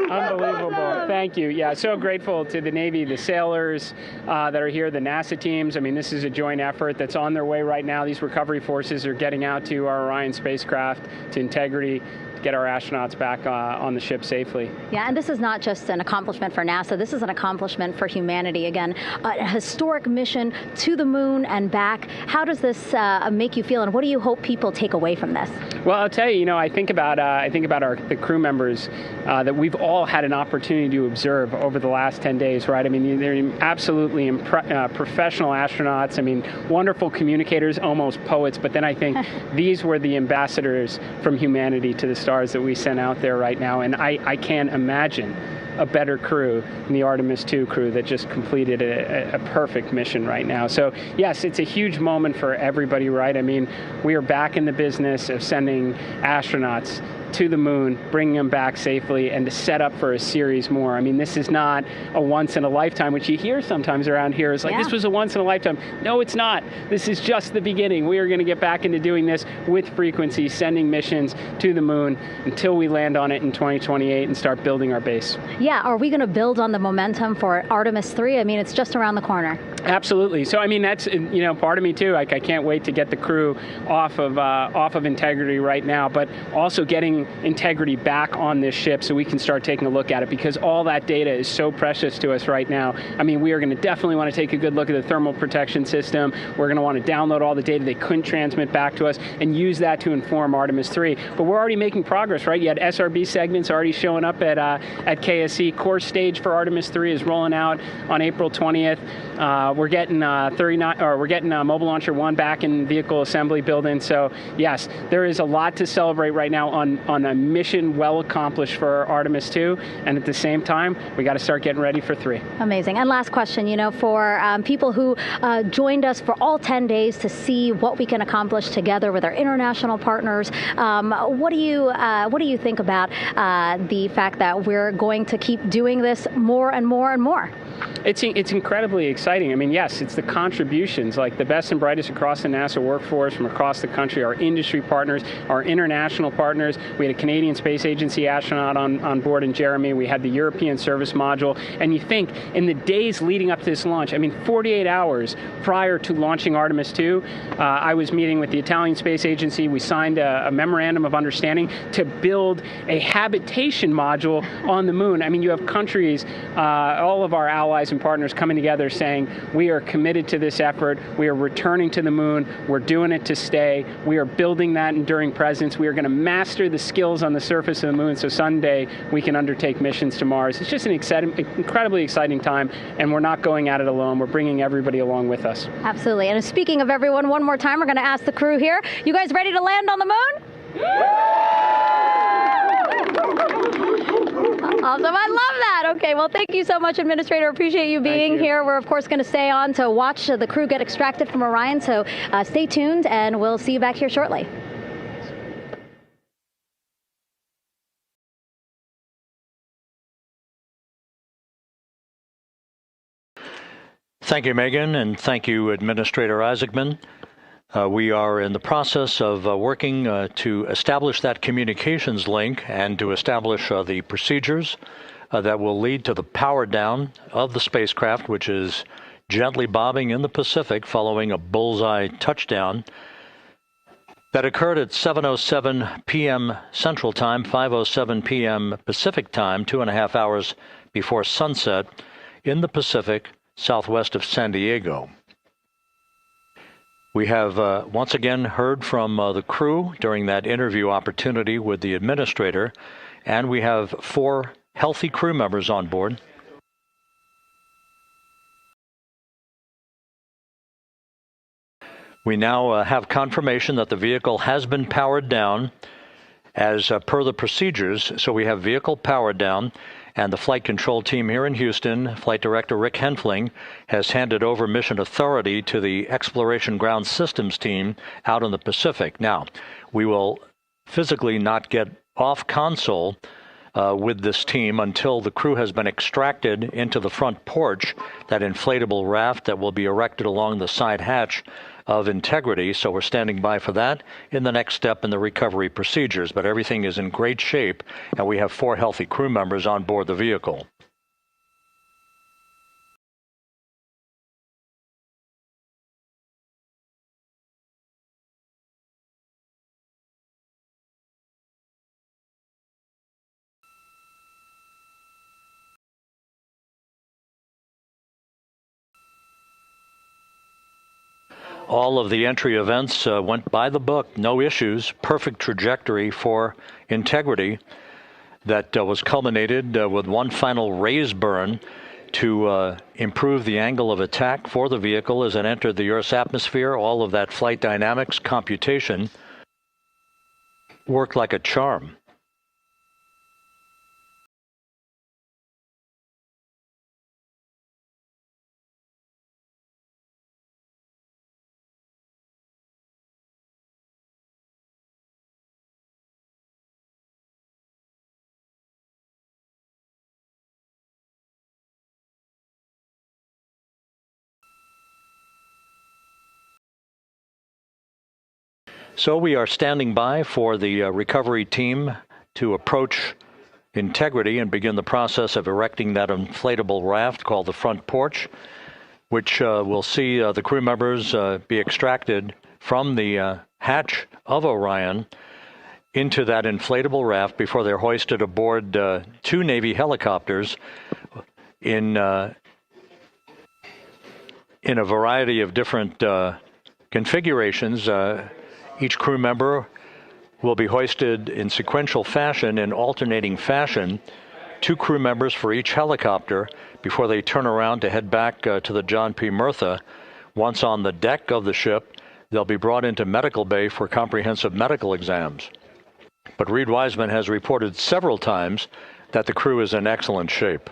Unbelievable. Thank you. Yeah, so grateful to the Navy, the sailors that are here, the NASA teams. I mean, this is a joint effort that's on their way right now. These recovery forces are getting out to our Orion spacecraft, to Integrity, to get our astronauts back on the ship safely. Yeah, and this is not just an accomplishment for NASA. This is an accomplishment for humanity. Again, a historic mission to the moon and back. How does this make you feel, and what do you hope people take away from this? Well, I'll tell you, I think about the crew members that we've all had an opportunity to observe over the last 10 days, right? I mean, they're absolutely professional astronauts. I mean, wonderful communicators, almost poets. But then I think these were the ambassadors from humanity to the stars that we sent out there right now. And I can't imagine a better crew than the Artemis II crew that just completed a perfect mission right now. So yes, it's a huge moment for everybody, right? I mean, we are back in the business of sending astronauts to the moon, bringing them back safely, and to set up for a series more. I mean, this is not a once in a lifetime, which you hear sometimes around here. It's like, this was a once in a lifetime. No, it's not. This is just the beginning. We are going to get back into doing this with frequency, sending missions to the moon until we land on it in 2028 and start building our base. Yeah, are we going to build on the momentum for Artemis III? I mean, it's just around the corner. Absolutely. So, I mean, that's, part of me too. Like, I can't wait to get the crew off of Integrity right now, but also getting Integrity back on this ship so we can start taking a look at it, because all that data is so precious to us right now. I mean, we are going to definitely want to take a good look at the thermal protection system. We're going to want to download all the data they couldn't transmit back to us and use that to inform Artemis III. But we're already making progress, right? You had SRB segments already showing up at KSC. Core stage for Artemis III is rolling out on April 20th. We're getting Mobile Launcher 1 back in vehicle assembly building. So yes, there is a lot to celebrate right now on a mission well accomplished for Artemis II, and at the same time, we got to start getting ready for 3. Amazing. And last question, for people who joined us for all 10 days to see what we can accomplish together with our international partners, what do you think about the fact that we're going to keep doing this more and more and more? It's incredibly exciting. I mean, yes, it's the contributions, like the best and brightest across the NASA workforce from across the country, our industry partners, our international partners. We had a Canadian Space Agency astronaut on board in Jeremy. We had the European service module. And you think, in the days leading up to this launch, I mean, 48 hours prior to launching Artemis II, I was meeting with the Italian Space Agency. We signed a memorandum of understanding to build a habitation module on the moon. I mean, you have countries, all of our allies and partners coming together saying, we are committed to this effort. We are returning to the moon. We're doing it to stay. We are building that enduring presence. We are going to master the skills on the surface of the moon so someday we can undertake missions to Mars. It's just an incredibly exciting time, and we're not going at it alone. We're bringing everybody along with us. Absolutely. And speaking of everyone, one more time, we're going to ask the crew here, you guys ready to land on the moon? Awesome. I love that. Okay, well, thank you so much, Administrator. Appreciate you being here. We're, of course, going to stay on to watch the crew get extracted from Orion, so stay tuned, and we'll see you back here shortly. Thank you, Megan, and thank you, Administrator Isaacman. We are in the process of working to establish that communications link and to establish the procedures that will lead to the power down of the spacecraft, which is gently bobbing in the Pacific following a bullseye touchdown that occurred at 7:07 p.m. Central Time, 5:07 p.m. Pacific Time, 2.5 hours before sunset in the Pacific, southwest of San Diego. We have once again heard from the crew during that interview opportunity with the administrator, and we have 4 healthy crew members on board. We now have confirmation that the vehicle has been powered down as per the procedures. So we have vehicle powered down, and the flight control team here in Houston, Flight Director Rick Henfling, has handed over mission authority to the Exploration Ground Systems team out in the Pacific. Now, we will physically not get off console with this team until the crew has been extracted into the front porch, that inflatable raft that will be erected along the side hatch of Integrity. So we're standing by for that in the next step in the recovery procedures. But everything is in great shape, and we have 4 healthy crew members on board the vehicle. All of the entry events went by the book, no issues, perfect trajectory for Integrity that was culminated with one final raise burn to improve the angle of attack for the vehicle as it entered the Earth's atmosphere. All of that flight dynamics computation worked like a charm. So we are standing by for the recovery team to approach Integrity and begin the process of erecting that inflatable raft called the front porch, which will see the crew members be extracted from the hatch of Orion into that inflatable raft before they're hoisted aboard 2 Navy helicopters in a variety of different configurations. Each crew member will be hoisted in sequential fashion, in alternating fashion, 2 crew members for each helicopter before they turn around to head back to the John P. Murtha. Once on the deck of the ship, they'll be brought into medical bay for comprehensive medical exams. But Reed Wiseman has reported several times that the crew is in excellent shape.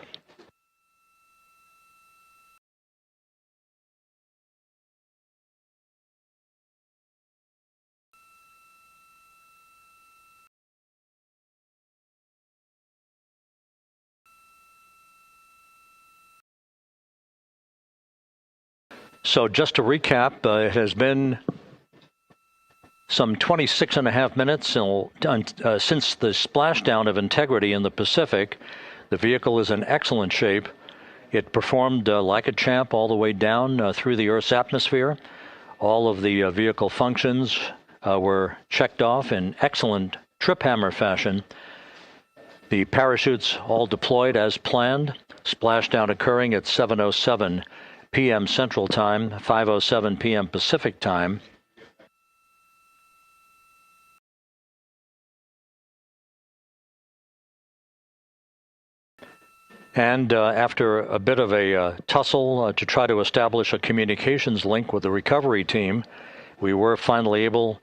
So just to recap, it has been some 26 and a half minutes since the splashdown of Integrity in the Pacific. The vehicle is in excellent shape. It performed like a champ all the way down through the Earth's atmosphere. All of the vehicle functions were checked off in excellent trip hammer fashion. The parachutes all deployed as planned. Splashdown occurring at 7:07 p.m. Central Time, 5:07 p.m. Pacific Time. And after a bit of a tussle to try to establish a communications link with the recovery team, we were finally able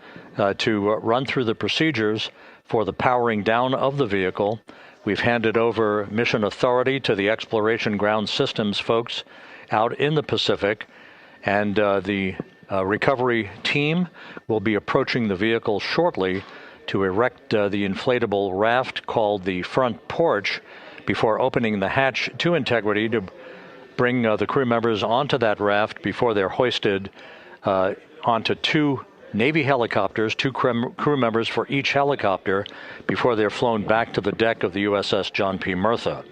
to run through the procedures for the powering down of the vehicle. We've handed over mission authority to the Exploration Ground Systems folks out in the Pacific, and the recovery team will be approaching the vehicle shortly to erect the inflatable raft called the front porch before opening the hatch to Integrity to bring the crew members onto that raft before they're hoisted onto 2 Navy helicopters, 2 crew members for each helicopter, before they're flown back to the deck of the USS John P. Murtha.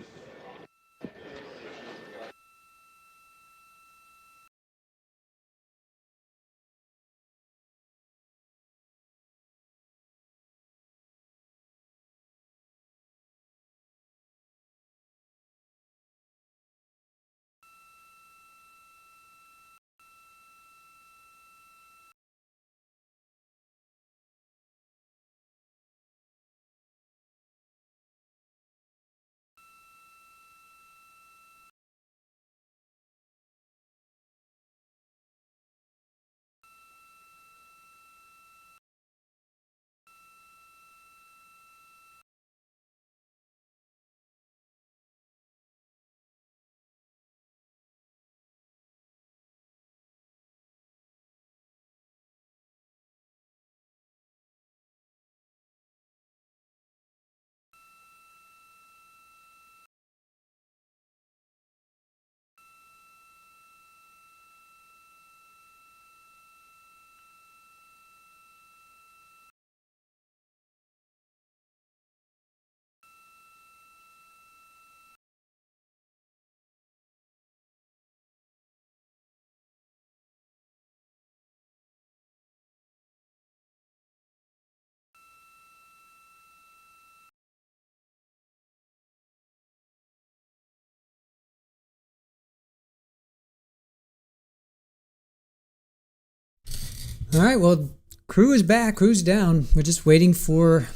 All right, well, crew is back. Crew's down. We're just waiting for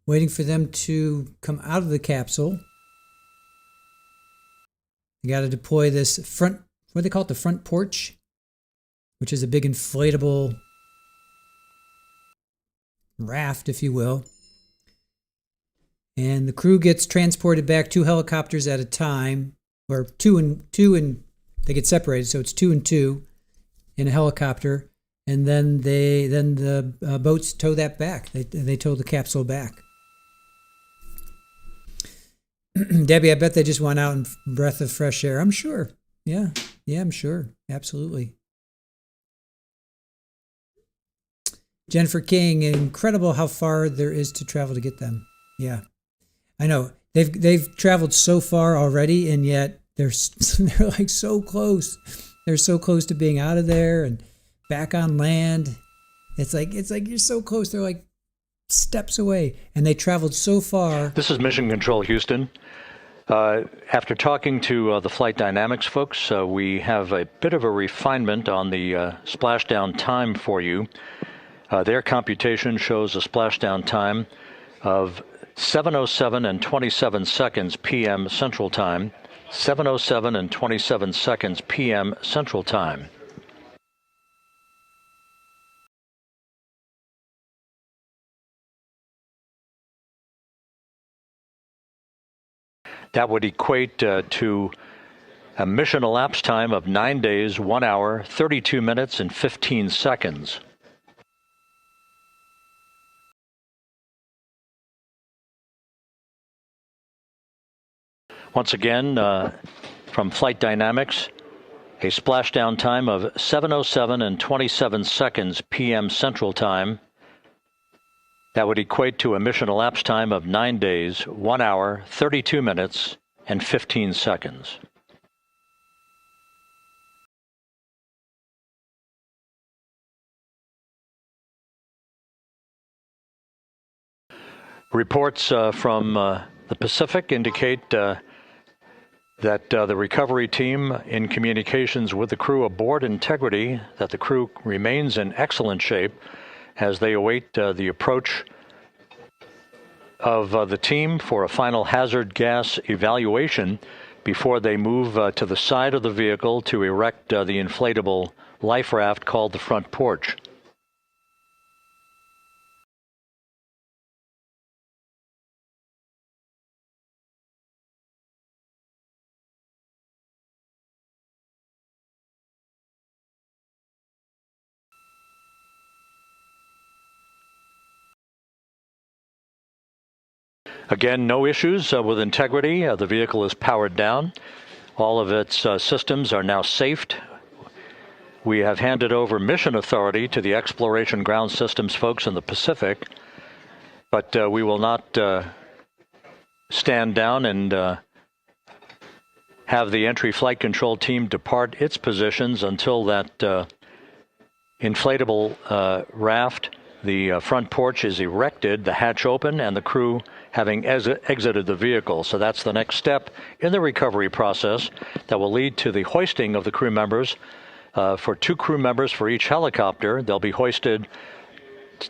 them to come out of the capsule. You got to deploy this front, what do they call it, the front porch, which is a big inflatable raft, if you will. And the crew gets transported back 2 helicopters at a time, or two and they get separated, so it's 2 and 2 in a helicopter, and then the boats tow that back. They tow the capsule back. Debbie, I bet they just went out and breath of fresh air. I'm sure. Yeah, I'm sure. Absolutely. Jennifer King, incredible how far there is to travel to get them. Yeah, I know. They've traveled so far already, and yet they're like so close. They're so close to being out of there and back on land. It's like you're so close. They're like steps away, and they traveled so far. This is Mission Control Houston. After talking to the flight dynamics folks, we have a bit of a refinement on the splashdown time for you. Their computation shows a splashdown time of 7:07 and 27 seconds p.m. Central Time, 7:07 and 27 seconds p.m. Central Time. That would equate to a mission elapsed time of 9 days, 1 hour, 32 minutes, and 15 seconds. Once again, from Flight Dynamics, a splashdown time of 7:07 and 27 seconds p.m. Central Time. That would equate to a mission elapsed time of 9 days, 1 hour, 32 minutes, and 15 seconds. Reports from the Pacific indicate that the recovery team in communications with the crew aboard Integrity, that the crew remains in excellent shape as they await the approach of the team for a final hazard gas evaluation before they move to the side of the vehicle to erect the inflatable life raft called the front porch. Again, no issues with Integrity. The vehicle is powered down. All of its systems are now safed. We have handed over mission authority to the Exploration Ground Systems folks in the Pacific, but we will not stand down and have the entry flight control team depart its positions until that inflatable raft, the front porch, is erected, the hatch open, and the crew having exited the vehicle. So that's the next step in the recovery process that will lead to the hoisting of the crew members. For 2 crew members for each helicopter, they'll be hoisted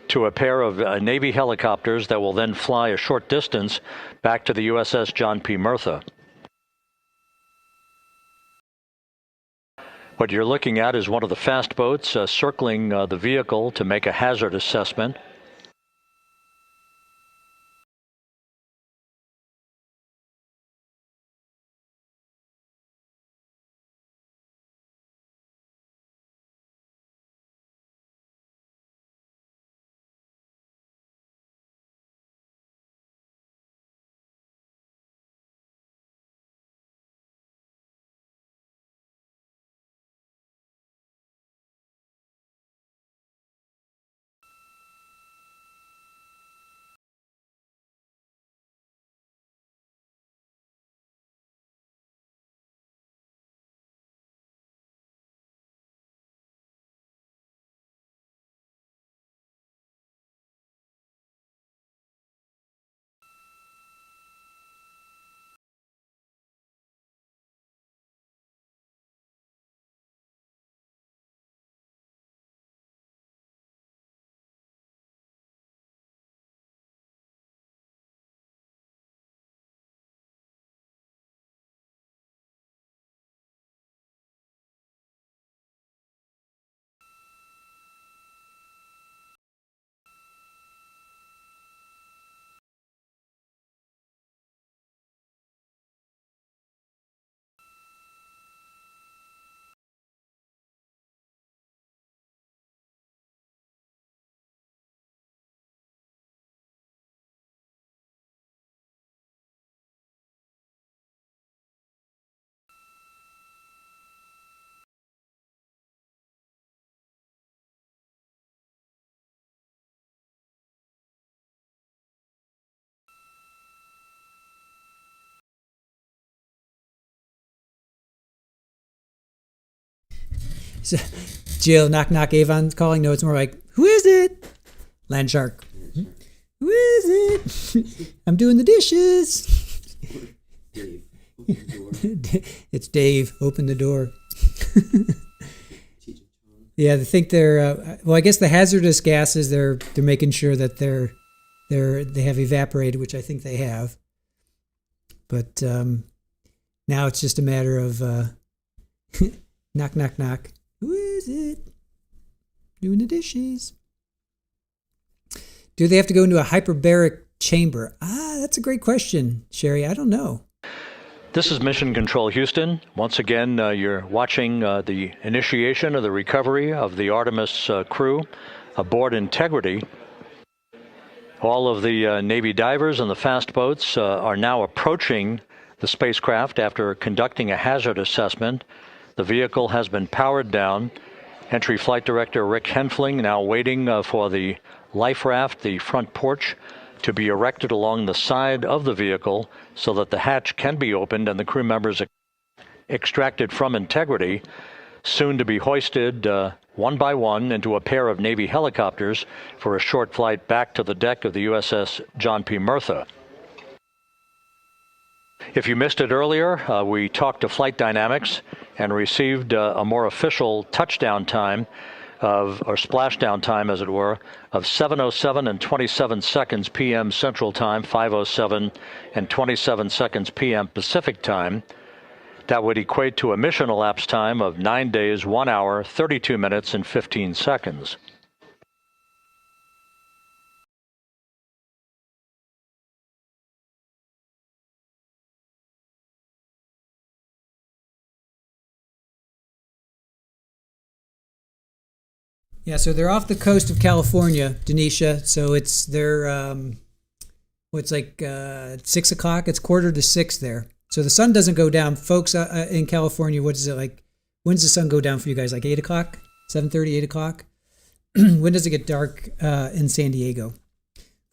to a pair of Navy helicopters that will then fly a short distance back to the USS John P. Murtha. What you're looking at is one of the fast boats circling the vehicle to make a hazard assessment. Jill, knock, knock, Avon's calling. No, it's more like, who is it? Land shark. Who is it? I'm doing the dishes. Dave, open the door. It's Dave. Open the door. Yeah, they think they're. Well, I guess the hazardous gases. They're making sure that they have evaporated, which I think they have. But now it's just a matter of knock, knock, knock. Who is it? Doing the dishes. Do they have to go into a hyperbaric chamber? That's a great question, Sherry. I don't know. This is Mission Control Houston. Once again, you're watching the initiation of the recovery of the Artemis crew aboard Integrity. All of the Navy divers and the fast boats are now approaching the spacecraft after conducting a hazard assessment. The vehicle has been powered down. Entry Flight Director Rick Henfling now waiting for the life raft, the front porch, to be erected along the side of the vehicle so that the hatch can be opened and the crew members extracted from Integrity, soon to be hoisted one by one into a pair of Navy helicopters for a short flight back to the deck of the USS John P. Murtha. If you missed it earlier, we talked to Flight Dynamics and received a more official touchdown time or splashdown time, as it were, of 7:07 and 27 seconds p.m. Central Time, 5:07 and 27 seconds p.m. Pacific Time. That would equate to a mission elapsed time of 9 days, 1 hour, 32 minutes, and 15 seconds. Yeah, so they're off the coast of California, Denisha. So they're 6 o'clock. It's 5:45 there. So the sun doesn't go down, folks. In California, what is it like? When does the sun go down for you guys? Like 8 o'clock, 7:30, 8 o'clock. When does it get dark in San Diego?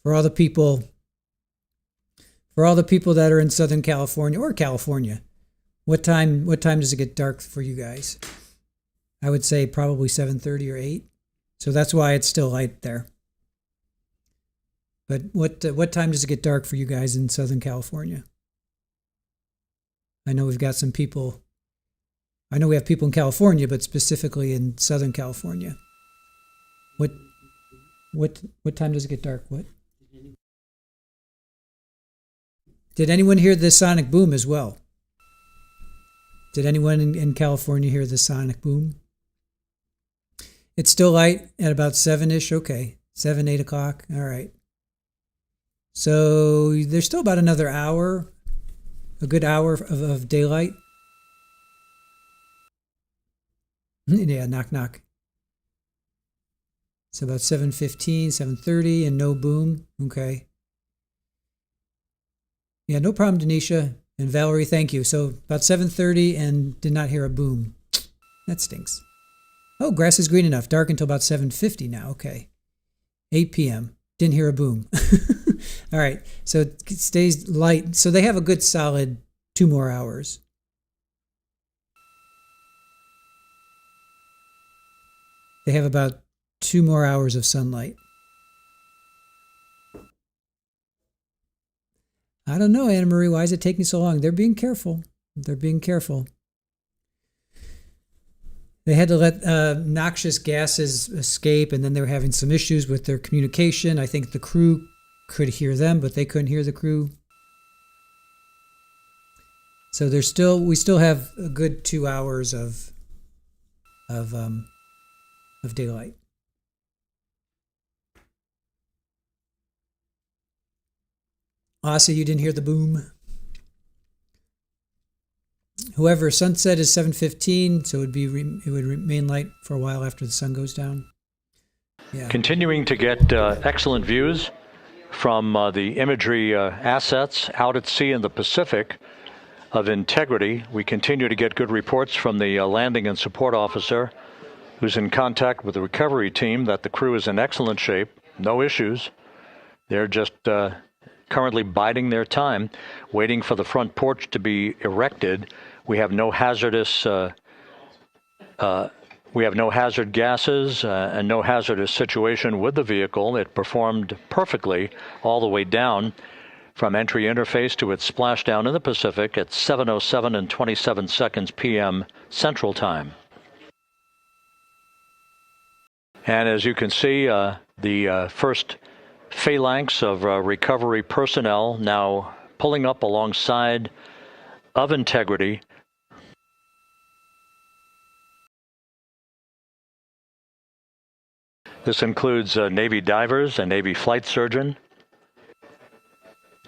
For all the people that are in Southern California or California, what time does it get dark for you guys? I would say probably 7:30 or 8. So that's why it's still light there. But what time does it get dark for you guys in Southern California? I know we've got some people. I know we have people in California, but specifically in Southern California. What time does it get dark? What? Did anyone hear the sonic boom as well? Did anyone in California hear the sonic boom? It's still light at about 7-ish. Okay. 7, 8 o'clock. All right. So there's still about another hour, a good hour of daylight. Yeah, knock, knock. So about 7:15, 7:30, and no boom. Okay. Yeah, no problem, Denisha. And Valerie, thank you. So about 7:30 and did not hear a boom. That stinks. Oh, grass is green enough. Dark until about 7:50 now. Okay. 8 p.m. Didn't hear a boom. All right. So it stays light. So they have a good solid 2 more hours. They have about 2 more hours of sunlight. I don't know, Anna Marie. Why is it taking so long? They're being careful. They're being careful. They had to let noxious gases escape, and then they were having some issues with their communication. I think the crew could hear them, but they couldn't hear the crew. So we still have a good 2 hours of daylight. Asa, you didn't hear the boom. However, sunset is 7:15, so it would remain light for a while after the sun goes down. Yeah. Continuing to get excellent views from the imagery assets out at sea in the Pacific of Integrity. We continue to get good reports from the landing and support officer, who's in contact with the recovery team, that the crew is in excellent shape, no issues. They're just currently biding their time, waiting for the front porch to be erected. We have no hazardous We have no hazard gases and no hazardous situation with the vehicle. It performed perfectly all the way down from entry interface to its splashdown in the Pacific at 7:07 and 27 seconds p.m. Central Time. And as you can see, the first phalanx of recovery personnel now pulling up alongside of Integrity. This includes Navy divers, a Navy flight surgeon,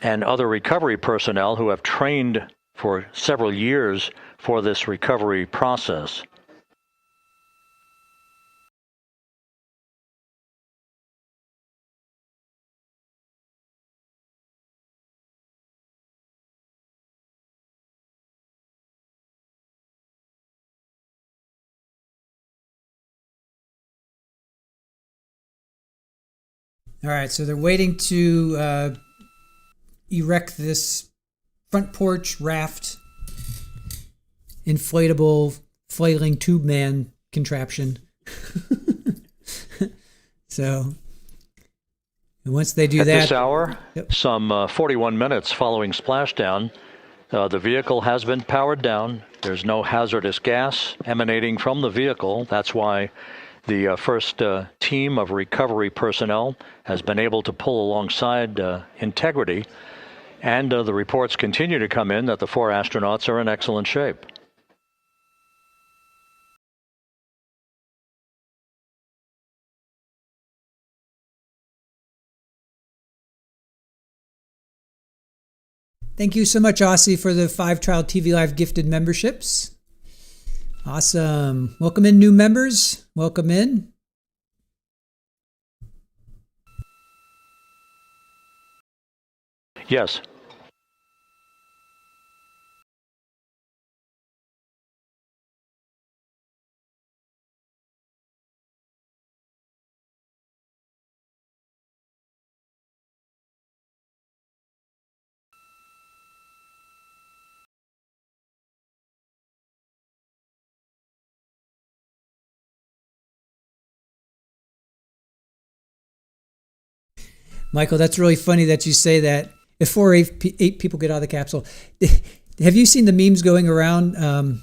and other recovery personnel who have trained for several years for this recovery process. All right, so they're waiting to erect this front porch raft, inflatable flailing tube man contraption. So once they do at that, this hour, some 41 minutes following splashdown, the vehicle has been powered down. There's no hazardous gas emanating from the vehicle. That's why the first team of recovery personnel has been able to pull alongside Integrity, and the reports continue to come in that the 4 astronauts are in excellent shape. thank you so much, Aussie, for the 5 Trial TV Live gifted memberships. Awesome. Welcome in, new members. Welcome in. Yes. Michael, that's really funny that you say that. If 4 or 8 people get out of the capsule, have you seen the memes going around? Hold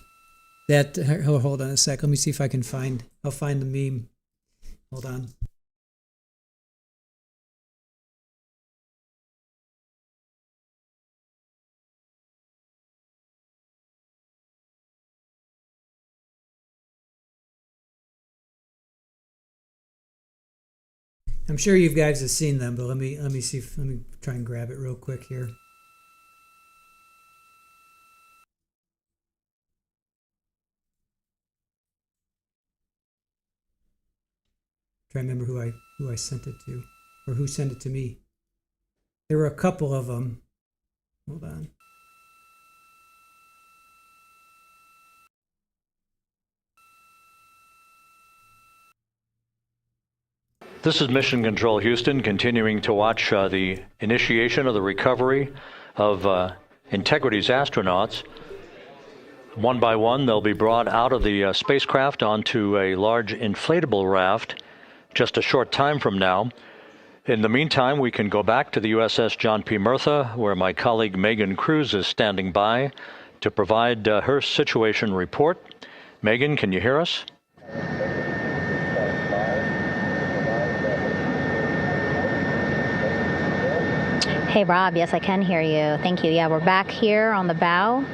on a sec. Let me see if I can find. I'll find the meme. Hold on. I'm sure you guys have seen them, but let me see. Let me try and grab it real quick here. Try to remember who I sent it to, or who sent it to me. There were a couple of them. Hold on. This is Mission Control Houston, continuing to watch the initiation of the recovery of Integrity's astronauts. One by one, they'll be brought out of the spacecraft onto a large inflatable raft just a short time from now. In the meantime, we can go back to the USS John P. Murtha, where my colleague Megan Cruz is standing by to provide her situation report. Megan, can you hear us? Hey, Rob. Yes, I can hear you. Thank you. Yeah, we're back here on the bow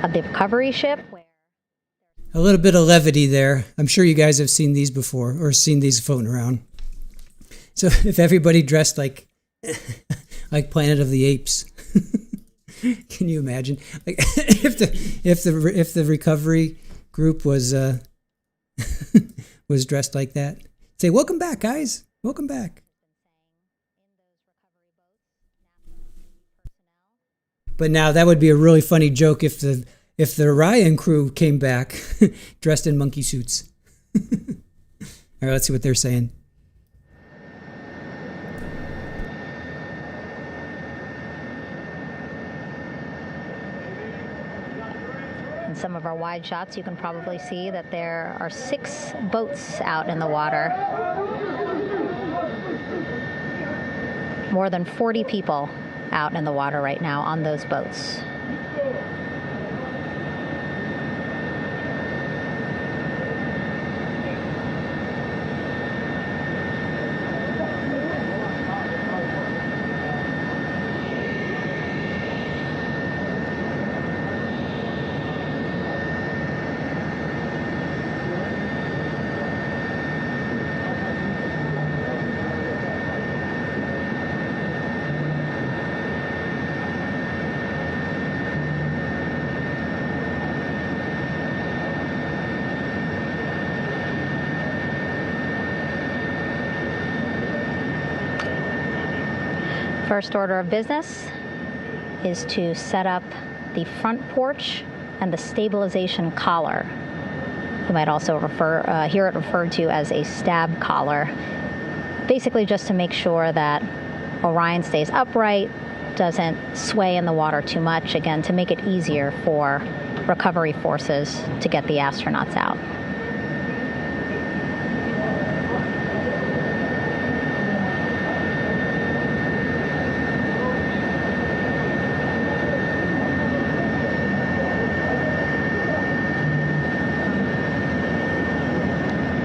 of the recovery ship. A little bit of levity there. I'm sure you guys have seen these before or seen these floating around. So if everybody dressed like Planet of the Apes, can you imagine? Like if the recovery group was was dressed like that, say, "Welcome back, guys. Welcome back." But now that would be a really funny joke if the Orion crew came back dressed in monkey suits. All right, let's see what they're saying. some of our wide shots, you can probably see that there are 6 boats out in the water. More than 40 people out in the water right now on those boats. First order of business is to set up the front porch and the stabilization collar. You might also hear it referred to as a stab collar. Basically just to make sure that Orion stays upright, doesn't sway in the water too much, again, to make it easier for recovery forces to get the astronauts out.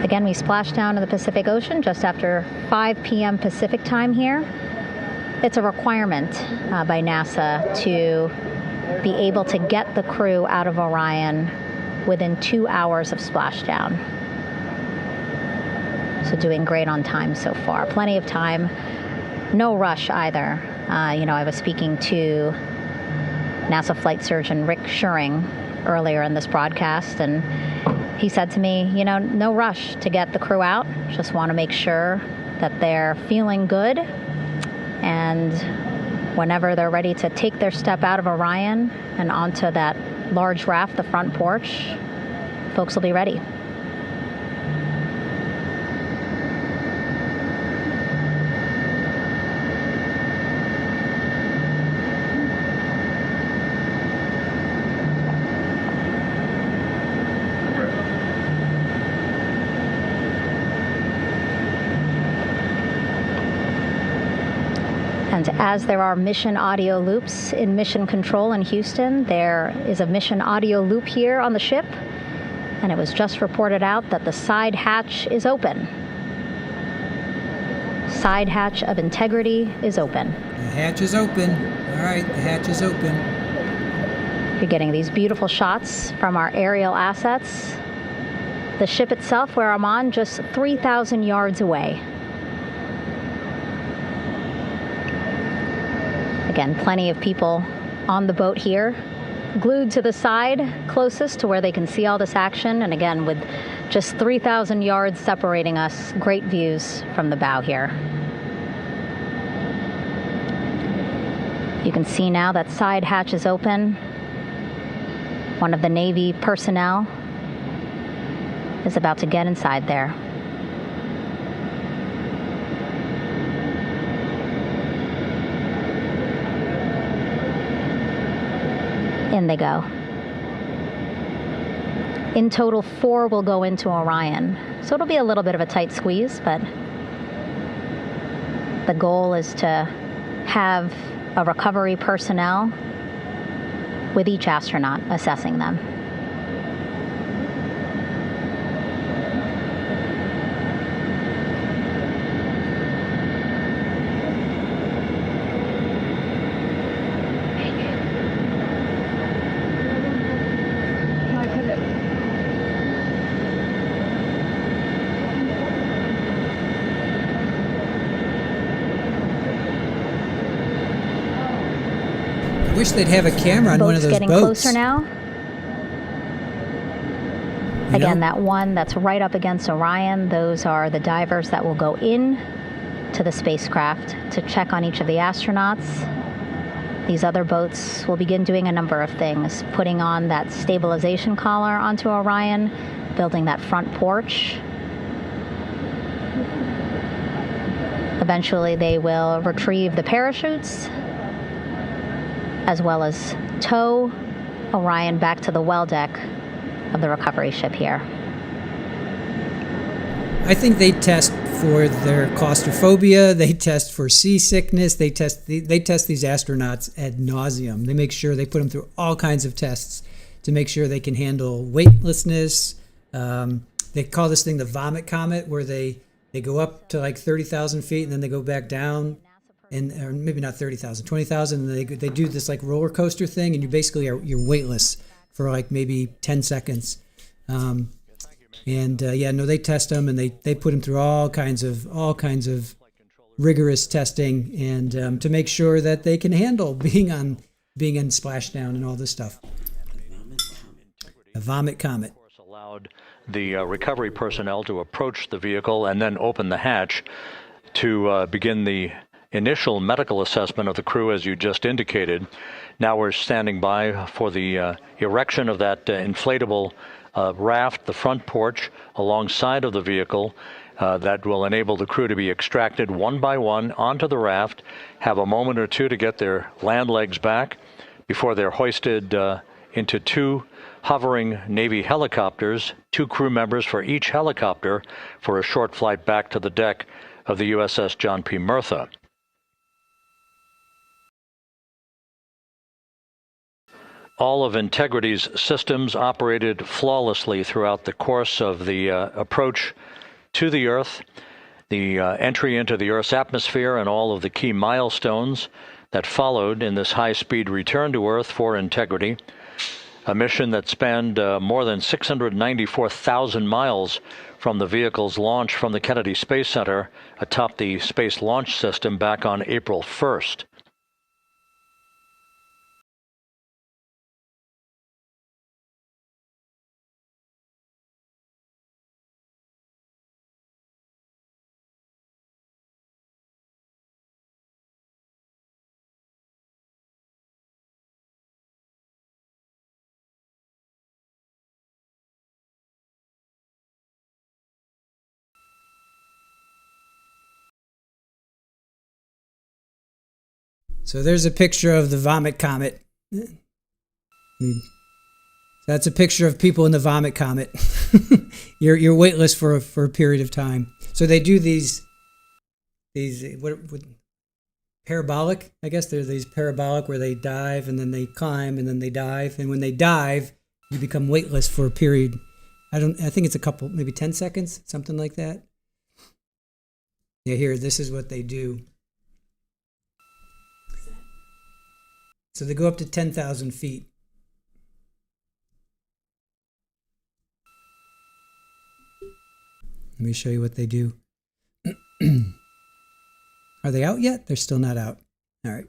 Again, we splashed down in the Pacific Ocean just after 5 p.m. Pacific time here. It's a requirement by NASA to be able to get the crew out of Orion within 2 hours of splashdown. So doing great on time so far. Plenty of time. No rush either. I was speaking to NASA flight surgeon Rick Schuring earlier in this broadcast, and he said to me, no rush to get the crew out. Just want to make sure that they're feeling good. And whenever they're ready to take their step out of Orion and onto that large raft, the front porch, folks will be ready. And as there are mission audio loops in Mission Control in Houston, there is a mission audio loop here on the ship, and it was just reported out that the side hatch is open. Side hatch of Integrity is open. The hatch is open. All right, the hatch is open. You're getting these beautiful shots from our aerial assets. The ship itself, where I'm on, just 3,000 yards away. Again, plenty of people on the boat here, glued to the side closest to where they can see all this action. And again, with just 3,000 yards separating us, great views from the bow here. You can see now that side hatch is open. One of the Navy personnel is about to get inside there. In they go. In total, 4 will go into Orion. So it'll be a little bit of a tight squeeze, but the goal is to have a recovery personnel with each astronaut assessing them. I wish they'd have a camera on one of those getting boats. Closer now. Again, that one that's right up against Orion, those are the divers that will go in to the spacecraft to check on each of the astronauts. These other boats will begin doing a number of things, putting on that stabilization collar onto Orion, building that front porch. Eventually, they will retrieve the parachutes, as well as tow Orion back to the well deck of the recovery ship here. I think they test for their claustrophobia. They test for seasickness. They test these astronauts ad nauseum. They make sure they put them through all kinds of tests to make sure they can handle weightlessness. They call this thing the vomit comet, where they go up to like 30,000 feet and then they go back down, or maybe not 30,000, 20,000. And they do this like roller coaster thing, and you basically you're weightless for like maybe 10 seconds. They test them, and they put them through all kinds of rigorous testing, and to make sure that they can handle being on Splashdown and all this stuff. A vomit comet allowed the recovery personnel to approach the vehicle and then open the hatch to begin the initial medical assessment of the crew, as you just indicated. Now we're standing by for the erection of that inflatable raft, the front porch, alongside of the vehicle that will enable the crew to be extracted one by one onto the raft, have a moment or two to get their land legs back before they're hoisted into two hovering Navy helicopters, 2 crew members for each helicopter, for a short flight back to the deck of the USS John P. Murtha. All of Integrity's systems operated flawlessly throughout the course of the approach to the Earth, the entry into the Earth's atmosphere, and all of the key milestones that followed in this high-speed return to Earth for Integrity, a mission that spanned more than 694,000 miles from the vehicle's launch from the Kennedy Space Center atop the Space Launch System back on April 1st. So there's a picture of the vomit comet. That's a picture of people in the vomit comet. You're weightless for a period of time. So they do these what parabolic, I guess they're these parabolic, where they dive and then they climb and then they dive, and when they dive, you become weightless for a period. I think it's a couple, maybe 10 seconds, something like that. Yeah, here, this is what they do. So they go up to 10,000 feet. Let me show you what they do. Are they out yet? They're still not out. All right.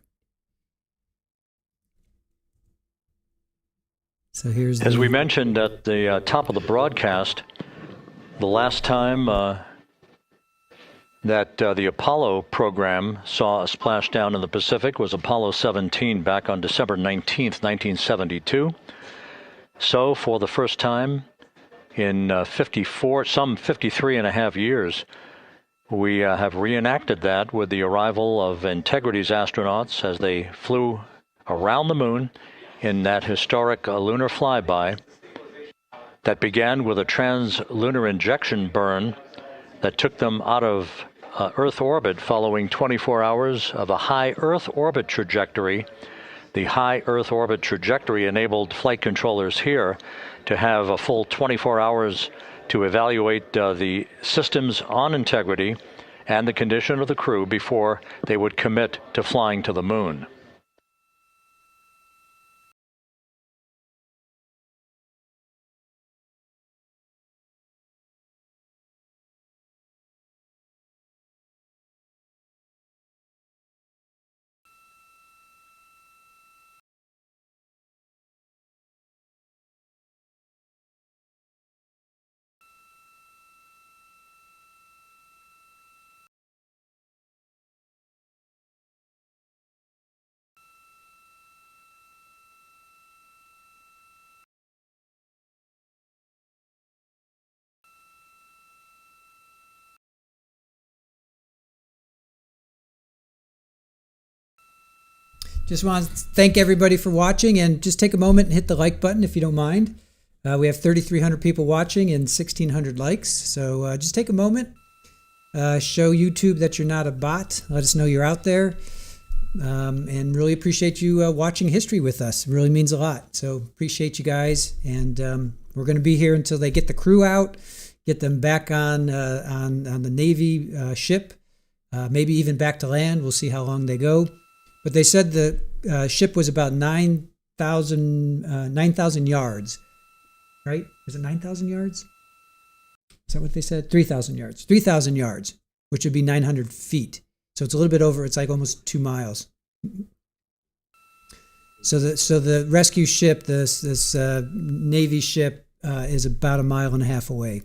So here's as we mentioned at the top of the broadcast, the last time that the Apollo program saw a splashdown in the Pacific was Apollo 17 back on December 19th, 1972. So for the first time in some 53 and a half years, we have reenacted that with the arrival of Integrity's astronauts as they flew around the moon in that historic lunar flyby that began with a trans-lunar injection burn that took them out of Earth orbit following 24 hours of a high Earth orbit trajectory. The high Earth orbit trajectory enabled flight controllers here to have a full 24 hours to evaluate the systems on Integrity and the condition of the crew before they would commit to flying to the moon. Just want to thank everybody for watching, and just take a moment and hit the like button if you don't mind. We have 3,300 people watching and 1,600 likes. So just take a moment, show YouTube that you're not a bot. Let us know you're out there, and really appreciate you watching history with us. It really means a lot. So appreciate you guys, and we're going to be here until they get the crew out, get them back on the Navy ship, maybe even back to land. We'll see how long they go. But they said the ship was about 9,000 yards, right? Is it 9,000 yards? Is that what they said? 3,000 yards. 3,000 yards, which would be 900 feet. So it's a little bit over. It's like almost 2 miles. So the rescue ship, this Navy ship, is about 1.5 miles away.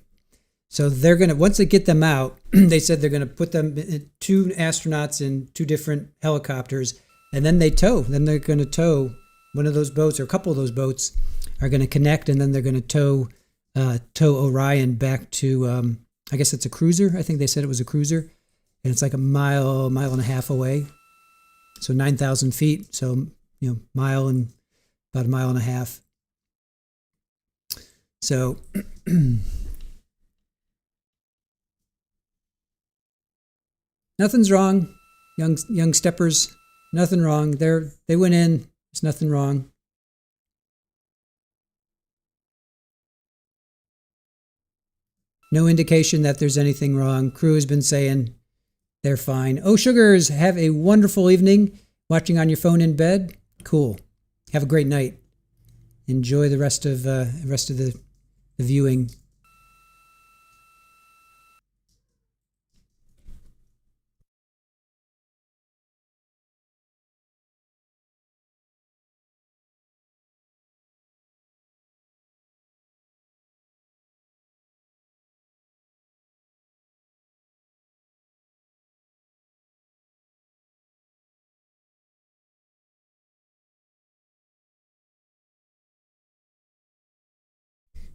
So they're gonna, once they get them out, they said they're gonna put them, 2 astronauts in 2 different helicopters, and then they tow. Then they're gonna tow one of those boats, or a couple of those boats are gonna connect, and then they're gonna tow Orion back to, I guess it's a cruiser. I think they said it was a cruiser, and it's like 1.5 miles away. So 9,000 feet. So mile and about 1.5 miles. So. Nothing's wrong, young steppers. Nothing wrong. They went in. There's nothing wrong. No indication that there's anything wrong. Crew has been saying they're fine. Oh, sugars, have a wonderful evening. Watching on your phone in bed. Cool. Have a great night. Enjoy the rest of the viewing.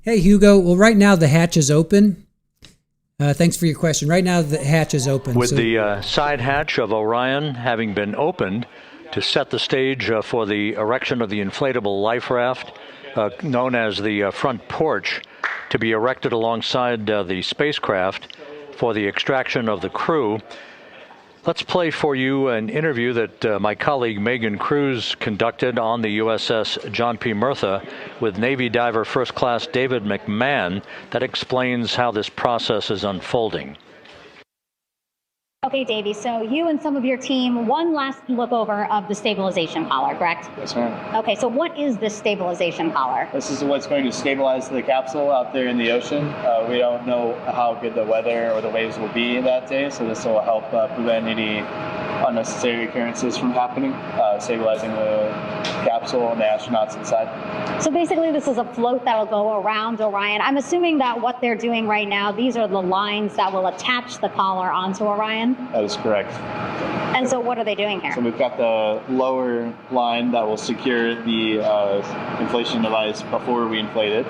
Hey, Hugo. Well, right now the hatch is open. Thanks for your question. Right now the hatch is open. With the side hatch of Orion having been opened to set the stage for the erection of the inflatable life raft, known as the front porch, to be erected alongside the spacecraft for the extraction of the crew. Let's play for you an interview that my colleague Megan Cruz conducted on the USS John P. Murtha with Navy diver First Class David McMahon that explains how this process is unfolding. Okay, Davey, so you and some of your team, one last look over of the stabilization collar, correct? Yes, ma'am. Okay, so what is this stabilization collar? This is what's going to stabilize the capsule out there in the ocean. We don't know how good the weather or the waves will be that day, so this will help prevent any unnecessary occurrences from happening, stabilizing the capsule and the astronauts inside. So basically this is a float that will go around Orion. I'm assuming that what they're doing right now, these are the lines that will attach the collar onto Orion? That is correct. And so what are they doing here? So we've got the lower line that will secure the inflation device before we inflate it.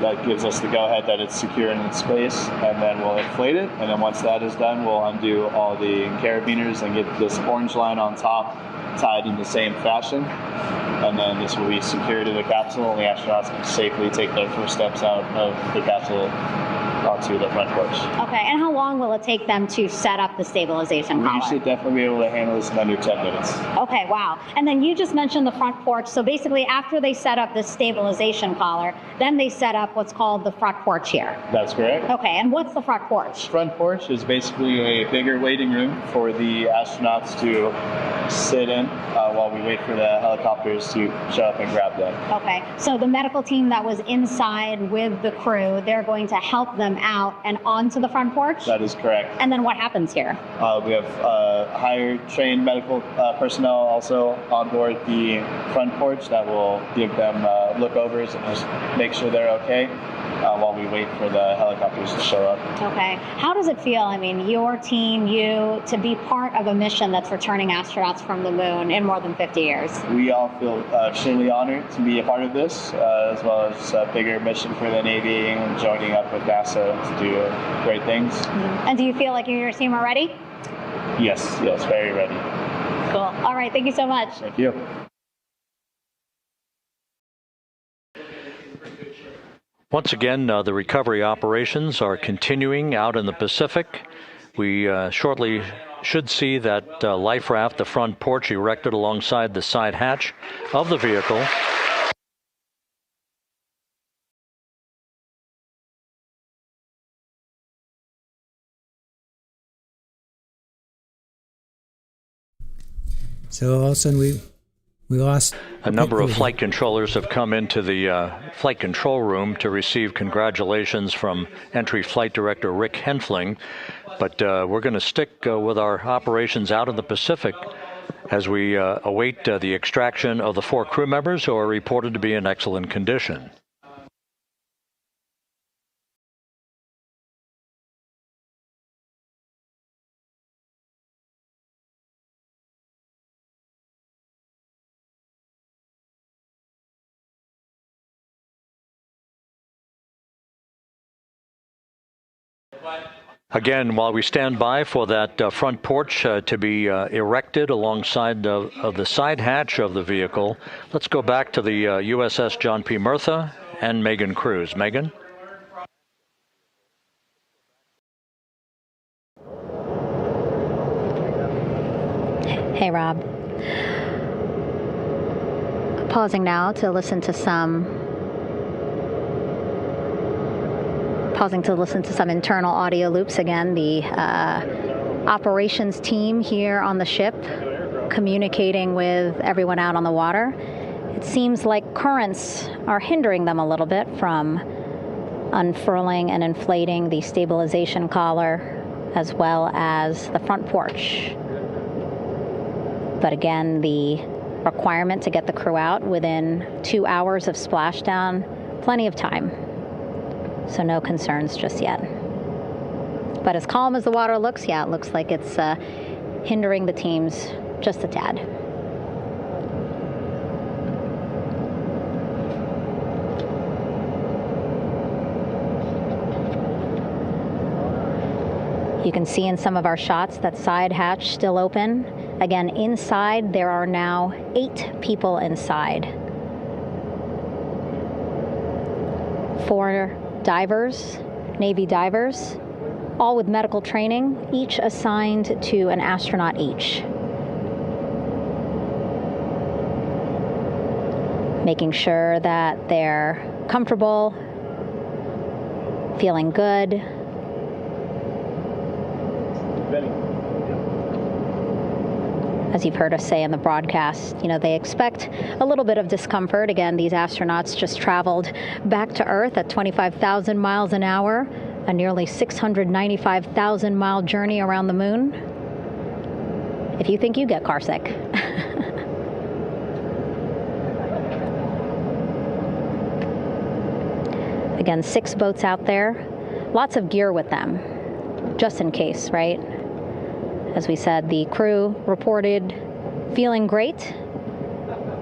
That gives us the go-ahead that it's secure in its space, and then we'll inflate it. And then once that is done, we'll undo all the carabiners and get this orange line on top tied in the same fashion. And then this will be secured to the capsule, and the astronauts can safely take their first steps out of the capsule onto the front porch. Okay, and how long will it take them to set up the stabilization collar? We should definitely be able to handle this in under 10 minutes. Okay, wow. And then you just mentioned the front porch. So basically after they set up the stabilization collar, then they set up what's called the front porch here. That's correct. Okay, and what's the front porch? Front porch is basically a bigger waiting room for the astronauts to sit in while we wait for the helicopters to show up and grab them. Okay, so the medical team that was inside with the crew, they're going to help them out and onto the front porch? That is correct. And then what happens here? We have higher trained medical personnel also on board the front porch that will give them lookovers and just make sure they're okay while we wait for the helicopters to show up. Okay. How does it feel, I mean, your team, you, to be part of a mission that's returning astronauts from the moon in more than 50 years? We all feel extremely honored to be a part of this, as well as a bigger mission for the Navy and joining up with NASA to do great things. Mm-hmm. And do you feel like you and your team are ready? Yes, very ready. Cool. All right. Thank you so much. Thank you. Once again, the recovery operations are continuing out in the Pacific. We shortly should see that life raft, the front porch, erected alongside the side hatch of the vehicle. So all of a sudden we lost. A number of flight controllers have come into the flight control room to receive congratulations from Entry Flight Director Rick Henfling. But we're going to stick with our operations out in the Pacific as we await the extraction of the 4 crew members who are reported to be in excellent condition. Again, while we stand by for that front porch to be erected alongside of the side hatch of the vehicle, let's go back to the USS John P. Murtha and Megan Cruz. Megan? Hey, Rob. Pausing now to listen to some internal audio loops. Again, the operations team here on the ship communicating with everyone out on the water. It seems like currents are hindering them a little bit from unfurling and inflating the stabilization collar as well as the front porch. But again, the requirement to get the crew out within 2 hours of splashdown, plenty of time. So no concerns just yet. But as calm as the water looks, yeah, it looks like it's hindering the teams just a tad. You can see in some of our shots that side hatch still open. Again, inside there are now 8 people inside. 4 divers, Navy divers, all with medical training, each assigned to an astronaut each. Making sure that they're comfortable, feeling good. As you've heard us say in the broadcast, they expect a little bit of discomfort. Again, these astronauts just traveled back to Earth at 25,000 miles an hour, a nearly 695,000 mile journey around the moon. If you think you get car sick. Again, 6 boats out there, lots of gear with them, just in case, right? As we said, the crew reported feeling great.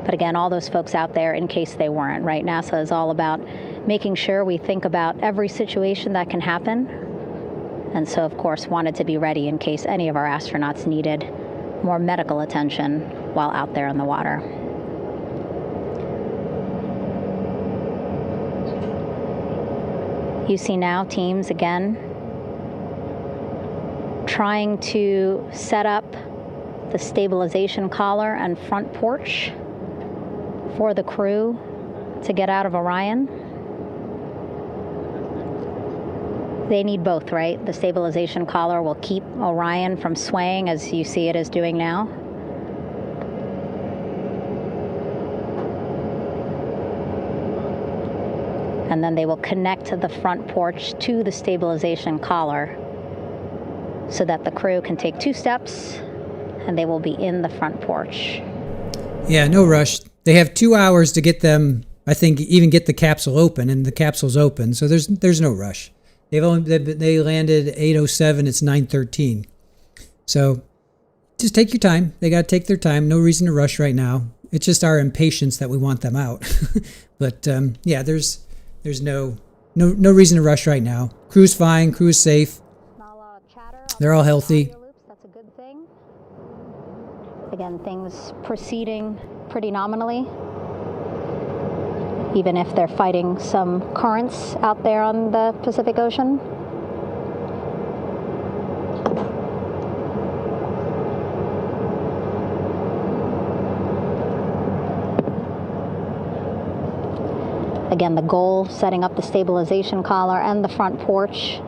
But again, all those folks out there in case they weren't, right? NASA is all about making sure we think about every situation that can happen. And so, of course, wanted to be ready in case any of our astronauts needed more medical attention while out there in the water. You see now teams, again, trying to set up the stabilization collar and front porch for the crew to get out of Orion. They need both, right? The stabilization collar will keep Orion from swaying as you see it is doing now. And then they will connect the front porch to the stabilization collar so that the crew can take 2 steps and they will be in the front porch. Yeah, no rush. They have 2 hours to get them, I think, even get the capsule open, and the capsule's open, so there's no rush. They landed at 8:07, it's 9:13. So just take your time. They got to take their time. No reason to rush right now. It's just our impatience that we want them out. But yeah, there's no reason to rush right now. Crew's fine, crew's safe. They're all healthy. Again, things proceeding pretty nominally, even if they're fighting some currents out there on the Pacific Ocean. Again, the goal, setting up the stabilization collar and the front porch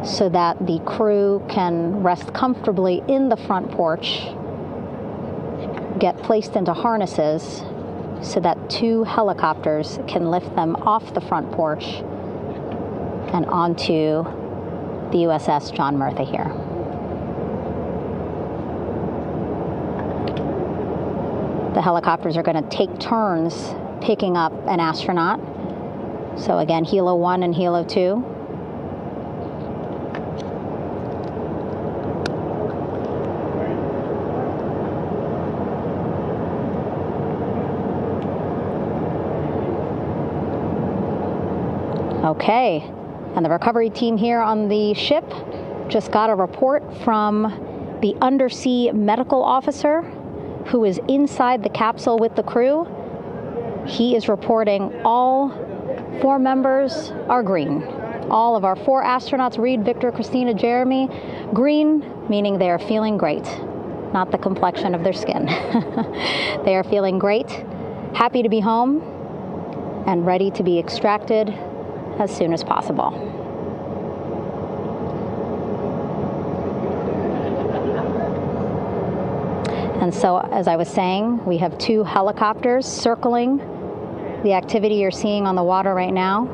so that the crew can rest comfortably in the front porch, get placed into harnesses so that 2 helicopters can lift them off the front porch and onto the USS John Murtha here. The helicopters are going to take turns picking up an astronaut. So again, Helo 1 and Helo 2. Okay, and the recovery team here on the ship just got a report from the undersea medical officer who is inside the capsule with the crew. He is reporting all 4 members are green. All of our 4 astronauts, Reed, Victor, Christina, Jeremy, green, meaning they are feeling great, not the complexion of their skin. They are feeling great, happy to be home, and ready to be extracted as soon as possible. And so, as I was saying, we have 2 helicopters circling the activity you're seeing on the water right now.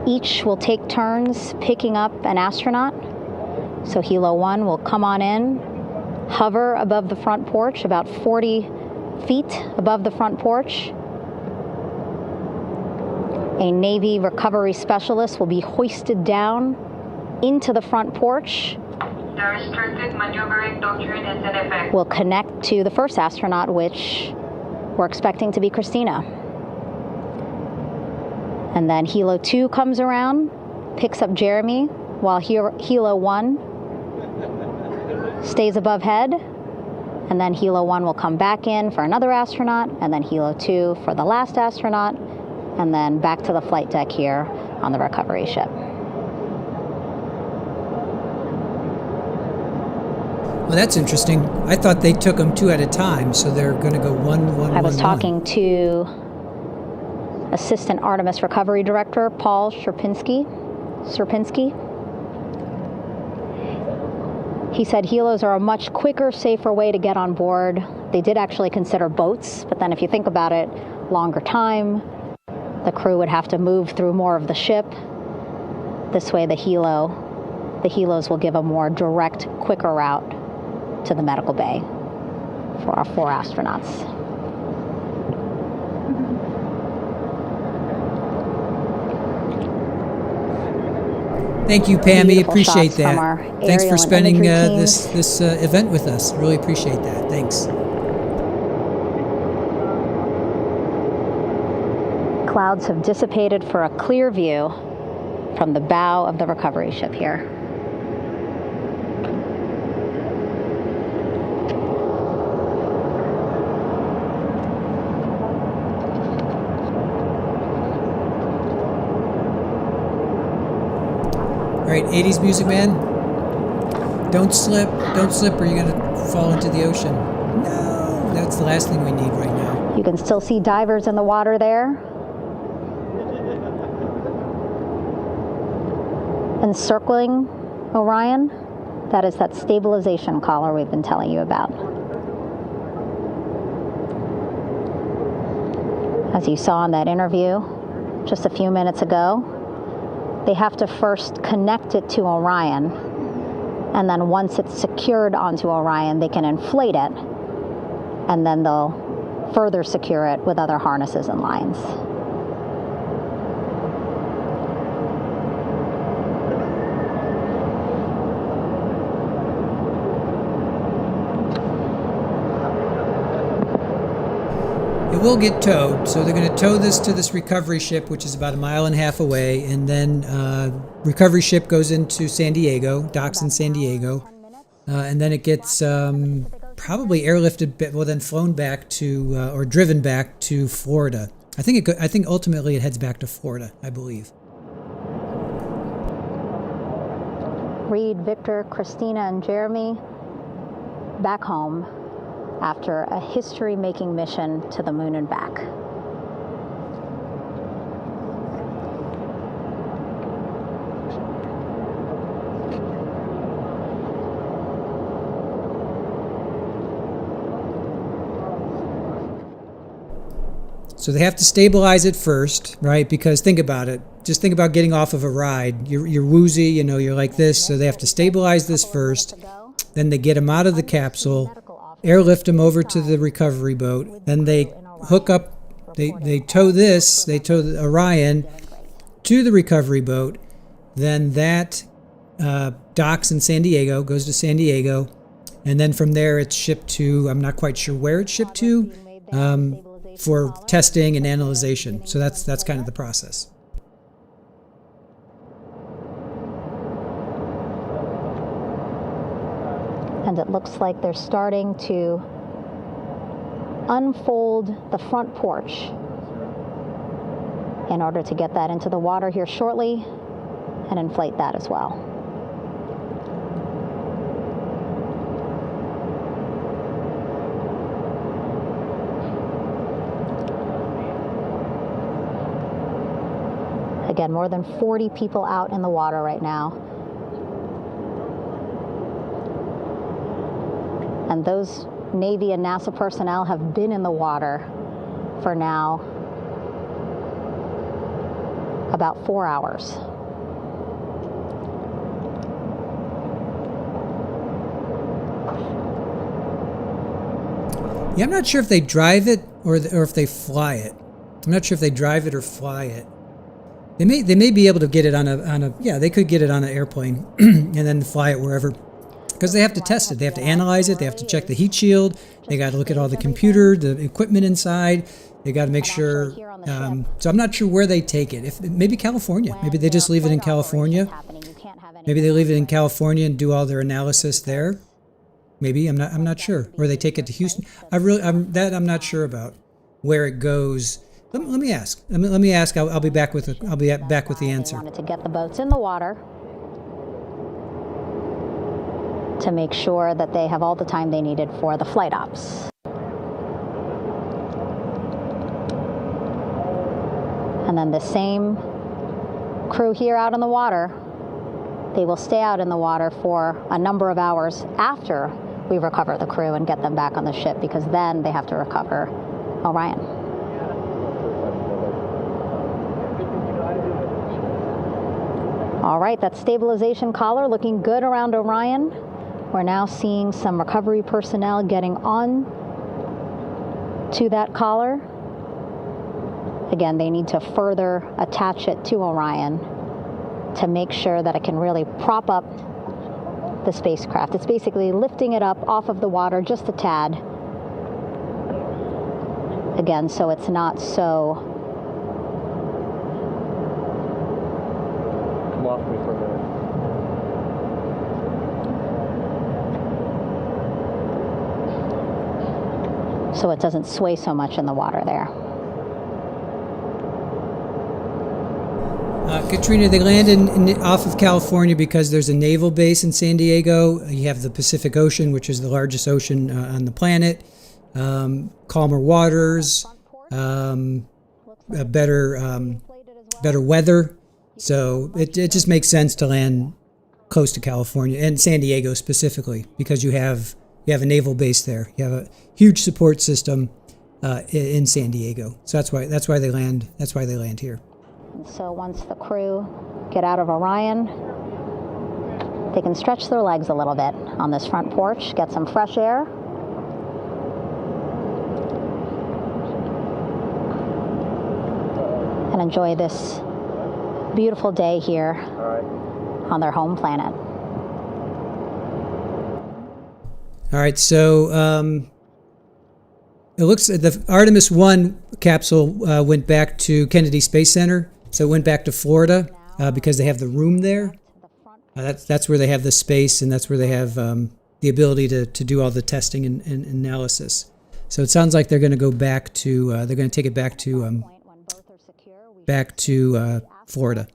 Each will take turns picking up an astronaut. So Helo 1 will come on in, hover above the front porch, about 40 feet above the front porch. A Navy recovery specialist will be hoisted down into the front porch. The restricted maneuvering doctrine is in effect. We'll connect to the first astronaut, which we're expecting to be Christina. And then Helo 2 comes around, picks up Jeremy, while Helo 1 stays above head. And then Helo 1 will come back in for another astronaut, and then Helo 2 for the last astronaut, and then back to the flight deck here on the recovery ship. Well, that's interesting. I thought they took them 2 at a time, so they're going to go 1, 1, I was 1, talking 1. to Assistant Artemis Recovery Director Paul Sierpinski. He said helos are a much quicker, safer way to get on board. They did actually consider boats, but then if you think about it, longer time, the crew would have to move through more of the ship. This way the helos will give a more direct, quicker route to the medical bay for our 4 astronauts. Thank you, Pammy. Beautiful Appreciate shots from our that. Thanks for aerial and spending imagery this event with us. Really appreciate that. Thanks. Clouds have dissipated for a clear view from the bow of the recovery ship here. All right, 80s music, man. Don't slip, or you're gonna fall into the ocean. No, that's the last thing we need right now. You can still see divers in the water there. Encircling Orion, that is that stabilization collar we've been telling you about. As you saw in that interview just a few minutes ago, they have to first connect it to Orion, and then once it's secured onto Orion, they can inflate it, and then they'll further secure it with other harnesses and lines. It will get towed, so they're going to tow this to this recovery ship, which is about 1.5 miles away, and then recovery ship goes into San Diego, docks in San Diego. and then it gets probably airlifted, well, then flown back to or driven back to Florida. I think ultimately it heads back to Florida, I believe. Reed, Victor, Christina, and Jeremy back home after a history-making mission to the moon and back. So they have to stabilize it first, right? Because think about it. Just think about getting off of a ride. You're woozy, you know, you're like this. So they have to stabilize this first. Then they get them out of the capsule, airlift them over to the recovery boat. Then they hook up, they tow the Orion to the recovery boat. Then that docks in San Diego, goes to San Diego. And then from there it's shipped to, I'm not quite sure where it's shipped to, for testing and analyzation. So that's kind of the process. And it looks like they're starting to unfold the front porch in order to get that into the water here shortly and inflate that as well. Again, more than 40 people out in the water right now. And those Navy and NASA personnel have been in the water for now about 4 hours. Yeah, I'm not sure if they drive it or if they fly it. I'm not sure if they drive it or fly it. They may be able to get it on a yeah, they could get it on an airplane and then fly it wherever, because they have to test it. They have to analyze it. They have to check the heat shield. They got to look at all the equipment inside. They got to make sure. So I'm not sure where they take it. If maybe California. Maybe they just leave it in California. Maybe they leave it in California and do all their analysis there. Maybe I'm not sure. Or they take it to Houston. I'm not sure about where it goes. Let me ask. Let me ask. I'll be back with the answer. They wanted to get the boats in the water to make sure that they have all the time they needed for the flight ops. And then the same crew here out in the water, they will stay out in the water for a number of hours after we recover the crew and get them back on the ship, because then they have to recover Orion. All right, that stabilization collar looking good around Orion. We're now seeing some recovery personnel getting on to that collar. Again, they need to further attach it to Orion to make sure that it can really prop up the spacecraft. It's basically lifting it up off of the water just a tad. Again, so it's not so... Come off me for a minute. So it doesn't sway so much in the water there. Katrina, they landed off of California because there's a naval base in San Diego. You have the Pacific Ocean, which is the largest ocean on the planet. Calmer waters, better weather. So it just makes sense to land close to California and San Diego specifically, because you have a naval base there. You have a huge support system in San Diego. So that's why they land. That's why they land here. So once the crew get out of Orion, they can stretch their legs a little bit on this front porch, get some fresh air. And enjoy this beautiful day here on their home planet. All right, so it looks the Artemis I capsule went back to Kennedy Space Center. So it went back to Florida because they have the room there. That's where they have the space, and that's where they have the ability to do all the testing and analysis. So it sounds like they're going to go back to they're going to take it back to Florida,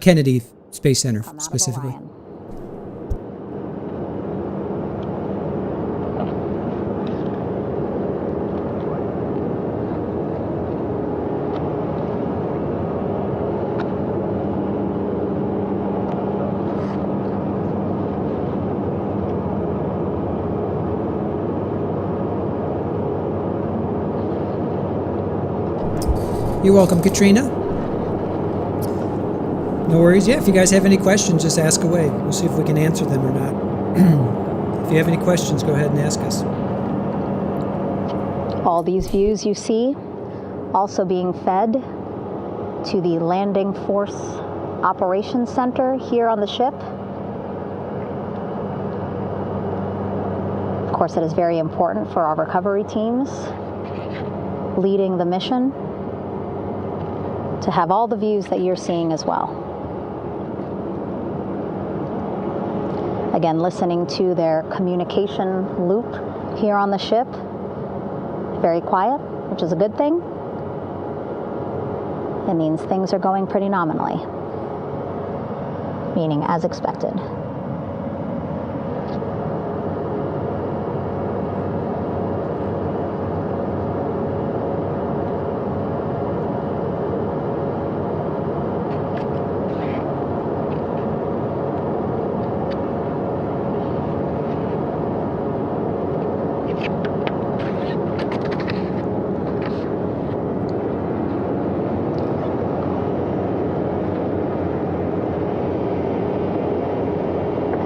Kennedy Space Center specifically. You're welcome, Katrina. No worries. Yeah, if you guys have any questions, just ask away. We'll see if we can answer them or not. If you have any questions, go ahead and ask us. All these views you see also being fed to the Landing Force Operations Center here on the ship. Of course, it is very important for our recovery teams leading the mission to have all the views that you're seeing as well. Again, listening to their communication loop here on the ship. Very quiet, which is a good thing. It means things are going pretty nominally, meaning as expected.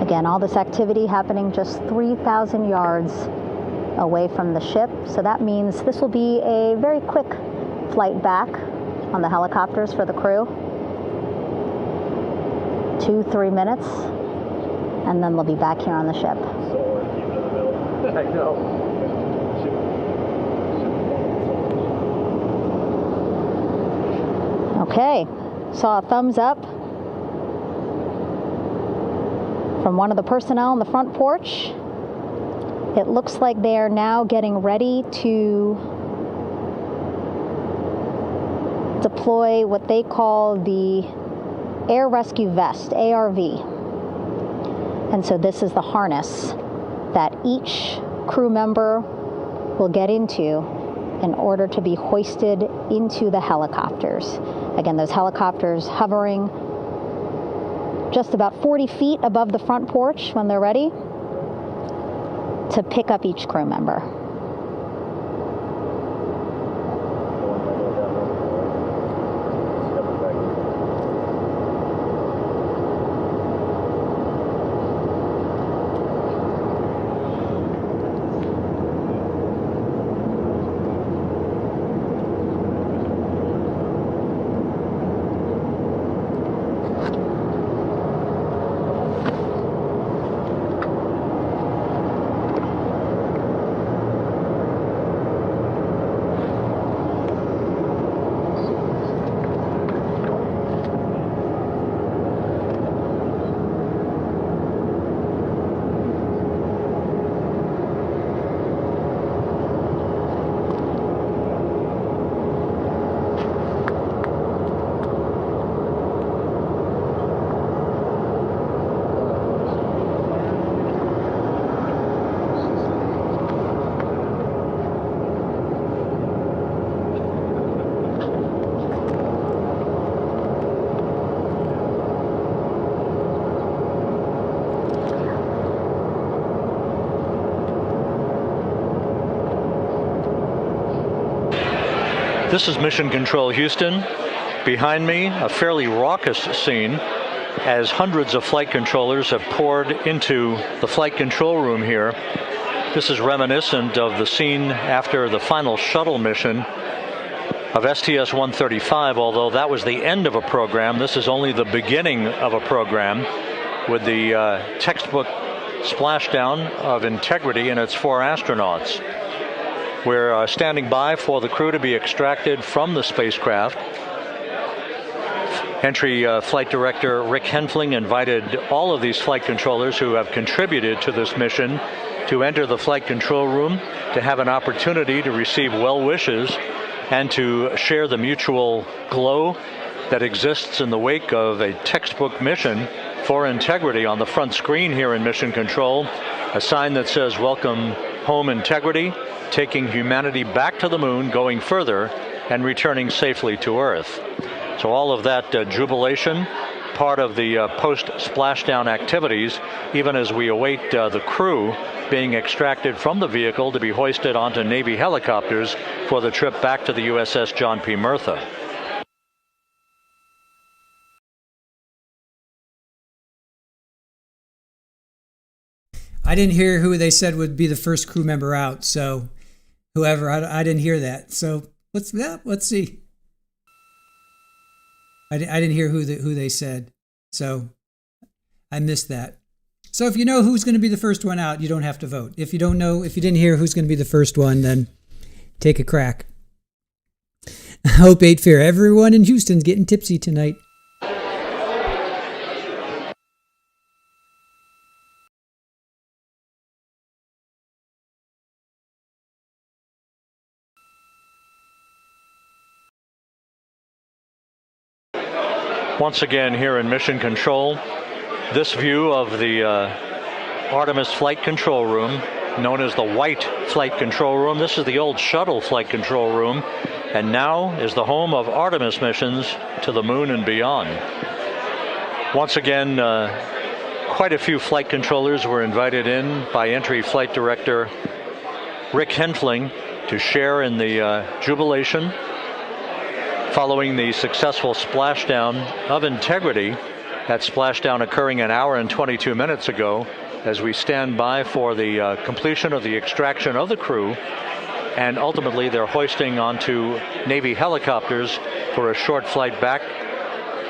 Again, all this activity happening just 3,000 yards away from the ship. So that means this will be a very quick flight back on the helicopters for the crew. 2-3 minutes, and then they'll be back here on the ship. I know. Okay, saw a thumbs up from one of the personnel on the front porch. It looks like they are now getting ready to deploy what they call the Air Rescue Vest, ARV. And so this is the harness that each crew member will get into in order to be hoisted into the helicopters. Again, those helicopters hovering just about 40 feet above the front porch when they're ready to pick up each crew member. This is Mission Control Houston. Behind me, a fairly raucous scene as hundreds of flight controllers have poured into the flight control room here. This is reminiscent of the scene after the final shuttle mission of STS-135, although that was the end of a program. This is only the beginning of a program with the textbook splashdown of Integrity and its 4 astronauts. We're standing by for the crew to be extracted from the spacecraft Entry Flight Director Rick Henfling invited all of these flight controllers who have contributed to this mission to enter the flight control room to have an opportunity to receive well wishes and to share the mutual glow that exists in the wake of a textbook mission for integrity. On the front screen here in Mission Control, a sign that says "Welcome Home Integrity," taking humanity back to the moon, going further, and returning safely to Earth. So all of that jubilation, part of the post-splashdown activities, even as we await the crew being extracted from the vehicle to be hoisted onto Navy helicopters for the trip back to the USS John P. Murtha. I didn't hear who they said would be the first crew member out, so whoever, I didn't hear that. So let's see. I didn't hear who they said, so I missed that. So if you know who's going to be the first one out, you don't have to vote. If you don't know, if you didn't hear who's going to be the first one, then take a crack. I hope ain't fair. Everyone in Houston's getting tipsy tonight. Once again here in Mission Control, this view of the Artemis Flight Control Room, known as the White Flight Control Room. This is the old Shuttle Flight Control Room, and now is the home of Artemis missions to the moon and beyond. Once again, quite a few flight controllers were invited in by Entry Flight Director Rick Henfling to share in the jubilation following the successful splashdown of Integrity. That splashdown occurring an hour and 22 minutes ago, as we stand by for the completion of the extraction of the crew, and ultimately they're hoisting onto Navy helicopters for a short flight back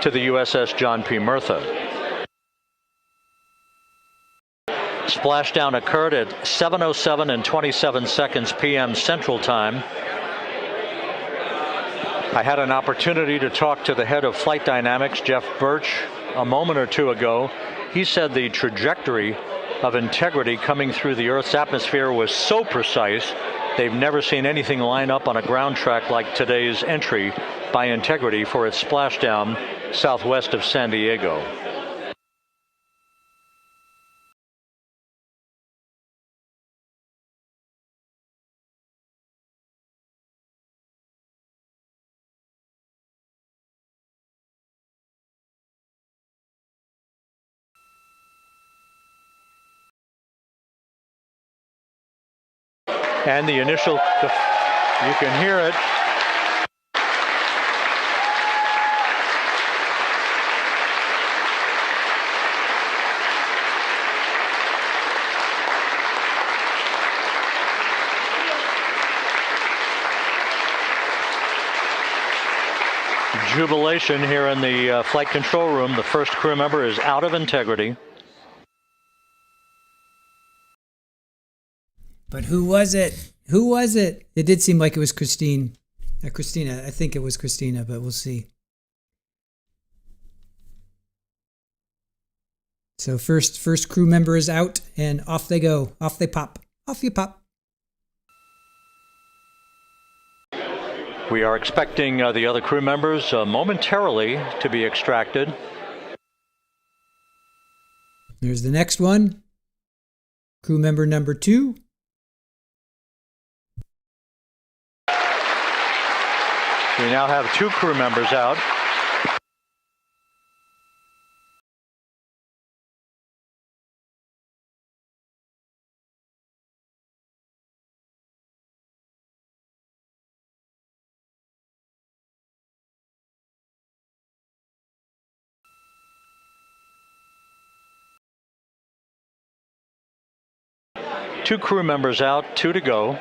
to the USS John P. Murtha. Splashdown occurred at 7:07 and 27 seconds p.m. Central Time. I had an opportunity to talk to the head of flight dynamics, Jeff Birch, a moment or two ago. He said the trajectory of Integrity coming through the Earth's atmosphere was so precise, they've never seen anything line up on a ground track like today's entry by Integrity for its splashdown southwest of San Diego. And the initial, you can hear it. Jubilation here in the flight control room. The first crew member is out of Integrity. But who was it? Who was it? It did seem like it was Christina. I think it was Christina, but we'll see. So first crew member is out, and off they go. Off they pop. Off you pop. We are expecting the other crew members momentarily to be extracted. There's the next one. Crew member number 2. We now have 2 crew members out. Two crew members out, 2 to go.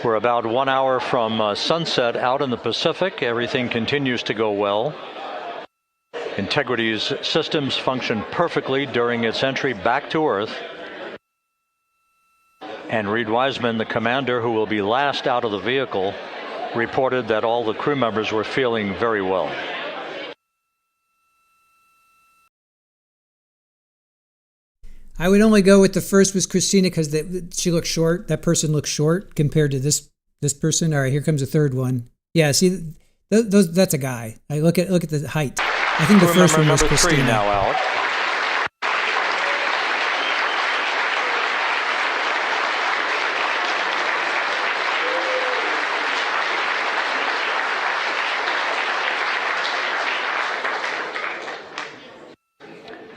We're about 1 hour from sunset out in the Pacific. Everything continues to go well. Integrity's systems function perfectly during its entry back to Earth. And Reed Wiseman, the commander who will be last out of the vehicle, reported that all the crew members were feeling very well. I would only go with the first was Christina because she looked short. That person looks short compared to this person. All right, here comes the third one. Yeah, see, that's a guy. I look at the height. I think the first one was Christina. Three now out.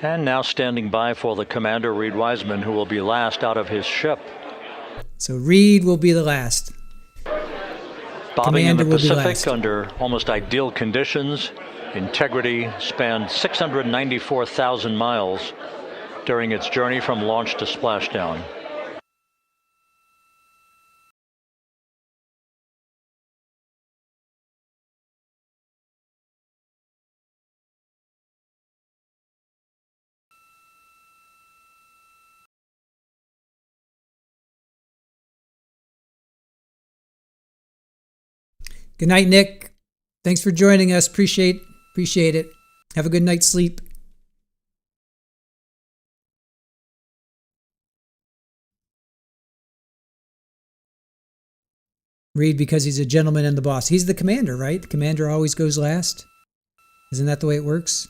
And now standing by for the commander, Reed Wiseman, who will be last out of his ship. So Reed will be the last. Bobbing in the Pacific under almost ideal conditions. Integrity spanned 694,000 miles during its journey from launch to splashdown. Good night, Nick. Thanks for joining us. Appreciate it. Have a good night's sleep. Reed, because he's a gentleman and the boss. He's the commander, right? The commander always goes last. Isn't that the way it works?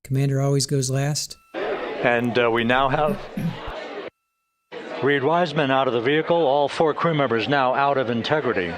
Commander always goes last. And we now have Reed Wiseman out of the vehicle. All 4 crew members now out of Integrity.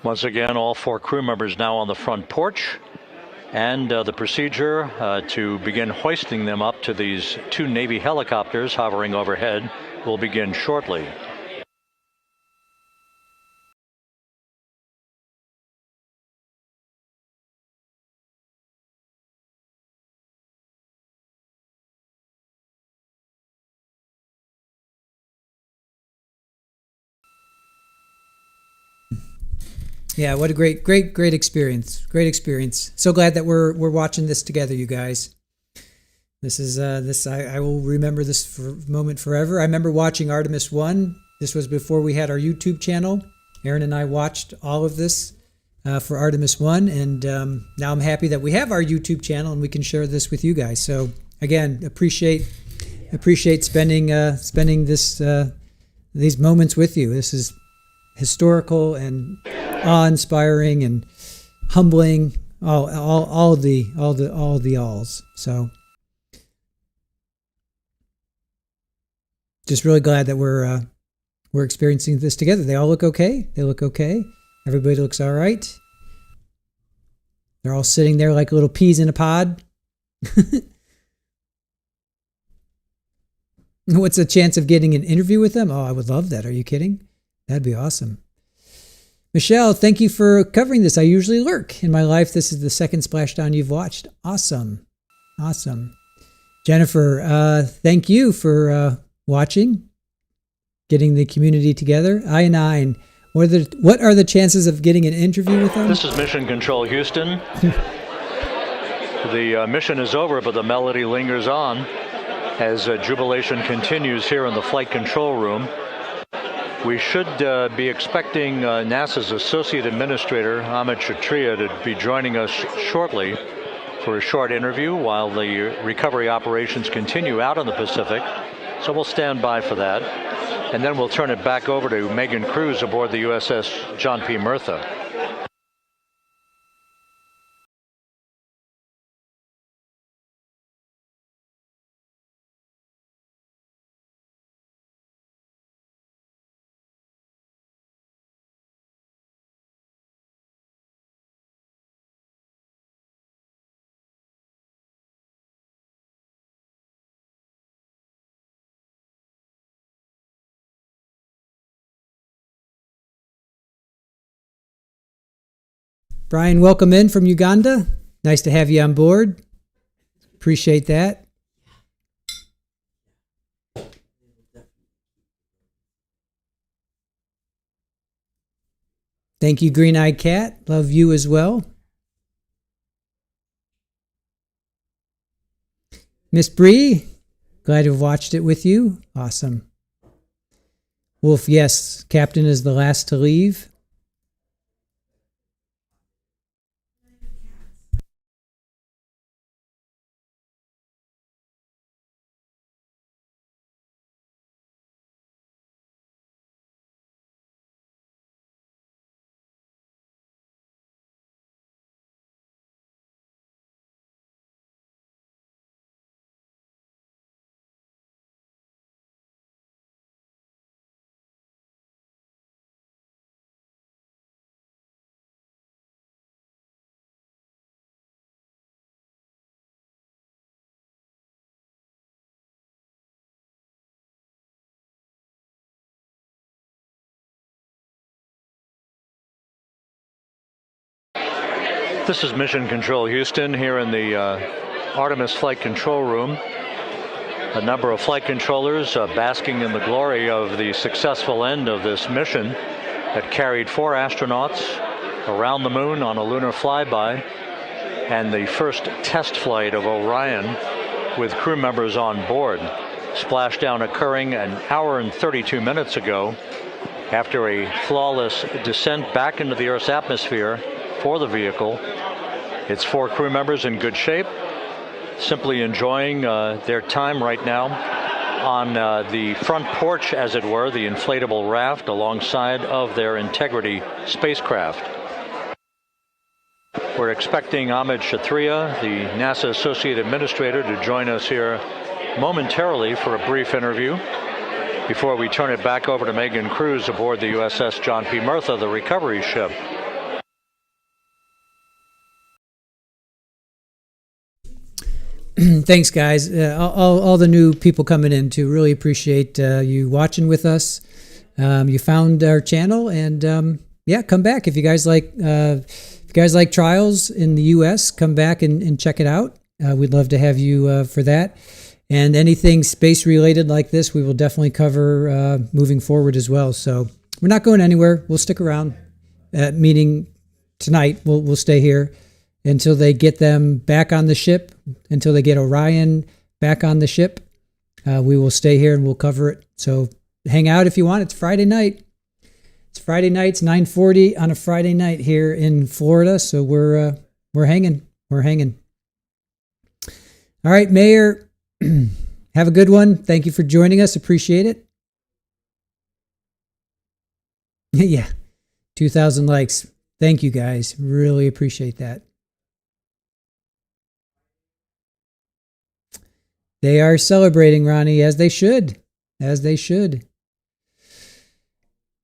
Once again, all 4 crew members now on the front porch, and the procedure to begin hoisting them up to these 2 Navy helicopters hovering overhead will begin shortly. Yeah, what a great experience. Great experience. So glad that we're watching this together, you guys. This is I will remember this moment forever. I remember watching Artemis 1. This was before we had our YouTube channel. Aaron and I watched all of this for Artemis 1, and now I'm happy that we have our YouTube channel and we can share this with you guys. So again, appreciate spending these moments with you. This is historical and awe-inspiring and humbling, all the alls. So just really glad that we're experiencing this together. They all look okay. They look okay. Everybody looks all right. They're all sitting there like little peas in a pod. What's the chance of getting an interview with them? Oh, I would love that. Are you kidding? That'd be awesome. Michelle, thank you for covering this. I usually lurk. In my life, this is the second Splashdown you've watched. Awesome. Awesome. Jennifer, thank you for watching, getting the community together. I9, what are the chances of getting an interview with them? This is Mission Control Houston. The mission is over, but the melody lingers on as jubilation continues here in the flight control room. We should be expecting NASA's Associate Administrator, Amit Kshatriya, to be joining us shortly for a short interview while the recovery operations continue out in the Pacific. So we'll stand by for that. And then we'll turn it back over to Megan Cruz aboard the USS John P. Murtha. Brian, welcome in from Uganda. Nice to have you on board. Appreciate that. Thank you, Green-Eyed Cat. Love you as well. Miss Bree, glad to have watched it with you. Awesome. Wolf, yes, Captain is the last to leave. This is Mission Control Houston here in the Artemis Flight Control Room. A number of flight controllers basking in the glory of the successful end of this mission that carried 4 astronauts around the moon on a lunar flyby and the first test flight of Orion with crew members on board. Splashdown occurring an hour and 32 minutes ago after a flawless descent back into the Earth's atmosphere for the vehicle. Its 4 crew members in good shape, simply enjoying their time right now on the front porch, as it were, the inflatable raft alongside of their Integrity spacecraft. We're expecting Amit Kshatriya, the NASA Associate Administrator, to join us here momentarily for a brief interview before we turn it back over to Megan Cruz aboard the USS John P. Murtha, the recovery ship. Thanks, guys. All the new people coming in too. Really appreciate you watching with us. You found our channel, and yeah, come back if you guys like. If you guys like trials in the U.S., come back and check it out. We'd love to have you for that. And anything space related like this, we will definitely cover moving forward as well. So we're not going anywhere. We'll stick around. Meeting tonight, we'll stay here until they get them back on the ship, until they get Orion back on the ship. We will stay here and we'll cover it. So hang out if you want. It's Friday night. It's Friday night. It's 9:40 on a Friday night here in Florida. So we're hanging. We're hanging. All right, Mayor, have a good one. Thank you for joining us. Appreciate it. Yeah, 2,000 likes. Thank you, guys. Really appreciate that. They are celebrating, Ronnie, as they should. As they should.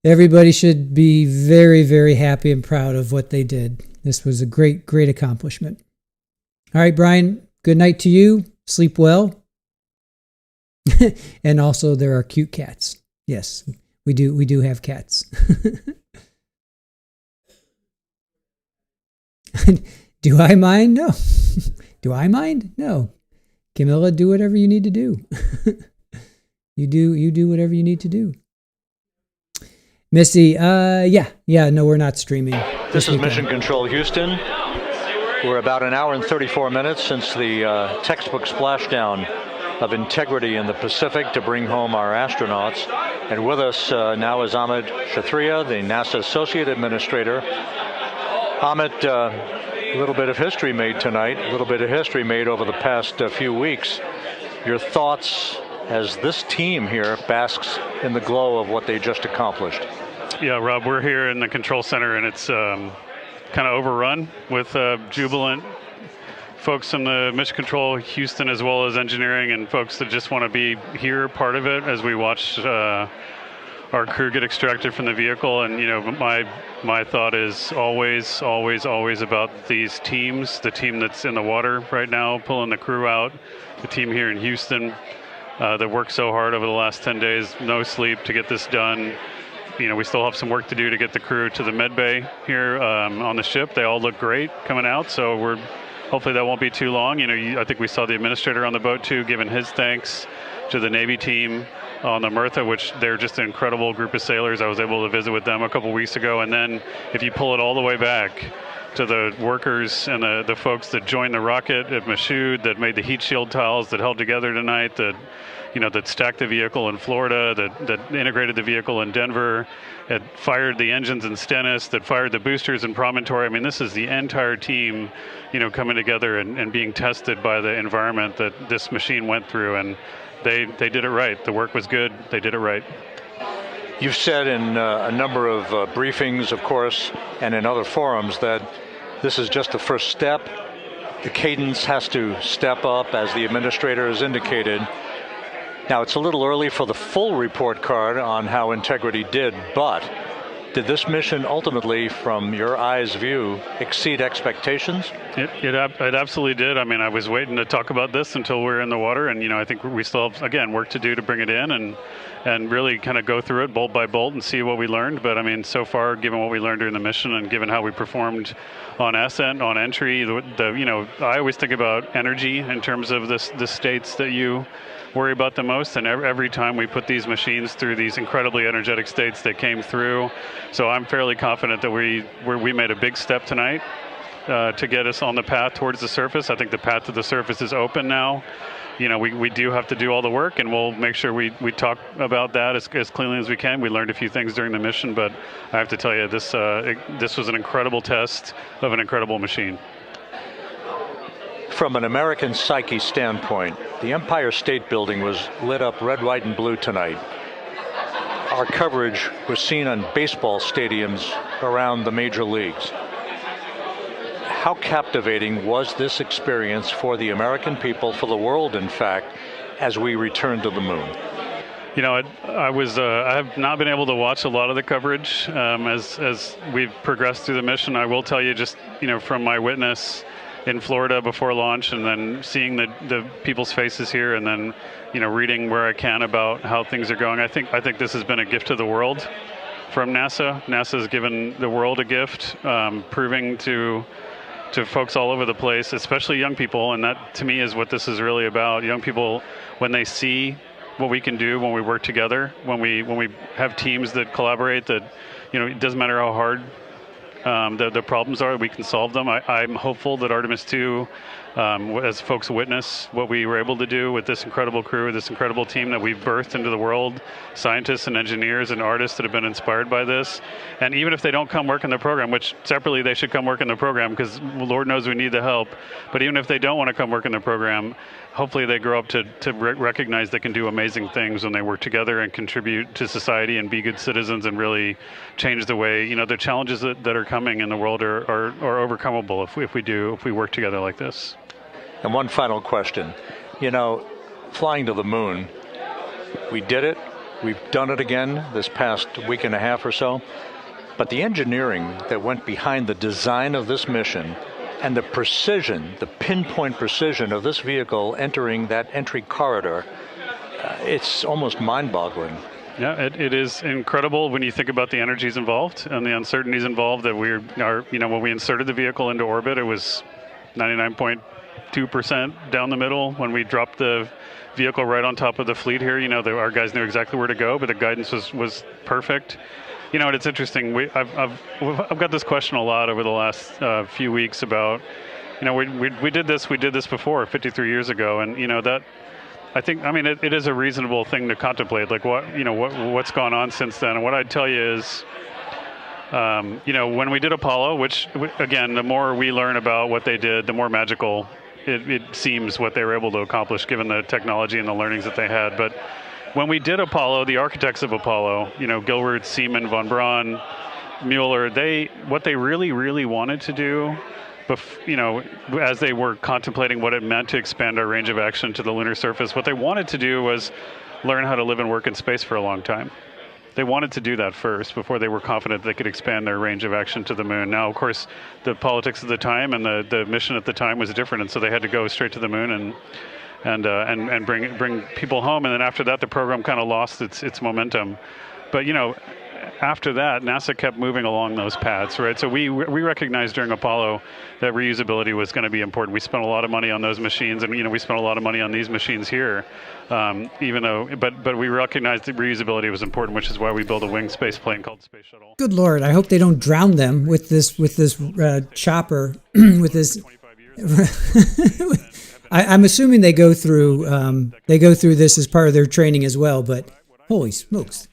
Everybody should be very, very happy and proud of what they did. This was a great, great accomplishment. All right, Brian, good night to you. Sleep well. And also, there are cute cats. Yes, we do have cats. Do I mind? No. Do I mind? No. Camilla, do whatever you need to do. You do whatever you need to do. Missy, yeah, no, we're not streaming. This is Mission Control Houston. We're about an hour and 34 minutes since the textbook splashdown of Integrity in the Pacific to bring home our astronauts. And with us now is Amit Kshatriya, the NASA Associate Administrator. Amit, a little bit of history made tonight, a little bit of history made over the past few weeks. Your thoughts as this team here basks in the glow of what they just accomplished? Yeah, Rob, we're here in the control center, and it's kind of overrun with jubilant folks in the Mission Control Houston, as well as engineering, and folks that just want to be here, part of it, as we watch our crew get extracted from the vehicle. And, you know, my thought is always about these teams, the team that's in the water right now, pulling the crew out, the team here in Houston that worked so hard over the last 10 days, no sleep to get this done. we still have some work to do to get the crew to the med bay here on the ship. They all look great coming out, so hopefully that won't be too long. I think we saw the administrator on the boat too, giving his thanks to the Navy team on the Mirtha, which they're just an incredible group of sailors. I was able to visit with them a couple weeks ago. And then if you pull it all the way back to the workers and the folks that joined the rocket at Michoud, that made the heat shield tiles that held together tonight, that stacked the vehicle in Florida, that integrated the vehicle in Denver, that fired the engines in Stennis, that fired the boosters in Promontory. I mean, this is the entire team, coming together and being tested by the environment that this machine went through. And they did it right. The work was good. They did it right. You've said in a number of briefings, of course, and in other forums that this is just the first step. The cadence has to step up, as the administrator has indicated. Now, it's a little early for the full report card on how Integrity did, but did this mission ultimately, from your eyes' view, exceed expectations? It absolutely did. I mean, I was waiting to talk about this until we were in the water, and I think we still have, again, work to do to bring it in and really kind of go through it bolt by bolt and see what we learned. But I mean, so far, given what we learned during the mission and given how we performed on ascent, on entry, I always think about energy in terms of the states that you worry about the most, and every time we put these machines through these incredibly energetic states that came through. So I'm fairly confident that we made a big step tonight to get us on the path towards the surface. I think the path to the surface is open now. We do have to do all the work, and we'll make sure we talk about that as cleanly as we can. We learned a few things during the mission, but I have to tell you, this was an incredible test of an incredible machine. From an American psyche standpoint, the Empire State Building was lit up red, white, and blue tonight. Our coverage was seen on baseball stadiums around the major leagues. How captivating was this experience for the American people, for the world, in fact, as we returned to the moon? I have not been able to watch a lot of the coverage as we've progressed through the mission. I will tell you, just from my witness in Florida before launch, and then seeing the people's faces here, and then reading where I can about how things are going. I think this has been a gift to the world from NASA. NASA has given the world a gift, proving to folks all over the place, especially young people, and that to me is what this is really about. Young people, when they see what we can do when we work together, when we have teams that collaborate, that it doesn't matter how hard the problems are, we can solve them. I'm hopeful that Artemis II, as folks witness what we were able to do with this incredible crew, this incredible team that we've birthed into the world, scientists and engineers and artists that have been inspired by this. And even if they don't come work in the program, which separately they should come work in the program because Lord knows we need the help, but even if they don't want to come work in the program, hopefully they grow up to recognize they can do amazing things when they work together and contribute to society and be good citizens and really change the way, the challenges that are coming in the world are overcomable if we work together like this. And one final question. Flying to the moon, we did it. We've done it again this past week and a half or so. But the engineering that went behind the design of this mission and the precision, the pinpoint precision of this vehicle entering that entry corridor, it's almost mind-boggling. Yeah, it is incredible when you think about the energies involved and the uncertainties involved. That when we inserted the vehicle into orbit, it was 99.2% down the middle. When we dropped the vehicle right on top of the fleet here, our guys knew exactly where to go, but the guidance was perfect. And it's interesting. I've got this question a lot over the last few weeks about, we did this before 53 years ago, and that. It is a reasonable thing to contemplate, like what's gone on since then. And what I'd tell you is, when we did Apollo, which again, the more we learn about what they did, the more magical it seems what they were able to accomplish given the technology and the learnings that they had. But when we did Apollo, the architects of Apollo, Gilbert, Seaman, von Braun, Mueller, what they really, really wanted to do, as they were contemplating what it meant to expand our range of action to the lunar surface, what they wanted to do was learn how to live and work in space for a long time. They wanted to do that first before they were confident they could expand their range of action to the moon. Now, of course, the politics of the time and the mission at the time was different, and so they had to go straight to the moon and bring people home. And then after that, the program kind of lost its momentum. But after that, NASA kept moving along those paths, right? So we recognized during Apollo that reusability was going to be important. We spent a lot of money on those machines, and we spent a lot of money on these machines here, even though, but we recognized that reusability was important, which is why we built a winged space plane called Space Shuttle. Good Lord, I hope they don't drown them with this chopper, with this. I'm assuming they go through this as part of their training as well, but holy smokes,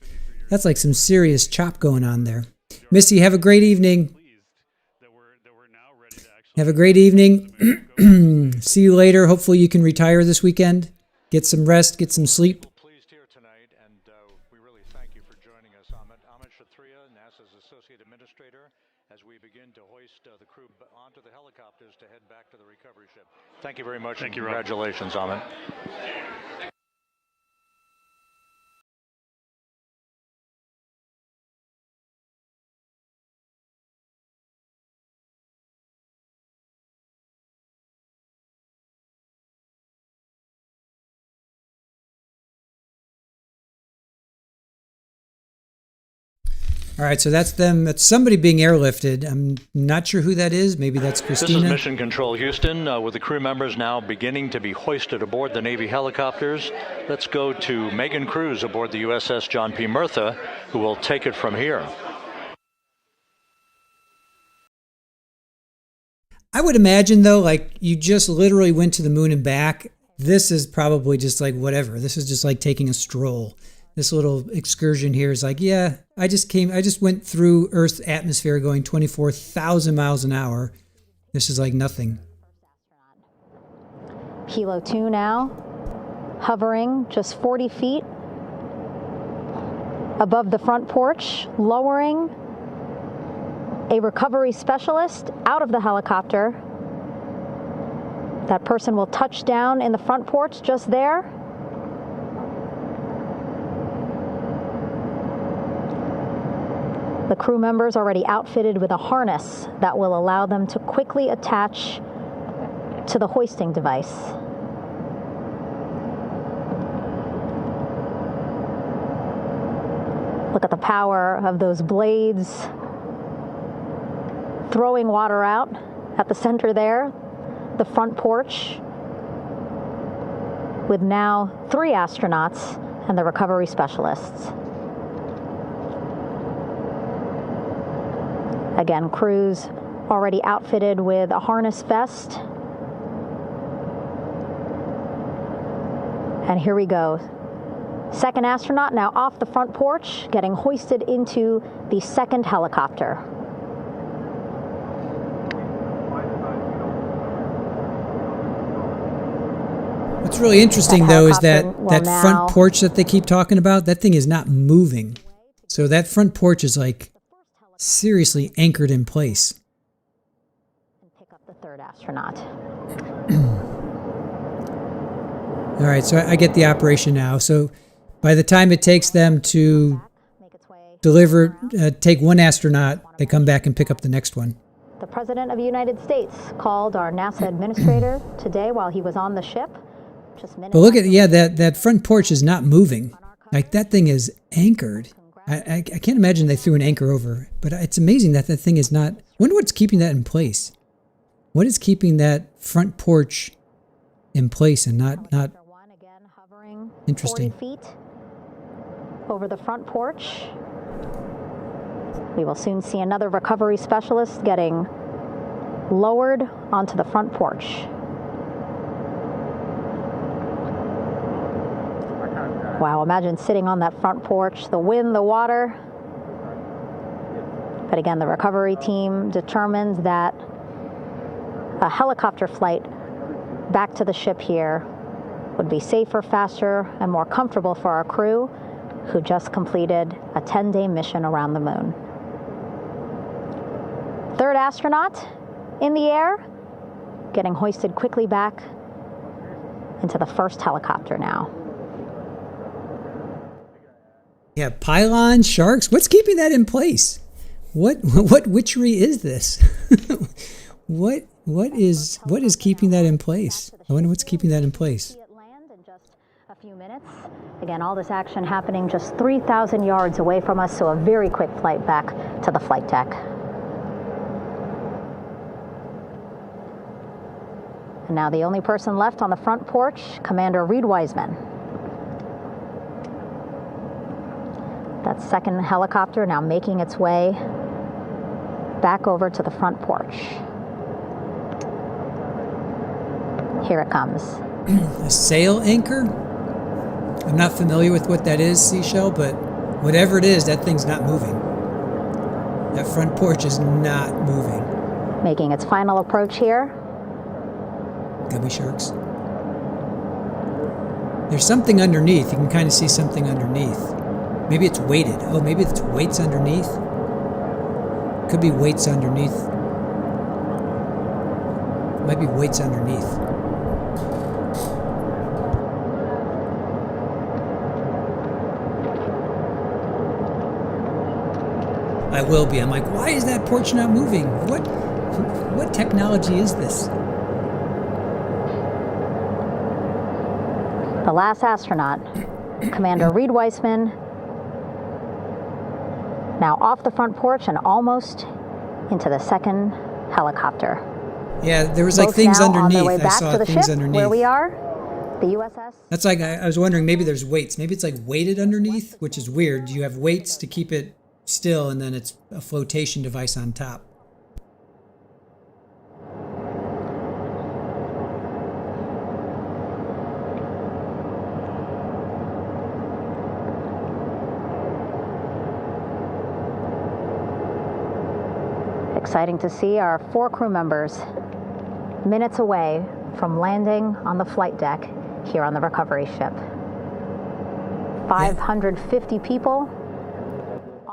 that's like some serious chop going on there. Missy, have a great evening. Have a great evening. See you later. Hopefully you can retire this weekend. Get some rest, get some sleep. Pleased here tonight, and we really thank you for joining us, Amit. Amit Kshatriya, NASA's Associate Administrator, as we begin to hoist the crew onto the helicopters to head back to the recovery ship. Thank you very much. Thank you, Congratulations, Amit. All right, so that's them. That's somebody being airlifted. I'm not sure who that is. Maybe that's Christina. This is Mission Control Houston, with the crew members now beginning to be hoisted aboard the Navy helicopters. Let's go to Megan Cruz aboard the USS John P. Murtha, who will take it from here. I would imagine, though, like you just literally went to the moon and back. This is probably just like whatever. This is just like taking a stroll. This little excursion here is like, yeah, I just went through Earth's atmosphere going 24,000 miles an hour. This is like nothing. Kilo 2 now, hovering just 40 feet above the front porch, lowering a recovery specialist out of the helicopter. That person will touch down in the front porch just there. The crew members already outfitted with a harness that will allow them to quickly attach to the hoisting device. Look at the power of those blades throwing water out at the center there, the front porch, with now 3 astronauts and the recovery specialists. Again, crews already outfitted with a harness vest. And here we go. Second astronaut now off the front porch, getting hoisted into the second helicopter. What's really interesting, though, is that front porch that they keep talking about, that thing is not moving. So that front porch is like seriously anchored in place. Pick up the third astronaut. All right, so I get the operation now. So by the time it takes them to deliver, take one astronaut, they come back and pick up the next one. The President of the United States called our NASA administrator today while he was on the ship. But look at, yeah, that front porch is not moving. Like that thing is anchored. I can't imagine they threw an anchor over, but it's amazing that thing is not. I wonder what's keeping that in place. What is keeping that front porch in place and not interesting? 40 feet over the front porch. We will soon see another recovery specialist getting lowered onto the front porch. Wow, imagine sitting on that front porch, the wind, the water. But again, the recovery team determines that a helicopter flight back to the ship here would be safer, faster, and more comfortable for our crew who just completed a 10-day mission around the moon. Third astronaut in the air, getting hoisted quickly back into the first helicopter now. Yeah, pylons, sharks. What's keeping that in place? What witchery is this? What is keeping that in place? I wonder what's keeping that in place. A few minutes. Again, all this action happening just 3,000 yards away from us, so a very quick flight back to the flight deck. And now the only person left on the front porch, Commander Reed Wiseman. That second helicopter now making its way back over to the front porch. Here it comes. A sail anchor? I'm not familiar with what that is, Seashell, but whatever it is, that thing's not moving. That front porch is not moving. Making its final approach here. Gubby sharks. There's something underneath. You can kind of see something underneath. Maybe it's weighted. Oh, maybe it's weights underneath. Could be weights underneath. Might be weights underneath. I will be. I'm like, why is that porch not moving? What technology is this? The last astronaut, Commander Reed Wiseman, now off the front porch and almost into the second helicopter. Yeah, there was like Both things now underneath. On their way I back saw to the things ship, underneath. Where we are, the USS. That's like, I was wondering, maybe there's weights. Maybe it's like weighted underneath, which is weird. You have weights to keep it still, and then it's a flotation device on top. Exciting to see our 4 crew members minutes away from landing on the flight deck here on the recovery ship. 550 people.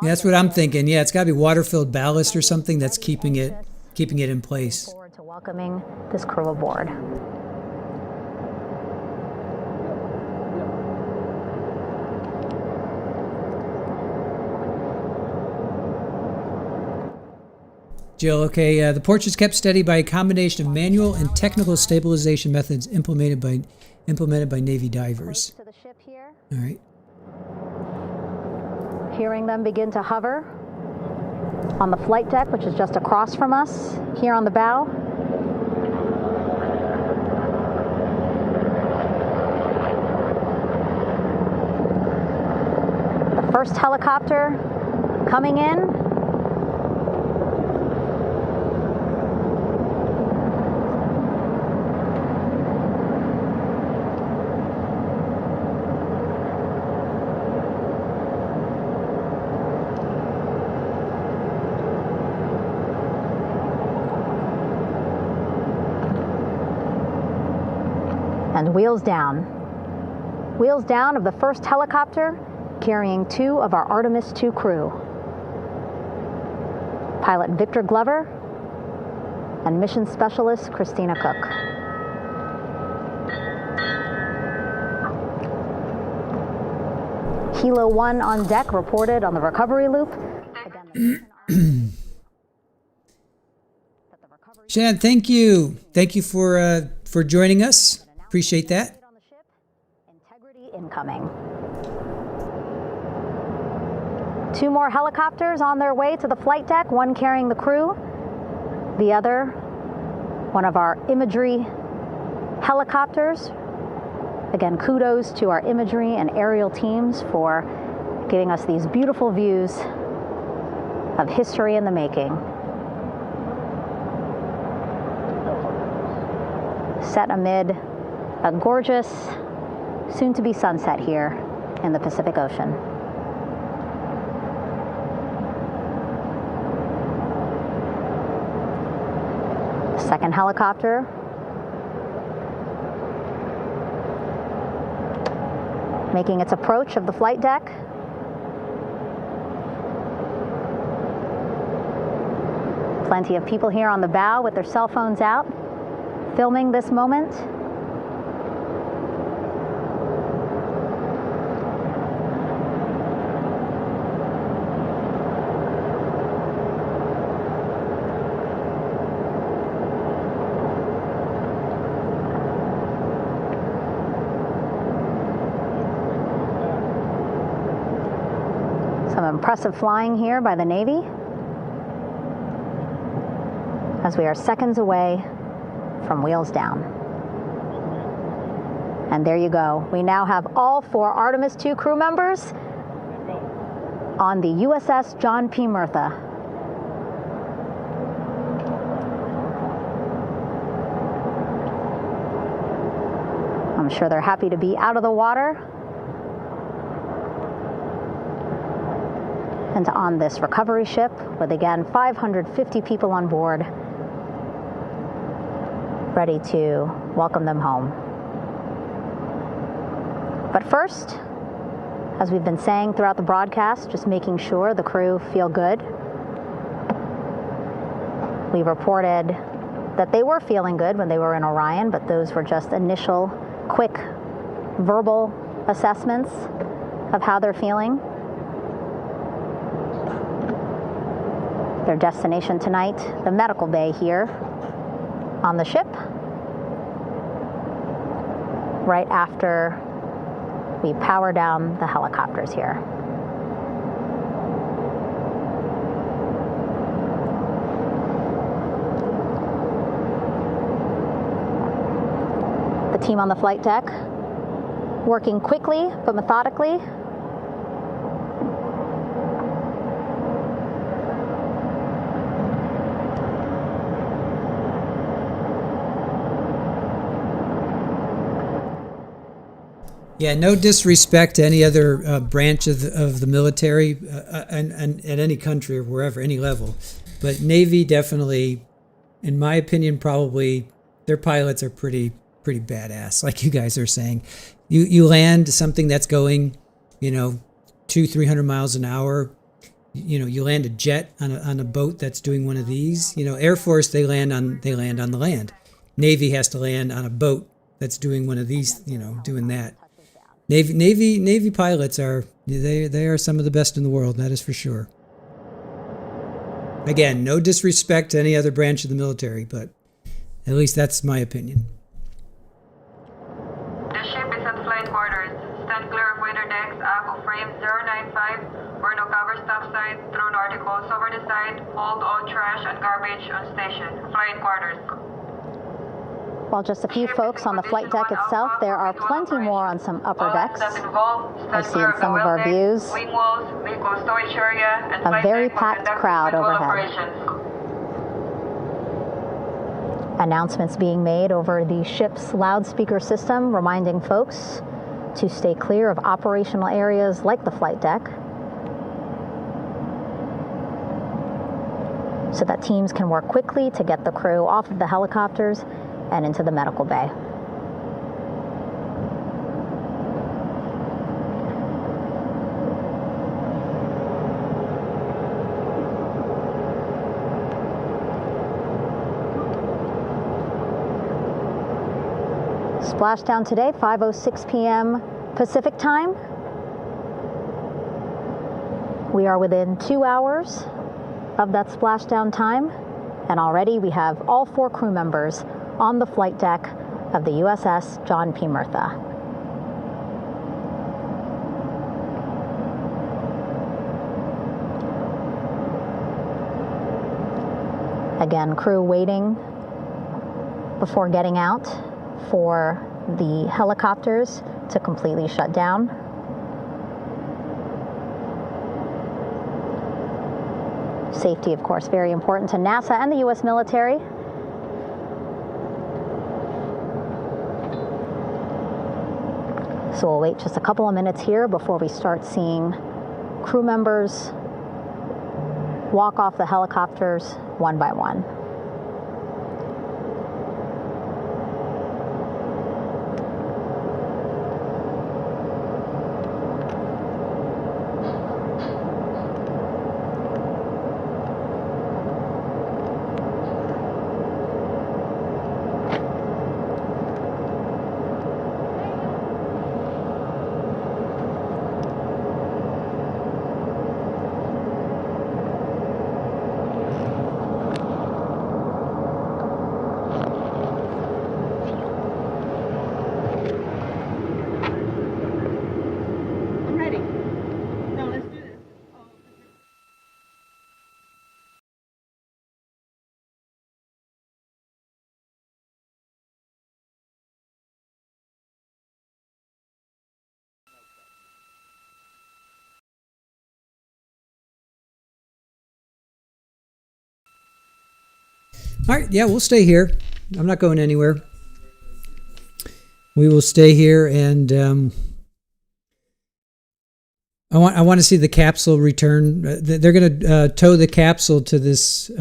Yeah, that's what I'm thinking. Yeah, it's got to be water-filled ballast or something that's keeping it in place. Forward to welcoming this crew aboard. Jill, okay, the porch is kept steady by a combination of manual and technical stabilization methods implemented by Navy divers. To the ship here. All right. Hearing them begin to hover on the flight deck, which is just across from us, here on the bow. The first helicopter coming in. And wheels down. Wheels down of the first helicopter carrying 2 of our Artemis II crew. Pilot Victor Glover and mission specialist Christina Cook. Hilo 1 on deck reported on the recovery loop. Shad, thank you. Thank you for joining us. Appreciate that. Integrity incoming. 2 more helicopters on their way to the flight deck, one carrying the crew, the other, one of our imagery helicopters. Again, kudos to our imagery and aerial teams for giving us these beautiful views of history in the making. Set amid a gorgeous, soon-to-be sunset here in the Pacific Ocean. Second helicopter. Making its approach of the flight deck. Plenty of people here on the bow with their cell phones out, filming this moment. impressive flying here by the Navy, as we are seconds away from wheels down. And there you go. We now have all 4 Artemis II crew members on the USS John P. Murtha. I'm sure they're happy to be out of the water and on this recovery ship with, again, 550 people on board, ready to welcome them home. But first, as we've been saying throughout the broadcast, just making sure the crew feel good. We reported that they were feeling good when they were in Orion, but those were just initial, quick, verbal assessments of how they're feeling. Their destination tonight, the medical bay here on the ship, right after we power down the helicopters here. The team on the flight deck working quickly but methodically. Yeah, no disrespect to any other branch of the military and at any country or wherever, any level. But Navy definitely, in my opinion, probably their pilots are pretty badass, like you guys are saying. You land something that's going, 200-300 miles an hour. You land a jet on a boat that's doing one of these. Air Force, they land on the land. Navy has to land on a boat that's doing one of these, doing that. Navy pilots they are some of the best in the world, that is for sure. Again, no disrespect to any other branch of the military, but at least that's my opinion. The ship is at flight quarters. Stand clear of weather decks, ACO frame 095, or no cover stop side, thrown articles over the side, hold all trash and garbage on station. Flight quarters. While just a few folks on the flight deck itself, there are plenty more on some upper decks. I see in some of our views a very packed crowd overhead. Announcements being made over the ship's loudspeaker system, reminding folks to stay clear of operational areas like the flight deck, so that teams can work quickly to get the crew off of the helicopters and into the medical bay. Splashdown today, 5:06 p.m. Pacific time. We are within 2 hours of that splashdown time, and already we have all 4 crew members on the flight deck of the USS John P. Murtha. Again, crew waiting before getting out for the helicopters to completely shut down. Safety, of course, very important to NASA and the U.S. military. So we'll wait just a couple of minutes here before we start seeing crew members walk off the helicopters one by one. All right, yeah, we'll stay here. I'm not going anywhere. We will stay here, and I want to see the capsule return. They're going to tow the capsule to this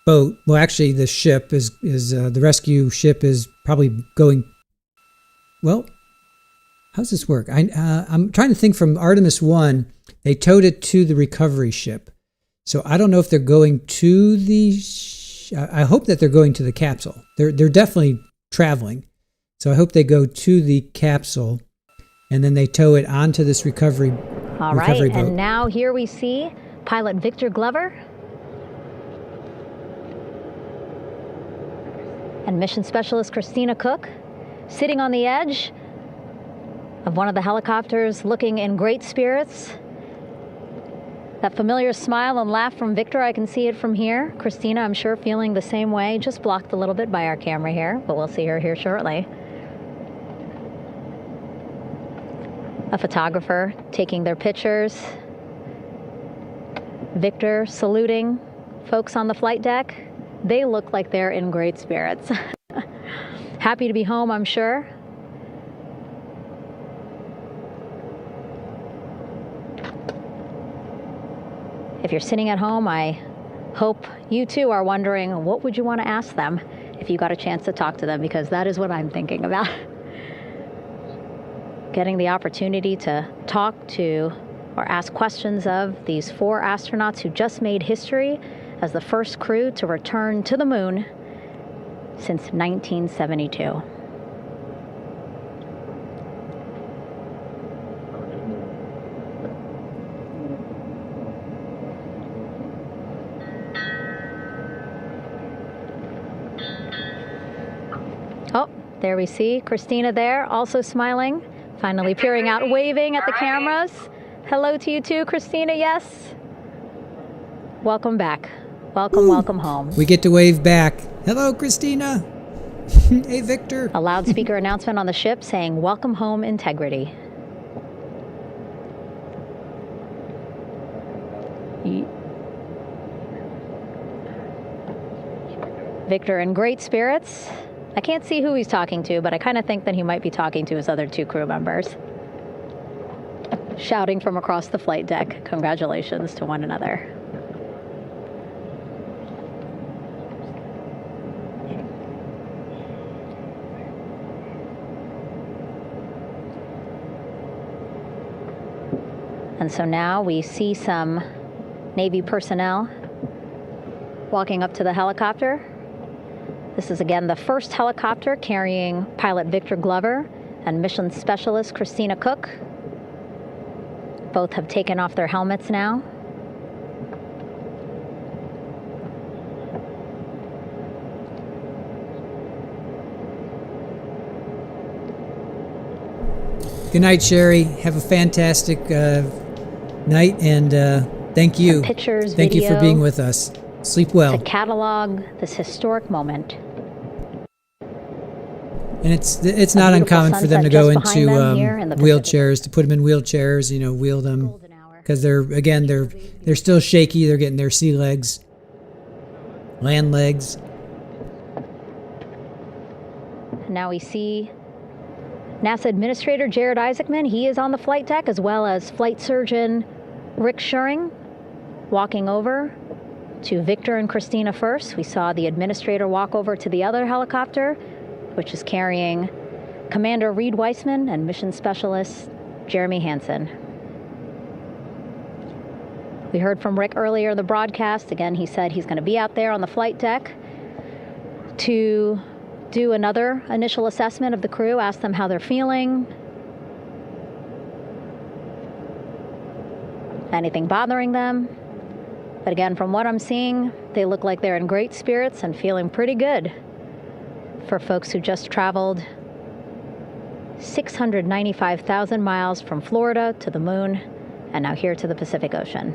boat. Well, actually, the ship is the rescue ship is probably going. Well, how's this work? I'm trying to think. From Artemis 1, they towed it to the recovery ship. So I don't know if they're going to the. I hope that they're going to the capsule. They're definitely traveling. So I hope they go to the capsule, and then they tow it onto this recovery All right, boat. and now here we see pilot Victor Glover and mission specialist Christina Cook sitting on the edge of one of the helicopters, looking in great spirits. That familiar smile and laugh from Victor, I can see it from here. Christina, I'm sure, feeling the same way, just blocked a little bit by our camera here, but we'll see her here shortly. A photographer taking their pictures. Victor saluting folks on the flight deck. They look like they're in great spirits. Happy to be home, I'm sure. If you're sitting at home, I hope you too are wondering, what would you want to ask them if you got a chance to talk to them? Because that is what I'm thinking about. Getting the opportunity to talk to or ask questions of these 4 astronauts who just made history as the first crew to return to the moon since 1972. Oh, there we see Christina there, also smiling, finally peering out, waving at the cameras. Hello to you too, Christina, yes. Welcome back. Welcome home. We get to wave back. Hello, Christina. Hey, Victor. A loudspeaker announcement on the ship saying, welcome home, Integrity. Victor in great spirits. I can't see who he's talking to, but I kind of think that he might be talking to his other 2 crew members. Shouting from across the flight deck, congratulations to one another. And so now we see some Navy personnel walking up to the helicopter. This is again the first helicopter carrying pilot Victor Glover and mission specialist Christina Cook. Both have taken off their helmets now. Good night, Sherry. Have a fantastic night, and thank you. Pictures, thank you for being with us. Sleep well. To catalog this historic moment. And it's not uncommon for them to go into wheelchairs, to put them in wheelchairs, wheel them, because they're still shaky. They're getting their sea legs, land legs. Now we see NASA Administrator Jared Isaacman. He is on the flight deck, as well as Flight Surgeon Rick Schuring, walking over to Victor and Christina first. We saw the administrator walk over to the other helicopter, which is carrying Commander Reed Weissman and Mission Specialist Jeremy Hansen. We heard from Rick earlier in the broadcast. Again, he said he's going to be out there on the flight deck to do another initial assessment of the crew, ask them how they're feeling, anything bothering them. But again, from what I'm seeing, they look like they're in great spirits and feeling pretty good for folks who just traveled 695,000 miles from Florida to the moon and now here to the Pacific Ocean.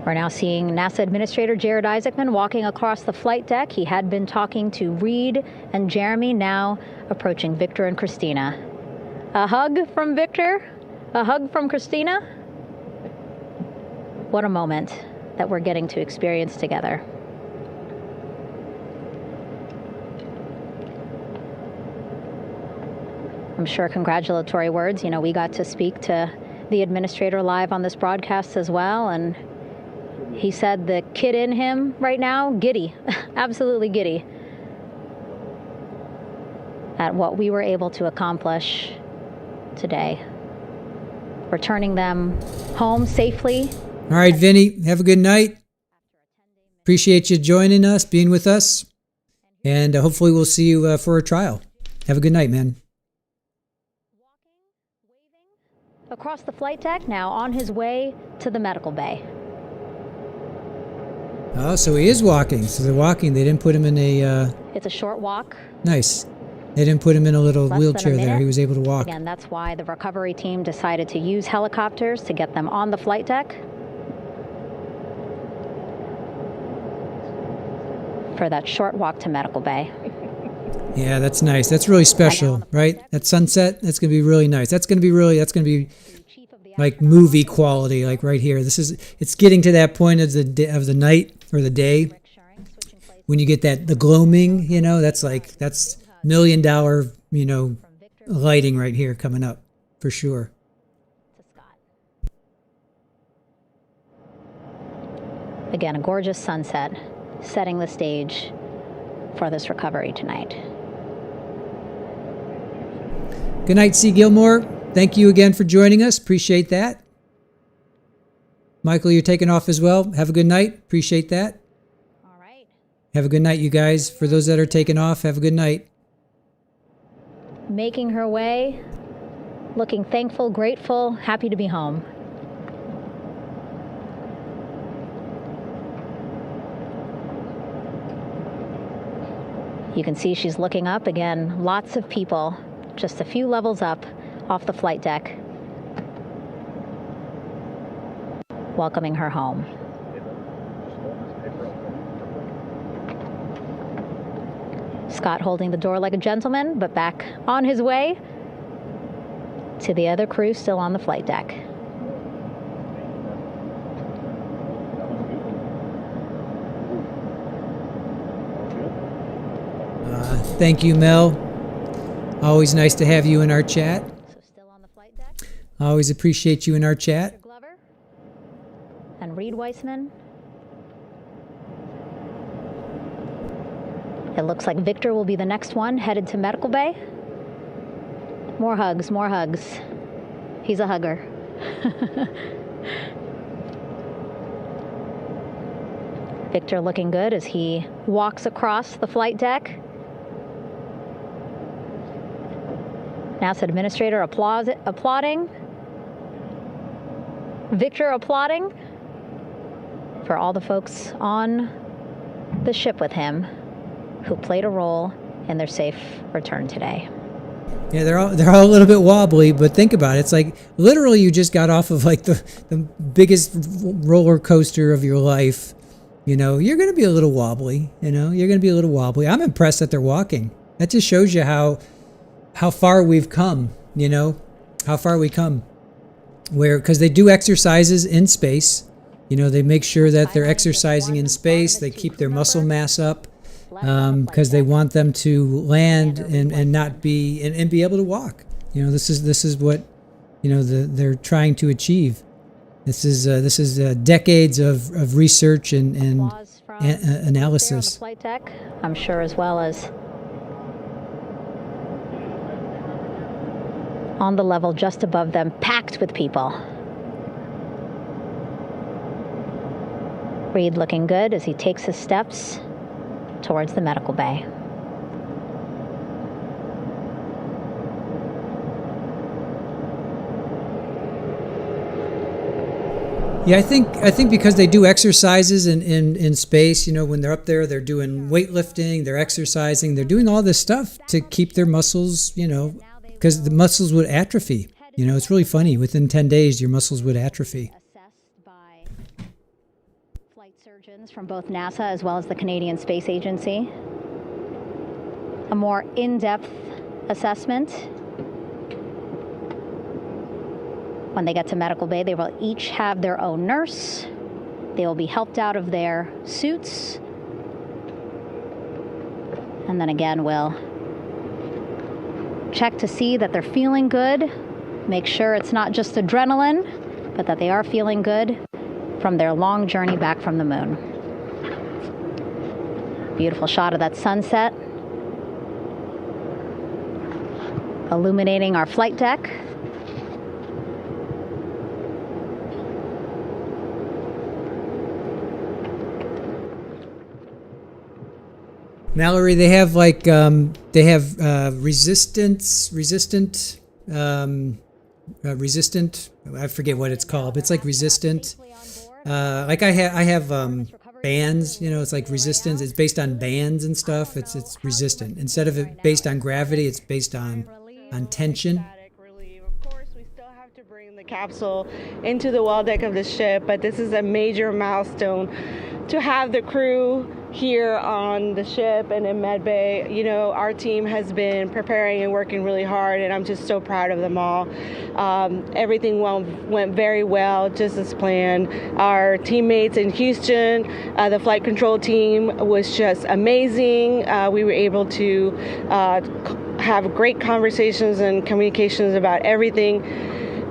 We're now seeing NASA Administrator Jared Isaacman walking across the flight deck. He had been talking to Reed and Jeremy, now approaching Victor and Christina. A hug from Victor, a hug from Christina. What a moment that we're getting to experience together. I'm sure congratulatory words. You know, we got to speak to the administrator live on this broadcast as well, and he said the kid in him right now, giddy, absolutely giddy at what we were able to accomplish today. Returning them home safely. All right, Vinny, have a good night. Appreciate you joining us, being with us, and hopefully we'll see you for a trial. Have a good night, man. Across the flight deck, now on his way to the medical bay. Oh, so he is walking. So they're walking. They didn't put him in a... It's a short walk. Nice. They didn't put him in a little wheelchair there. He was able to walk. Again, that's why the recovery team decided to use helicopters to get them on the flight deck for that short walk to medical bay. Yeah, that's nice. That's really special, right? That sunset, that's going to be really nice. That's going to be like movie quality, like right here. It's getting to that point of the night or the day when you get the gloaming, you know, that's $1 million, you know, lighting right here coming up for sure. Again, a gorgeous sunset setting the stage for this recovery tonight. Good night, C. Gilmore. Thank you again for joining us. Appreciate that. Michael, you're taking off as well. Have a good night. Appreciate that. All right. Have a good night, you guys. For those that are taking off, have a good night. Making her way, looking thankful, grateful, happy to be home. You can see she's looking up. Again, lots of people, just a few levels up off the flight deck, welcoming her home. Scott holding the door like a gentleman, but back on his way to the other crew still on the flight deck. Thank you, Mel. Always nice to have you in our chat. Always appreciate you in our chat. And Reed Weissman. It looks like Victor will be the next one headed to medical bay. More hugs, more hugs. He's a hugger. Victor looking good as he walks across the flight deck. NASA Administrator applauding. Victor applauding for all the folks on the ship with him who played a role in their safe return today. Yeah, they're all a little bit wobbly, but think about it. It's like literally you just got off of like the biggest roller coaster of your life. You know, you're going to be a little wobbly. You know, you're going to be a little wobbly. I'm impressed that they're walking. That just shows you how far we've come. You know, how far we come. Because they do exercises in space. You know, they make sure that they're exercising in space. They keep their muscle mass up because they want them to land and not be and be able to walk. You know, this is what, you know, they're trying to achieve. This is decades of research and analysis. On the flight deck, I'm sure, as well as on the level just above them, packed with people. Reed looking good as he takes his steps towards the medical bay. Yeah, I think because they do exercises in space, you know, when they're up there, they're doing weightlifting, they're exercising, they're doing all this stuff to keep their muscles, you know, because the muscles would atrophy. You know, it's really funny. Within 10 days, your muscles would atrophy. From both NASA as well as the Canadian Space Agency. A more in-depth assessment. When they get to medical bay, they will each have their own nurse. They will be helped out of their suits. And then again, we'll check to see that they're feeling good. Make sure it's not just adrenaline, but that they are feeling good from their long journey back from the moon. Beautiful shot of that sunset, illuminating our flight deck. Mallory, they have like resistant. I forget what it's called, but it's like resistant. Like I have bands. You know, it's like resistance. It's based on bands and stuff. It's resistant. Instead of it based on gravity, it's based on tension. The capsule into the well deck of the ship, but this is a major milestone to have the crew here on the ship and in medbay. You know, our team has been preparing and working really hard, and I'm just so proud of them all. Everything went very well, just as planned. Our teammates in Houston, the flight control team was just amazing. We were able to have great conversations and communications about everything.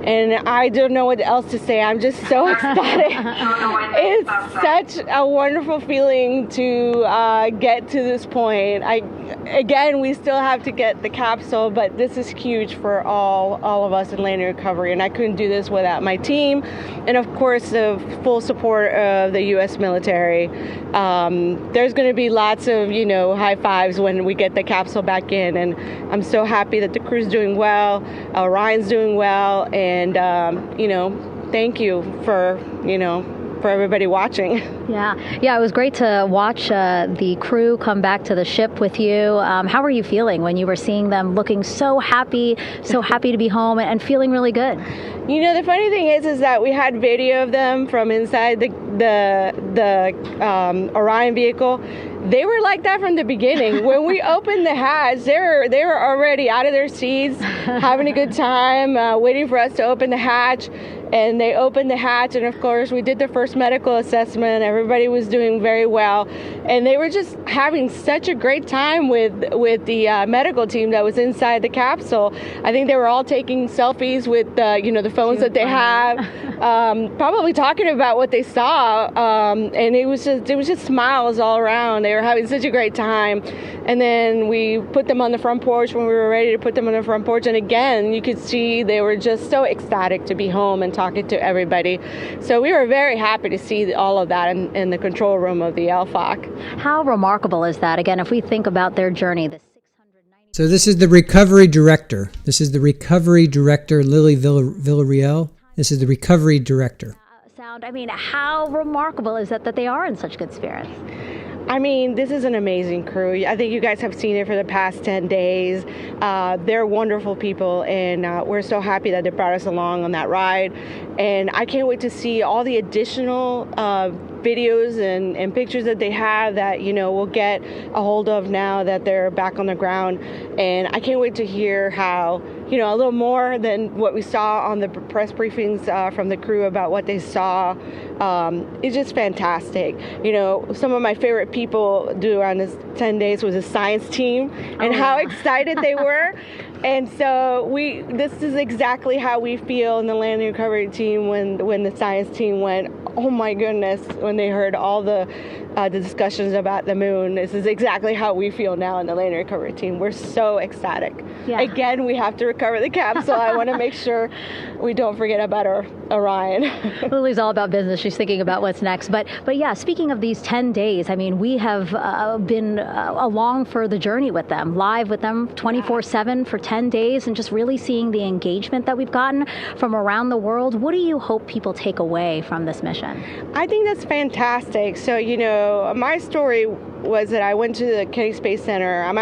And I don't know what else to say. I'm just so ecstatic. It's such a wonderful feeling to get to this point. Again, we still have to get the capsule, but this is huge for all of us in landing recovery. And I couldn't do this without my team, and of course the full support of the U.S. military. There's going to be lots of high fives when we get the capsule back in, and I'm so happy that the crew's doing well, Orion's doing well, and thank you for everybody watching. Yeah, it was great to watch the crew come back to the ship with you. How were you feeling when you were seeing them looking so happy to be home and feeling really good? The funny thing is that we had video of them from inside the Orion vehicle. They were like that from the beginning. When we opened the hatch, they were already out of their seats, having a good time, waiting for us to open the hatch. And they opened the hatch, and of course we did the first medical assessment. Everybody was doing very well, and they were just having such a great time with the medical team that was inside the capsule. I think they were all taking selfies with the phones that they have, probably talking about what they saw, and it was just smiles all around. They were having such a great time. And then we put them on the front porch when we were ready to put them on the front porch, and again you could see they were just so ecstatic to be home and talking to everybody. So we were very happy to see all of that in the control room of the LFOC. How remarkable is that? Again, if we think about their journey. So this is the recovery director. Lily Villarreal. This is the recovery director. How remarkable is that they are in such good spirits? This is an amazing crew. I think you guys have seen it for the past 10 days. They're wonderful people, and we're so happy that they brought us along on that ride. And I can't wait to see all the additional videos and pictures that they have that, we'll get a hold of now that they're back on the ground. And I can't wait to hear how, a little more than what we saw on the press briefings from the crew about what they saw. It's just fantastic. Some of my favorite people around this 10 days was the science team and how excited they were. And so this is exactly how we feel in the landing recovery team when the science team went, oh my goodness, when they heard all the discussions about the moon. This is exactly how we feel now in the landing recovery team. We're so ecstatic. Yeah. Again, we have to recover the capsule. I want to make sure we don't forget about our Orion. Lily's all about business. She's thinking about what's next. But yeah, speaking of these 10 days, we have been along for the journey with them, live with them 24/7 for 10 days, and just really seeing the engagement that we've gotten from around the world. What do you hope people take away from this mission? mission? I think that's fantastic. So, my story was that I went to the Kennedy Space Center. I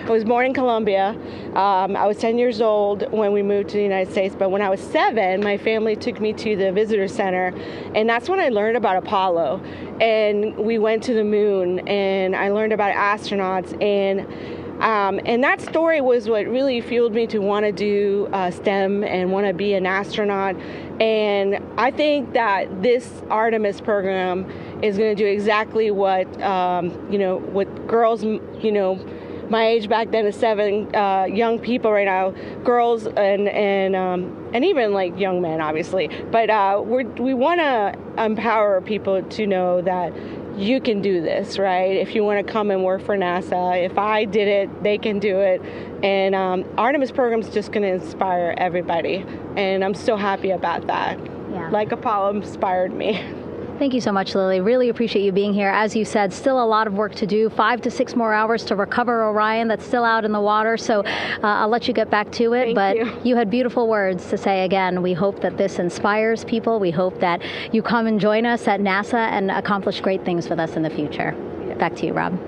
was born in Colombia. I was 10 years old when we moved to the United States, but when I was 7, my family took me to the visitor center, and that's when I learned about Apollo. And we went to the moon, and I learned about astronauts, and that story was what really fueled me to want to do STEM and want to be an astronaut. And I think that this Artemis program is going to do exactly what, what girls, my age back then is 7, young people right now, girls and even like young men, obviously. But we want to empower people to know that you can do this, right? If you want to come and work for NASA, if I did it, they can do it. And Artemis program is just going to inspire everybody. And I'm so happy about that. Yeah. Like Apollo inspired me. Thank you so much, Lily. Really appreciate you being here. As you said, still a lot of work to do, 5 to 6 more hours to recover Orion that's still out in the water. So I'll let you get back to it. But you had beautiful words to say again. We hope that this inspires people. We hope that you come and join us at NASA and accomplish great things with us in the future. Back to you, Rob.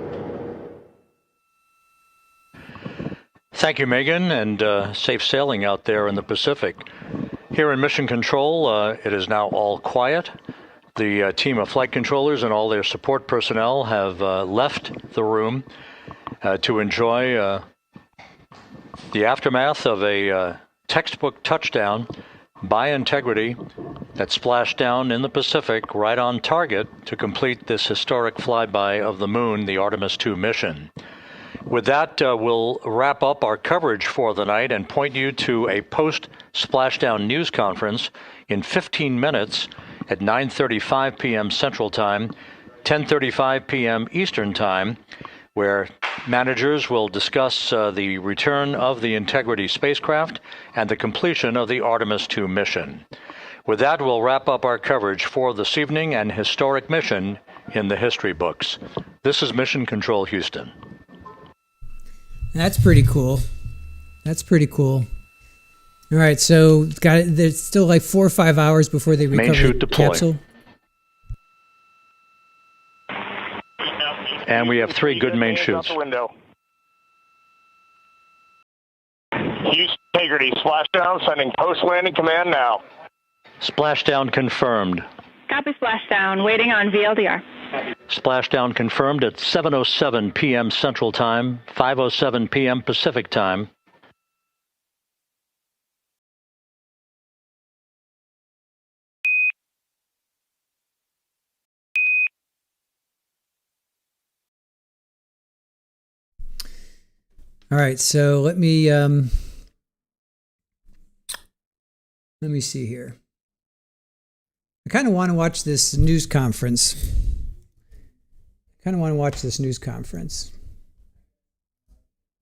Thank you, Megan, and safe sailing out there in the Pacific. Here in Mission Control, it is now all quiet. The team of flight controllers and all their support personnel have left the room to enjoy the aftermath of a textbook touchdown by Integrity that splashed down in the Pacific right on target to complete this historic flyby of the moon, the Artemis II mission. With that, we'll wrap up our coverage for the night and point you to a post-Splashdown news conference in 15 minutes at 9:35 p.m. Central Time, 10:35 p.m. Eastern Time, where managers will discuss the return of the Integrity spacecraft and the completion of the Artemis II mission. With that, we'll wrap up our coverage for this evening and historic mission in the history books. This is Mission Control Houston. That's pretty cool. All right, so there's still like 4 or 5 hours before they recover the capsule. And we have 3 good main shoots. Houston Integrity, Splashdown, sending post-landing command now. Splashdown confirmed. Copy Splashdown, waiting on VLDR. Splashdown confirmed at 7:07 p.m. Central Time, 5:07 p.m. Pacific Time. All right, so let me see here. I kind of want to watch this news conference.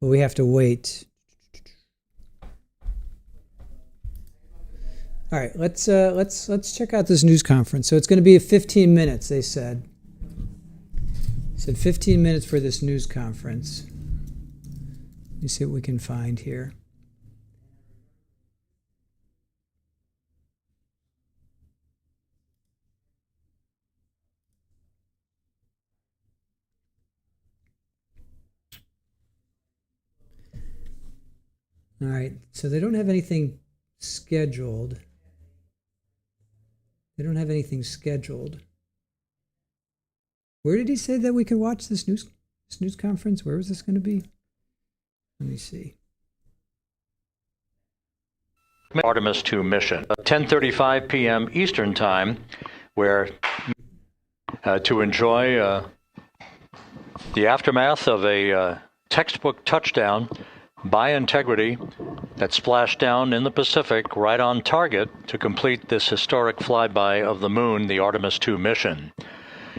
But we have to wait. All right, let's check out this news conference. So it's going to be 15 minutes, they said. 15 minutes for this news conference. Let me see what we can find here. All right, so they don't have anything scheduled. Where did he say that we could watch this news conference? Where was this going to be? Let me see. Artemis II mission, 10:35 p.m. Eastern Time, where to enjoy the aftermath of a textbook touchdown by Integrity that splashed down in the Pacific right on target to complete this historic flyby of the moon, the Artemis II mission.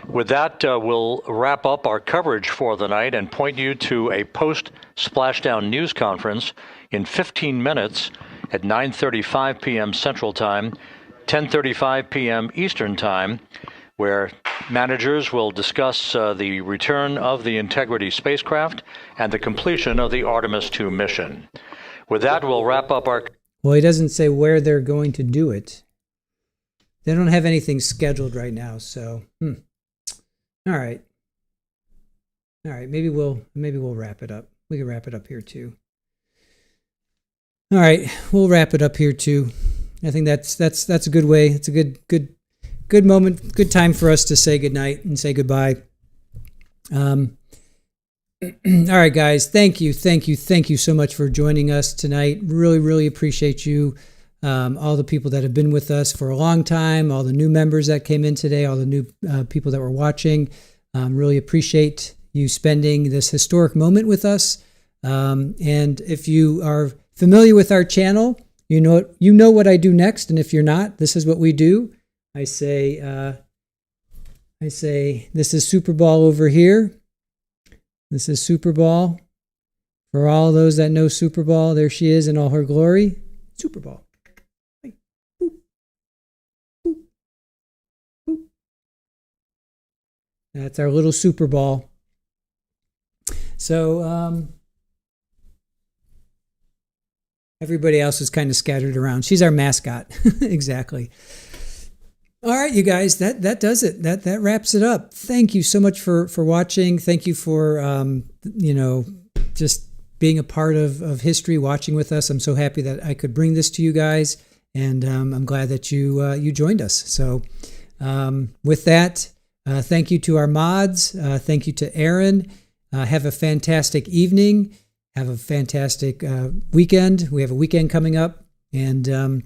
With that, we'll wrap up our coverage for the night and point you to a post-Splashdown news conference in 15 minutes at 9:35 p.m. Central Time, 10:35 p.m. Eastern Time, where managers will discuss the return of the Integrity spacecraft and the completion of the Artemis II mission. With that, we'll wrap up our... Well, he doesn't say where they're going to do it. they don't have anything scheduled right now. So, all right. Maybe we'll wrap it up. We can wrap it up here too. All right, we'll wrap it up here too. I think that's a good way. It's a good moment, good time for us to say goodnight and say goodbye. All right, guys. Thank you so much for joining us tonight. Really appreciate you. All the people that have been with us for a long time, all the new members that came in today, all the new people that were watching. Really appreciate you spending this historic moment with us. And if you are familiar with our channel, you know what I do next. And if you're not, this is what we do. I say, this is Super Ball over here. This is Super Ball. For all those that know Super Ball, there she is in all her glory. Super Ball. That's our little Super Ball. So everybody else is kind of scattered around. She's our mascot. Exactly. All right, you guys, that does it. That wraps it up. Thank you so much for watching. Thank you for just being a part of history, watching with us. I'm so happy that I could bring this to you guys, and I'm glad that you joined us. So with that, thank you to our mods. Thank you to Aaron. Have a fantastic evening. Have a fantastic weekend. We have a weekend coming up, and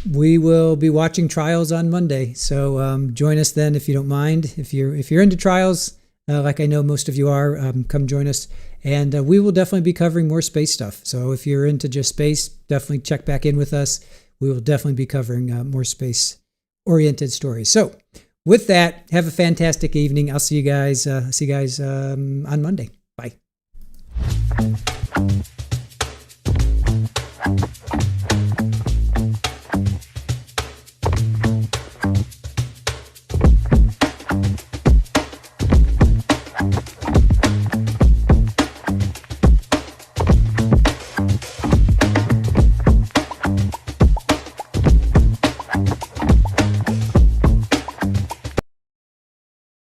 we will be watching trials on Monday. So join us then if you don't mind. If you're into trials, like I know most of you are, come join us. And we will definitely be covering more space stuff. So if you're into just space, definitely check back in with us. We will definitely be covering more space-oriented stories. So with that, have a fantastic evening. I'll see you guys on Monday. Bye.